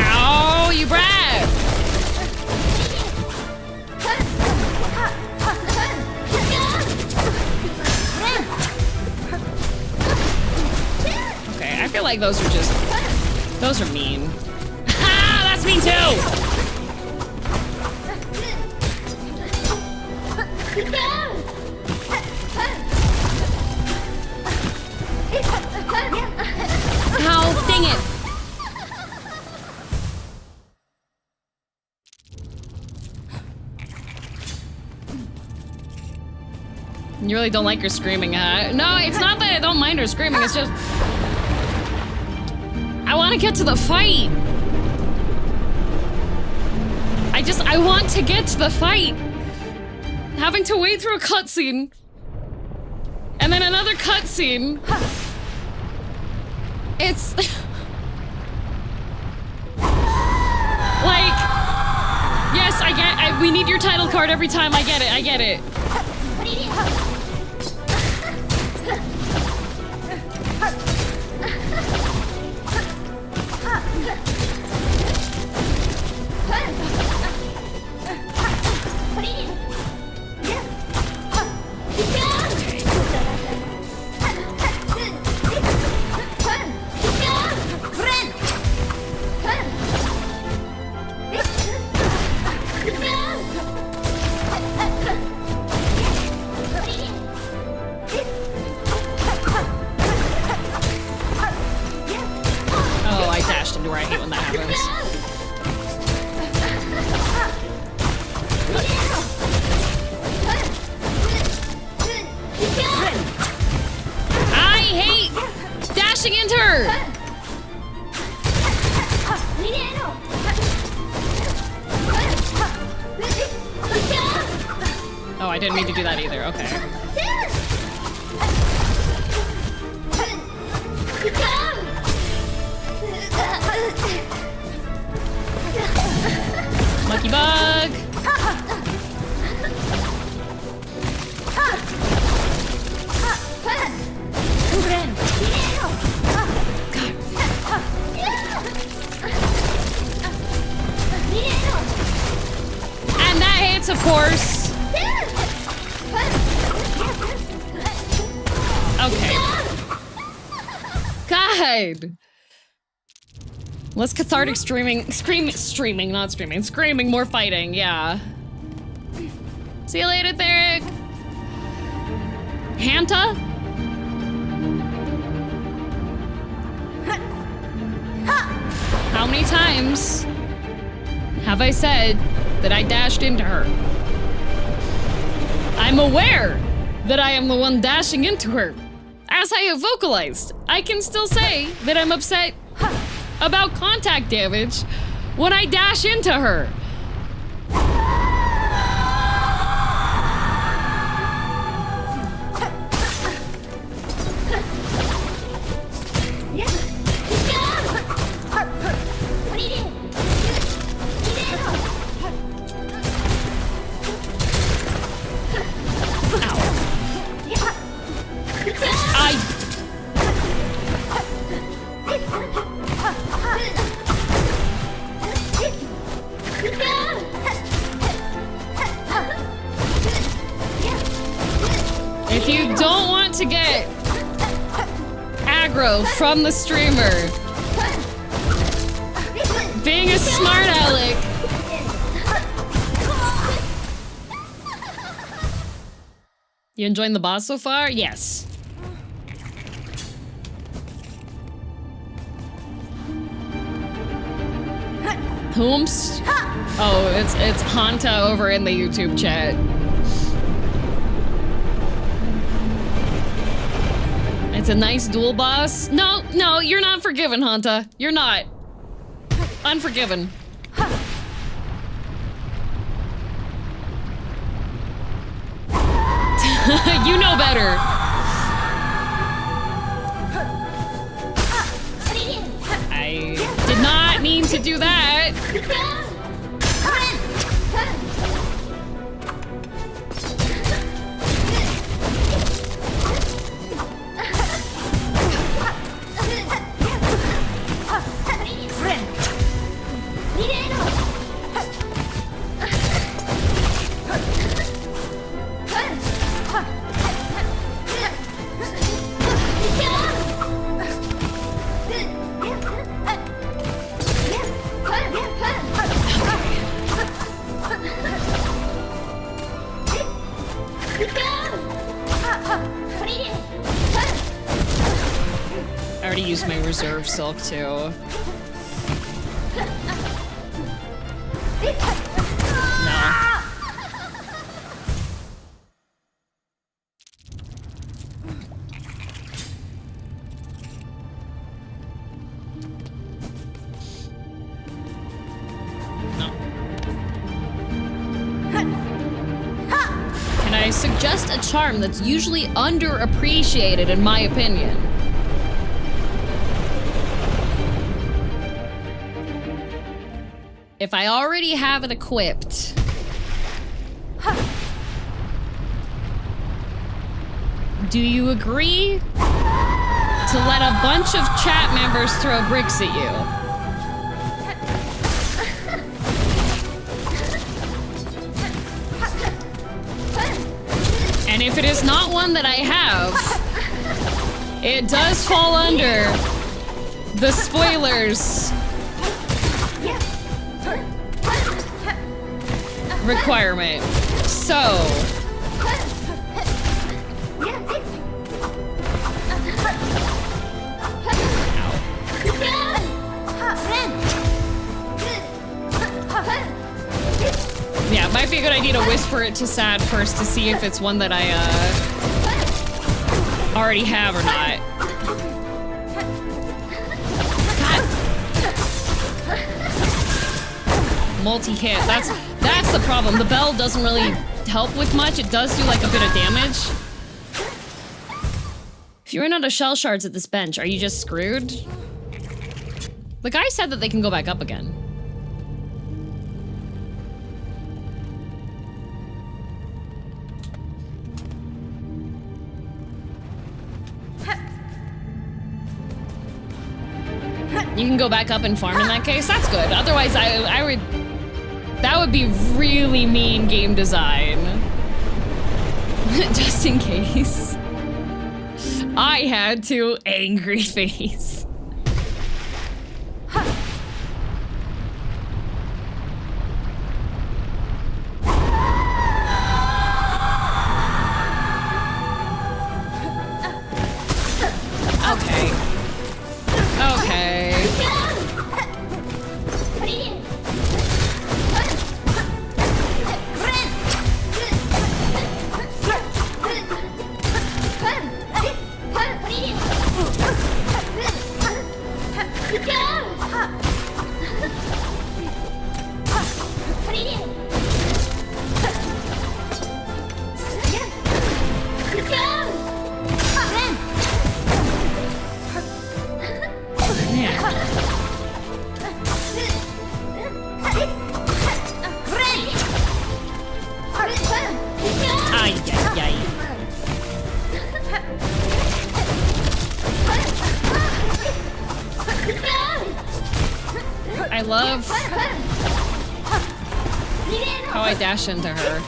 Ow, you brat! Okay, I feel like those are mean. Ha! That's mean too! Ow, dang it! You really don't like her screaming, huh? No, it's not that I don't mind her screaming, it's just... I want to get to the fight! I want to get to the fight! Having to wait through a cutscene. And then another cutscene. It's... like... Yes, we need your title card every time, I get it. Oh, I dashed into where I hate when that happens. I hate dashing into her! Oh, I didn't mean to do that either, okay. Lucky bug. And that hits, of course. Okay. God. Less cathartic screaming, more fighting, yeah. See you later, Theric. Hanta? How many times have I said that I dashed into her? I'm aware that I am the one dashing into her. As I have vocalized, I can still say that I'm upset about contact damage when I dash into her. If you don't want to get aggro from the streamer, being a smart aleck, you enjoying the boss so far? Yes. Whomst? Oh, it's Hanta over in the YouTube chat. It's a nice dual boss. No, you're not forgiven, Hanta. You're not. Unforgiven. You know better. I did not mean to do that. I already used my reserve silk too. No. Can I suggest a charm that's usually underappreciated in my opinion? If I already have it equipped, do you agree to let a bunch of chat members throw bricks at you? And if it is not one that I have, it does fall under the spoilers requirement. So yeah, it might be a good idea to whisper it to Sad first to see if it's one that I already have or not. Multi-hit. That's the problem. The bell doesn't really help with much. It does do like a bit of damage. If you run out of shell shards at this bench, are you just screwed? The guy said that they can go back up again. You can go back up and farm in that case. That's good. Otherwise, I would. That would be really mean game design. Just in case. I had to angry face. Okay. Okay. Ay, ay, ay. I love how I dash into her.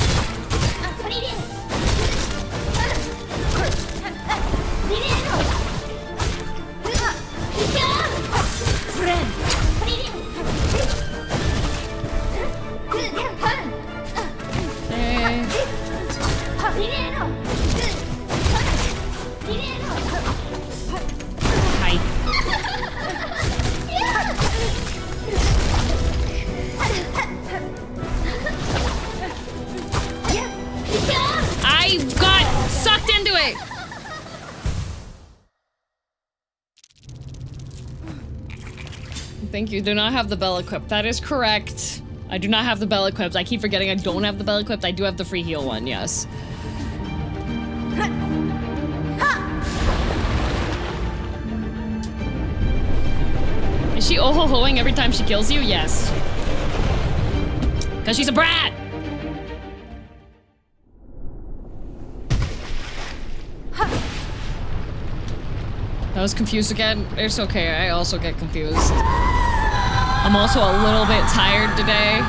I got sucked into it. Thank you. Do not have the bell equipped. That is correct. I do not have the bell equipped. I keep forgetting I don't have the bell equipped. I do have the free heal one, yes. Is she oh-ho-hoing every time she kills you? Yes. Because she's a brat! I was confused again. It's okay, I also get confused. I'm also a little bit tired today.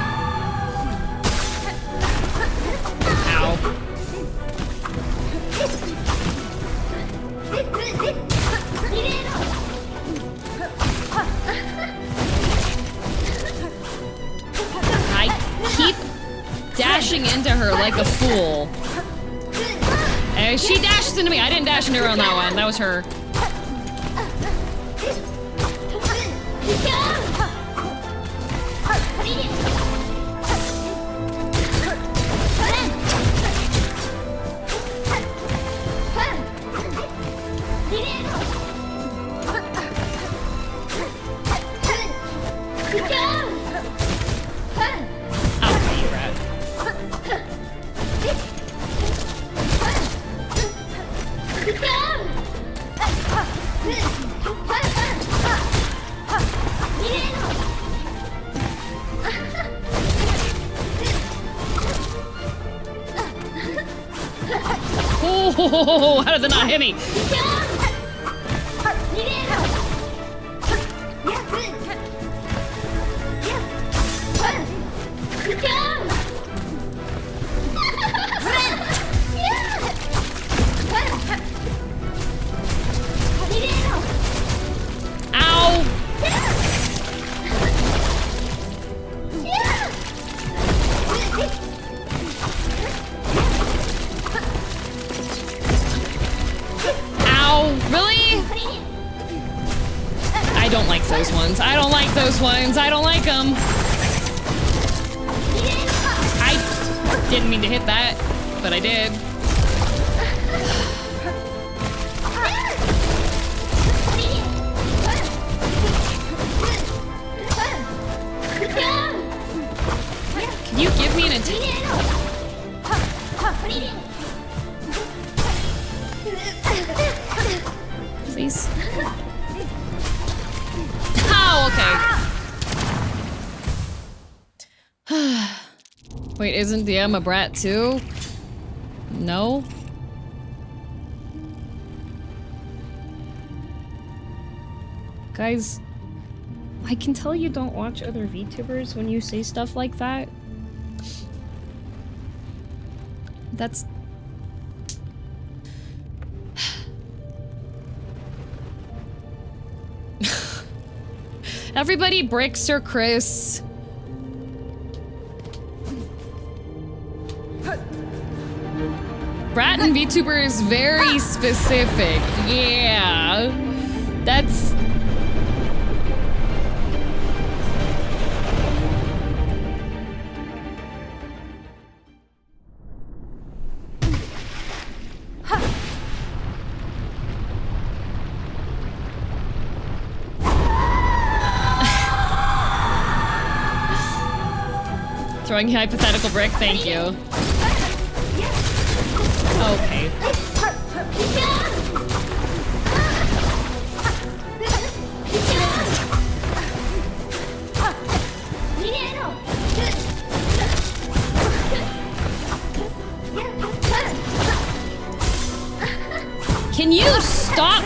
Ow. I keep dashing into her like a fool. And she dashes into me. I didn't dash into her on that one. That was her. Okay, you rat. Oh, how did that not hit me? Ow! Ow, really? I don't like those ones. I don't like those ones. I don't like them. I didn't mean to hit that, but I did. Can you give me an attention? Please. Oh, okay. Wait, isn't the Emma brat too? No? Guys, I can tell you don't watch other VTubers when you say stuff like that. That's... Everybody bricks Sir Chris. Bratton VTuber is very specific. Yeah. That's... Throwing hypothetical brick, thank you. Okay. Can you stop?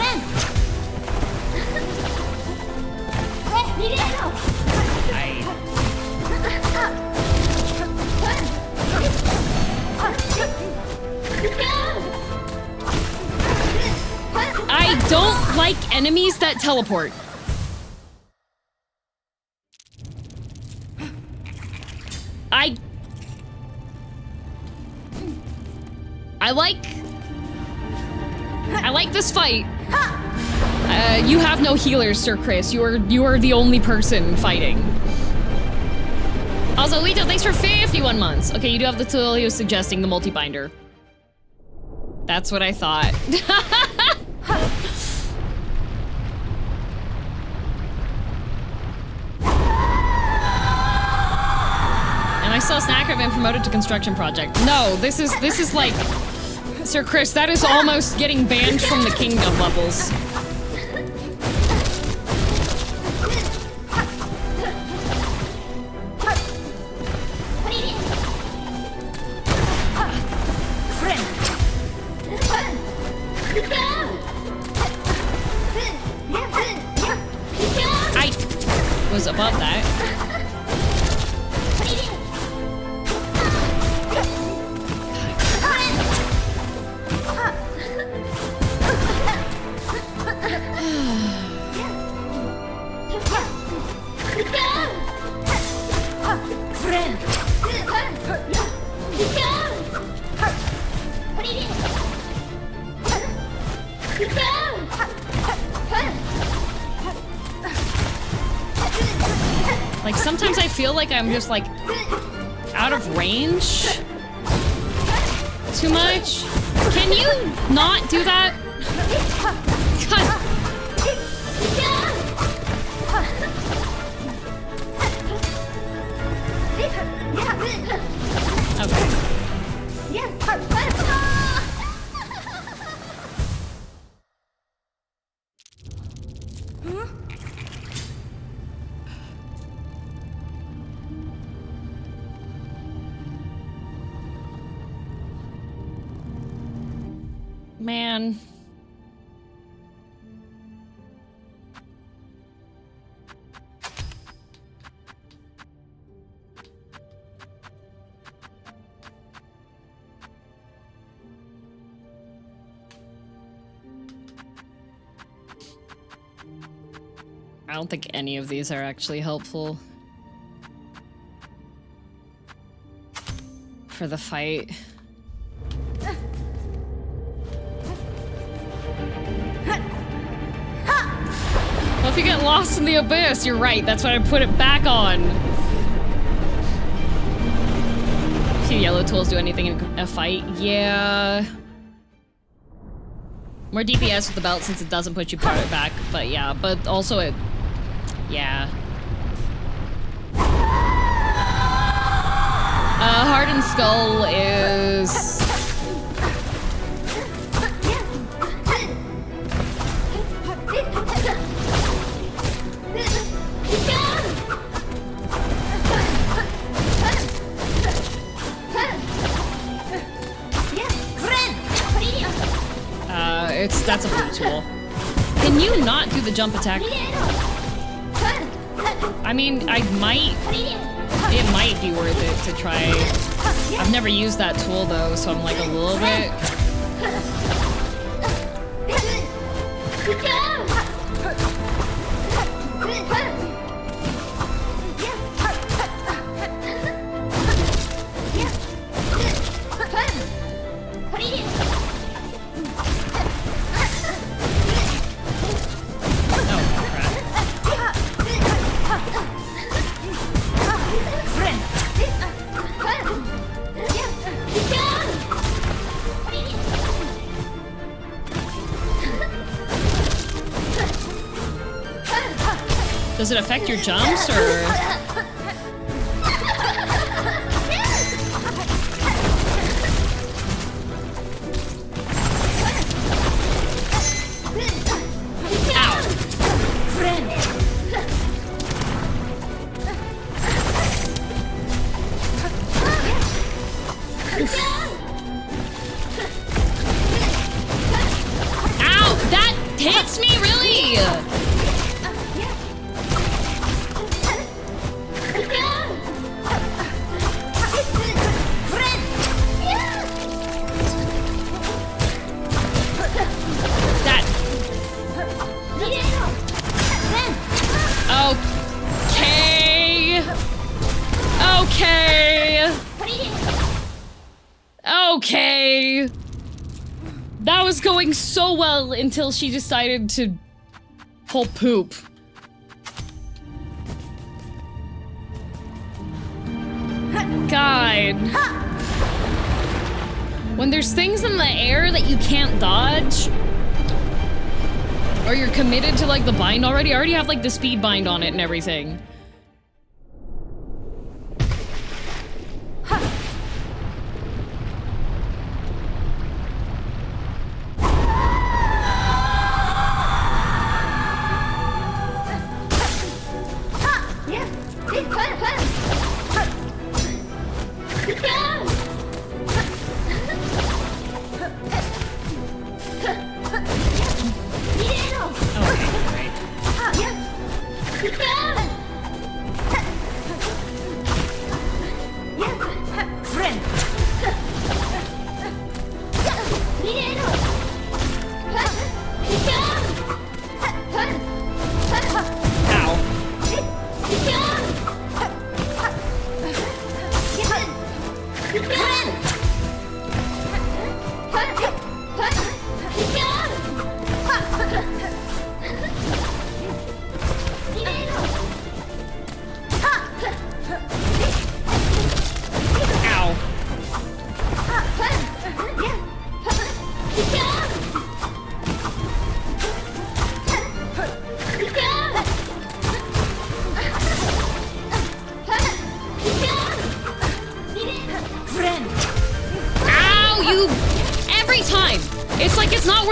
I don't like enemies that teleport. I like this fight. You have no healers, Sir Chris. You are the only person fighting. Also, Lito, thanks for 51 months. Okay, you do have the tool he was suggesting, the multi-binder. That's what I thought. And I saw Snacker been promoted to construction project. No, this is like, Sir Chris, that is almost getting banned from the kingdom levels. I was above that. Like, sometimes I feel like I'm just, like, out of range too much. Can you not do that? God. Okay. Man. I don't think any of these are actually helpful for the fight. Well, if you get lost in the abyss, you're right. That's why I put it back on. Few yellow tools do anything in a fight? Yeah. More DPS with the belt since it doesn't put you farther back, but yeah, but also it... Yeah. Hardened Skull is... that's a blue tool. Can you not do the jump attack? I mean, it might be worth it to try. I've never used that tool though, so I'm like a little bit. Does it affect your jumps, or? Ow! That hits me, really? Okay. That was going so well until she decided to pull poop. God. When there's things in the air that you can't dodge, or you're committed to like the bind already, I already have like the speed bind on it and everything.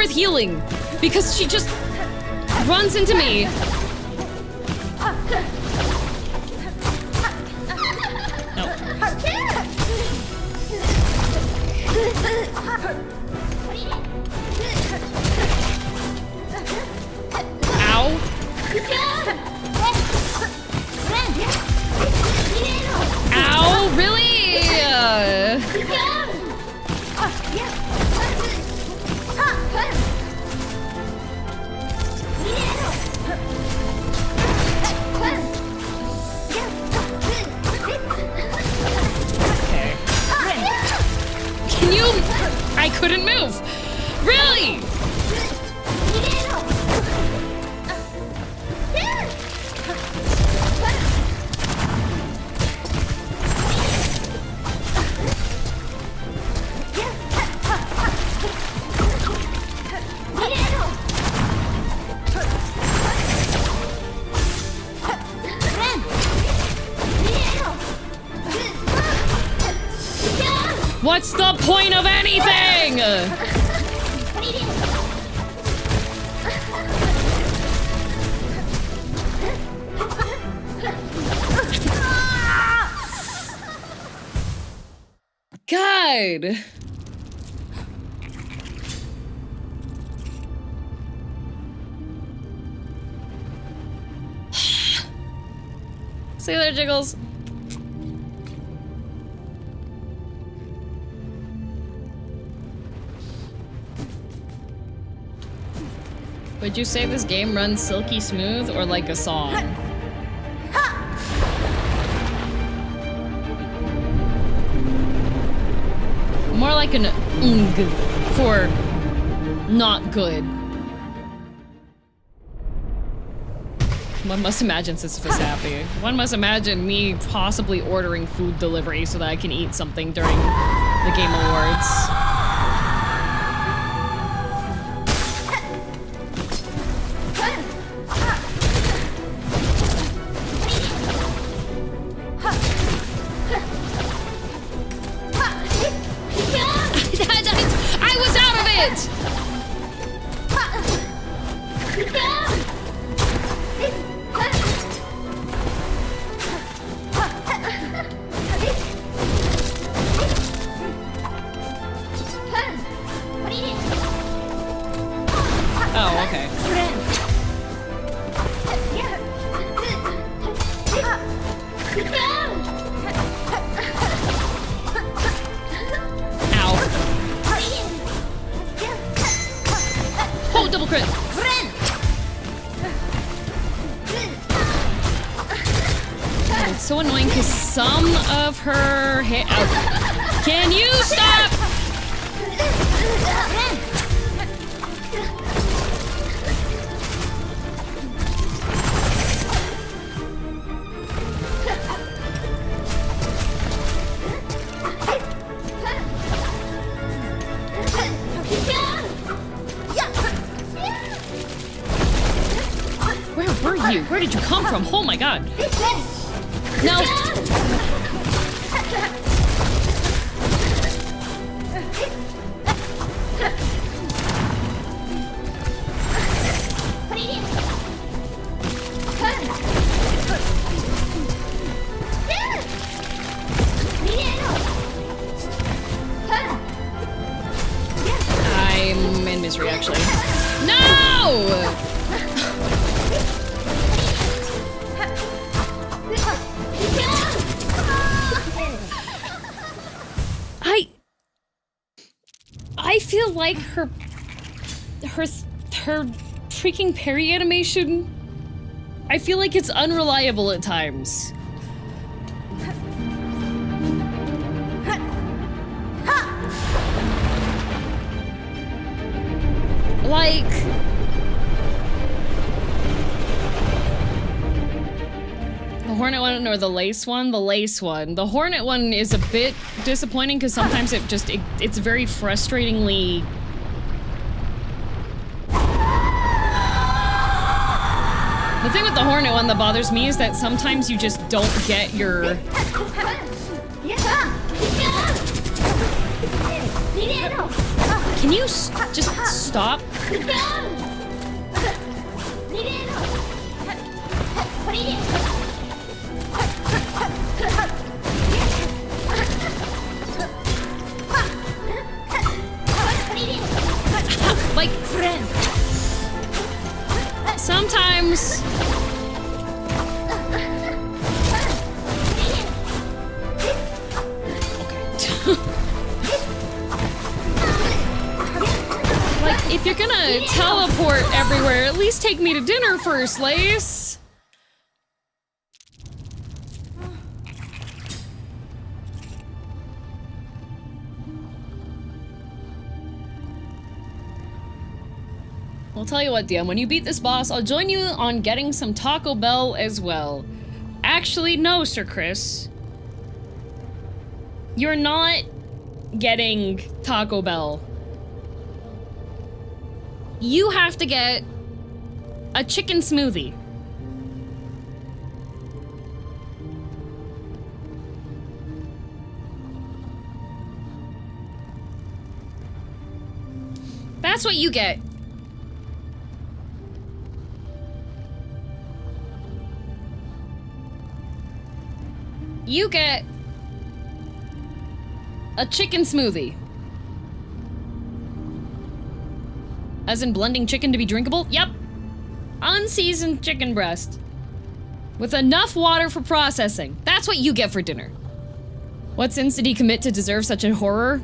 Healing because she just runs into me. No. Ow. Ow, really? I couldn't move. Really? What's the point of anything? God. See you there, Jiggles. Would you say this game runs silky smooth or like a song? More like an for not good. One must imagine Sisyphus happy. One must imagine me possibly ordering food delivery so that I can eat something during the Game Awards. I was out of it! Oh, okay. Ow. Oh, double crit. God, it's so annoying because some of her hit. Can you stop? Where were you? Where did you come from? Oh my god. No. I'm in misery, actually. No! I feel like her freaking parry animation, I feel like it's unreliable at times. Like, the Hornet one or the Lace one? The Lace one. The Hornet one is a bit disappointing because sometimes it's very frustratingly... The thing with the Hornet one that bothers me is that sometimes you just don't get your... Can you just stop? Like, sometimes... Like, if you're gonna teleport everywhere, at least take me to dinner first, Lace. I'll tell you what, DM, when you beat this boss, I'll join you on getting some Taco Bell as well. Actually, no, Sir Chris. You're not getting Taco Bell. You have to get a chicken smoothie. That's what you get. You get a chicken smoothie. As in blending chicken to be drinkable? Yep. Unseasoned chicken breast. With enough water for processing. That's what you get for dinner. What sins did he commit to deserve such a horror?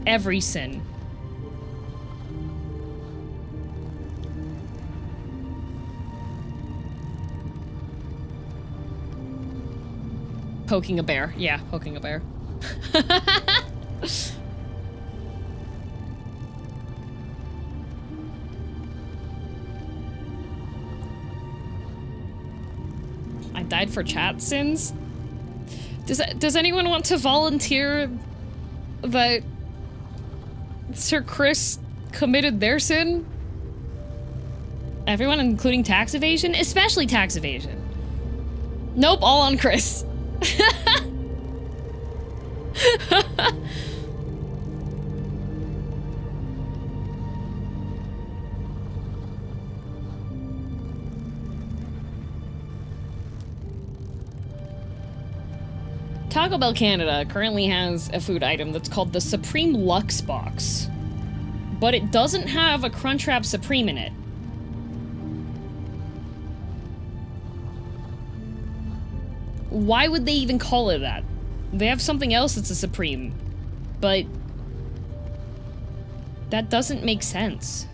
Every sin. Poking a bear. Yeah, poking a bear. I died for chat sins? Does anyone want to volunteer that Sir Chris committed their sin? Everyone, including tax evasion? Especially tax evasion. Nope, all on Chris. Taco Bell Canada currently has a food item that's called the Supreme Lux Box, but it doesn't have a Crunchwrap Supreme in it. Why would they even call it that? They have something else that's a Supreme, but that doesn't make sense.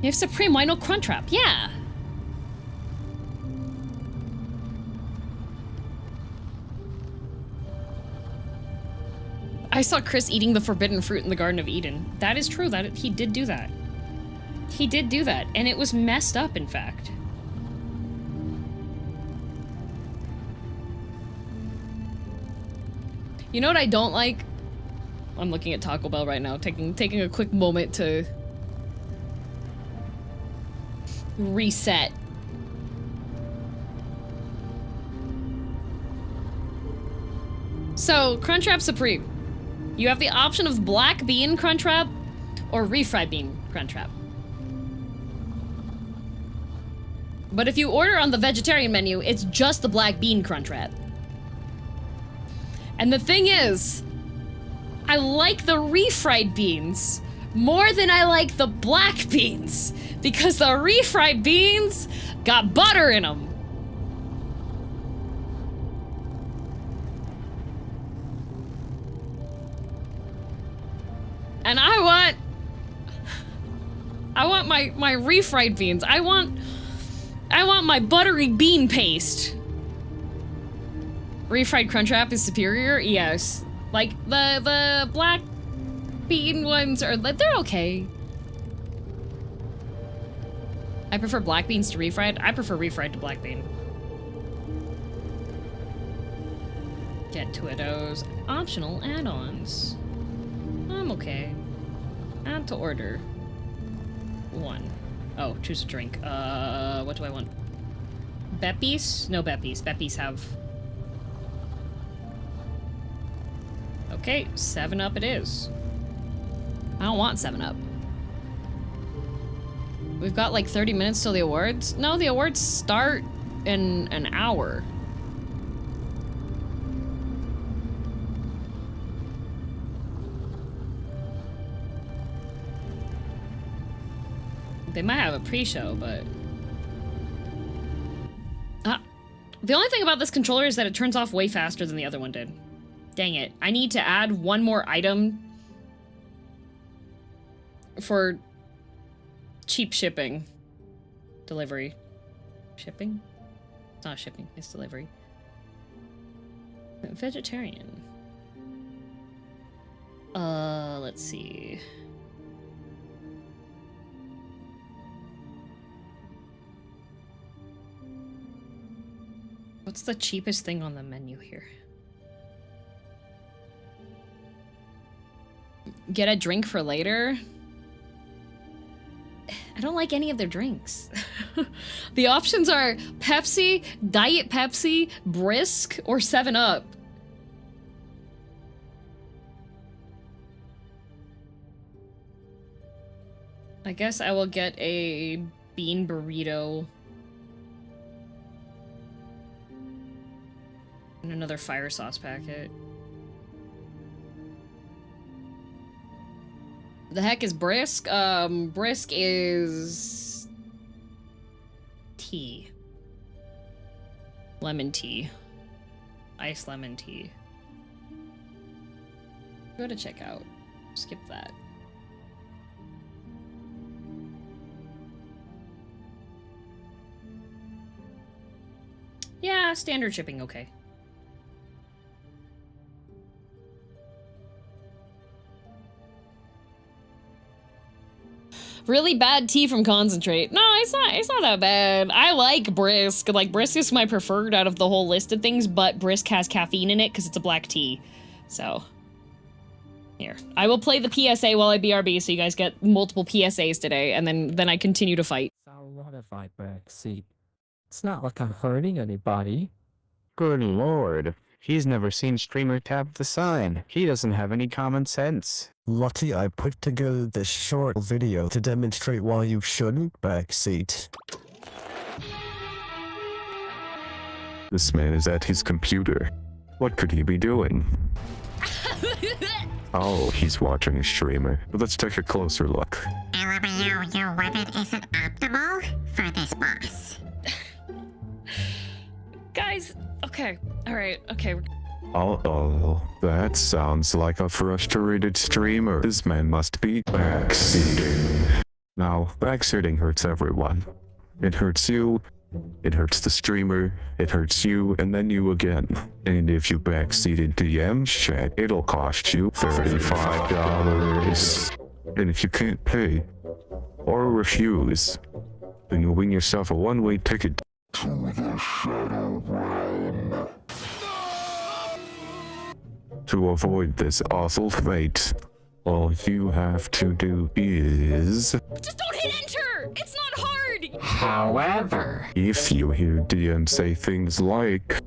You have Supreme, why no Crunchwrap? Yeah. I saw Chris eating the forbidden fruit in the Garden of Eden. That is true, that he did do that. He did do that, and it was messed up, in fact. You know what I don't like? I'm looking at Taco Bell right now, taking a quick moment to reset. So, Crunchwrap Supreme. You have the option of black bean Crunchwrap or refried bean Crunchwrap. But if you order on the vegetarian menu, it's just the black bean Crunchwrap. And the thing is, I like the refried beans more than I like the black beans, because the refried beans got butter in them. And I want my refried beans. I want my buttery bean paste. Refried Crunchwrap is superior? Yes. Like, the black bean ones are, they're okay. I prefer black beans to refried. I prefer refried to black bean. Get Twittos. Optional add-ons. I'm okay. Add to order. 1. Oh, choose a drink. What do I want? Beppies? No Beppies. Beppies have... Okay, 7-Up it is. I don't want 7-Up. We've got like 30 minutes till the awards? No, the awards start in an hour. They might have a pre-show, but... The only thing about this controller is that it turns off way faster than the other one did. Dang it. I need to add one more item for cheap shipping. Delivery. Shipping? It's not shipping, it's delivery. Vegetarian. Let's see. What's the cheapest thing on the menu here? Get a drink for later? I don't like any of their drinks. The options are Pepsi, Diet Pepsi, Brisk, or 7-Up. I guess I will get a bean burrito. And another fire sauce packet. The heck is brisk? Brisk is tea. Lemon tea. Iced lemon tea. Go to checkout. Skip that. Yeah, standard shipping, okay. Really bad tea from concentrate. No, it's not that bad. I like brisk. Like, brisk is my preferred out of the whole list of things, but brisk has caffeine in it because it's a black tea. So, here. I will play the PSA while I BRB so you guys get multiple PSAs today, and then I continue to fight. So what if I backseat? It's not like I'm hurting anybody. Good lord. He's never seen streamer tap the sign. He doesn't have any common sense. Lottie, I put together this short video to demonstrate why you shouldn't backseat. This man is at his computer. What could he be doing? Oh, he's watching a streamer. Let's take a closer look. LMAO, your weapon isn't optimal for this boss. Guys, okay. Alright, okay. Oh, that sounds like a frustrated streamer. This man must be backseating. Now, backseating hurts everyone. It hurts you, it hurts the streamer, it hurts you, and then you again. And if you backseat into DM chat, it'll cost you $35. And if you can't pay, or refuse, then you'll win yourself a one-way ticket to the Shadow Realm. To avoid this awful fate, all you have to do is... Just don't hit enter! It's not hard! However, if you hear DM say things like...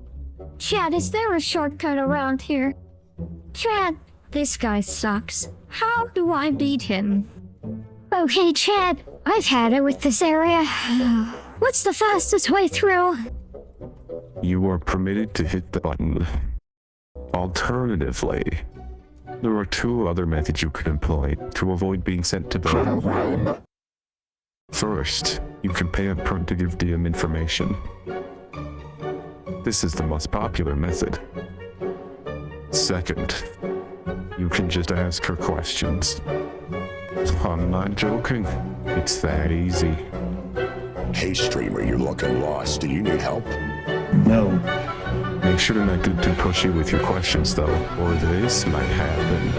Chad, is there a shortcut around here? Chad, this guy sucks. How do I beat him? Okay, Chad, I've had it with this area. What's the fastest way through? You are permitted to hit the button. Alternatively, there are two other methods you could employ to avoid being sent to the realm. First, you can pay up front to give DM information. This is the most popular method. Second, you can just ask her questions. I'm not joking. It's that easy. Hey streamer, you're looking lost. Do you need help? No. Make sure to not get too pushy with your questions though, or this might happen.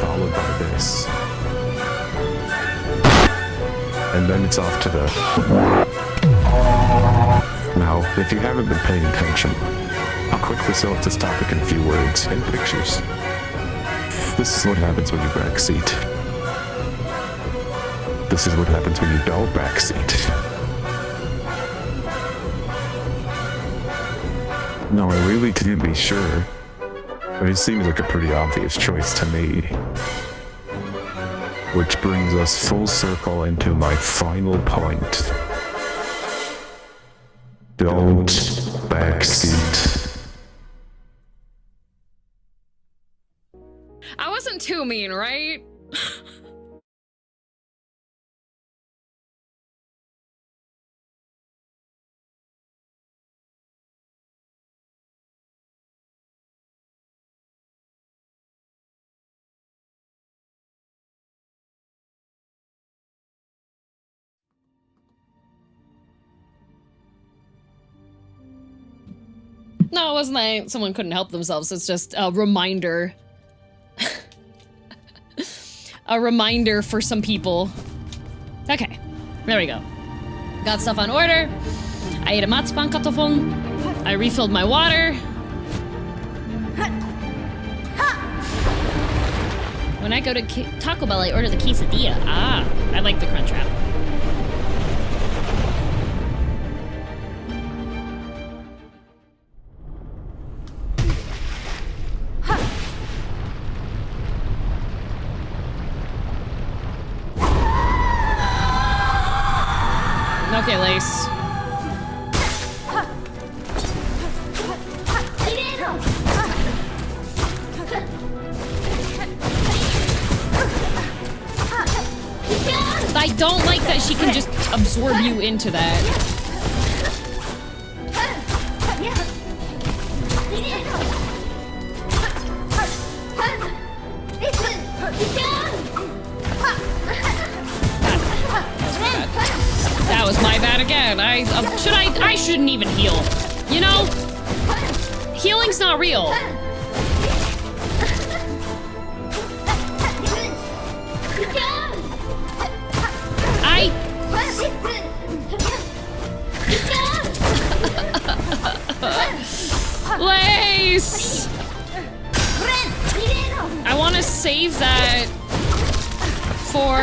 Followed by this. And then it's off to the... Now, if you haven't been paying attention, I'll quickly sum up this topic in a few words and pictures. This is what happens when you backseat. This is what happens when you don't backseat. No, I really couldn't be sure, but it seems like a pretty obvious choice to me. Which brings us full circle into my final point. Don't backseat. I wasn't too mean, right? No, it wasn't that someone couldn't help themselves. It's just a reminder. A reminder for some people. Okay, there we go. Got stuff on order. I ate a matspangkartoffel. I refilled my water. When I go to Taco Bell, I order the quesadilla. Ah, I like the crunch wrap. Okay, Lace. I don't like that she can just absorb you into that. That was my bad again. I shouldn't even heal. You know, healing's not real. Lace! I want to save that for...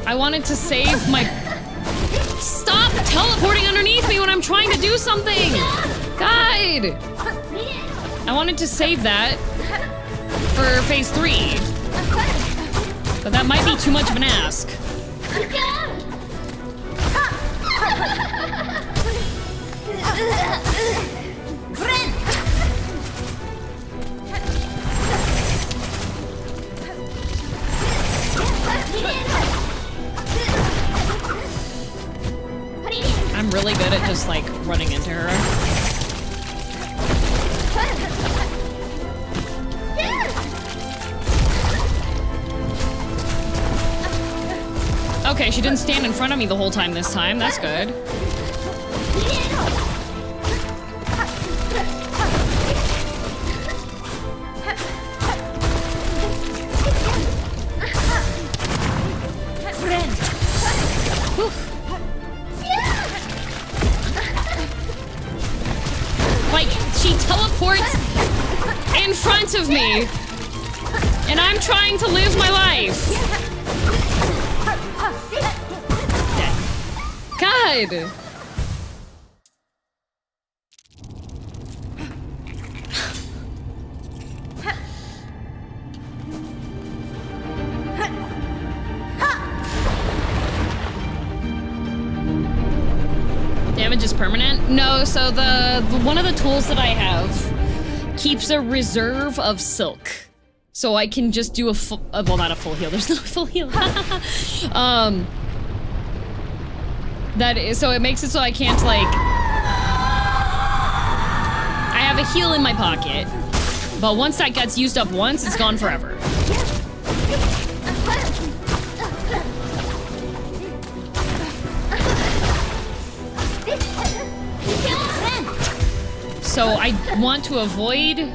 I wanted to save my... Stop teleporting underneath me when I'm trying to do something! God! I wanted to save that for phase 3. But that might be too much of an ask. I'm really good at just like running into her. Okay, she didn't stand in front of me the whole time this time. That's good. Like, she teleports in front of me, and I'm trying to live my life. God! Damage is permanent? No, so the one of the tools that I have keeps a reserve of silk. So I can just do a full, well, not a full heal, there's no full heal. That is, so it makes it so I can't, like... I have a heal in my pocket, but once that gets used up once, it's gone forever. So I want to avoid...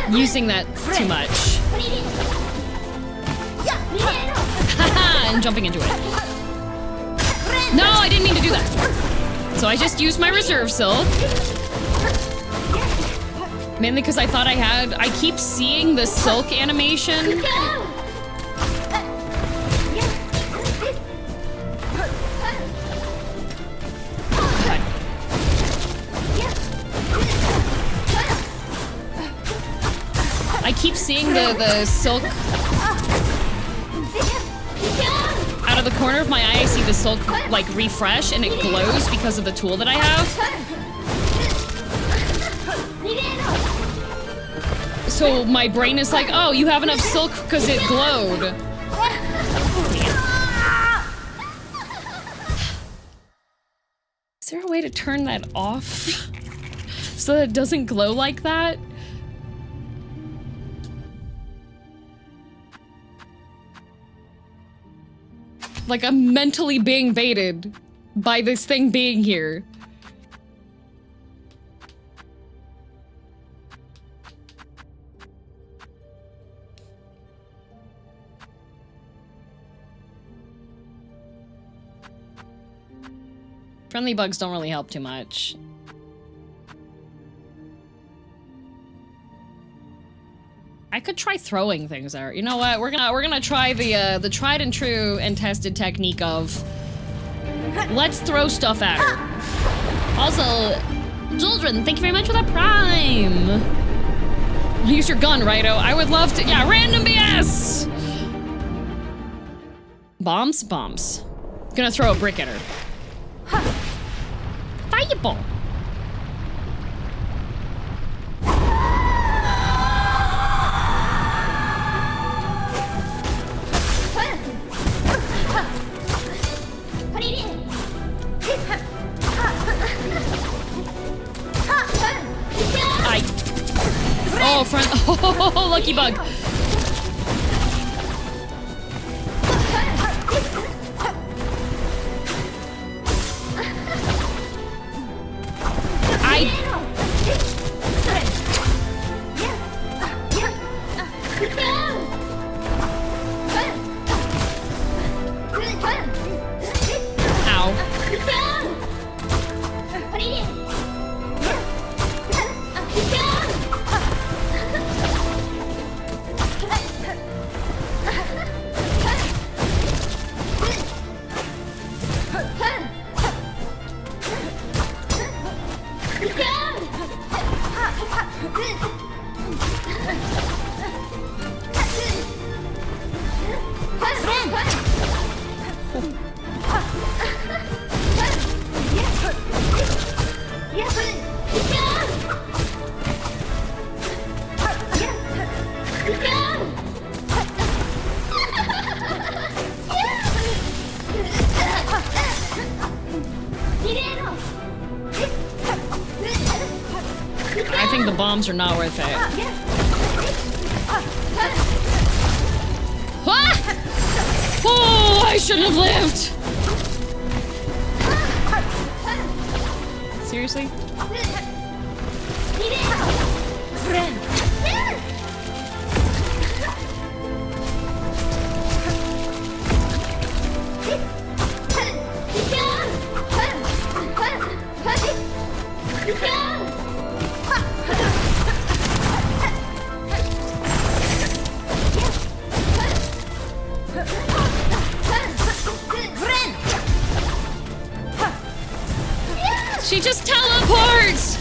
using that too much. Haha, and jumping into it. No, I didn't mean to do that. So I just used my reserve silk. Mainly because I thought I had... I keep seeing the silk animation. I keep seeing the silk out of the corner of my eye. I see the silk like refresh and it glows because of the tool that I have. So my brain is like, oh, you have enough silk because it glowed. Is there a way to turn that off so that it doesn't glow like that? Like, I'm mentally being baited by this thing being here. Friendly bugs don't really help too much. I could try throwing things out. You know what? We're gonna try the tried and true and tested technique of let's throw stuff at her. Also, children, thank you very much for that prime. Use your gun, Righto. I would love to. Yeah, random BS. Bombs, bombs. Gonna throw a brick at her. fireball. Oh, front. Oh, lucky bug. I think the bombs are not worth it. Ah! Oh, I shouldn't have lived. Seriously? She just teleports!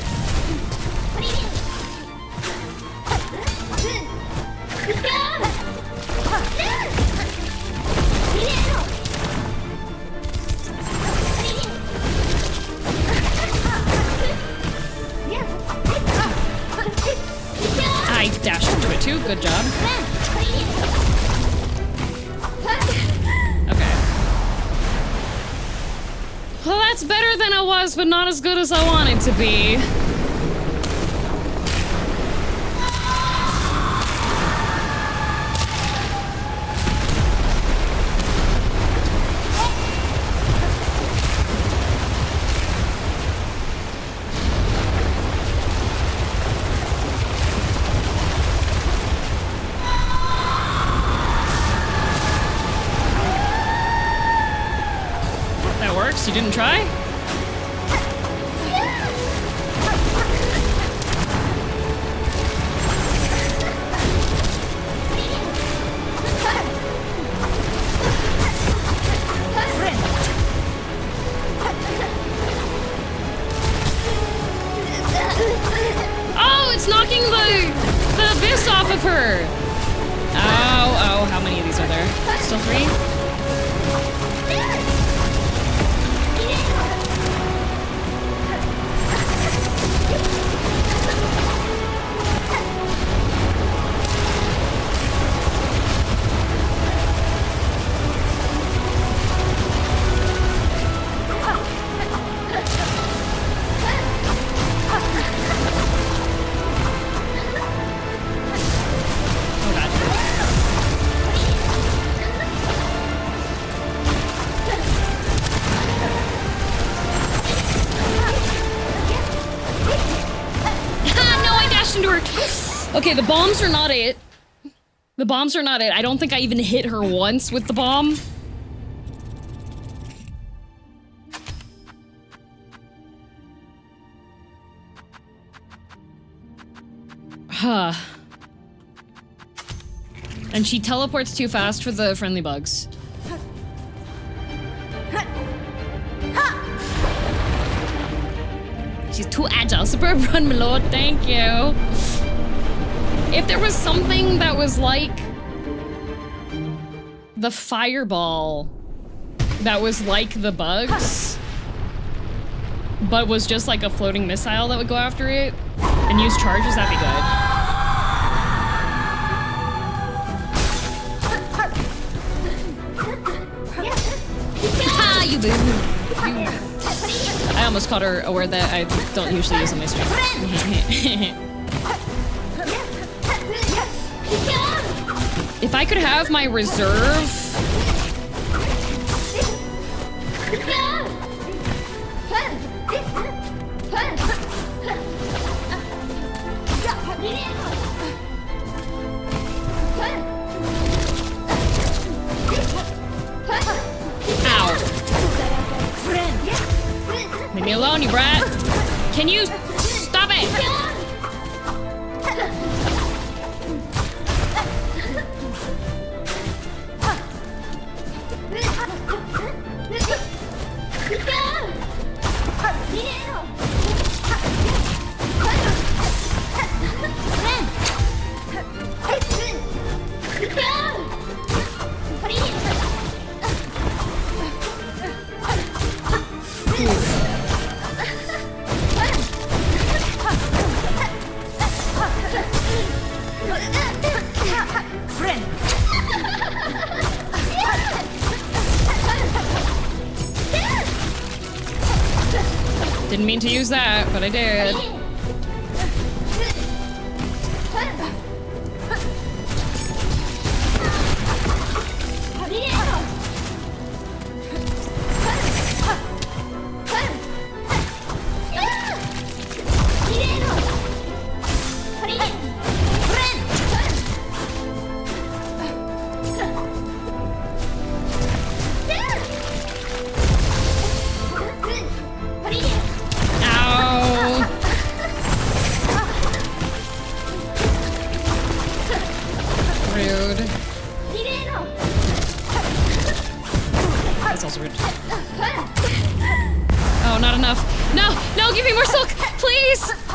I dashed into it too, good job. Okay. Well, that's better than it was, but not as good as I wanted to be. That works? You didn't try? Oh, it's knocking the abyss off of her. Oh, how many of these are there? Still 3? Okay, the bombs are not it. The bombs are not it. I don't think I even hit her once with the bomb. Huh. And she teleports too fast for the friendly bugs. She's too agile. Superb run, my lord. Thank you. If there was something that was like the fireball that was like the bugs, but was just like a floating missile that would go after it and use charges, that'd be good. Ah, you boo. I almost caught her aware that I don't usually use on my stream. If I could have my reserve. Ow. Leave me alone, you brat. Can you stop it? Didn't mean to use that, but I did.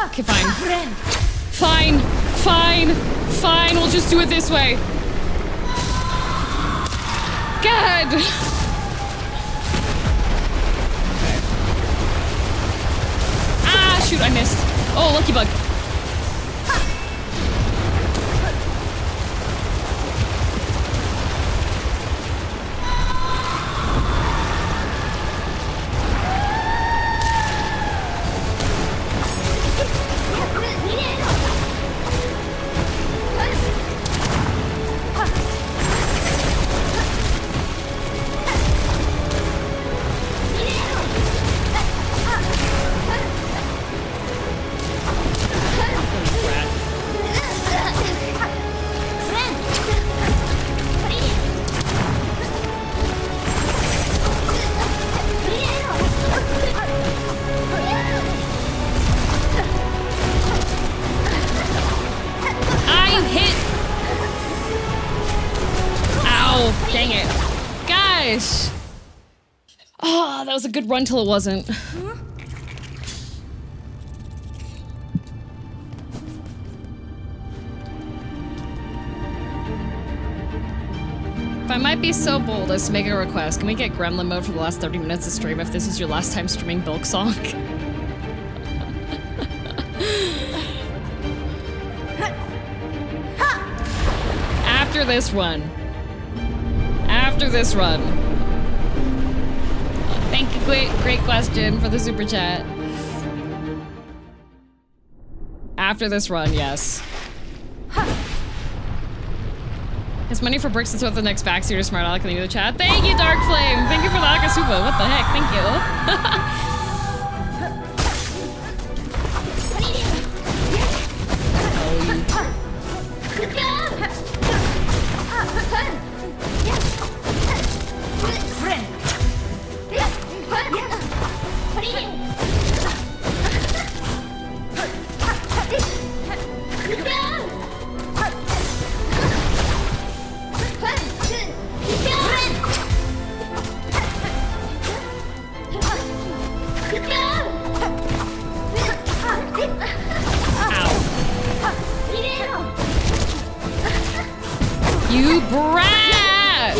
Okay, fine. Fine, we'll just do it this way. God! Ah, shoot, I missed. Oh, lucky bug. That was a good run till it wasn't. If I might be so bold as to make a request, can we get gremlin mode for the last 30 minutes of stream if this is your last time streaming Silksong? After this run. After this run. Thank you, great question for the super chat. After this run, yes. It's money for bricks to throw the next backseat or smart aleck in the chat. Thank you, Dark Flame. Thank you for the Akasupa. What the heck? Thank you. You brat!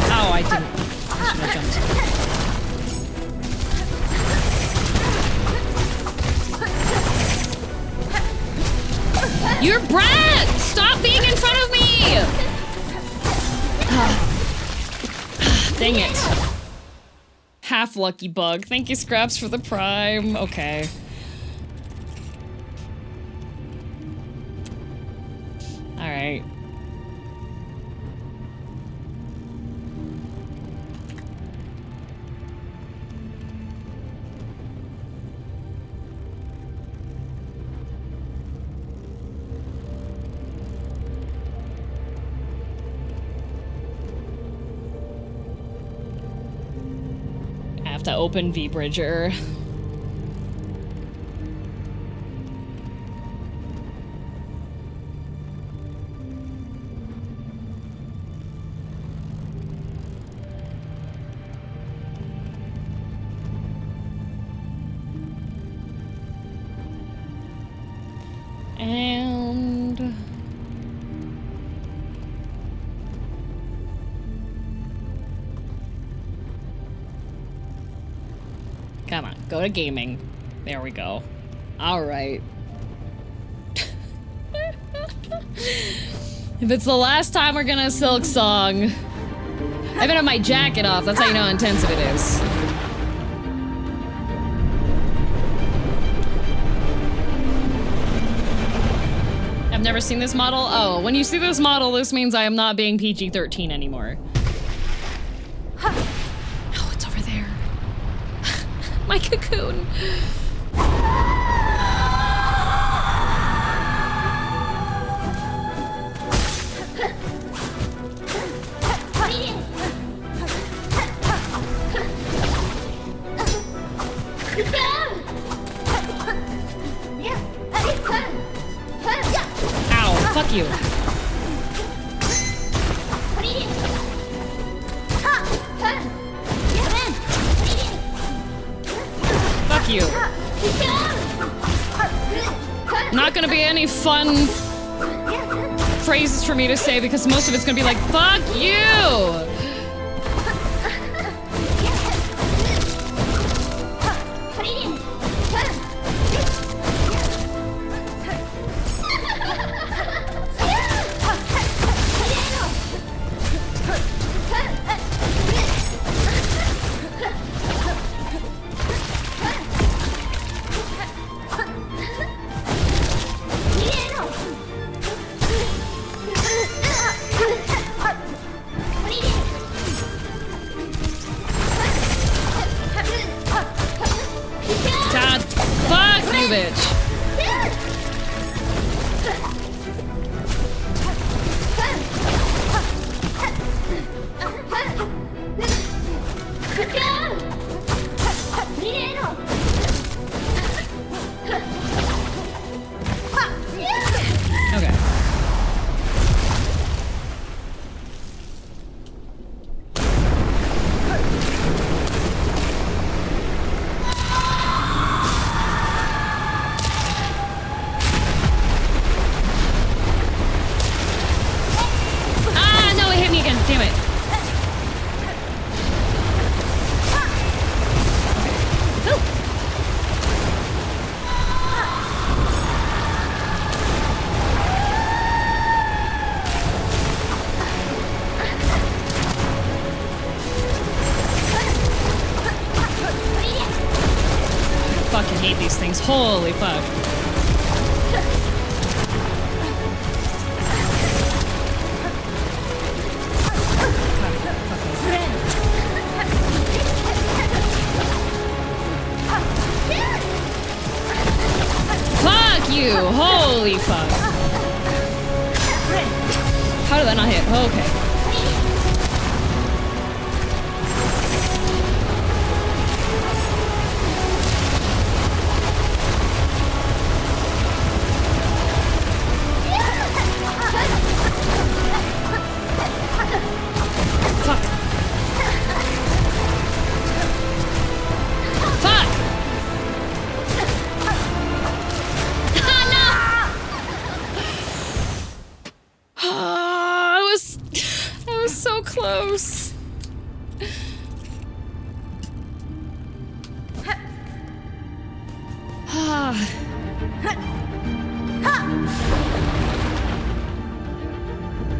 Oh, I didn't. I should have jumped. You're brat! Stop being in front of me! Dang it. Half lucky bug. Thank you, Scraps, for the prime. Okay. Alright. I have to open V-Bridger. And come on, go to gaming. There we go. All right. If it's the last time we're gonna Silksong, I even have my jacket off. That's how you know how intensive it is. I've never seen this model. Oh, when you see this model, this means I am not being PG-13 anymore. Oh, it's over there. My cocoon. Ow, fuck you. Fuck you. Not gonna be any fun phrases for me to say because most of it's gonna be like, fuck you! God, fuck you, bitch. Okay. Ah, no, it hit me again. Damn it. Okay. I fucking hate these things. Holy fuck. Fuck you! Holy fuck. How did that not hit? Oh, okay. Fuck. Fuck! Ah, no! close.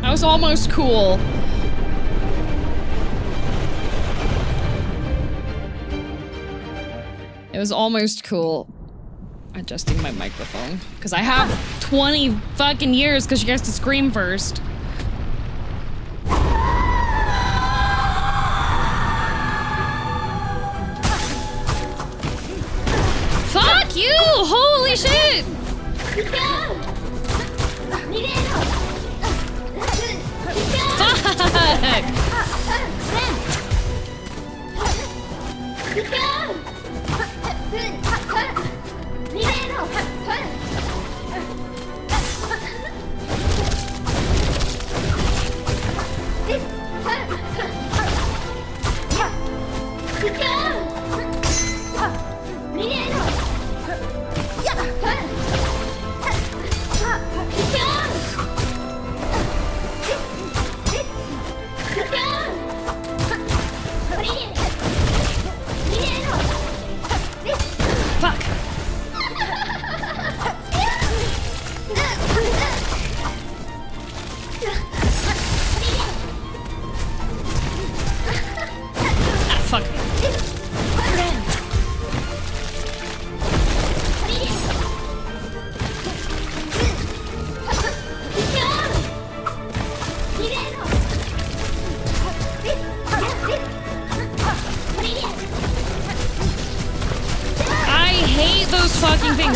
That was almost cool. It was almost cool. Adjusting my microphone. Because I have 20 fucking years because she has to scream first. Fuck you! Holy shit!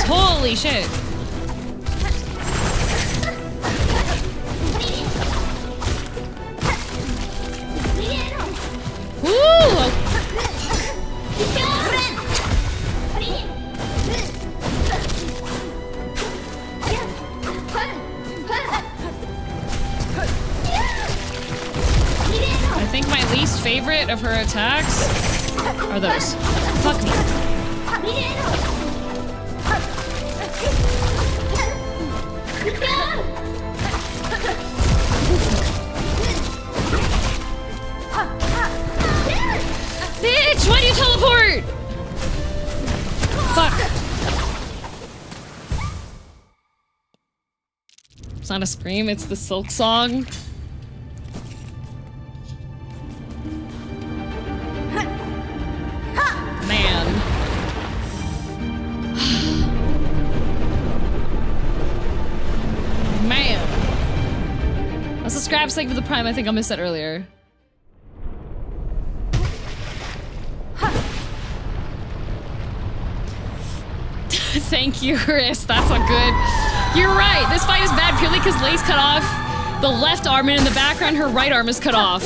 Holy shit. Woo! I think my least favorite of her attacks are those. Fuck me. Bitch, why do you teleport? Fuck. It's not a scream, it's the Silksong. Man. Man. That's a scrap sake for the prime. I think I missed that earlier. Thank you, Chris. That's a good... You're right. This fight is bad purely because Lay's cut off the left arm, and in the background, her right arm is cut off.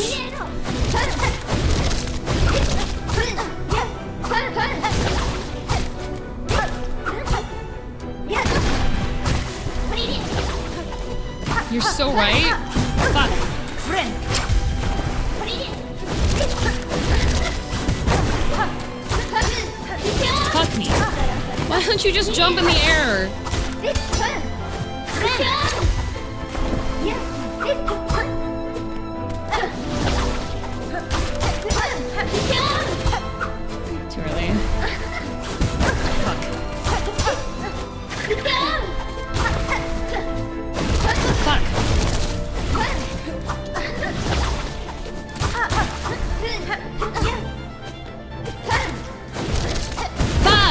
You're so right. Fuck. Fuck me. Why don't you just jump in the air? Too early. Fuck. Fuck.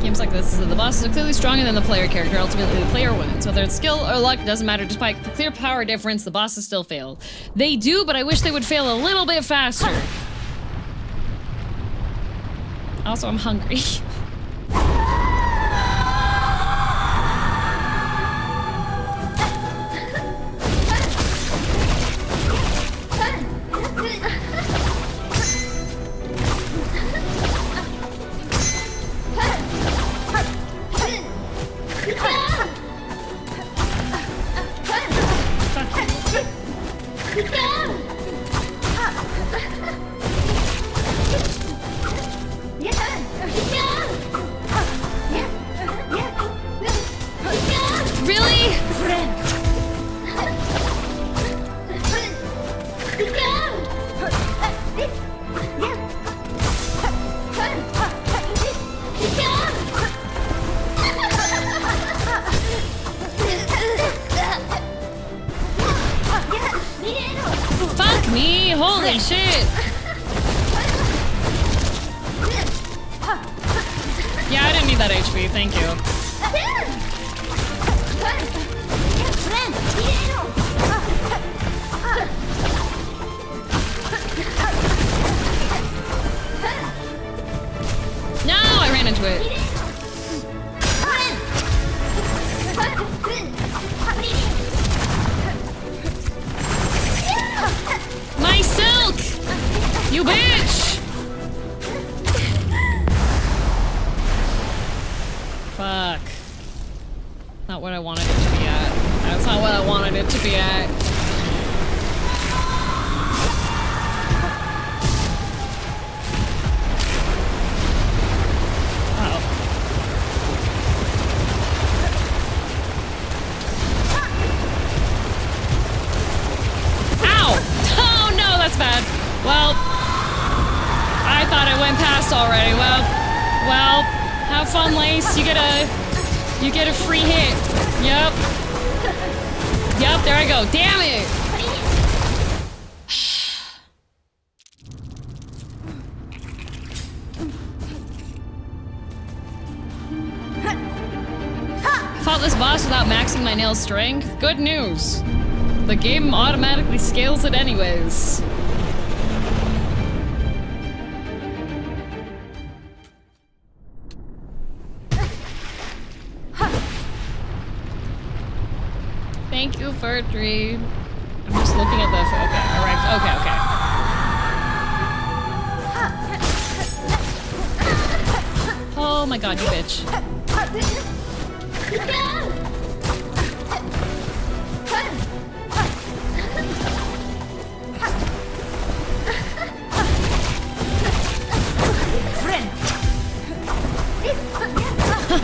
Games like this, the bosses are clearly stronger than the player character. Ultimately, the player wins. Whether it's skill or luck, doesn't matter. Despite the clear power difference, the bosses still fail. They do, but I wish they would fail a little bit faster. Also, I'm hungry. holy shit! Yeah, I didn't need that HP, thank you. No, I ran into it. My silk! You bitch! Fuck. Not what I wanted it to be at. That's not what I wanted it to be at. Uh-oh. Ow! Oh no, that's bad. Well, I thought I went past already. Well, have fun, Lace. You get a free hit. Yep. Yep, there I go. Damn it! I fought this boss without maxing my nail strength. Good news. The game automatically scales it anyways. Thank you, Furtree. I'm just looking at the. Okay, alright. Okay. Oh my god, you bitch.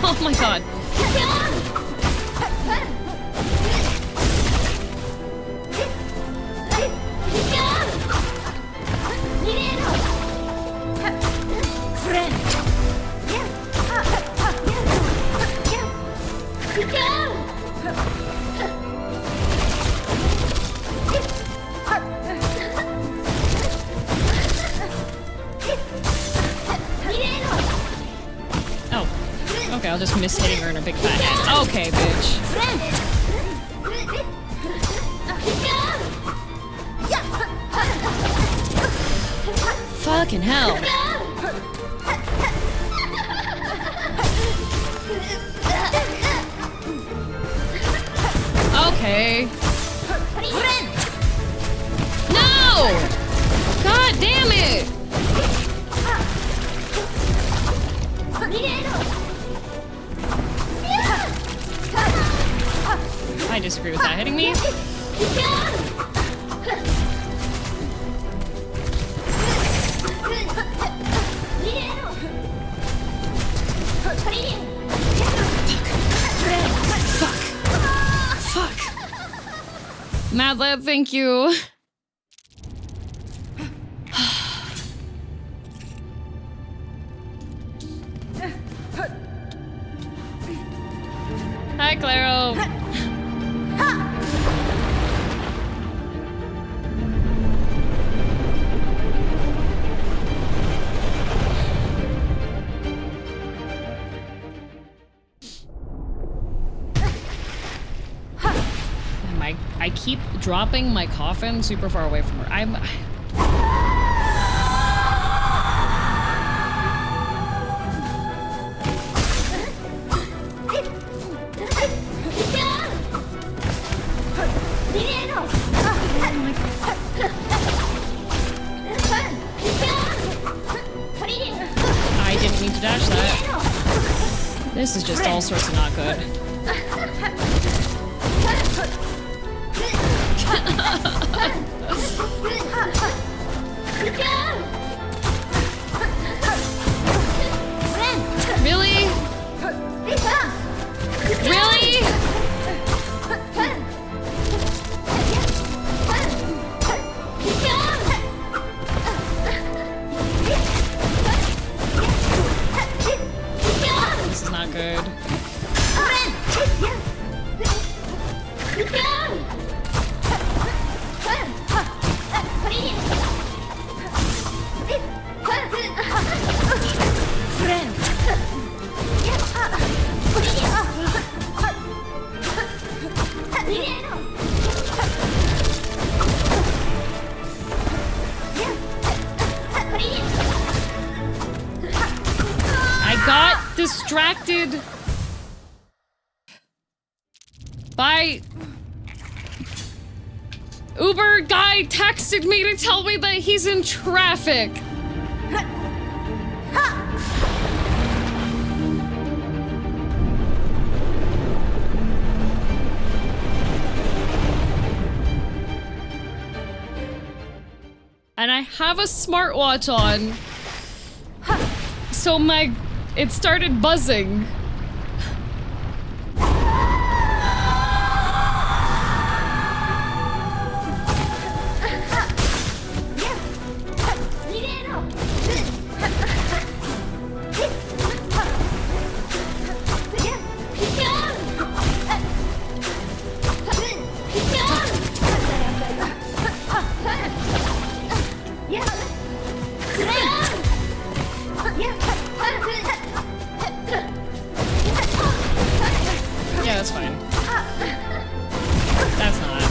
Oh my god. Oh. Okay, I'll just miss hitting her in her big fat head. Okay, bitch. Fucking hell. Okay. No! God damn it! I disagree with that. Hitting me? Fuck. Mad Lab, thank you. Hi, Claro. I keep dropping my coffin super far away from her. I didn't mean to dash that. This is just all sorts of not good. Really? Really? This is not good. distracted by Uber guy texted me to tell me that he's in traffic. And I have a smartwatch on. So it started buzzing. Yeah, that's fine. That's not it.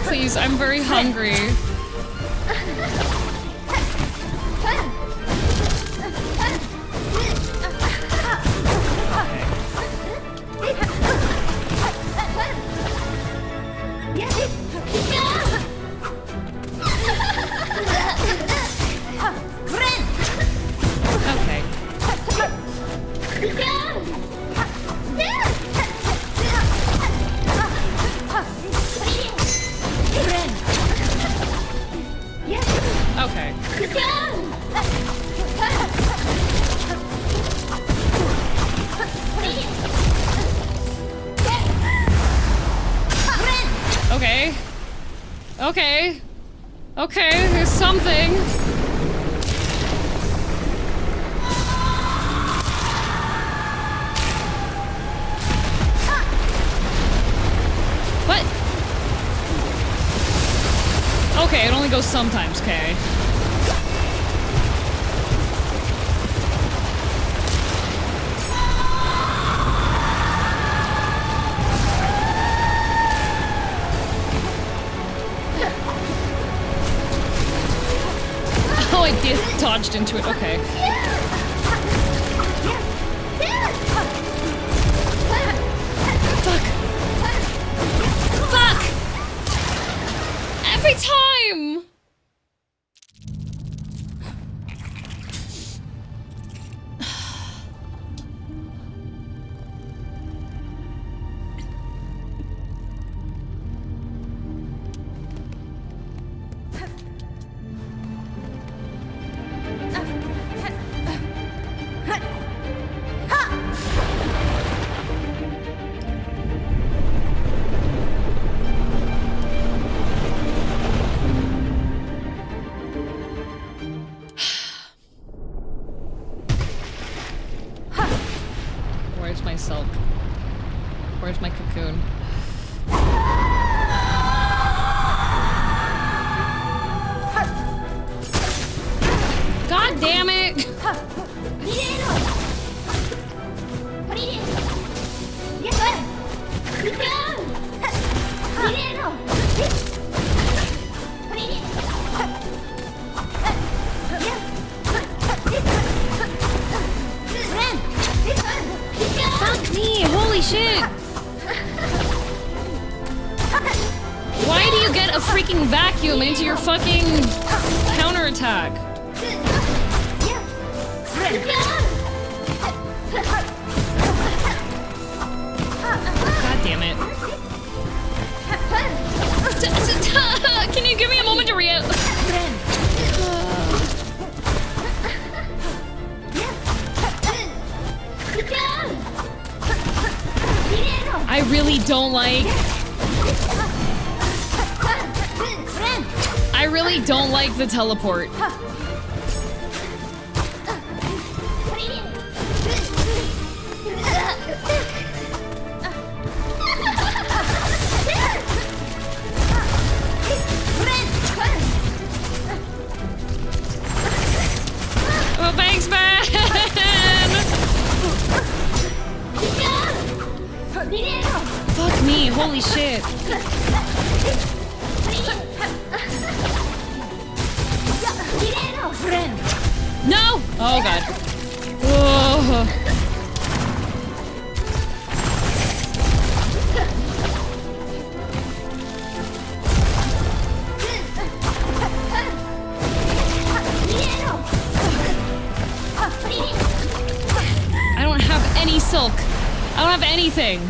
Please, I'm very hungry. Okay. Okay. Okay. Okay, there's something. What? Okay, it only goes sometimes, okay. Oh, I dodged into it, okay. Fuck! Fuck! Every time! Where's my silk? Where's my cocoon? God damn it! Fuck me! Holy shit! Why do you get a freaking vacuum into your fucking counterattack? God damn it. Can you give me a moment to react? I really don't like... I really don't like the teleport. Fuck me, holy shit. No! Oh god. Whoa. I don't have any silk. I don't have anything.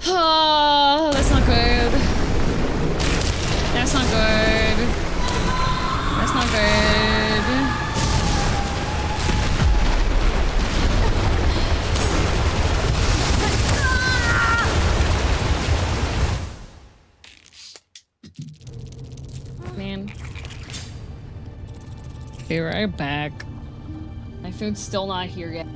Oh, that's not good. That's not good. That's not good. Man. Be right back. My food's still not here yet.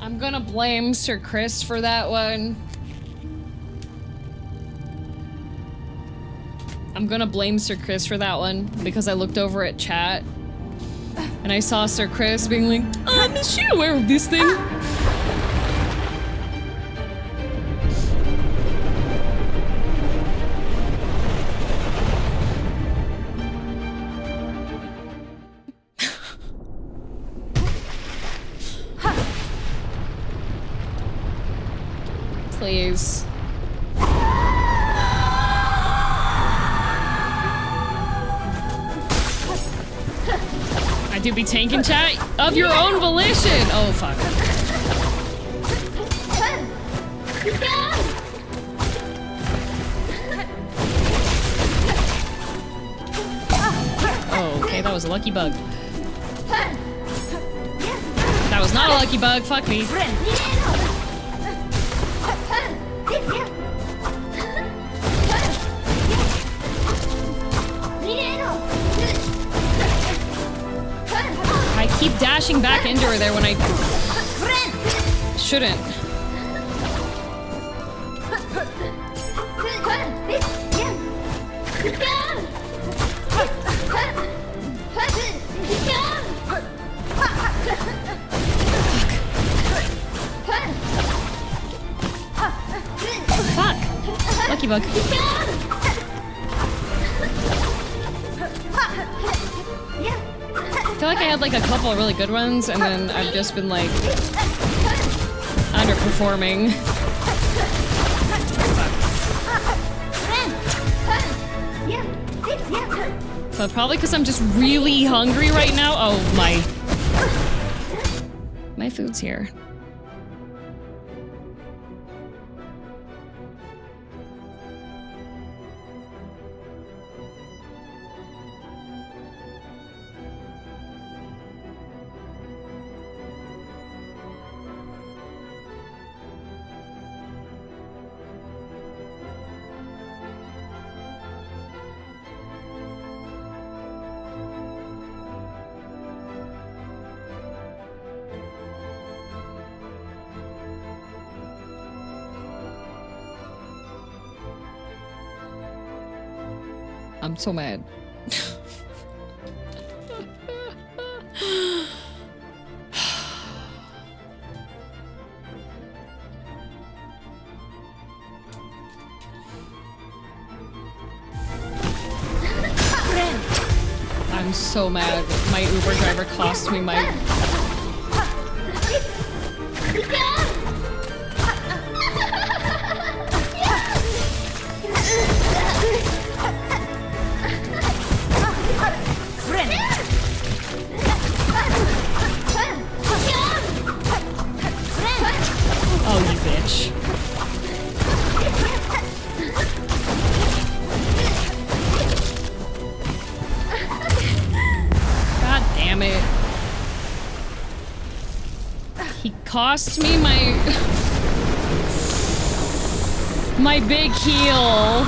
I'm gonna blame Sir Chris for that one. I'm gonna blame Sir Chris for that one because I looked over at chat and I saw Sir Chris being like, is she aware of this thing? Please. I do be tanking chat of your own volition. Oh fuck. Oh, okay, that was a lucky bug. That was not a lucky bug. Fuck me. I keep dashing back into her there when I shouldn't. Fuck. Lucky bug. I feel like I had like a couple of really good ones and then I've just been like underperforming. But probably because I'm just really hungry right now. Oh my food's here. I'm so mad. I'm so mad. My Uber driver cost me my... Oh, you bitch. God damn it. He cost me my... my big heal.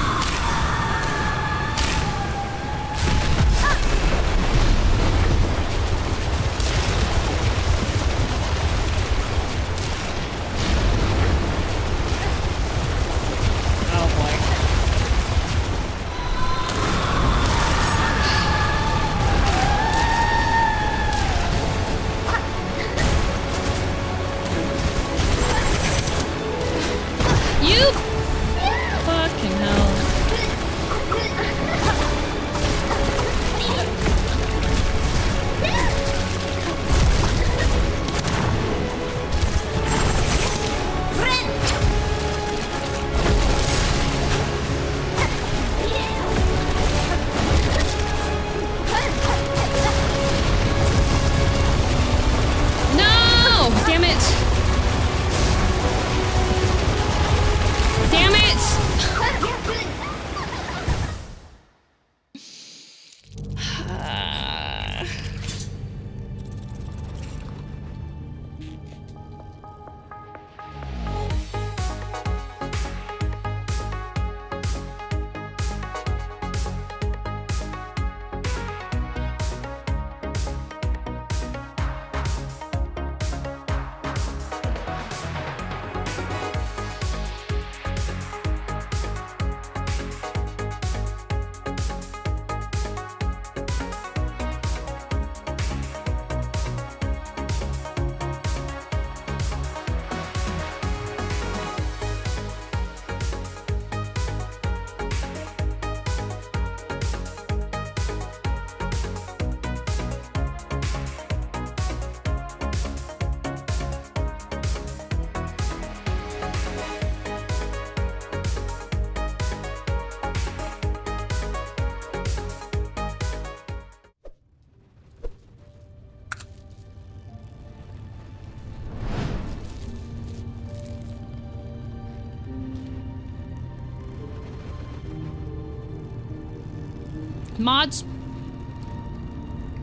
Mods,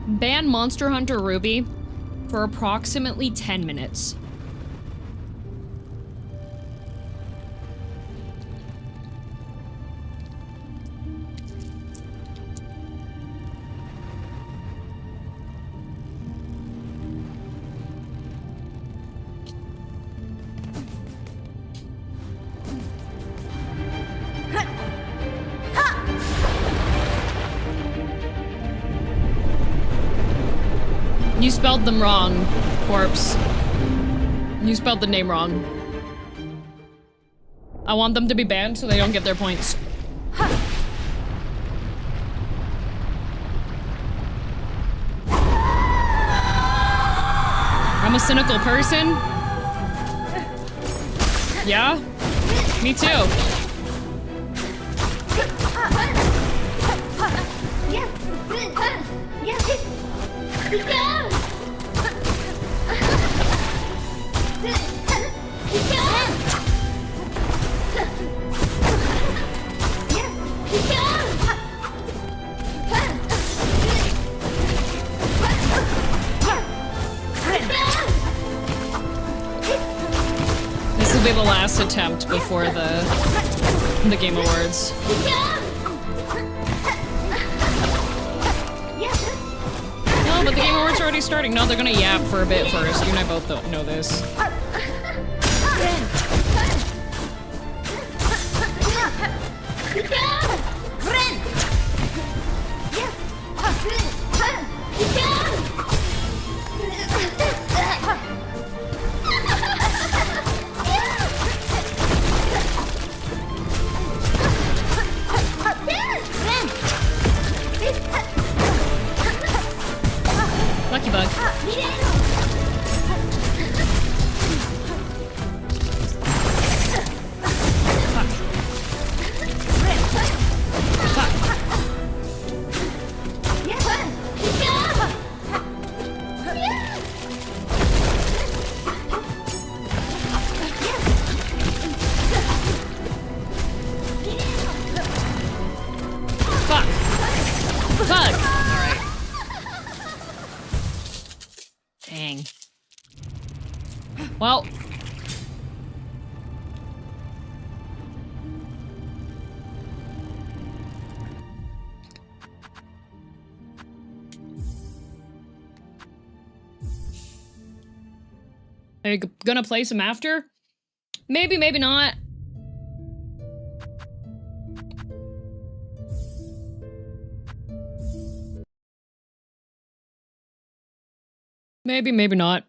ban Monster Hunter Ruby for approximately 10 minutes. You spelled them wrong, Corpse. You spelled the name wrong. I want them to be banned so they don't get their points. I'm a cynical person. Yeah? Me too. This will be the last attempt before the Game Awards. No, but the Game Awards are already starting. No, they're gonna yap for a bit first. You and I both don't know this. Lucky bug. Well. Are you gonna play some after? Maybe, maybe not. Maybe, maybe not.